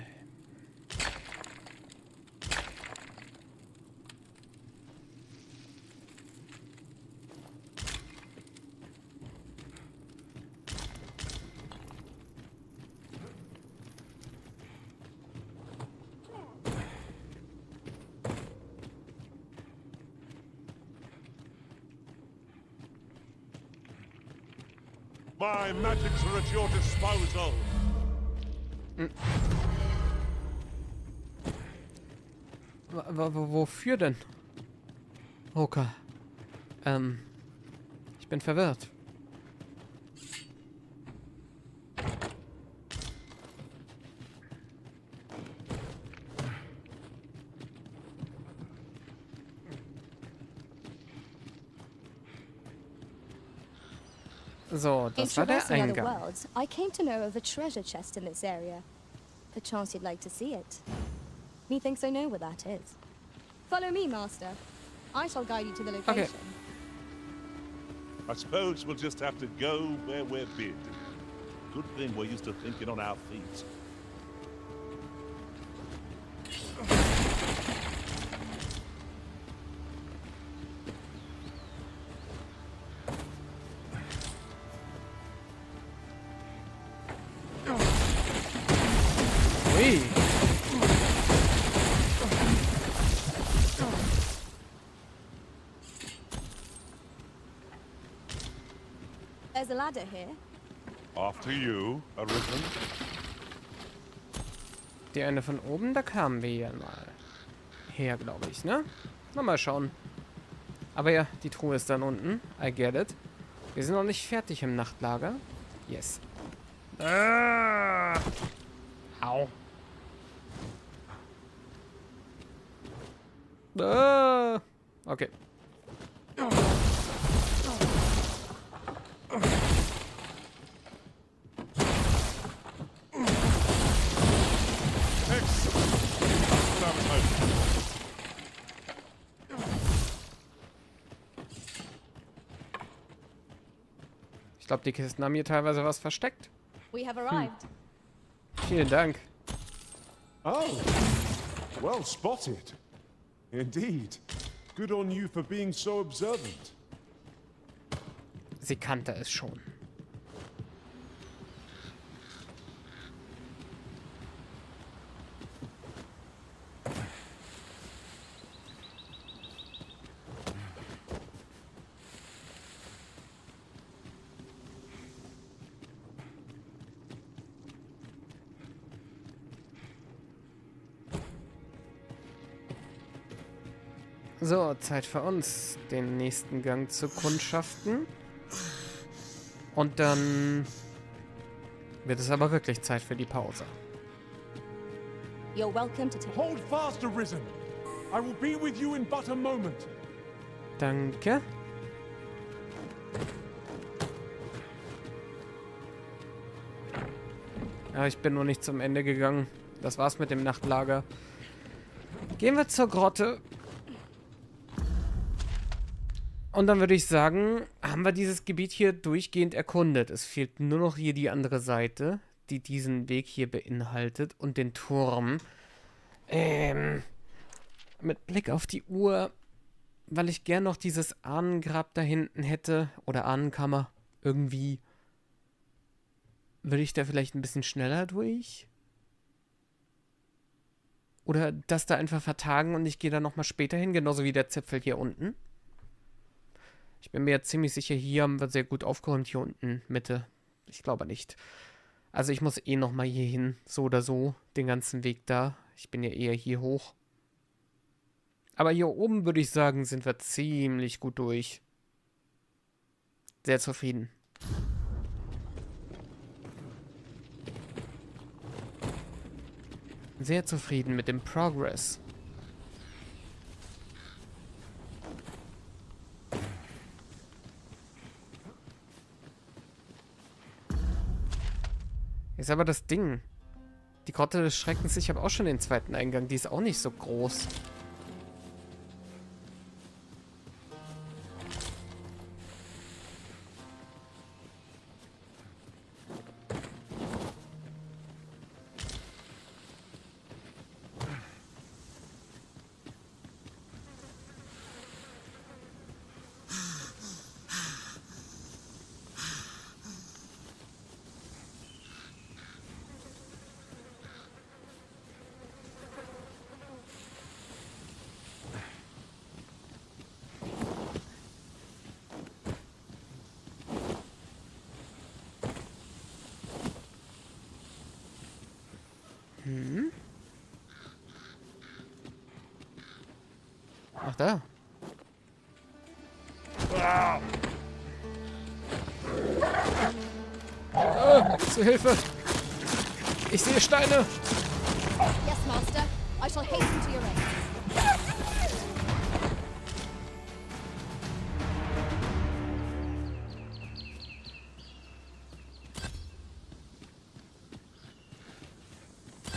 My magics are at your disposal. Wofür denn? Okay. Ich bin verwirrt. So, das war der Eingang. Worlds, I came to know of a treasure chest in this area. Perchance you'd like to see it. Methinks I know where that is. Follow me, Master. I shall guide you to the location. Okay. I suppose we'll just have to go where we're bid. Good thing we're used to thinking on our feet. Ui. There's a ladder here. After you, Arisen. Die eine von oben, da kamen wir ja mal her, glaube ich, ne? Mal schauen. Aber ja, die Truhe ist dann unten. I get it. Wir sind noch nicht fertig im Nachtlager. Yes. Au. Okay. Ich glaube, die Kisten haben hier teilweise was versteckt. We have arrived. Vielen Dank. Oh, well spotted. Indeed. Good on you for being so observant. Sie kannte es schon. So, Zeit für uns, den nächsten Gang zu kundschaften. Und dann wird es aber wirklich Zeit für die Pause. You're welcome to take. Hold fast, Arisen. I will be with you in but a moment. Danke. Ja, ich bin noch nicht zum Ende gegangen. Das war's mit dem Nachtlager. Gehen wir zur Grotte. Und dann würde ich sagen, haben wir dieses Gebiet hier durchgehend erkundet. Es fehlt nur noch hier die andere Seite, die diesen Weg hier beinhaltet und den Turm. Mit Blick auf die Uhr, weil ich gern noch dieses Ahnengrab da hinten hätte, oder Ahnenkammer, irgendwie, würde ich da vielleicht ein bisschen schneller durch? Oder das da einfach vertagen und ich gehe da nochmal später hin, genauso wie der Zipfel hier unten. Ich bin mir jetzt ziemlich sicher, hier haben wir sehr gut aufgeräumt, hier unten, Mitte. Ich glaube nicht. Also ich muss eh nochmal hier hin, so oder so, den ganzen Weg da. Ich bin ja eher hier hoch. Aber hier oben würde ich sagen, sind wir ziemlich gut durch. Sehr zufrieden. Sehr zufrieden mit dem Progress. Ist aber das Ding. Die Grotte des Schreckens, ich habe auch schon den zweiten Eingang. Die ist auch nicht so groß. Ach, da. Zu Hilfe! Ich sehe Steine! Yes, Master. I shall hasten to your aid.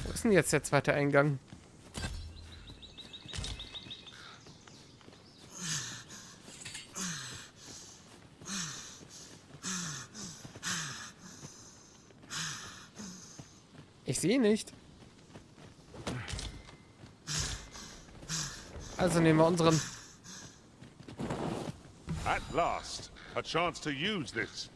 Wo ist denn jetzt der zweite Eingang? Ich sehe nicht. Also nehmen wir unseren. At last, a chance to use this.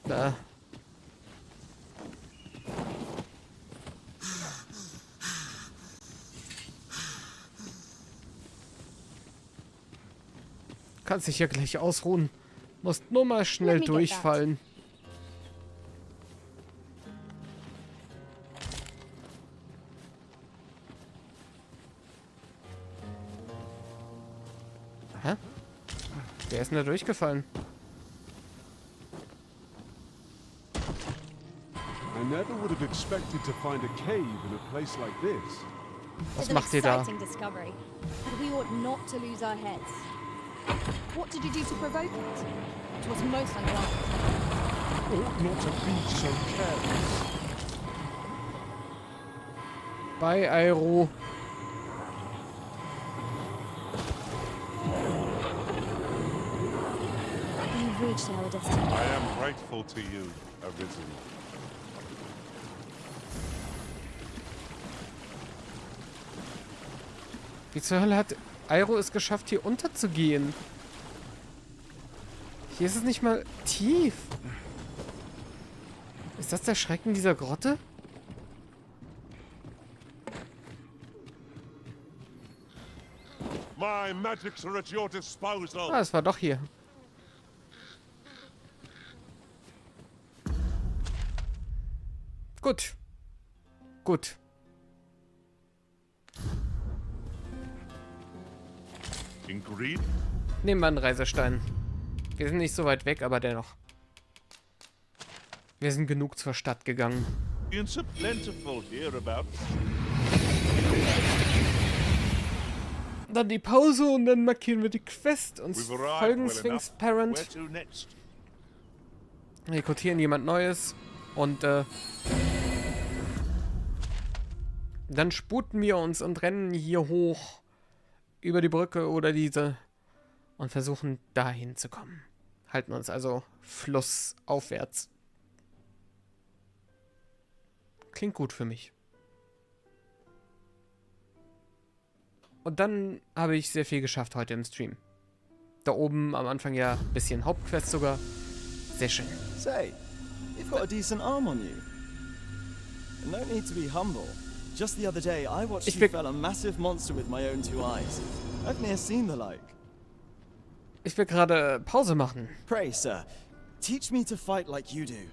Da. Kannst dich ja gleich ausruhen. Musst nur mal schnell durchfallen. Hä? Wer ist denn da durchgefallen? I never would have expected to find a cave in a place like this. Was macht ihr da? Discovery, and we ought not to lose our heads. What did you do to provoke it? It was most unwise. Ought not to be so careless. Bei Aero. We've reached our destiny. I am grateful to you, Arisen. Wie zur Hölle hat Aero es geschafft, hier unterzugehen? Hier ist es nicht mal tief. Ist das der Schrecken dieser Grotte? My magics are at your disposal. Ah, es war doch hier. Gut. Gut. Nehmen wir einen Reisestein. Wir sind nicht so weit weg, aber dennoch. Wir sind genug zur Stadt gegangen. Dann die Pause und dann markieren wir die Quest und folgen Sphinx Parent. Rekrutieren jemand Neues und dann sputen wir uns und rennen hier hoch über die Brücke oder diese und versuchen dahin zu kommen. Halten uns also flussaufwärts. Klingt gut für mich. Und dann habe ich sehr viel geschafft heute im Stream. Da oben am Anfang ja ein bisschen Hauptquest sogar. Sehr schön. Say, you've got a decent arm on you. No need to be humble. Just the other day, I watched you fell a massive monster with my own 2 eyes. I've never seen the like. Ich will gerade Pause machen. Pray, sir, teach me to fight like you do.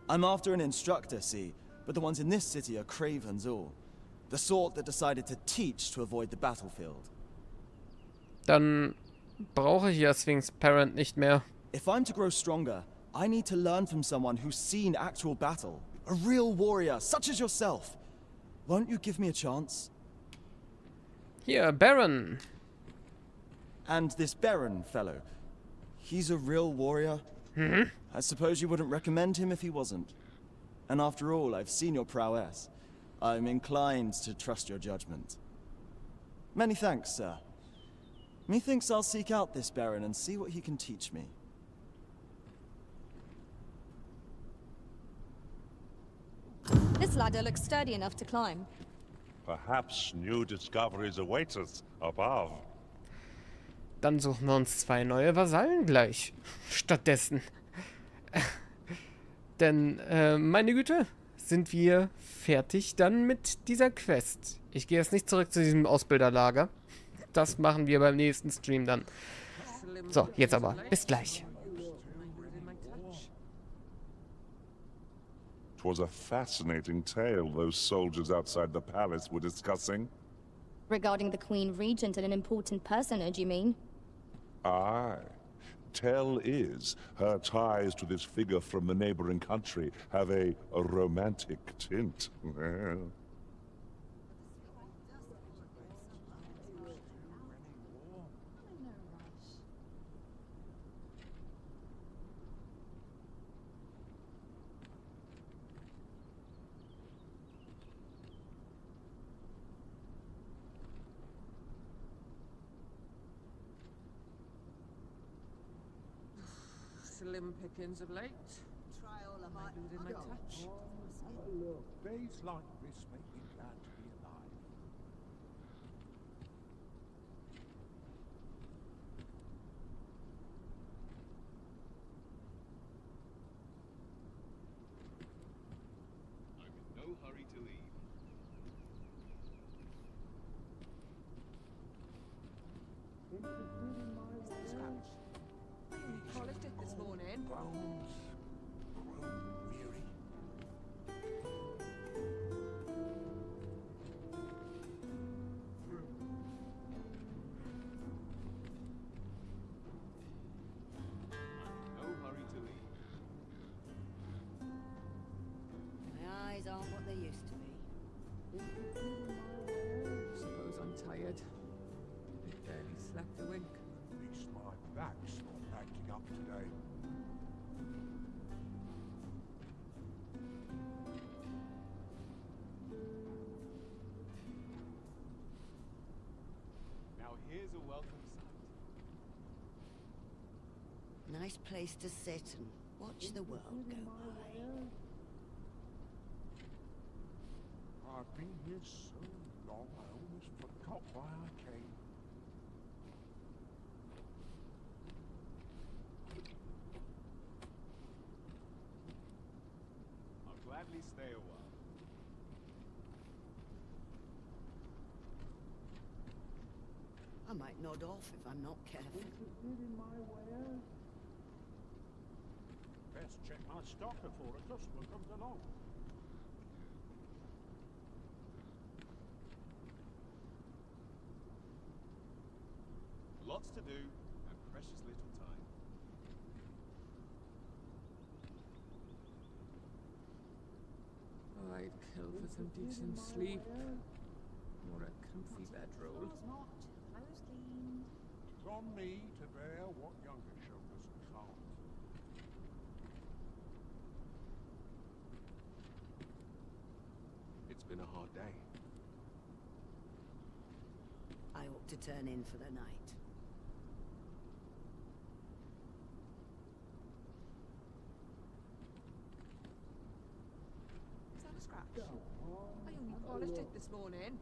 I'm after an instructor, see, but the ones in this city are cravens all. The sort that decided to teach to avoid the battlefield. Dann brauche ich ja Sphinx Parent nicht mehr. If I'm to grow stronger, I need to learn from someone who's seen actual battle. A real warrior, such as yourself. Won't you give me a chance? Hier, Baron. And this Baron fellow, he's a real warrior? Mhm. I suppose you wouldn't recommend him if he wasn't. And after all, I've seen your prowess. I'm inclined to trust your judgment. Many thanks, sir. Methinks I'll seek out this Baron and see what he can teach me. This ladder looks sturdy enough to climb. Perhaps new discoveries await us above. Dann suchen wir uns 2 neue Vasallen gleich. Stattdessen. Denn, meine Güte, sind wir fertig dann mit dieser Quest. Ich gehe jetzt nicht zurück zu diesem Ausbilderlager. Das machen wir beim nächsten Stream dann. So, jetzt aber. Bis gleich. It was a fascinating tale those soldiers outside the palace were discussing. Regarding the Queen Regent and an important personage, you mean? Aye. Tell is, her ties to this figure from the neighboring country have a romantic tint. Slim pickings of late. Am I losing my touch? Look, days like this make me glad to be alive. I'm in no hurry to leave. Polished it this morning. Bones grown weary. No hurry to leave. My eyes aren't what they used to be. Suppose I'm tired. I barely slept a wink. At least my back's not acting up today. Now here's a welcome sight. Nice place to sit and watch the world go by. I've been here so long I almost forgot why I came. I'll gladly stay a while. I might nod off if I'm not careful. Best check my stock before a customer comes along. Lots to do and precious little time. Oh, I'd kill for some decent sleep. Or a comfy bedroll. It's on me to bear what younger shoulders can't. It's been a hard day. I ought to turn in for the night. Is that a scratch? I only polished it this morning.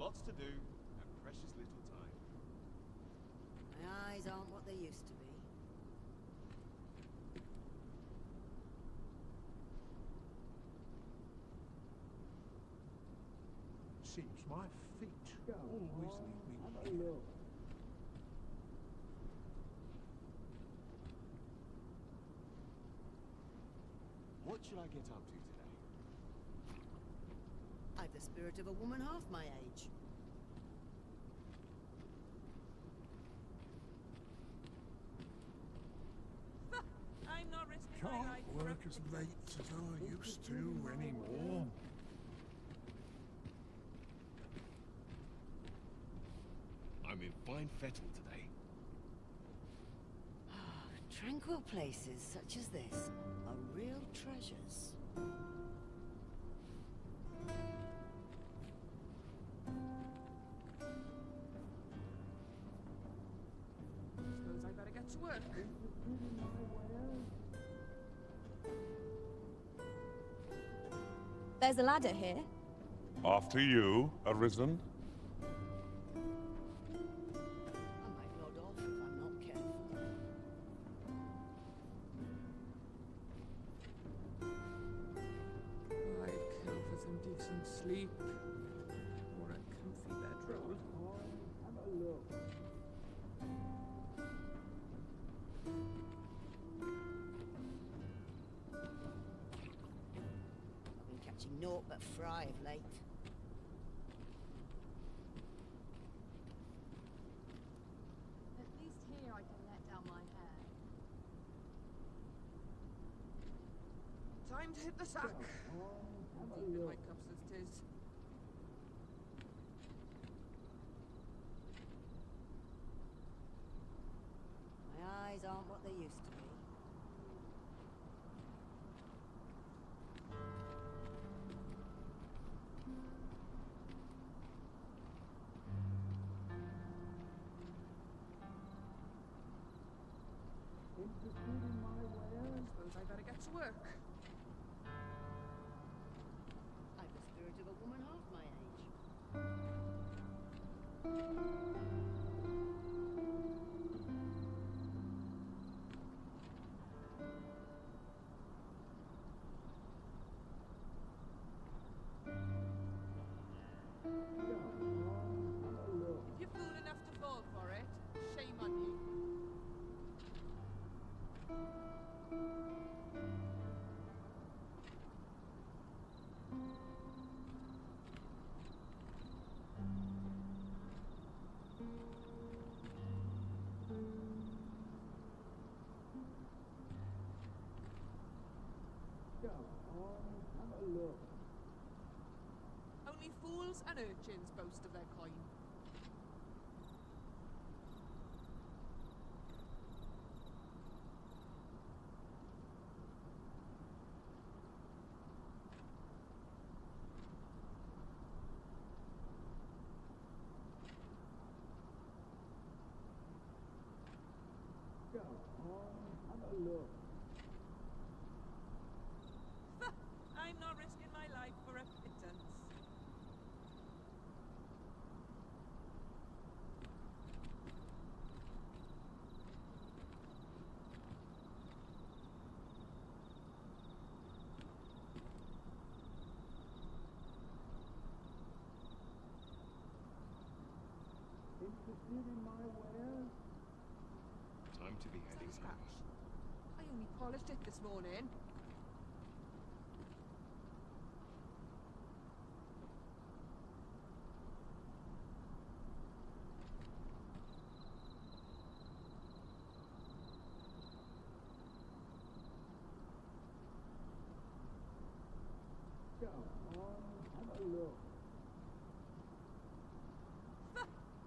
Lots to do, and precious little time. My eyes aren't what they used to be. Seems my feet always leave me. What should I get up to today? I've the spirit of a woman half my age. I'm not risking my life Can't for a work as late as I used to anymore. I'm in fine fettle today. Tranquil places such as this are real treasures. Suppose I better get to work. There's a ladder here. After you, Arisen. I might nod off if I'm not careful. I'd kill for some decent sleep. Or a comfy bedroll. I've been catching naught but fry of late. At least here I can let down my hair. Time to hit the sack. Deep in my cups as 'tis. My eyes aren't what they used to be. Suppose I better get to work. I've the spirit of a woman half my age. If you're fool enough to fall for it, shame on you. Only fools and urchins boast of their coin. I'm not risking my life for a pittance. Time to be heading home. I only polished it this morning.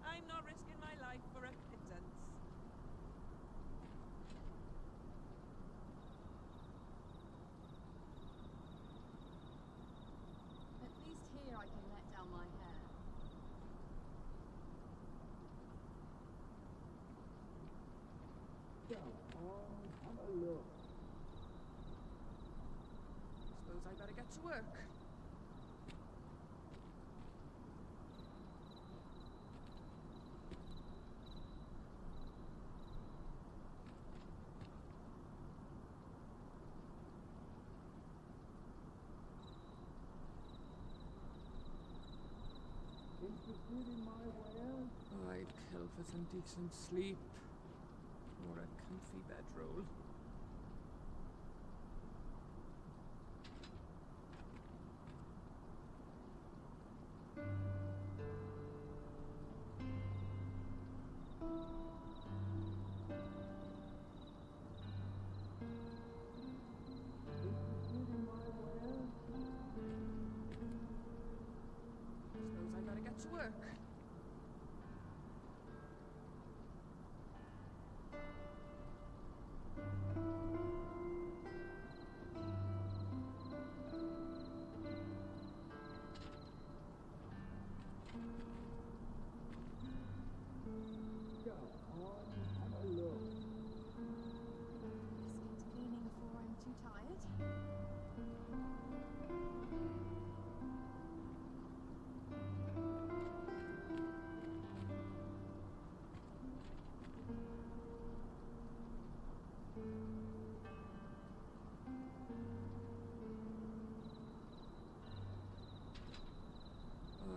I'm not risking my life for a pittance. At least here I can let down my hair. Suppose I better get to work. I'd kill for some decent sleep or a comfy bedroll. Suppose I gotta get to work.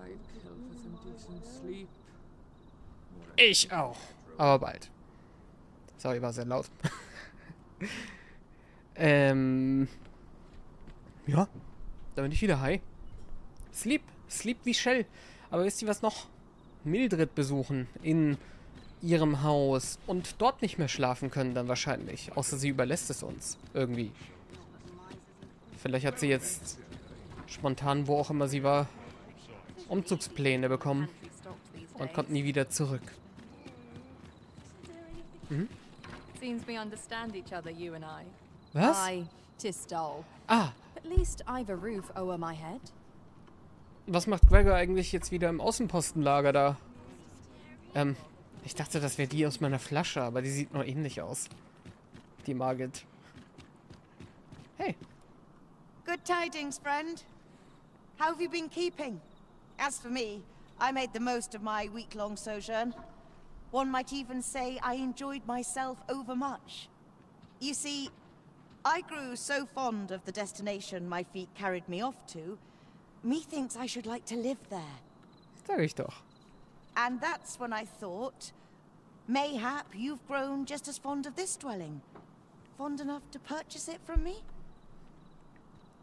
I'd kill for some decent sleep. Ich auch. Aber bald. Sorry, war sehr laut. Ja. Da bin ich wieder. Hi. Sleep. Sleep wie Shell. Aber wisst ihr was noch? Mildred besuchen in ihrem Haus und dort nicht mehr schlafen können dann wahrscheinlich. Außer sie überlässt es uns. Irgendwie. Vielleicht hat sie jetzt spontan, wo auch immer sie war, Umzugspläne bekommen und kommt nie wieder zurück. Mhm. Seems we understand each other, you and I. Was? I, 'tis dull. Ah. At least I've a roof over my head. Was macht Gregor eigentlich jetzt wieder im Außenpostenlager da? Ich dachte, das wäre die aus meiner Flasche, aber die sieht nur ähnlich aus. Die Margit. Hey. Good tidings, friend. How have you been keeping? As for me, I made the most of my week-long sojourn. One might even say I enjoyed myself overmuch. You see, I grew so fond of the destination my feet carried me off to, methinks I should like to live there. Sag ich doch. And that's when I thought, mayhap you've grown just as fond of this dwelling. Fond enough to purchase it from me?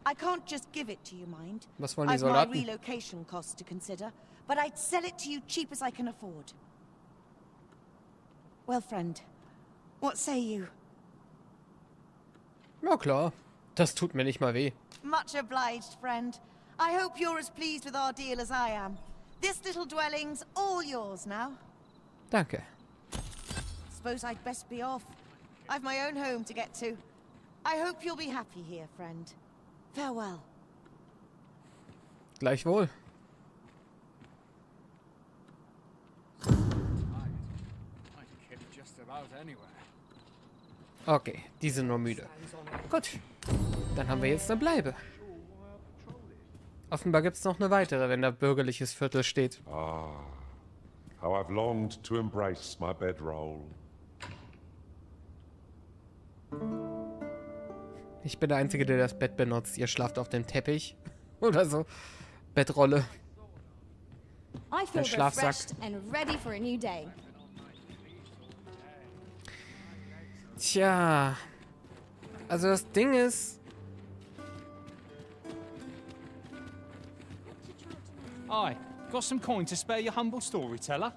I can't just give it to you, mind. Was wollen die I've my Soldaten? relocation costs to consider, but I'd sell it to you cheap as I can afford. Well, friend, what say you? Ja klar, das tut mir nicht mal weh. Much obliged, friend. I hope you're as pleased with our deal as I am. This little dwelling's all yours now. Danke. Suppose I'd best be off. I've my own home to get to. I hope you'll be happy here, friend. Farewell. Gleichwohl. Okay, die sind nur müde. Gut, dann haben wir jetzt eine Bleibe. Offenbar gibt es noch eine weitere, wenn da bürgerliches Viertel steht. Ah, how I've longed to embrace my bedroll. Ich bin der Einzige, der das Bett benutzt. Ihr schlaft auf dem Teppich oder so. Bettrolle. I feel Ein Schlafsack. refreshed and ready for a new day. Tja. Also das Ding ist... Aye, got some coin to spare your humble storyteller?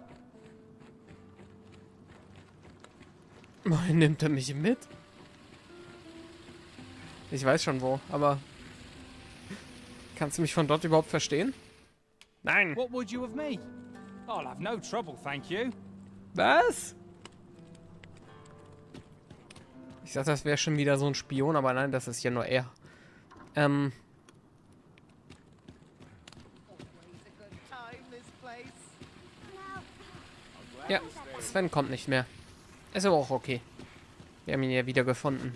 Wohin nimmt er mich mit? Ich weiß schon wo, aber... Kannst du mich von dort überhaupt verstehen? Nein. What would you of me? I'll have no trouble, thank you. Was? Ich dachte, das wäre schon wieder so ein Spion, aber nein, das ist ja nur er. Ja, Sven kommt nicht mehr. Ist aber auch okay. Wir haben ihn ja wieder gefunden.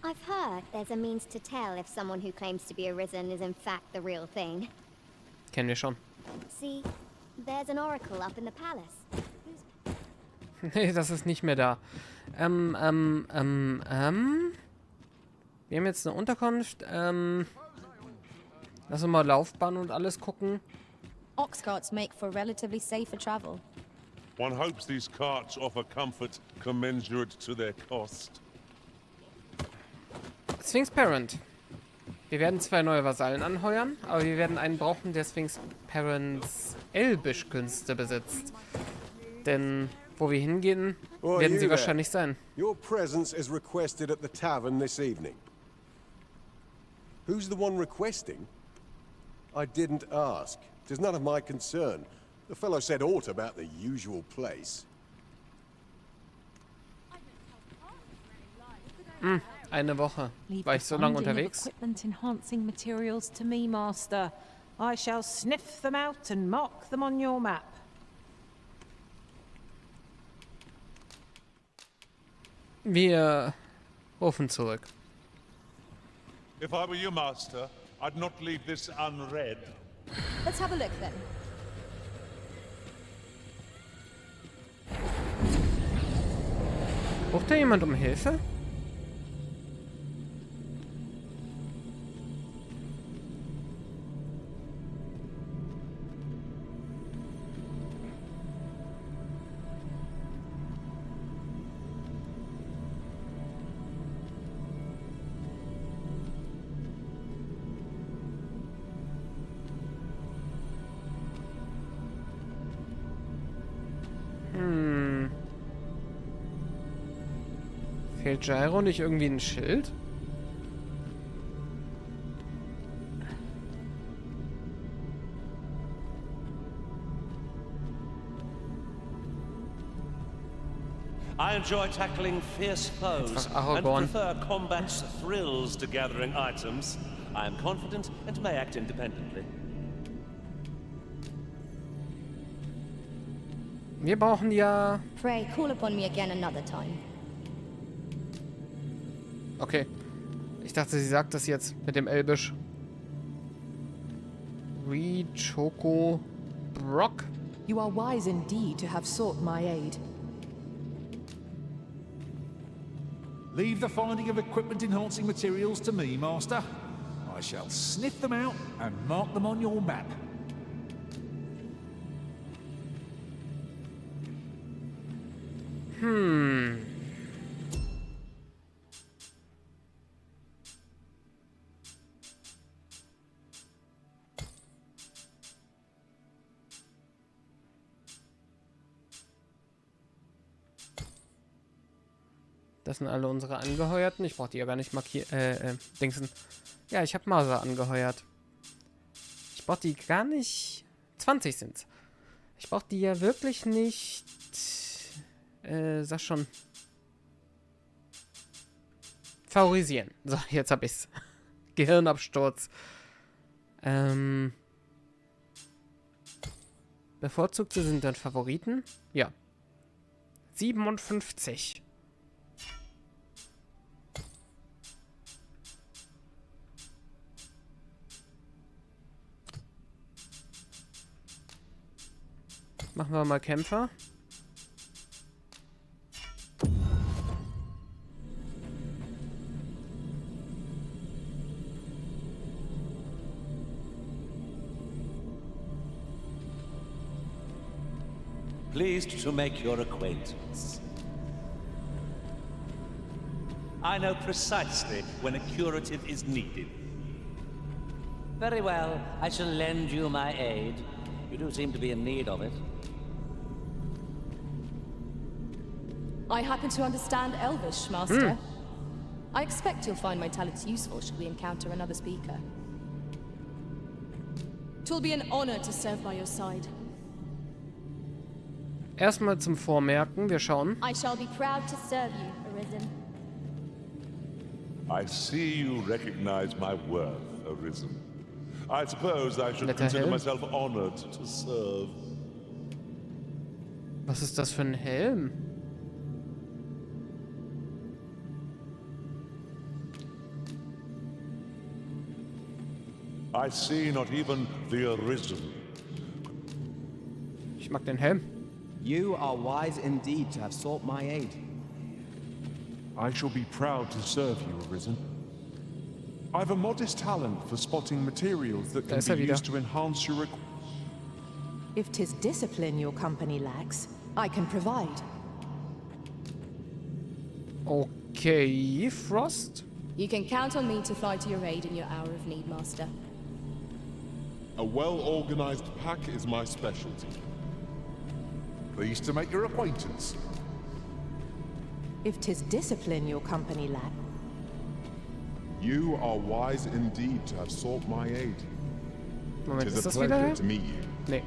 I've heard there's a means to tell if someone who claims to be arisen is in fact the real thing. Kennen wir schon. See, there's an oracle up in the palace. Nee, das ist nicht mehr da. Wir haben jetzt eine Unterkunft. Lass uns mal Laufbahn und alles gucken. Ox carts make for relatively safer travel. One hopes these carts offer comfort commensurate to their cost. Sphinx Parent. Wir werden 2 neue Vasallen anheuern, aber wir werden einen brauchen, der Sphinx Parents Elbisch-Künste besitzt. Denn wo wir hingehen, werden sie wahrscheinlich sein. Your presence is requested at the tavern this evening. Who's the one requesting? I didn't ask. 'Tis none of my concern. The fellow said aught about the usual place. Eine Woche. War ich so lange unterwegs? Equipment enhancing materials to me, Master. I shall sniff them out and mark them on your map. Wir rufen zurück. If I were you, Master, I'd not leave this unread. Let's have a look then. Ruft da jemand um Hilfe? Fehlt Gyro nicht irgendwie ein Schild? I enjoy tackling fierce foes and prefer combat's thrills to gathering items. I am confident and may act independently. Wir brauchen ja... Pray, call upon me again another time. Okay. Ich dachte, sie sagt das jetzt mit dem Elbisch. Choco Brock. You are wise indeed to have sought my aid. Leave the finding of equipment enhancing materials to me, Master. I shall sniff them out and mark them on your map. Das sind alle unsere Angeheuerten. Ich brauche die ja gar nicht dingsen. Ja, ich habe Masa angeheuert. Ich brauche die gar nicht... 20 sind's. Ich brauche die ja wirklich nicht... sag schon... favorisieren. So, jetzt hab ich's. Gehirnabsturz. Bevorzugte sind dann Favoriten? Ja. 57. Machen wir mal Kämpfer. Pleased to make your acquaintance. I know precisely when a curative is needed. Very well, I shall lend you my aid. You do seem to be in need of it. I happen to understand Elvish, Master. I expect you'll find my talents useful should we encounter another speaker. 'Twill be an honor to serve by your side. Erstmal zum Vormerken, wir schauen. I shall be proud to serve you, Arisen. I see you recognize my worth, Arisen. I suppose I should consider myself honored to serve. Was ist das für ein Helm? I see not even the Arisen. Ich mag den Helm. You are wise indeed to have sought my aid. I shall be proud to serve you, Arisen. I've a modest talent for spotting materials that can be used to enhance your If 'tis discipline your company lacks, I can provide. Okay, Frost. You can count on me to fly to your aid in your hour of need, Master. A well-organized pack is my specialty. Pleased to make your acquaintance. If 'tis discipline your company lacks. You are wise indeed to have sought my aid. Moment, Tis ist a das wieder? pleasure to meet you. Nee.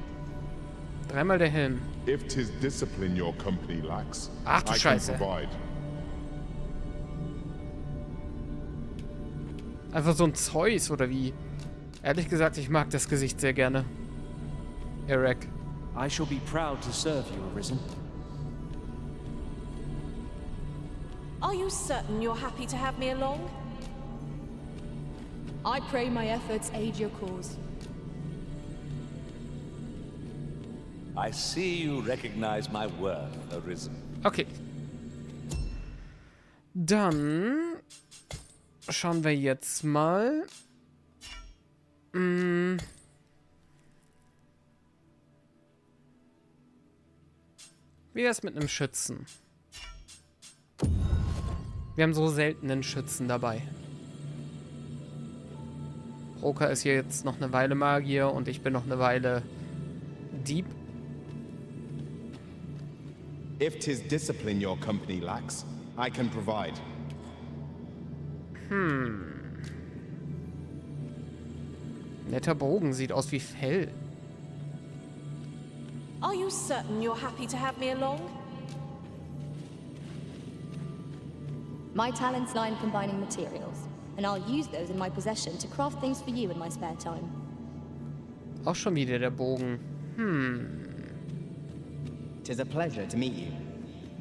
Dreimal der Helm. If 'tis discipline your company lacks, Ach du I can Scheiße. provide. Einfach so ein Zeus oder wie? Ehrlich gesagt, ich mag das Gesicht sehr gerne. Eric. I shall be proud to serve you, Arisen. Are you certain you're happy to have me along? I pray my efforts aid your cause. I see you recognize my worth, Arisen. Okay. Dann schauen wir jetzt mal. Wie wär's mit einem Schützen? Wir haben so selten einen Schützen dabei. Roka ist hier jetzt noch eine Weile Magier und ich bin noch eine Weile Dieb. If 'tis discipline your company lacks, I can provide. Netter Bogen, sieht aus wie Fell. Are you certain you're happy to have me along? My talents lie in combining materials, and I'll use those in my possession to craft things for you in my spare time. Auch schon wieder der Bogen. 'Tis a pleasure to meet you.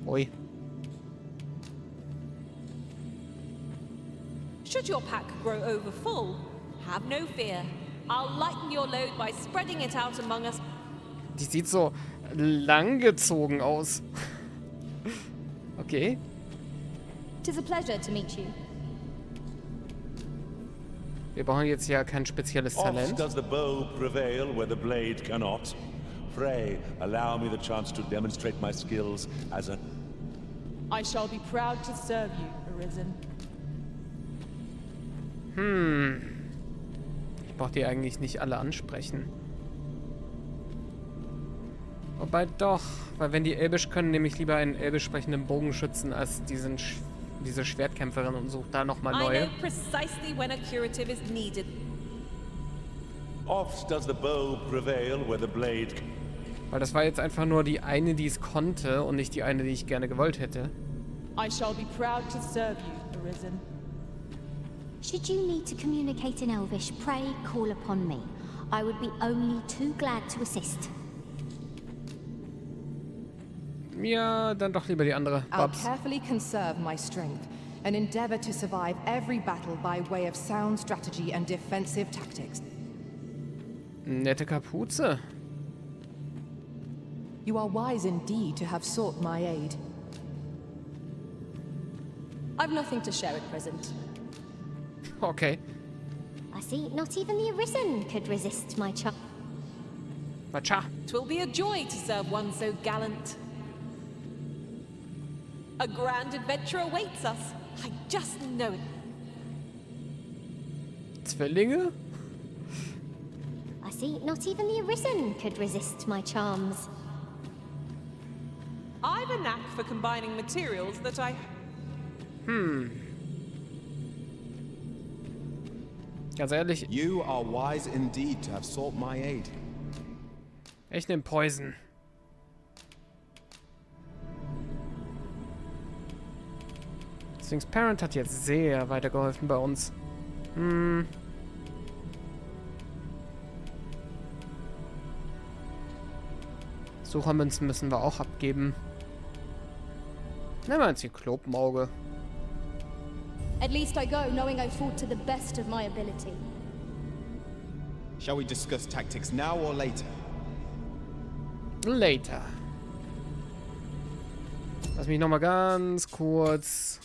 Ui. Should your pack grow over full, have no fear. I'll lighten your load by spreading it out among us. Die sieht so langgezogen aus. Okay. 'Tis a pleasure to meet you. Wir brauchen jetzt ja kein spezielles Oft Talent. does the bow prevail where the blade cannot. Pray, allow me the chance to demonstrate my skills as a... I shall be proud to serve you, Arisen. Ich brauche die eigentlich nicht alle ansprechen. Wobei doch, weil wenn die Elbisch können, nehme ich lieber einen elbisch sprechenden Bogenschützen als diese Schwertkämpferin und suche da nochmal I neue. know precisely when a curative is needed. Oft does the bow prevail where the blade... Weil das war jetzt einfach nur die eine, die es konnte und nicht die eine, die ich gerne gewollt hätte. I shall be proud to serve you, Arisen. Should you need to communicate in Elvish, pray call upon me. I would be only too glad to assist. Ja, dann doch lieber die andere. I'll carefully conserve my strength and endeavor to survive every battle by way of sound strategy and defensive tactics. Nette Kapuze. You are wise indeed to have sought my aid. I've nothing to share at present. Okay. I see not even the Arisen could resist my charm. Macha. 'Twill be a joy to serve one so gallant. A grand adventure awaits us. I just know it. Zwillinge? I see not even the Arisen could resist my charms. I've a knack for combining materials that I... Ganz ehrlich, You are wise indeed to have sought my aid. ich nehme Poison. Sphinx Parent hat jetzt sehr weitergeholfen bei uns. Suchermünzen müssen wir auch abgeben. Nehmen wir ein Zyklopenauge. At least I go knowing I fought to the best of my ability. Shall we discuss tactics now or later? Later. Lass mich nochmal ganz kurz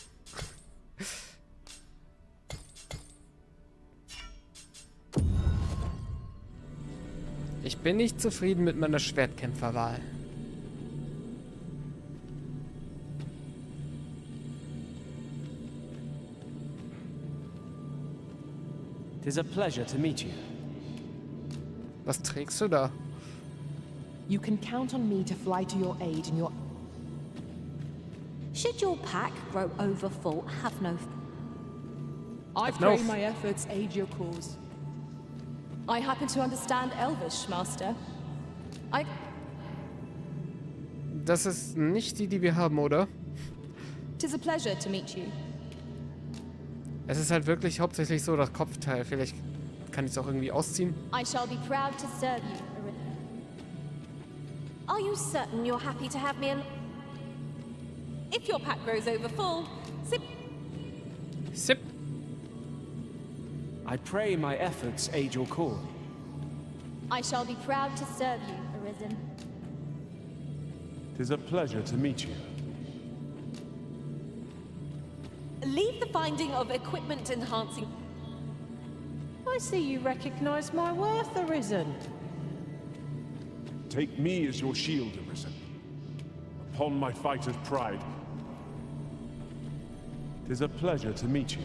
Ich bin nicht zufrieden mit meiner Schwertkämpferwahl. It is a pleasure to meet you. Was trägst du da? You can count on me to fly to your aid in your... Should your pack grow over full, have no... I pray my efforts aid your cause. I happen to understand Elvish, Master. Das ist nicht die wir haben, oder? Tis a pleasure to meet you. Es ist halt wirklich hauptsächlich so das Kopfteil. Vielleicht kann ich es auch irgendwie ausziehen. I shall be proud to serve you. Are you certain you're happy to have me in... If your pack grows over full, sip. Sip. I pray my efforts aid your cause. I shall be proud to serve you, Arisen. It is a pleasure to meet you. Leave the finding of equipment enhancing... I see you recognize my worth, Arisen. Take me as your shield, Arisen. Upon my fighter's pride. It is a pleasure to meet you.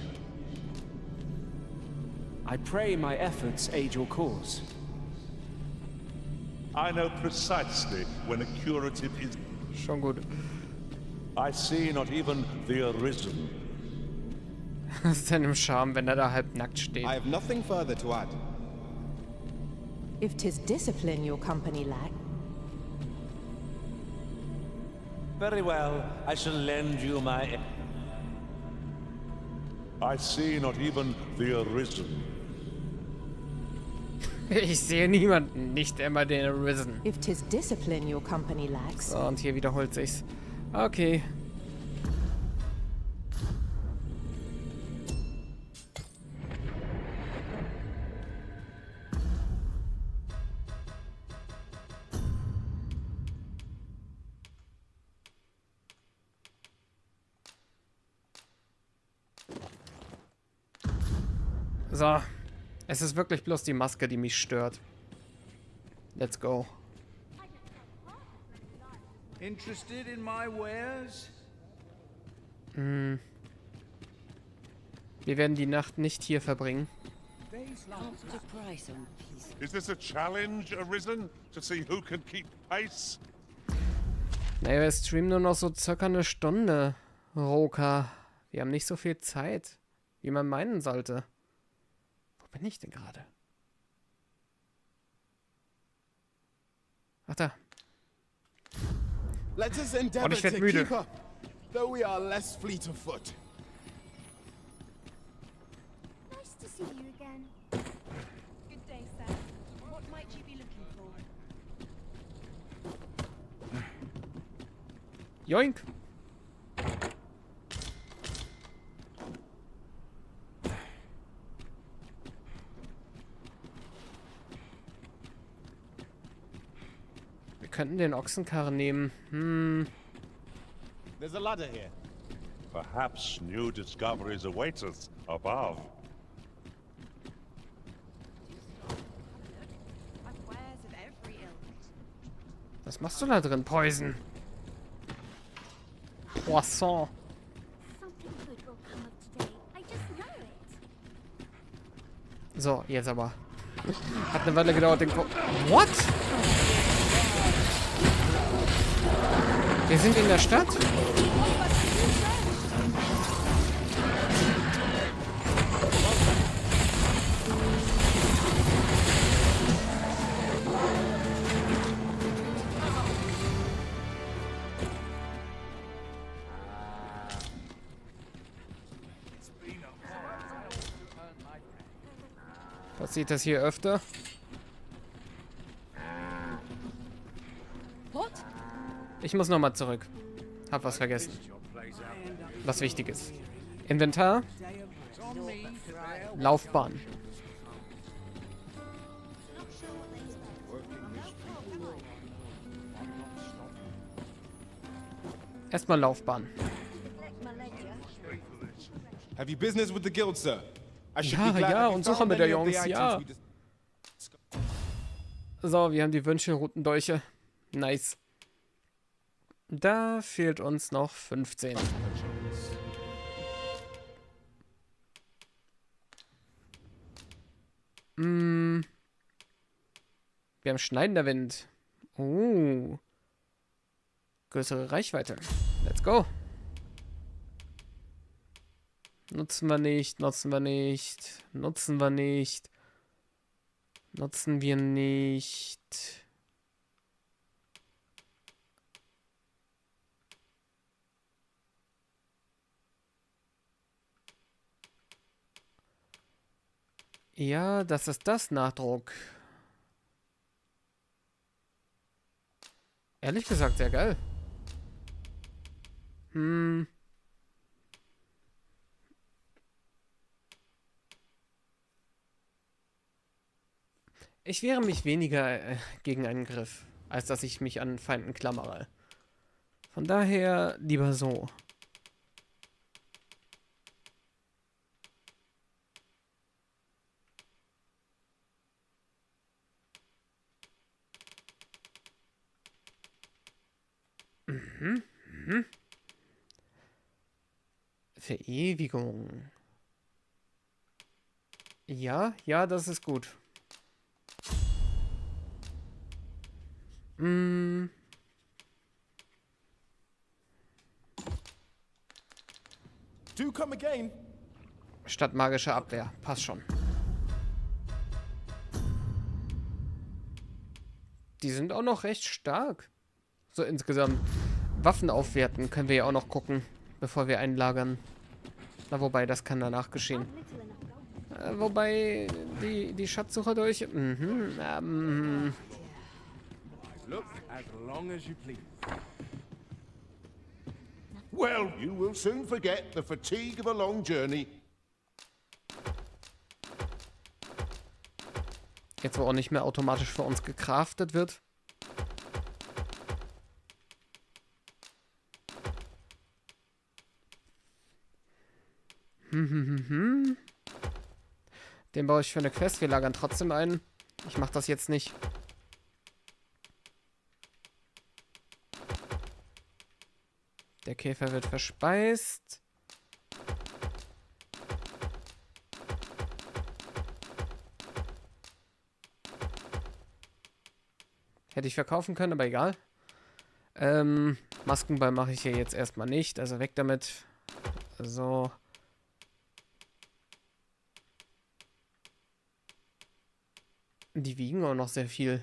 I pray my efforts aid your cause. I know precisely when a curative is... Schon gut. I see not even the Arisen. Was ist denn im Charme, wenn er da halb nackt steht? I have nothing further to add. If 'tis discipline your company lack... Very well, I shall lend you my... I see not even the Arisen. Ich sehe niemanden, nicht immer den Arisen. If 'tis discipline your company lacks... So, und hier wiederholt sich's. Okay. So. Es ist wirklich bloß die Maske, die mich stört. Let's go. Interested in my wares? Wir werden die Nacht nicht hier verbringen. Is this a challenge, Arisen? To see who can keep pace? Naja, wir streamen nur noch so circa eine Stunde. Roka. Wir haben nicht so viel Zeit, wie man meinen sollte. Wo bin ich denn gerade? Ach da. Let us endeavor ich werd to müde. keep up, though we are less fleet of foot. Nice to see you again. Good day, sir. What might you be looking for? Joink. Wir könnten den Ochsenkarren nehmen. There's a ladder here. Perhaps new discoveries await us above. Was machst du da drin, Poison? Poisson. So, jetzt aber. Hat eine Weile gedauert, den Ko... What? Wir sind in der Stadt? Passiert das hier öfter? Ich muss nochmal zurück. Hab was vergessen. Was wichtig ist. Inventar. Laufbahn. Erstmal Laufbahn. Have you business with the guild, sir? Ja, ja, und Suchermedaillons, ja. So, wir haben die Wünschelrutendolche. Nice. Da fehlt uns noch 15. Wir haben schneidender Wind. Größere Reichweite. Let's go. Nutzen wir nicht, nutzen wir nicht, nutzen wir nicht. Nutzen wir nicht. Ja, das ist das Nachdruck. Ehrlich gesagt, sehr geil. Ich wehre mich weniger gegen einen Griff, als dass ich mich an Feinden klammere. Von daher lieber so. Verewigung. Ja, ja, das ist gut. Do come again. Statt magische Abwehr. Passt schon. Die sind auch noch recht stark. So insgesamt. Waffen aufwerten können wir ja auch noch gucken, bevor wir einlagern. Na, wobei, das kann danach geschehen. Wobei, die Schatzsucher durch... Look as long as you please. Well, you will soon forget the fatigue of a long journey. Jetzt, wo auch nicht mehr automatisch für uns gecraftet wird. Den baue ich für eine Quest. Wir lagern trotzdem ein. Ich mache das jetzt nicht. Der Käfer wird verspeist. Hätte ich verkaufen können, aber egal. Maskenball mache ich hier jetzt erstmal nicht. Also weg damit. So. Die wiegen auch noch sehr viel.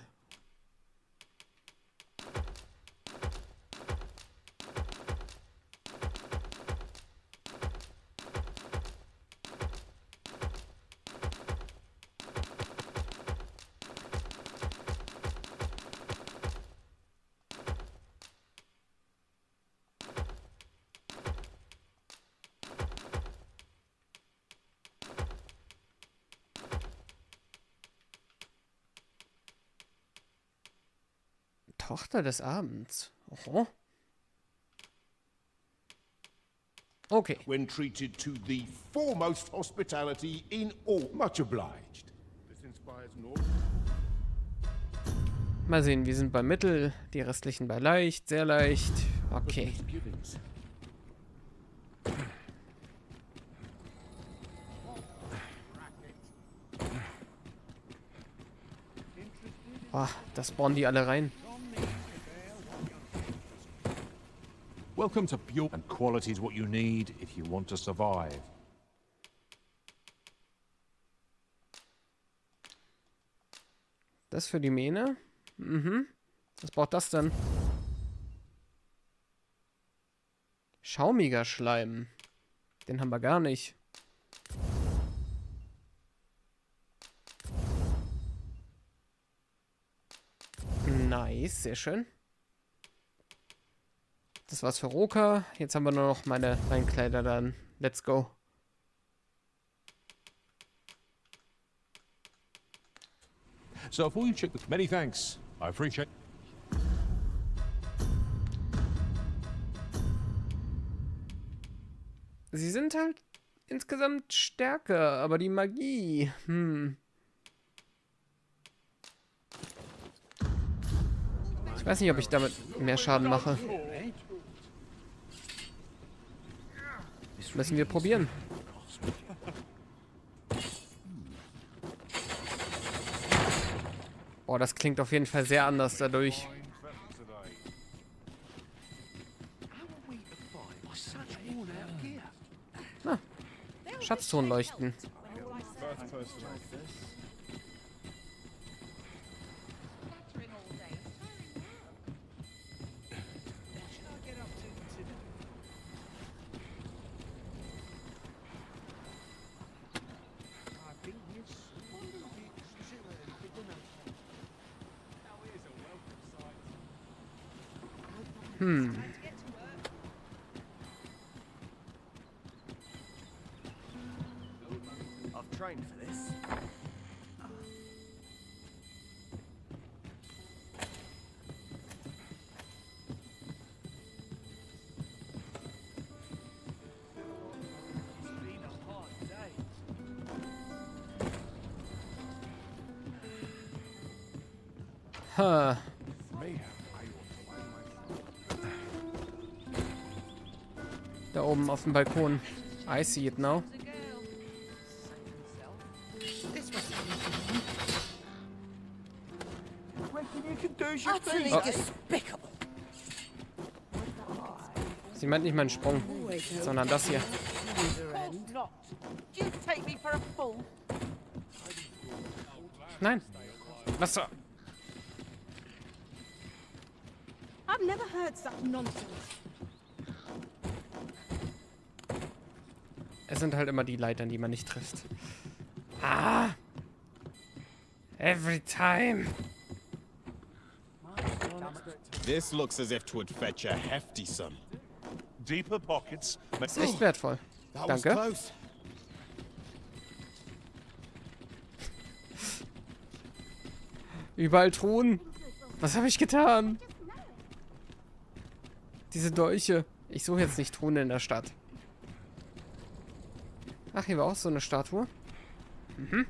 Tochter des Abends. Oho. Okay. When treated to the foremost hospitality in all. Much obliged. This inspires no. Mal sehen, wir sind bei Mittel, die restlichen bei leicht, sehr leicht. Okay. Oh, da spawnen die alle rein. Welcome to Pure, and quality is what you need if you want to survive. Das für die Mähne? Was braucht das denn? Schaumiger Schleim. Den haben wir gar nicht. Nice, sehr schön. Das war's für Roka. Jetzt haben wir nur noch meine Beinkleider dann. Let's go. So before you check the... Many thanks. I appreciate... Sie sind halt insgesamt stärker, aber die Magie... Ich weiß nicht, ob ich damit mehr Schaden mache. Das müssen wir probieren. Boah, das klingt auf jeden Fall sehr anders dadurch. Ah, Schatztonleuchten. I've trained for this. It's been a hard day. Huh. Da oben auf dem Balkon. I see it now. Utterly Oh. despicable. Sie meint nicht meinen Sprung, sondern das hier. Not. Do you take me for a fool? Nein. Was so? I've never heard such nonsense. Es sind halt immer die Leitern, die man nicht trifft. Ah! Every time. This looks as if 'twould fetch a hefty sum. Deeper pockets. Das ist echt wertvoll. Danke. Überall Truhen. Was habe ich getan? Diese Dolche. Ich suche jetzt nicht Truhen in der Stadt. Ach, hier war auch so eine Statue. Mhm.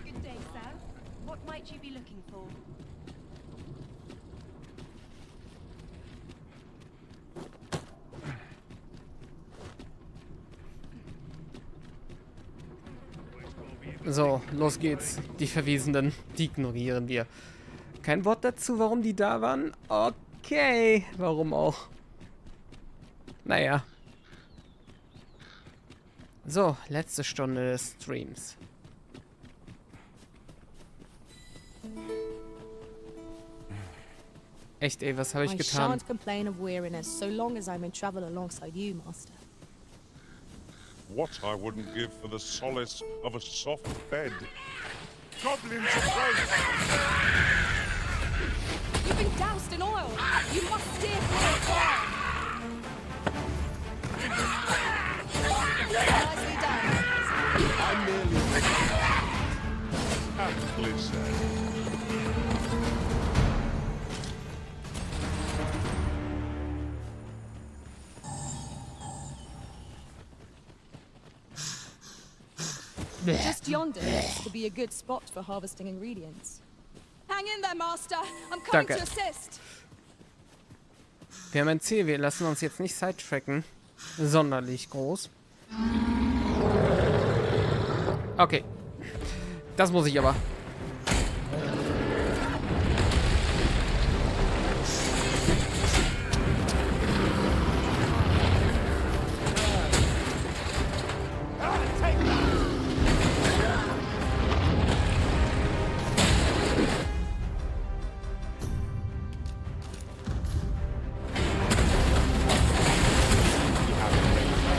Good day, sir. What might you be looking for? So, los geht's. Die Verwesenden, die ignorieren wir. Kein Wort dazu, warum die da waren? Okay, warum auch? Naja. So, letzte Stunde des Streams. Echt, ey, was habe ich getan? I shan't complain of weariness so long as I'm in travel alongside you, Master. What I wouldn't give for the solace of a soft bed. Goblins approach! You've been doused in oil. You must steer clear of fire. Nicely done. I merely... Aptly said. Just yonder looks to be a good spot for harvesting ingredients. Hang in there, Master. I'm coming to assist. Wir haben ein Ziel, wir lassen uns jetzt nicht sidetracken. Sonderlich groß. Okay. Das muss ich aber.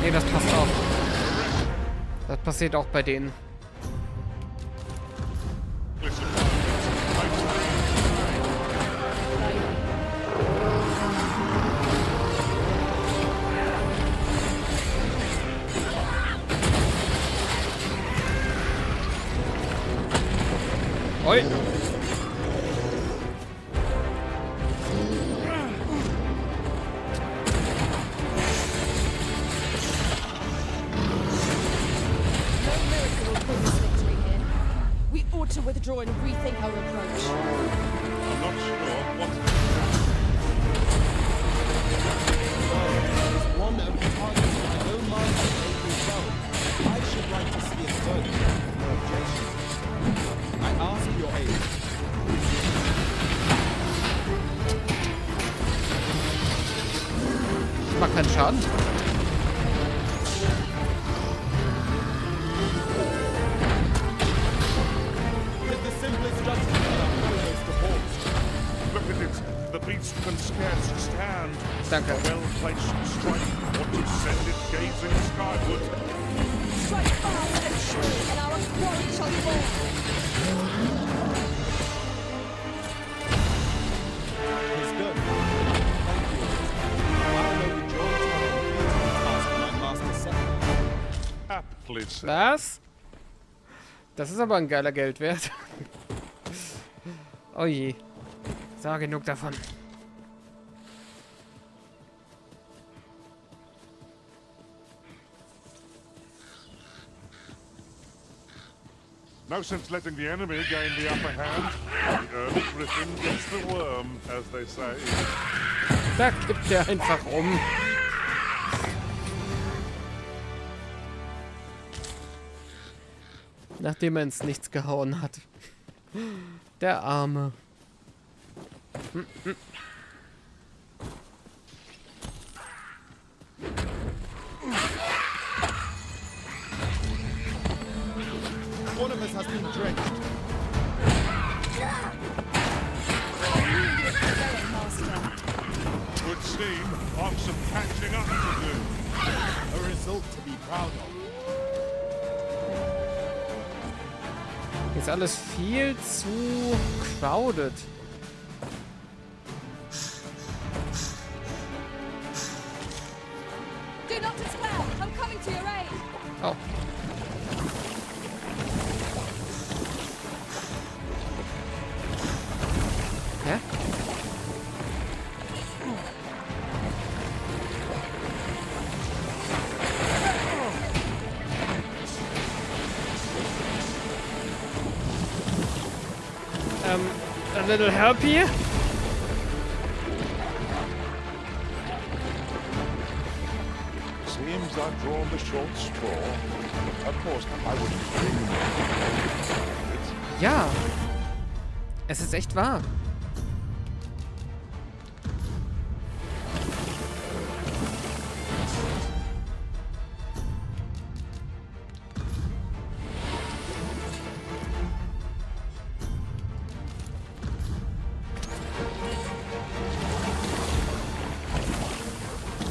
Nee, das passt auch. Das passiert auch bei denen. Oi. to withdraw and rethink our approach. I'm not sure what... One of the targets my own master made himself. I should like to see it done. No objection. I ask your aid. Macht keinen Schaden. Look at it. The beast can scarce stand. Danke. A well-placed strike ought to send it gazing skyward. Strike fast and sure, and our quarry shall fall. It's done. Thank you. I'll know the joys of completing the task my master set. Aptly said. Was? Das ist aber ein geiler Geldwert. Oh je. So, genug davon. No sense letting the enemy gain the upper hand. The early griffin gets the worm, as they say. Da kippt er einfach um. Nachdem er ins Nichts gehauen hat. Der Arme. One of us has been drenched. Would seem I've some catching up to do. A result to be proud of. Ist alles viel zu crowded. Do not despair. I'm coming to your aid. Oh. Hä? A little help here? Seems I've drawn the short straw. Of course, I wouldn't dream it. Ja. Es ist echt wahr.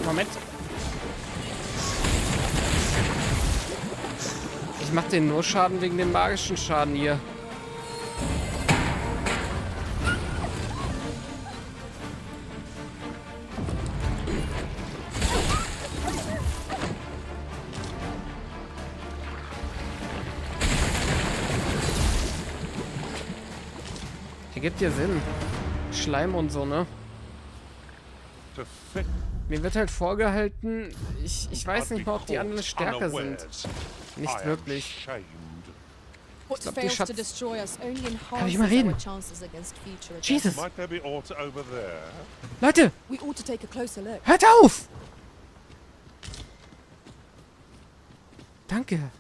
Moment. Ich mach den nur Schaden wegen dem magischen Schaden hier. Ergibt ja Sinn. Schleim und so, ne? Mir wird halt vorgehalten, ich weiß nicht mal, ob die anderen stärker sind. Nicht wirklich. Ich glaube, die Schatz... Kann ich mal reden? Jesus! Leute! Hört auf! Danke.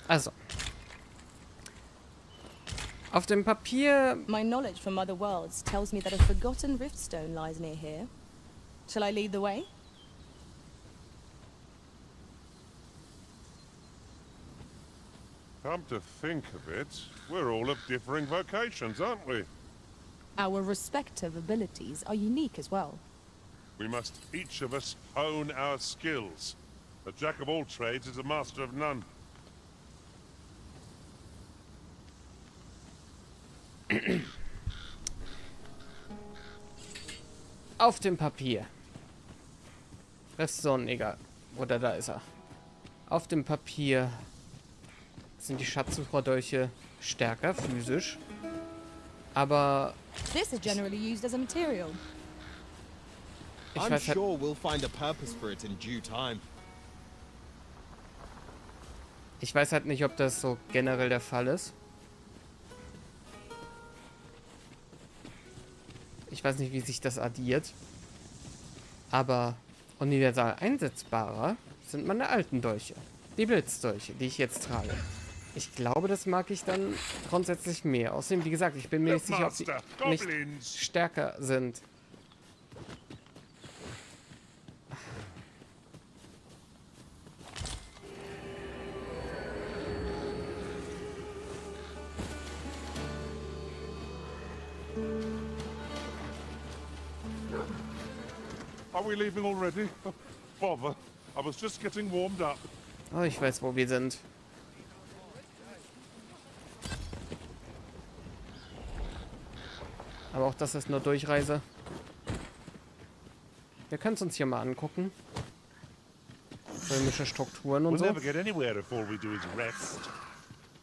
Also. Auf dem Papier... My knowledge from other worlds tells me that a forgotten riftstone lies near here. Shall I lead the way? Come to think of it, we're all of differing vocations, aren't we? Our respective abilities are unique as well. We must each of us hone our skills. A jack of all trades is a master of none. Auf dem Papier. Restsohn, egal. Oder da ist er. Auf dem Papier sind die Schatzsucherdolche stärker, physisch. Aber... This is generally used as a material. I'm sure we'll find a purpose for it in due time. Ich weiß halt nicht, ob das so generell der Fall ist. Ich weiß nicht, wie sich das addiert. Aber universal einsetzbarer sind meine alten Dolche. Die Blitzdolche, die ich jetzt trage. Ich glaube, das mag ich dann grundsätzlich mehr. Außerdem, wie gesagt, ich bin mir nicht sicher, ob die nicht stärker sind. Are we leaving already? Bother. I was just getting warmed up. Oh, ich weiß, wo wir sind. Aber auch das ist nur Durchreise. Wir können es uns hier mal angucken. Römische Strukturen und so. It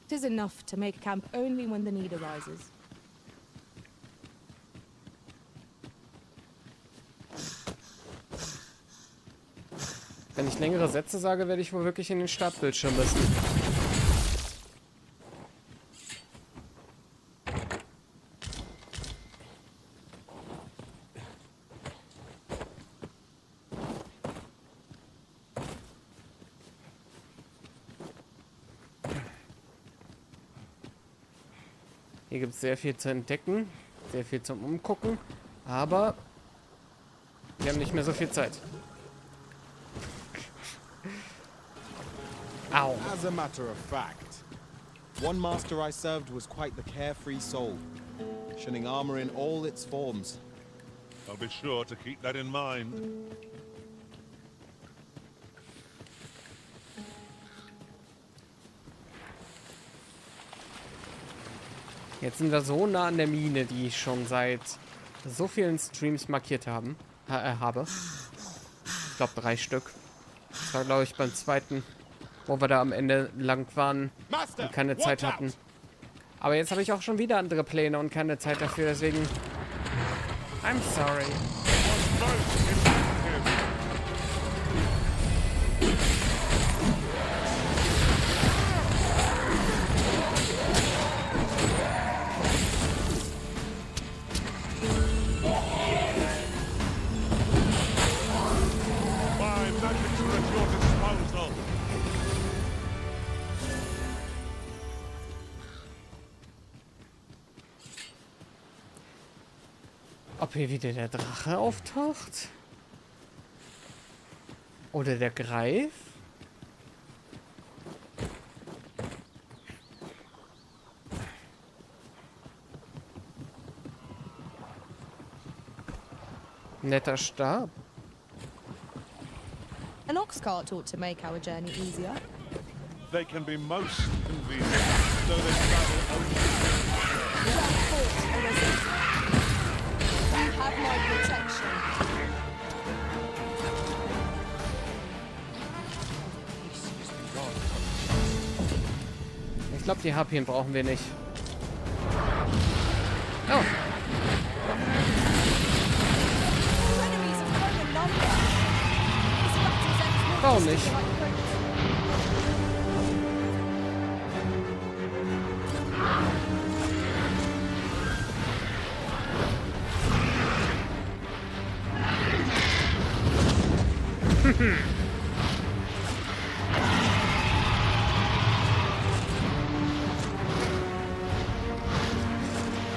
is enough to make camp only when the need arises. Wenn ich längere Sätze sage, werde ich wohl wirklich in den Startbildschirm müssen. Hier gibt es sehr viel zu entdecken, sehr viel zum Umgucken, aber wir haben nicht mehr so viel Zeit. Ow. As a matter of fact, one master I served was quite the carefree soul, shunning armor in all its forms. I'll be sure to keep that in mind. Jetzt sind wir so nah an der Mine, die ich schon seit so vielen Streams markiert habe. Ich glaube 3 Stück. Das war, glaube ich, beim zweiten, wo wir da am Ende lang waren und keine Zeit hatten. Aber jetzt habe ich auch schon wieder andere Pläne und keine Zeit dafür, deswegen... I'm sorry. Ob hier wieder der Drache auftaucht? Oder der Greif? Netter Stab. An ox cart ought to make our journey easier. They can be most convenient, so they travel only. You have my protection. Ich glaube, die Harpien brauchen wir nicht. Oh. Warum nicht?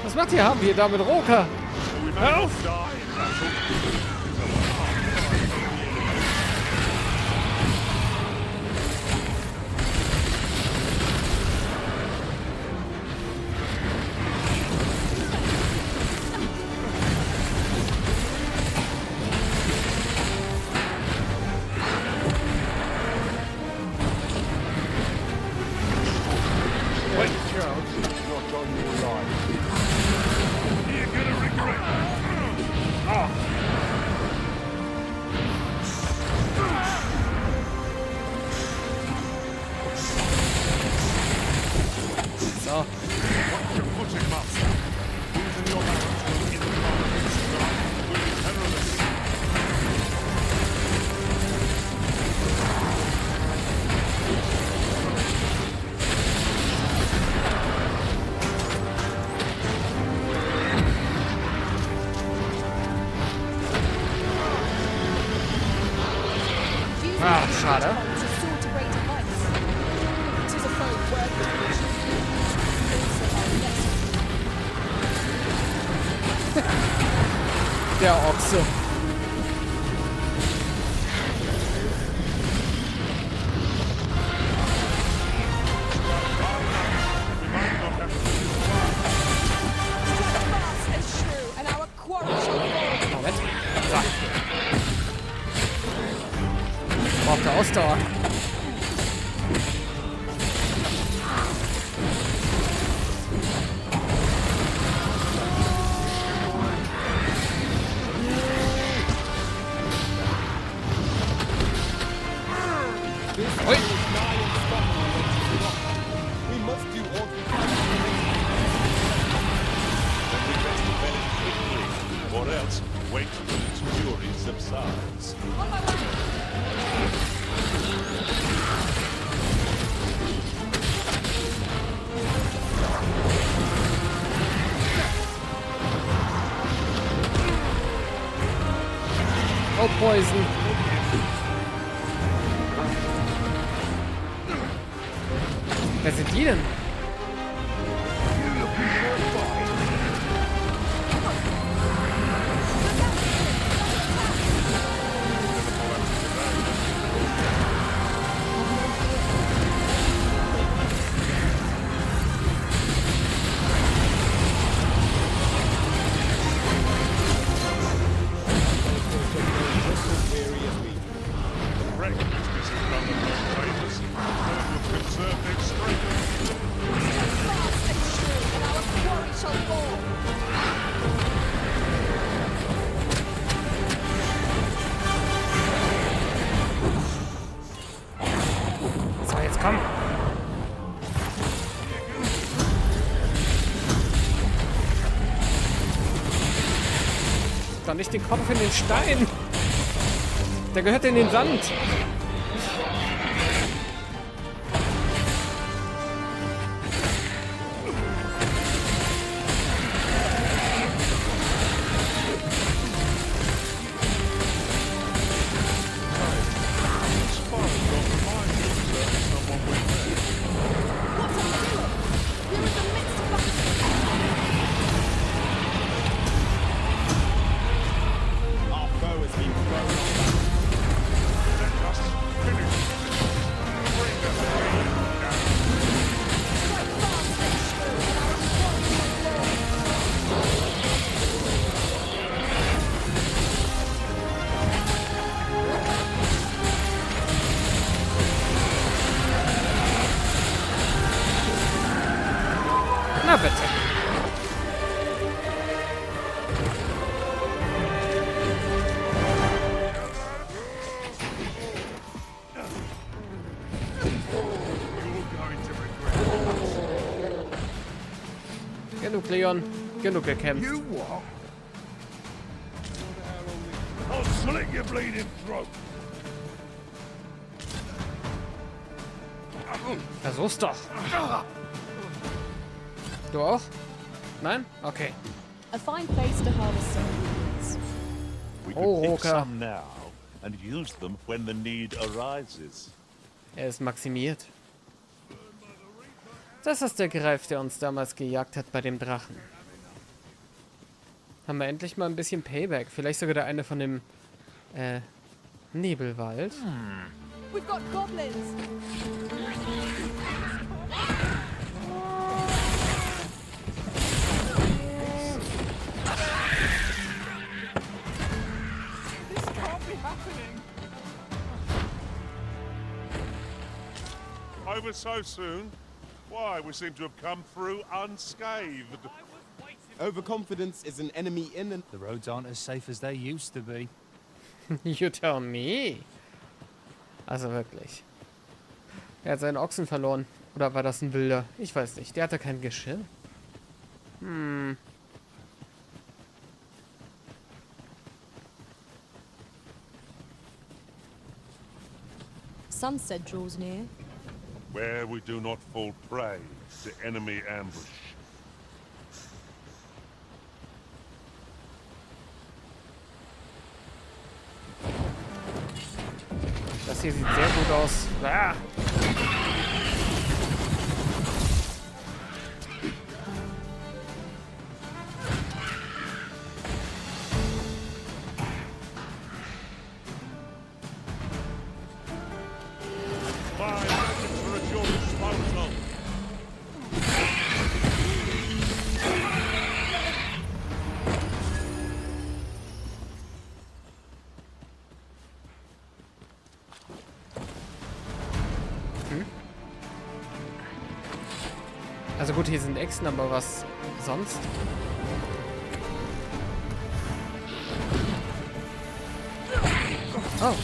Was macht ihr? Haben wir da mit Roka? Hör auf! schade. Der Ochse. Moment. So. Braucht der Ausdauer. Oi. We must do all we can. Or else, wait till its fury subsides. On my way! Oh, poison. Wer sind die denn? So, jetzt komm. Doch nicht den Kopf in den Stein. Der gehört in den Sand. Na bitte. Genug, Leon. Genug gekämpft. I'll slit your bleeding throat. Versuch's doch. Du auch? Nein? Okay. A fine place to harvest some ingredients. We could pick some now and use them when the need arises. Er ist maximiert. Das ist der Greif, der uns damals gejagt hat bei dem Drachen. Haben wir endlich mal ein bisschen Payback. Vielleicht sogar der eine von dem Nebelwald. We've got goblins. Over so soon? Why, we seem to have come through unscathed. Overconfidence is an enemy in and... The roads aren't as safe as they used to be. You tell me. Also wirklich. Er hat seinen Ochsen verloren. Oder war das ein Wilder? Ich weiß nicht. Der hatte kein Geschirr. Sunset draws near. Where we do not fall prey to enemy ambush. Das Das hier sieht sehr gut aus. Ah. Also gut, hier sind Echsen, aber was sonst? Oh.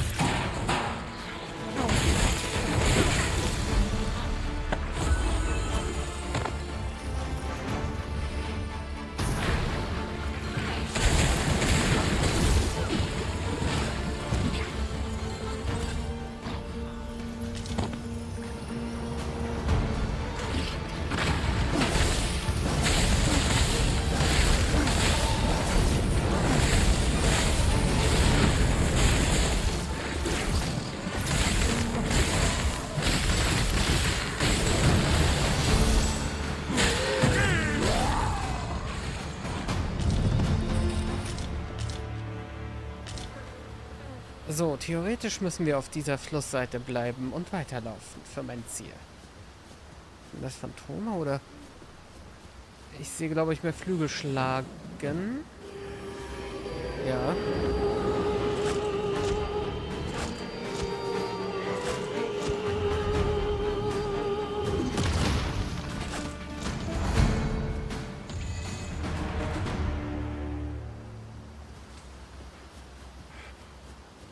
So, theoretisch müssen wir auf dieser Flussseite bleiben und weiterlaufen für mein Ziel. Sind das Phantome oder? Ich sehe, glaube ich, mehr Flügel schlagen. Ja.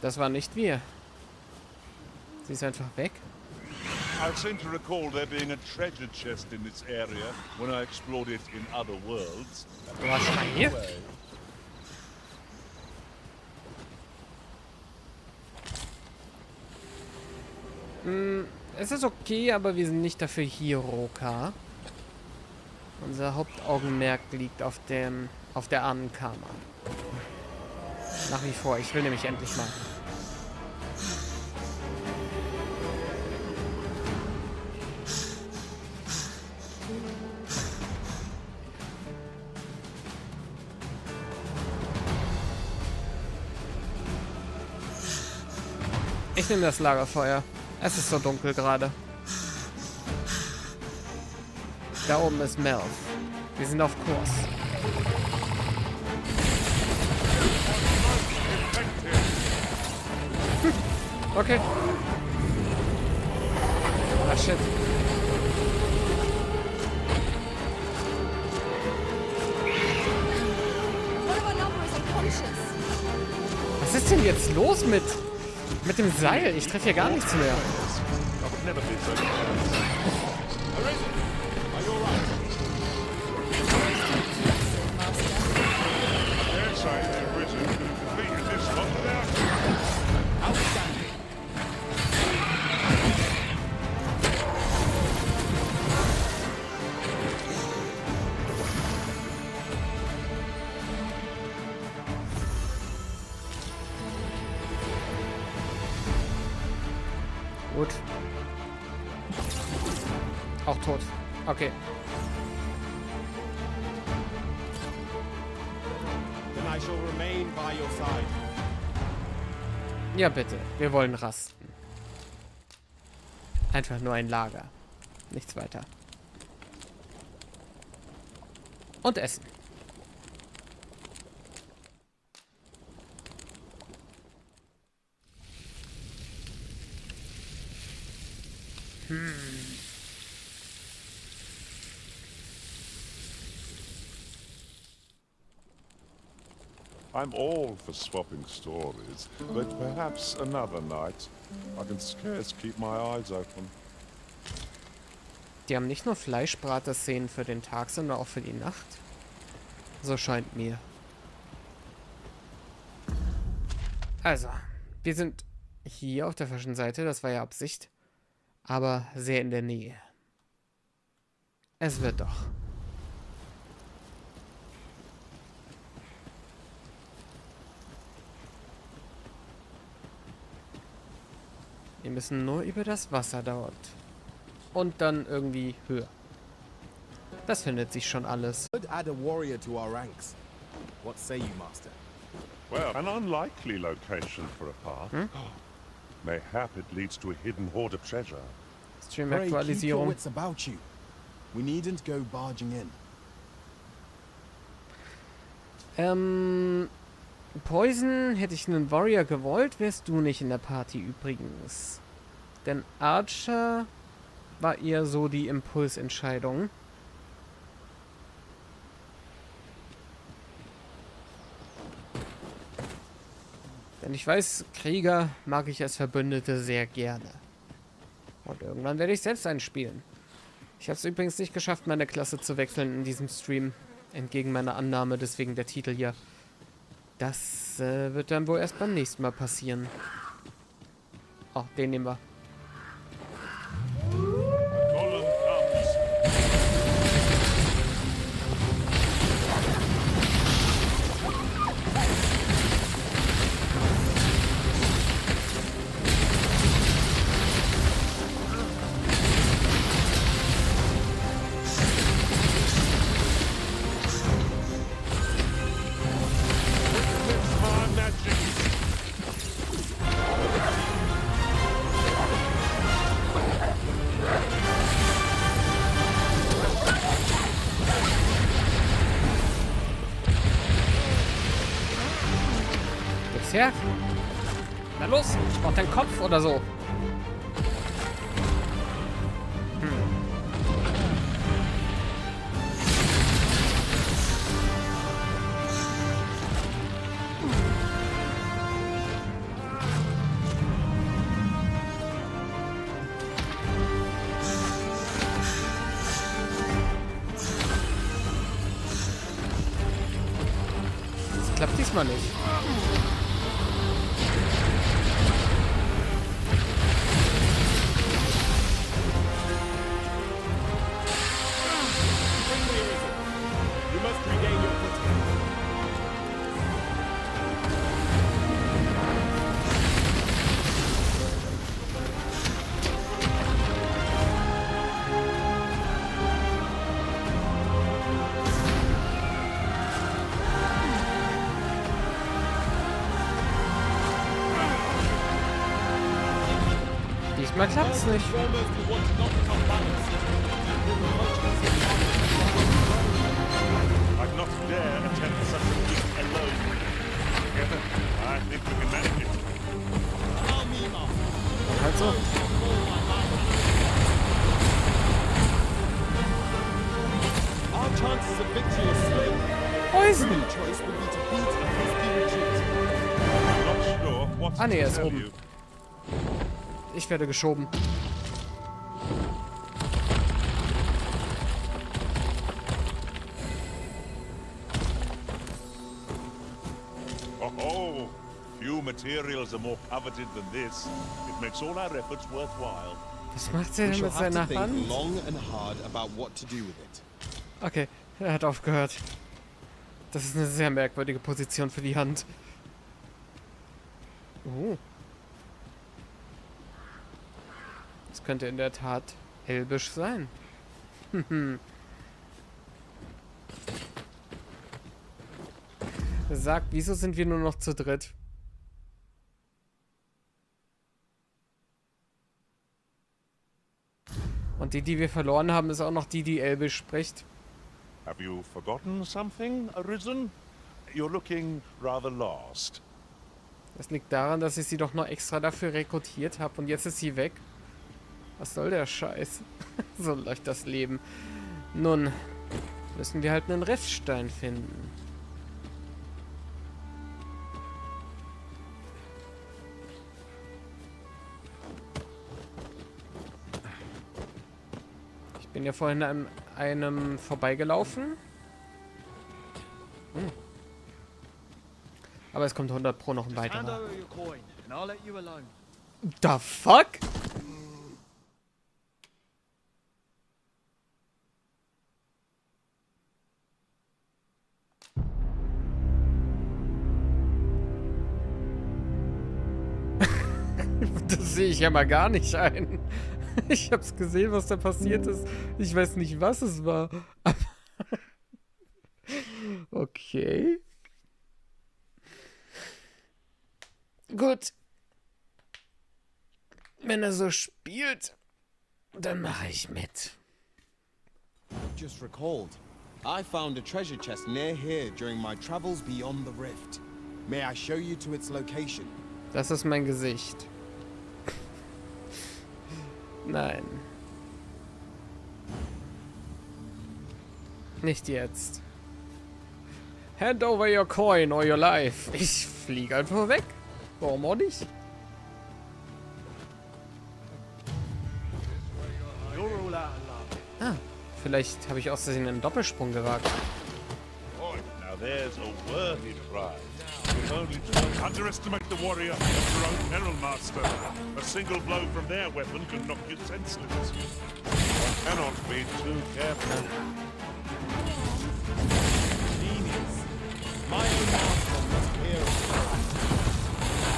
Das war nicht wir. Sie ist einfach weg. I seem to recall there being a treasure chest in this area when I explored it in other worlds. Du warst schon mal hier? Es ist okay, aber wir sind nicht dafür hier, Roka. Unser Hauptaugenmerk liegt auf der Ahnenkammer. Nach wie vor. Ich will nämlich endlich mal. Ich nehme das Lagerfeuer. Es ist so dunkel gerade. Da oben ist Melf. Wir sind auf Kurs. Okay. Ah, shit. Was ist denn jetzt los mit dem Seil? Ich treffe hier gar nichts mehr. Gut. Auch tot. Okay. Then I shall remain by your side. Ja, bitte. Wir wollen rasten. Einfach nur ein Lager. Nichts weiter. Und essen. I'm all for swapping stories, but perhaps another night. I can scarce keep my eyes open. Die haben nicht nur Fleischbrater-Szenen für den Tag, sondern auch für die Nacht. So scheint mir. Also, wir sind hier auf der falschen Seite, das war ja Absicht. Aber sehr in der Nähe. Es wird doch. Wir müssen nur über das Wasser dort. Und dann irgendwie höher. Das findet sich schon alles. Could add a warrior to our ranks. What say you, Master? Well, an unlikely location for a path. Mayhap it leads to a hidden hoard of treasure. Stream-Aktualisierung. Wits about you. We needn't go barging in. Poison, hätte ich einen Warrior gewollt, wärst du nicht in der Party übrigens. Denn Archer war eher so die Impulsentscheidung. Denn ich weiß, Krieger mag ich als Verbündete sehr gerne. Und irgendwann werde ich selbst einspielen. Ich habe es übrigens nicht geschafft, meine Klasse zu wechseln in diesem Stream. Entgegen meiner Annahme, deswegen der Titel hier. Das wird dann wohl erst beim nächsten Mal passieren. Oh, den nehmen wir. Her. Na los, ich brauch deinen Kopf oder so. Das klappt diesmal nicht. Diesmal klappt's nicht. I'd not dare attempt such a feat alone. Together, I think we can manage it. Halt so. Our chances of victory are slim. Poison! The choice would be to beat a hasty retreat. I'm not sure what Ah, nee, er ist to tell oben. you. Ich werde geschoben. Oh, few materials are more coveted than this. It makes all our efforts worthwhile. Was macht er We denn shall mit have to seiner think Hand? long and hard about what to do with it. Okay, er hat aufgehört. Das ist eine sehr merkwürdige Position für die Hand. Oh. Das könnte in der Tat elbisch sein. Sagt, wieso sind wir nur noch zu dritt? Und die wir verloren haben, ist auch noch die elbisch spricht. Have you forgotten something, Arisen? You're looking rather lost. Das liegt daran, dass ich sie doch noch extra dafür rekrutiert habe und jetzt ist sie weg. Was soll der Scheiß? So läuft das Leben. Nun, müssen wir halt einen Riffstein finden. Ich bin ja vorhin an einem vorbeigelaufen. Aber es kommt 100 Pro noch ein weiterer. The fuck? Das sehe ich ja mal gar nicht ein. Ich hab's gesehen, was da passiert ist. Ich weiß nicht, was es war. Okay. Gut. Wenn er so spielt, dann mache ich mit. Just recalled. I found a treasure chest near here during my travels beyond the rift. May I show you to its location? Das ist mein Gesicht. Nein. Nicht jetzt. Hand over your coin or your life. Ich fliege einfach weg. Warum auch nicht? Ah, vielleicht habe ich aus Versehen einen Doppelsprung gewagt. Now there's a worthy prize. Only to underestimate the warrior at your own peril, Master. A single blow from their weapon could knock you senseless. One cannot be too careful. Genius. My own master must hear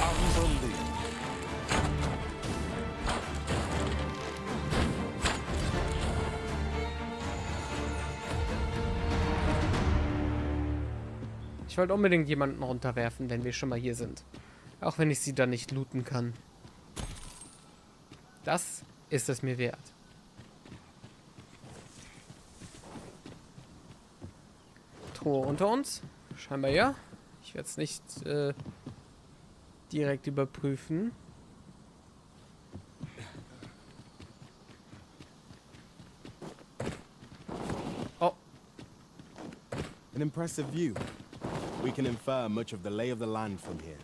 of unbelievable. Ich wollte unbedingt jemanden runterwerfen, wenn wir schon mal hier sind. Auch wenn ich sie dann nicht looten kann. Das ist es mir wert. Truhe unter uns? Scheinbar ja. Ich werde es nicht direkt überprüfen. Oh. An impressive view. We can infer much of the lay of the land from here.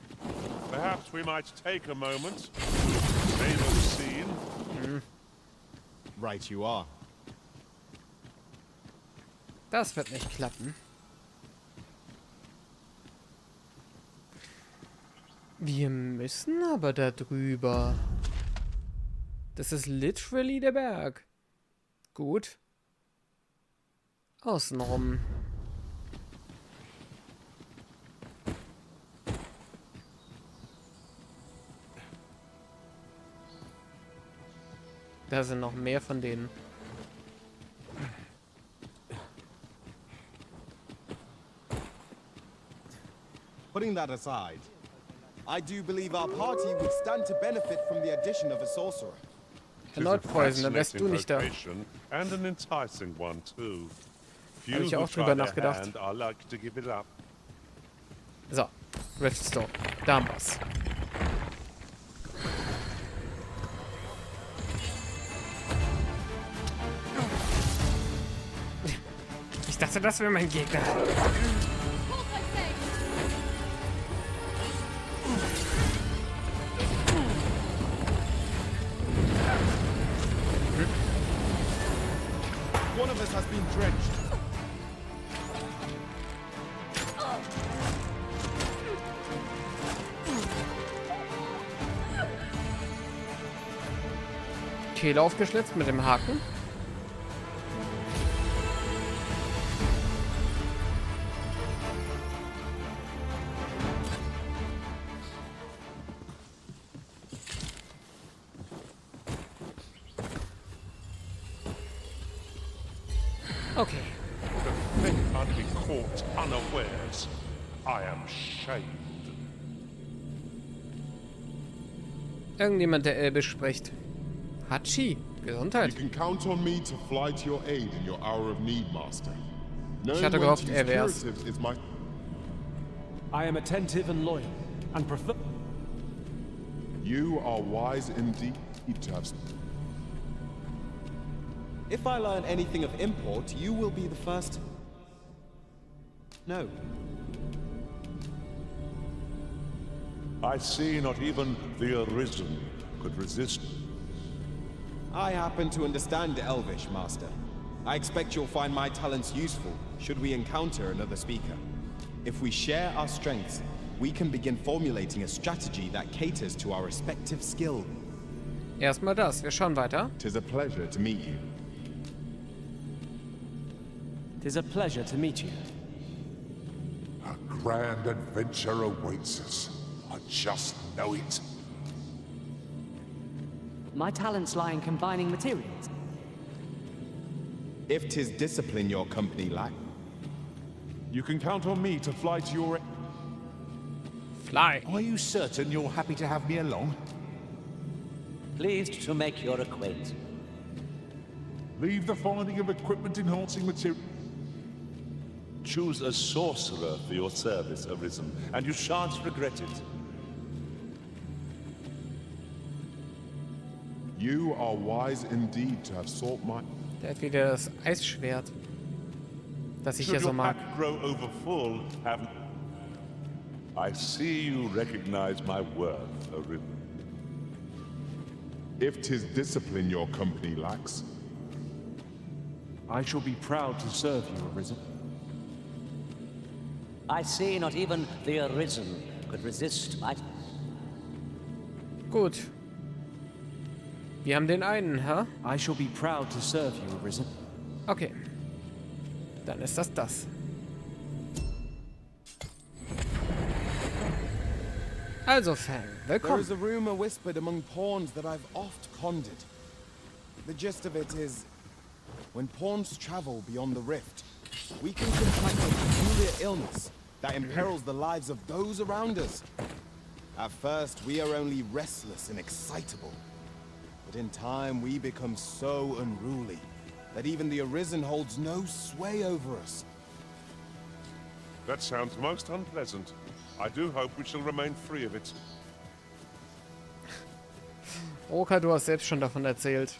Perhaps we might take a moment. Survey the scene. Right you are. Das wird nicht klappen. Wir müssen aber da drüber. Das ist literally der Berg. Gut. Außenrum. Da sind noch mehr von denen. Putting that aside, I do believe our party would stand to benefit from the addition of a sorcerer. Erneut Poison, dann wärst du nicht da. And an enticing one too. Habe ich auch drüber nachgedacht. So, Riftstone. Da haben wir's. Ich dachte, das wäre mein Gegner. One of us has been drenched. Kehle aufgeschlitzt mit dem Haken. Okay. To think I'd be caught unawares. I am shamed. Irgendjemand, der Elbisch spricht. Hachi, Gesundheit. You can count on me to fly to your aid in your hour of need, Master. Ich hatte gehofft, er wär's. I am attentive and loyal, and prefer. You are wise indeed to have. If I learn anything of import, you will be the first. No. I see not even the Arisen could resist. I happen to understand Elvish, Master. I expect you'll find my talents useful should we encounter another speaker. If we share our strengths, we can begin formulating a strategy that caters to our respective skill. Erstmal das, wir schauen weiter. 'Tis a pleasure to meet you. 'Tis a pleasure to meet you. A grand adventure awaits us. I just know it. My talents lie in combining materials. If 'tis discipline your company lack, You can count on me to fly to your... Fly. Are you certain you're happy to have me along? Pleased to make your acquaintance. Leave the finding of equipment-enhancing material... Choose a sorcerer for your service, Arisen, and you shan't regret it. You are wise indeed to have sought my... Der hat wieder das Eisschwert, das ich ja so mag. Grow over full, haven't... I see you recognize my worth, Arisen. If 'tis discipline your company lacks, I shall be proud to serve you, Arisen. I see not even the Arisen could resist my... Gut. Wir haben den einen, hä? I shall be proud to serve you, Arisen. Okay. Dann ist das. Also, Fang, There willkommen. is a rumor whispered among pawns that I've oft pondered. The gist of it is, when pawns travel beyond the rift, we can contract a peculiar illness that imperils the lives of those around us. At first, we are only restless and excitable. But in time, we become so unruly that even the Arisen holds no sway over us. That sounds most unpleasant. I do hope we shall remain free of it. Roka, du hast selbst schon davon erzählt.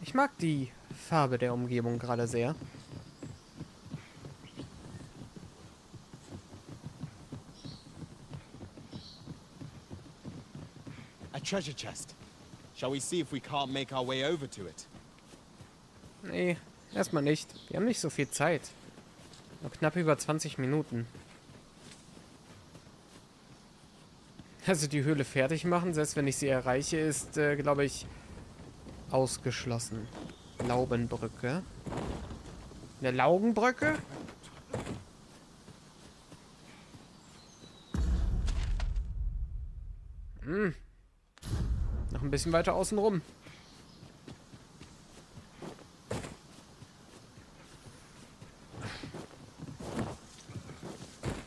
Ich mag die Farbe der Umgebung gerade sehr. A treasure chest. Shall we see if we can't make our way over to it? Nee, erstmal nicht. Wir haben nicht so viel Zeit. Nur knapp über 20 Minuten. Also die Höhle fertig machen, selbst wenn ich sie erreiche, ist, glaube ich, ausgeschlossen. Laubenbrücke. Eine Laugenbrücke? Hm. Noch ein bisschen weiter außen rum.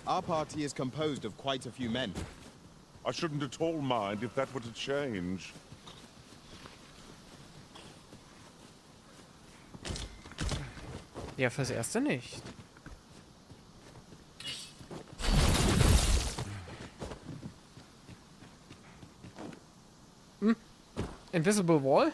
Our party is composed of quite a few men. I shouldn't at all mind if that were to change. Ja, fürs Erste nicht. Hm? Invisible Wall?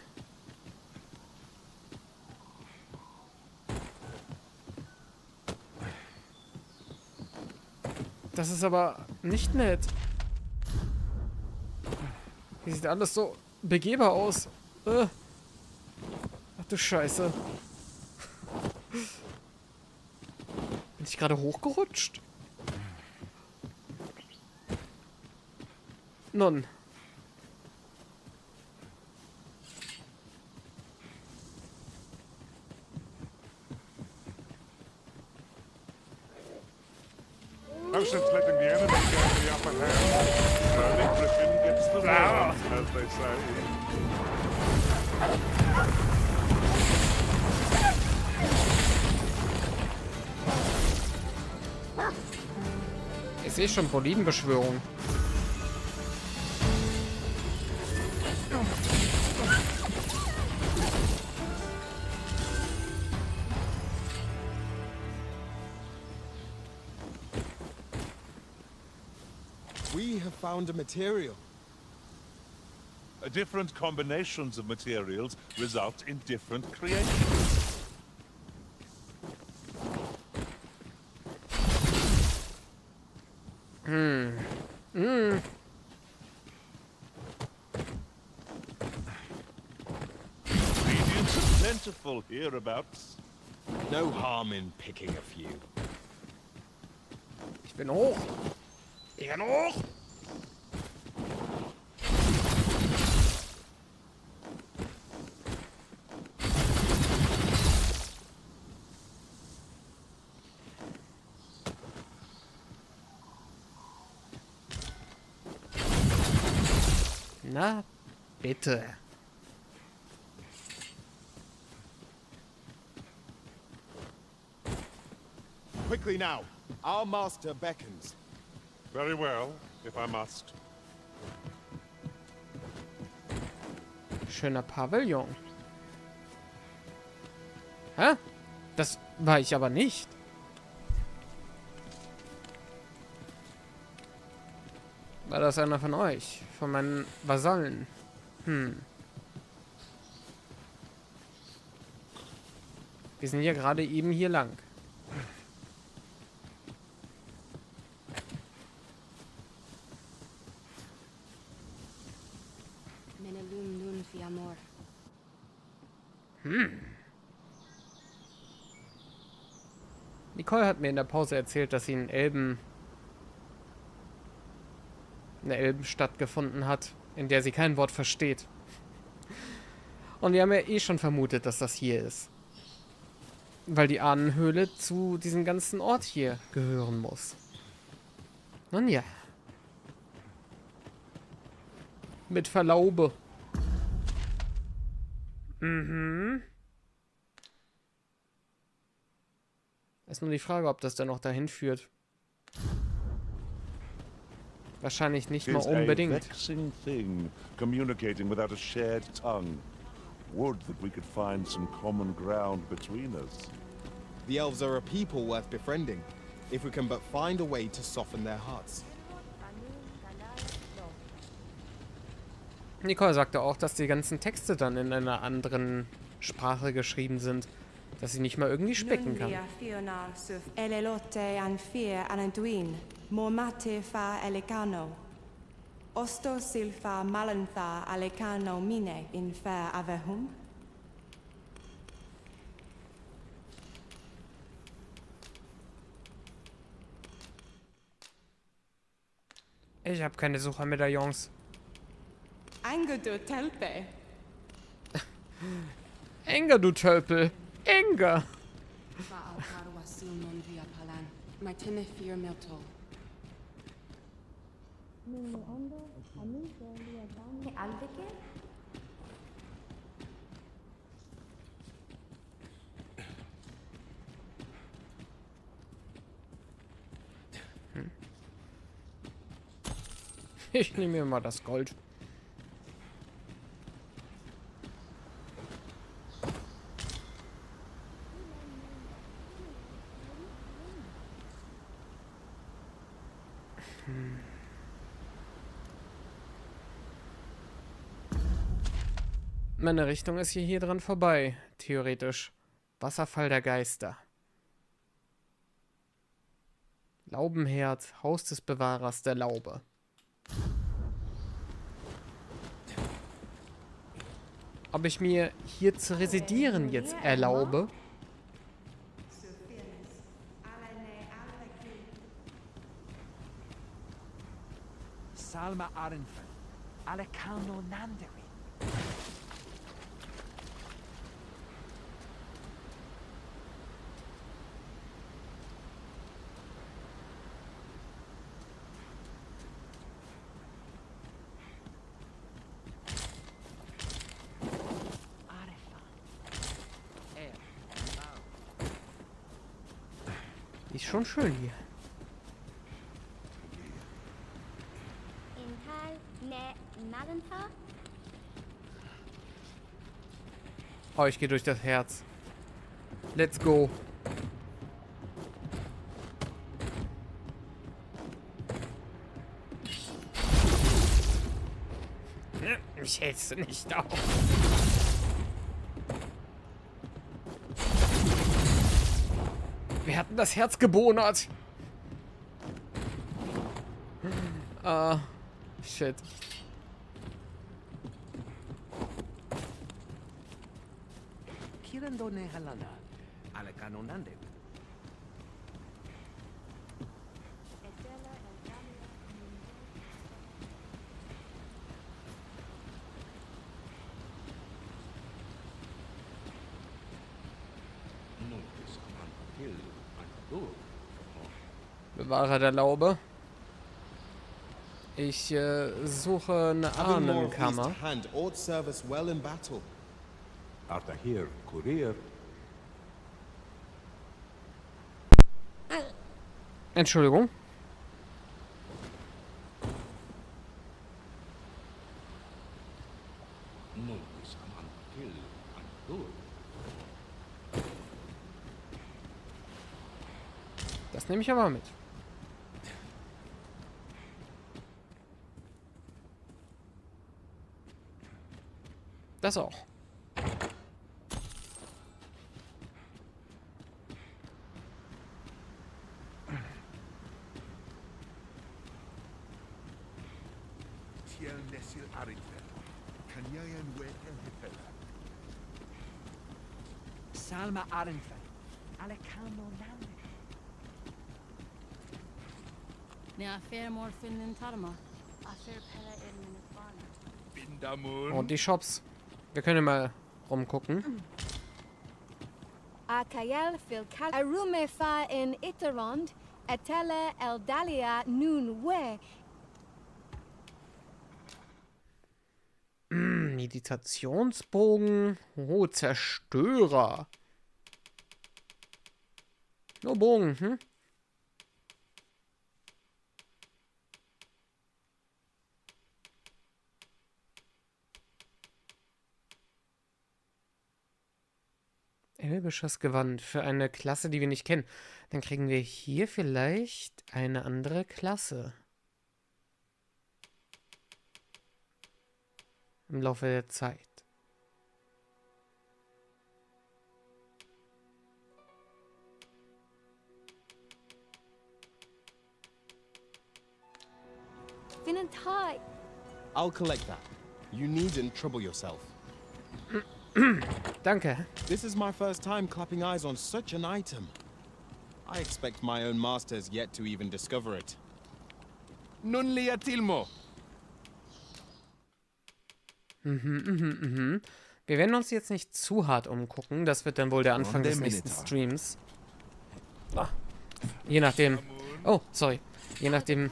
Das ist aber nicht nett. Hier sieht alles so begehbar aus. Ach du Scheiße. Bin ich gerade hochgerutscht? Nun. No sense letting the enemy get the upper hand. Slowly Griffin gets the round, as they say. Ich sehe schon Bolidenbeschwörung. We have found a material. Different combinations of materials result in different creations. Ingredients are plentiful hereabouts. No harm in picking a few. Ich bin hoch. Ich bin hoch. Na, bitte. Quickly now. Our master beckons. Very well, if I must. Schöner Pavillon. Hä? Das war ich aber nicht. War das einer von euch? Von meinen Vasallen? Wir sind ja gerade eben hier lang. Nicole hat mir in der Pause erzählt, dass sie in eine Elbenstadt gefunden hat, in der sie kein Wort versteht. Und wir haben ja eh schon vermutet, dass das hier ist. Weil die Ahnenhöhle zu diesem ganzen Ort hier gehören muss. Nun ja. Mit Verlaube. Ist nur die Frage, ob das dann noch dahin führt. Wahrscheinlich nicht mal unbedingt. It's a vexing thing, communicating without a shared tongue. Would that we could find some common ground between us. The elves are a people worth befriending, if we can but find a way to soften their hearts. Nicole sagte auch, dass die ganzen Texte dann in einer anderen Sprache geschrieben sind. Dass sie nicht mal irgendwie spicken kann. Ich habe keine Suchermedaillons. Enger, du Tölpel. Enger. Ich nehme mir mal das Gold. Meine Richtung ist hier dran vorbei, theoretisch. Wasserfall der Geister. Laubenherd, Haus des Bewahrers der Laube. Ob ich mir hier zu residieren jetzt erlaube? Salma Arenfen, Alekano Nanderi. Ist schon schön hier. Oh, ich gehe durch das Herz. Let's go. Mich hältst du nicht auf. Wir hatten das Herz gebonert. Ah, shit. Bewahrer der Laube. Ich suche eine Ahnenkammer. Arthur here, Courier. Entschuldigung. Das nehme ich aber mit. Das auch. Salma Arenfe. Alekamo Nande. Ne afer morfin in Tarma. Afer pella in Und die Shops. Wir können mal rumgucken. Akayel fil kal arume fa in Iterond, etele eldalia nun we. Meditationsbogen. Oh, Zerstörer. Nur Bogen, hm? Elbisches Gewand für eine Klasse, die wir nicht kennen. Dann kriegen wir hier vielleicht eine andere Klasse. Im Laufe der Zeit. I'll collect that. You needn't trouble yourself. Danke. This is my first time clapping eyes on such an item. I expect my own master has yet to even discover it. Nun lia tilmo. Wir werden uns jetzt nicht zu hart umgucken. Das wird dann wohl der Anfang des nächsten Streams. Ah. Je nachdem. Oh, sorry. Je nachdem,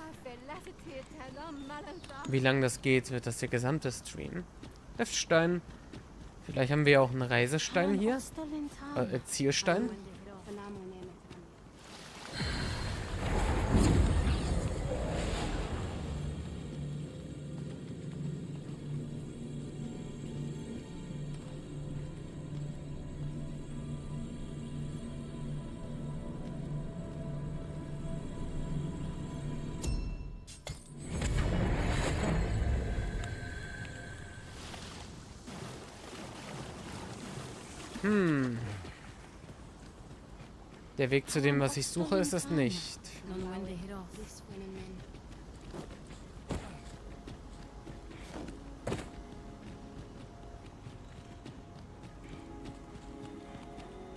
wie lang das geht, wird das der gesamte Stream. Liftstein. Vielleicht haben wir auch einen Reisestein hier. Zielstein. Der Weg zu dem, was ich suche, ist es nicht.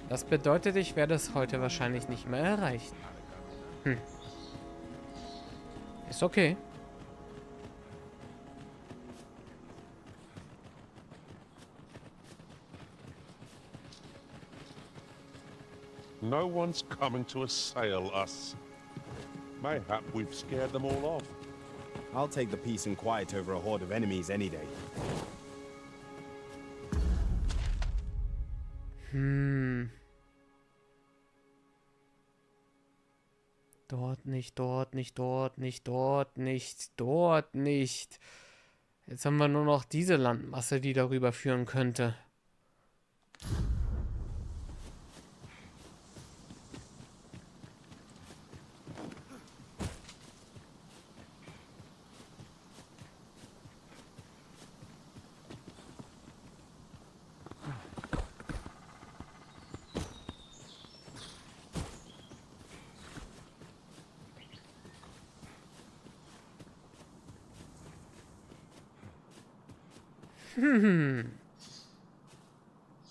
Das bedeutet, ich werde es heute wahrscheinlich nicht mehr erreichen. Ist okay. No one's coming to assail us. Mayhap we've scared them all off. I'll take the peace and quiet over a horde of enemies any day. Dort nicht, dort nicht, dort nicht, dort nicht, dort nicht. Jetzt haben wir nur noch diese Landmasse, die darüber führen könnte.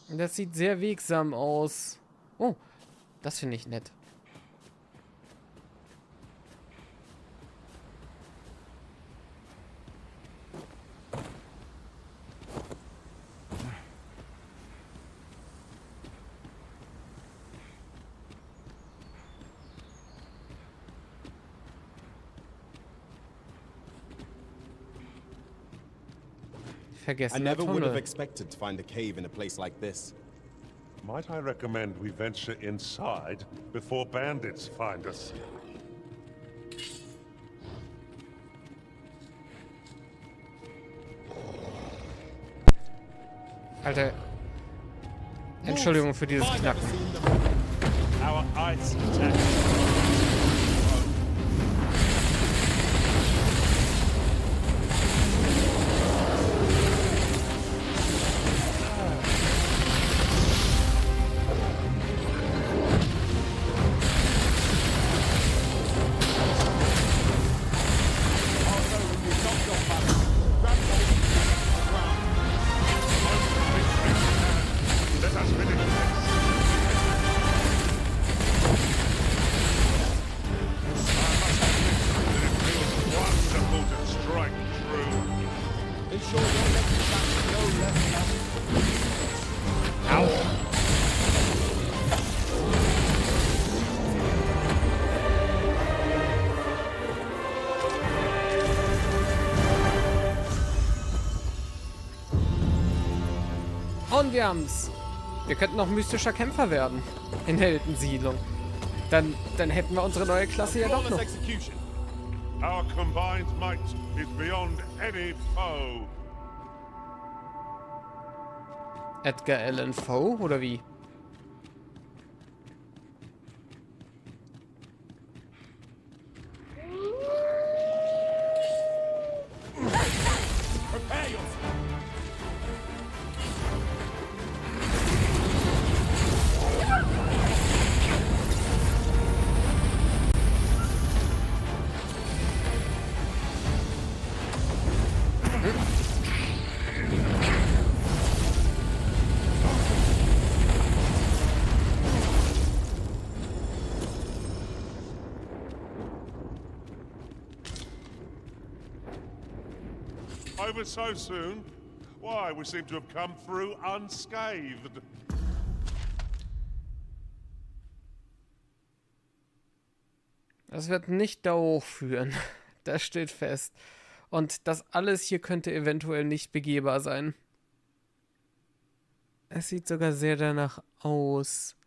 Das sieht sehr wegsam aus. Oh, das finde ich nett. Vergessen I never would have Tunnel. expected to find a cave in a place like this. Might I recommend we venture inside before bandits find us? Alter. Entschuldigung für dieses Knacken. Our ice attack. Und wir haben's. Wir könnten noch mystischer Kämpfer werden. In der Heldensiedlung. Dann hätten wir unsere neue Klasse ja doch noch. Our combined might is beyond any foe. Edgar Allan Poe oder wie? Over so soon? Why, we seem to have come through unscathed. Das wird nicht da hochführen. Das steht fest. Und das alles hier könnte eventuell nicht begehbar sein. Es sieht sogar sehr danach aus,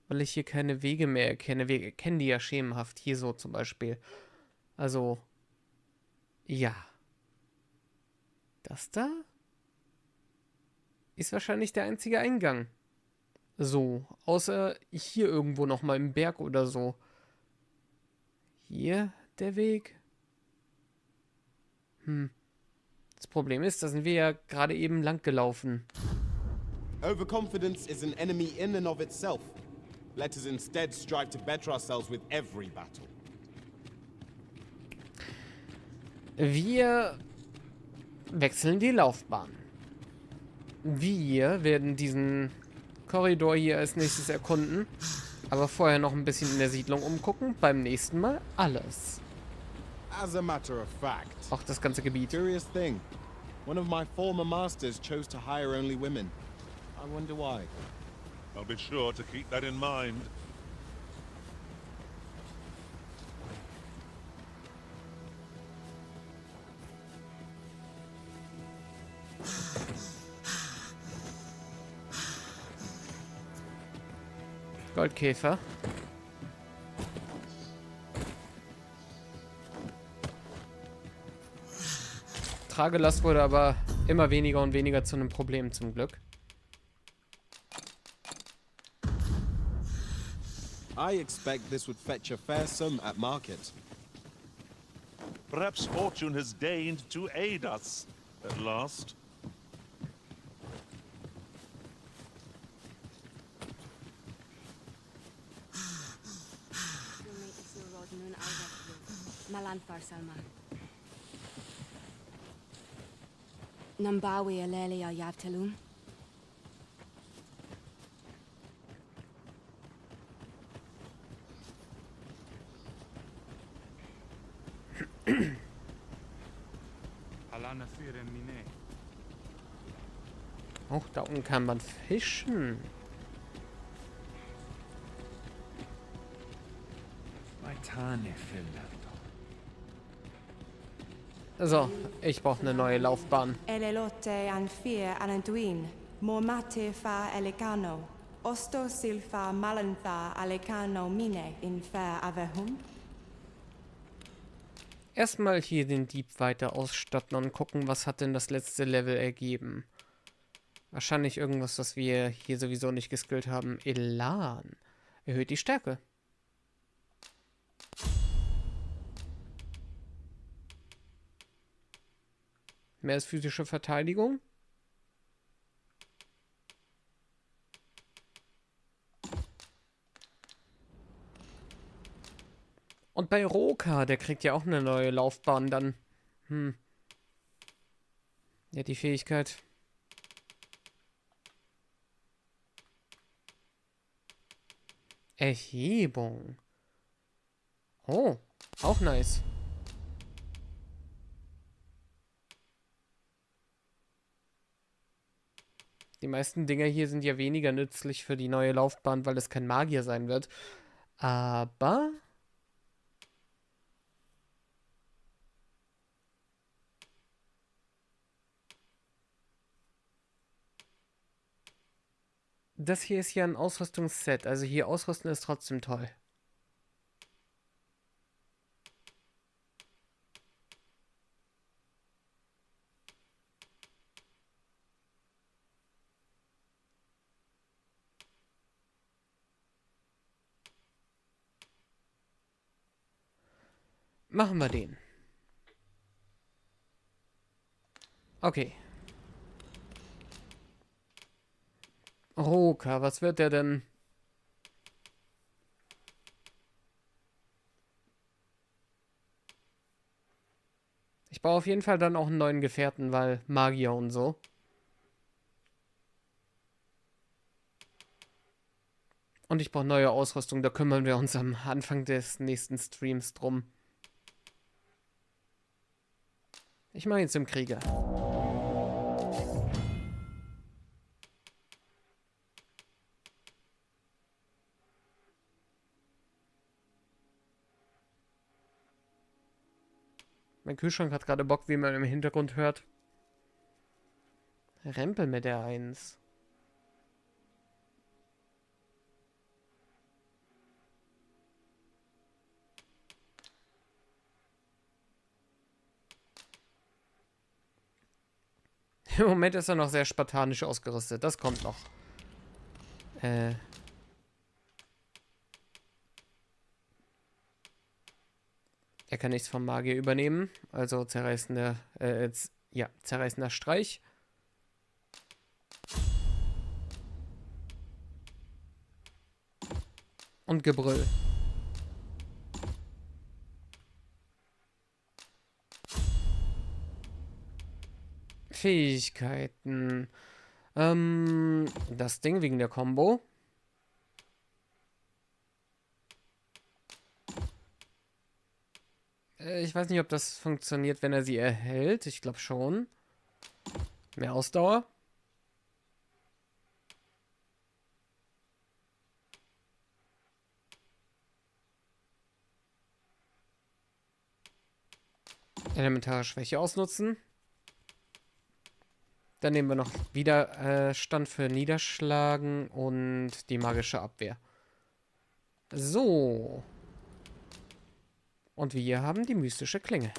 weil ich hier keine Wege mehr erkenne. Wir erkennen die ja schemenhaft. Hier so zum Beispiel. Also, ja. Das da ist wahrscheinlich der einzige Eingang. So, außer hier irgendwo nochmal im Berg oder so. Hier der Weg. Das Problem ist, da sind wir ja gerade eben lang gelaufen. Overconfidence is an enemy in and of itself. Let us instead strive to better ourselves with every battle. Wir wechseln die Laufbahn. Wir werden diesen Korridor hier als nächstes erkunden, aber vorher noch ein bisschen in der Siedlung umgucken. Beim nächsten Mal alles. As a matter of fact, auch das ganze Gebiet. Curious thing. One of my former masters chose to hire only women. I wonder why. I'll be sure to keep that in mind. Goldkäfer. Tragelast wurde aber immer weniger und weniger zu einem Problem, zum Glück. I expect this would fetch a fair sum at market. Perhaps fortune has deigned to aid us at last. Nambawi Alelia Yavtelum. Auch da unten kann man fischen. So, ich brauche eine neue Laufbahn. Elelote anfir ananduin, mormate fa elecano, osto silfa malantha alecano mine in fer avehum. Erstmal hier den Dieb weiter ausstatten und gucken, was hat denn das letzte Level ergeben. Wahrscheinlich irgendwas, was wir hier sowieso nicht geskillt haben. Elan. Erhöht die Stärke. Mehr als physische Verteidigung. Und bei Roka, der kriegt ja auch eine neue Laufbahn dann. Ja, die Fähigkeit. Erhebung. Oh, auch nice. Die meisten Dinger hier sind ja weniger nützlich für die neue Laufbahn, weil es kein Magier sein wird. Aber... das hier ist ja ein Ausrüstungsset. Also hier ausrüsten ist trotzdem toll. Machen wir den. Okay. Roka, was wird der denn? Ich brauche auf jeden Fall dann auch einen neuen Gefährten, weil Magier und so. Und ich brauche neue Ausrüstung, da kümmern wir uns am Anfang des nächsten Streams drum. Ich mache jetzt im Krieger. Mein Kühlschrank hat gerade Bock, wie man im Hintergrund hört. Rempel mit der 1. Im Moment ist er noch sehr spartanisch ausgerüstet. Das kommt noch. Er kann nichts vom Magier übernehmen. Also zerreißender, zerreißender Streich. Und Gebrüll. Fähigkeiten. Das Ding wegen der Combo. Ich weiß nicht, ob das funktioniert, wenn er sie erhält. Ich glaube schon. Mehr Ausdauer. Elementare Schwäche ausnutzen. Dann nehmen wir noch Widerstand für Niederschlagen und die magische Abwehr. So. Und wir haben die mystische Klinge.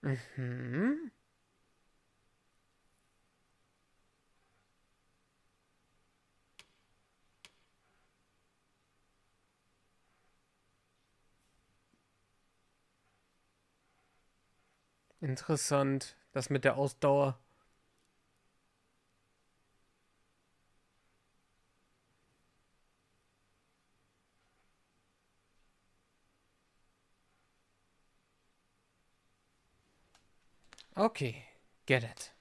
Mhm. Interessant, das mit der Ausdauer. Okay, Get it.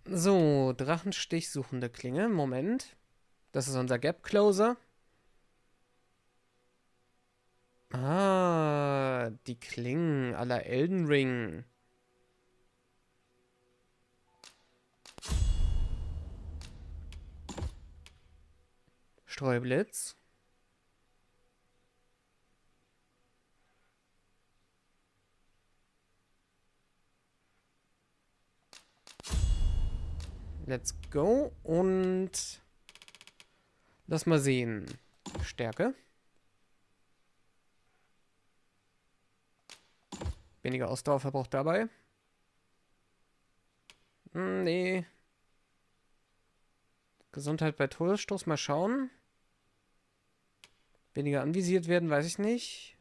So, Drachenstich, suchende Klinge. Moment. Das ist unser Gap Closer. Ah, die Klingen à la Elden Ring. Streublitz. Let's go und lass mal sehen. Stärke. Weniger Ausdauerverbrauch dabei. Nee. Gesundheit bei Todesstoß, mal schauen. Weniger anvisiert werden, weiß ich nicht.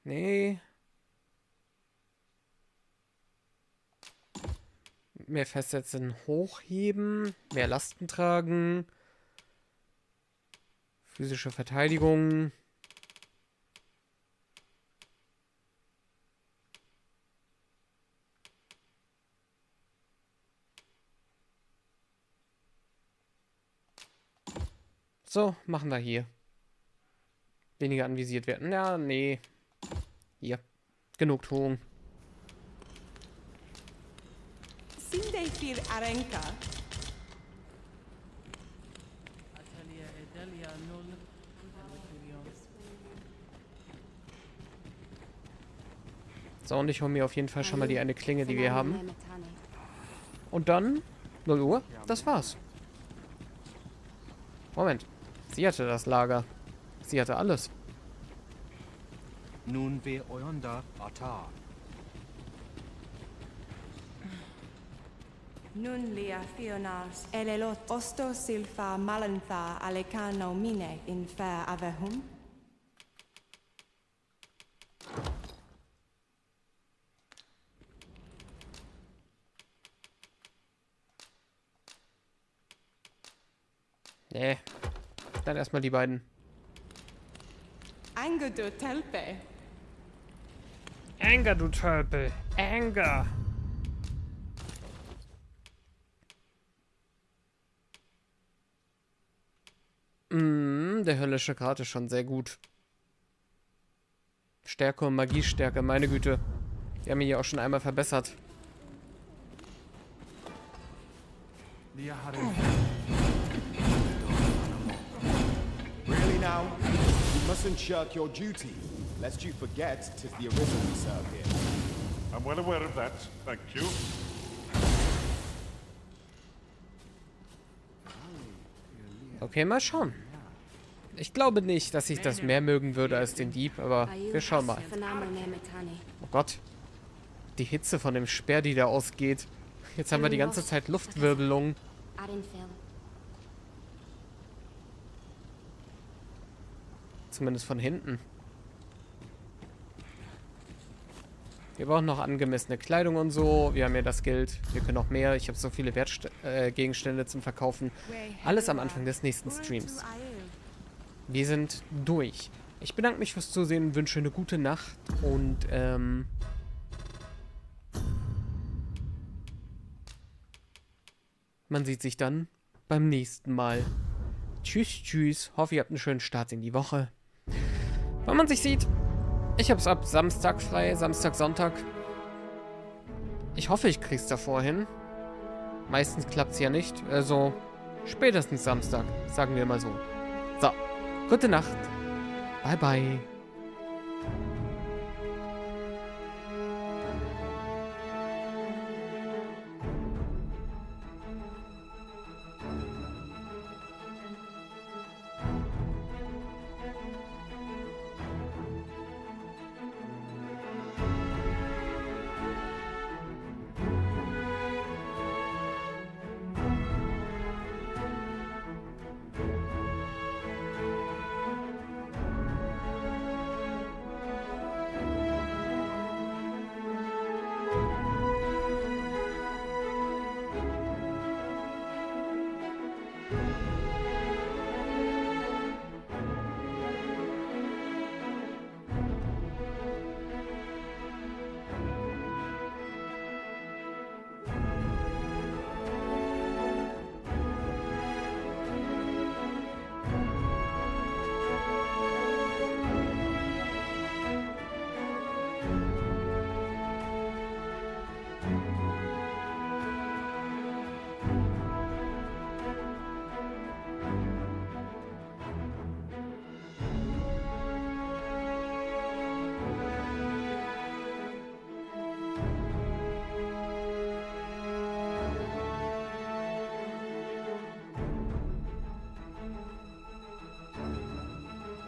Nee. Mehr Festsetzen, hochheben. Mehr Lasten tragen. Physische Verteidigung. So, machen wir hier. Weniger anvisiert werden. Ja, nee. Hier. Genugtuung. So, und ich hole mir auf jeden Fall schon mal die eine Klinge, die wir haben. Und dann 0 Uhr. Das war's. Moment. Sie hatte das Lager. Sie hatte alles. Nun wer Oyonda Atar. Nun lia fionas elelot osto silfa malantha alecano mine in fair avehum. Nee. Dann erstmal die beiden. Anger du telpe. Anger, du Tölpel. Anger. Der höllische Grad ist schon sehr gut. Stärke und Magiestärke, meine Güte. Wir haben ihn ja auch schon einmal verbessert. Really now? You mustn't shirk your duty, lest you forget 'tis the Arisen we serve here. I'm well aware of that, thank you. Okay, mal schauen. Ich glaube nicht, dass ich das mehr mögen würde als den Dieb, aber wir schauen mal. Oh Gott. Die Hitze von dem Speer, die da ausgeht. Jetzt haben wir die ganze Zeit Luftwirbelungen. Zumindest von hinten. Wir brauchen noch angemessene Kleidung und so. Wir haben ja das Geld. Wir können noch mehr. Ich habe so viele Gegenstände zum Verkaufen. Alles am Anfang des nächsten Streams. Wir sind durch. Ich bedanke mich fürs Zusehen, wünsche eine gute Nacht und man sieht sich dann beim nächsten Mal. Tschüss, tschüss. Hoffe, ihr habt einen schönen Start in die Woche. Wenn man sich sieht, ich hab's ab Samstag frei, Samstag, Sonntag. Ich hoffe, ich krieg's davor hin. Meistens klappt's ja nicht, also spätestens Samstag, sagen wir mal so. So, gute Nacht. Bye, bye.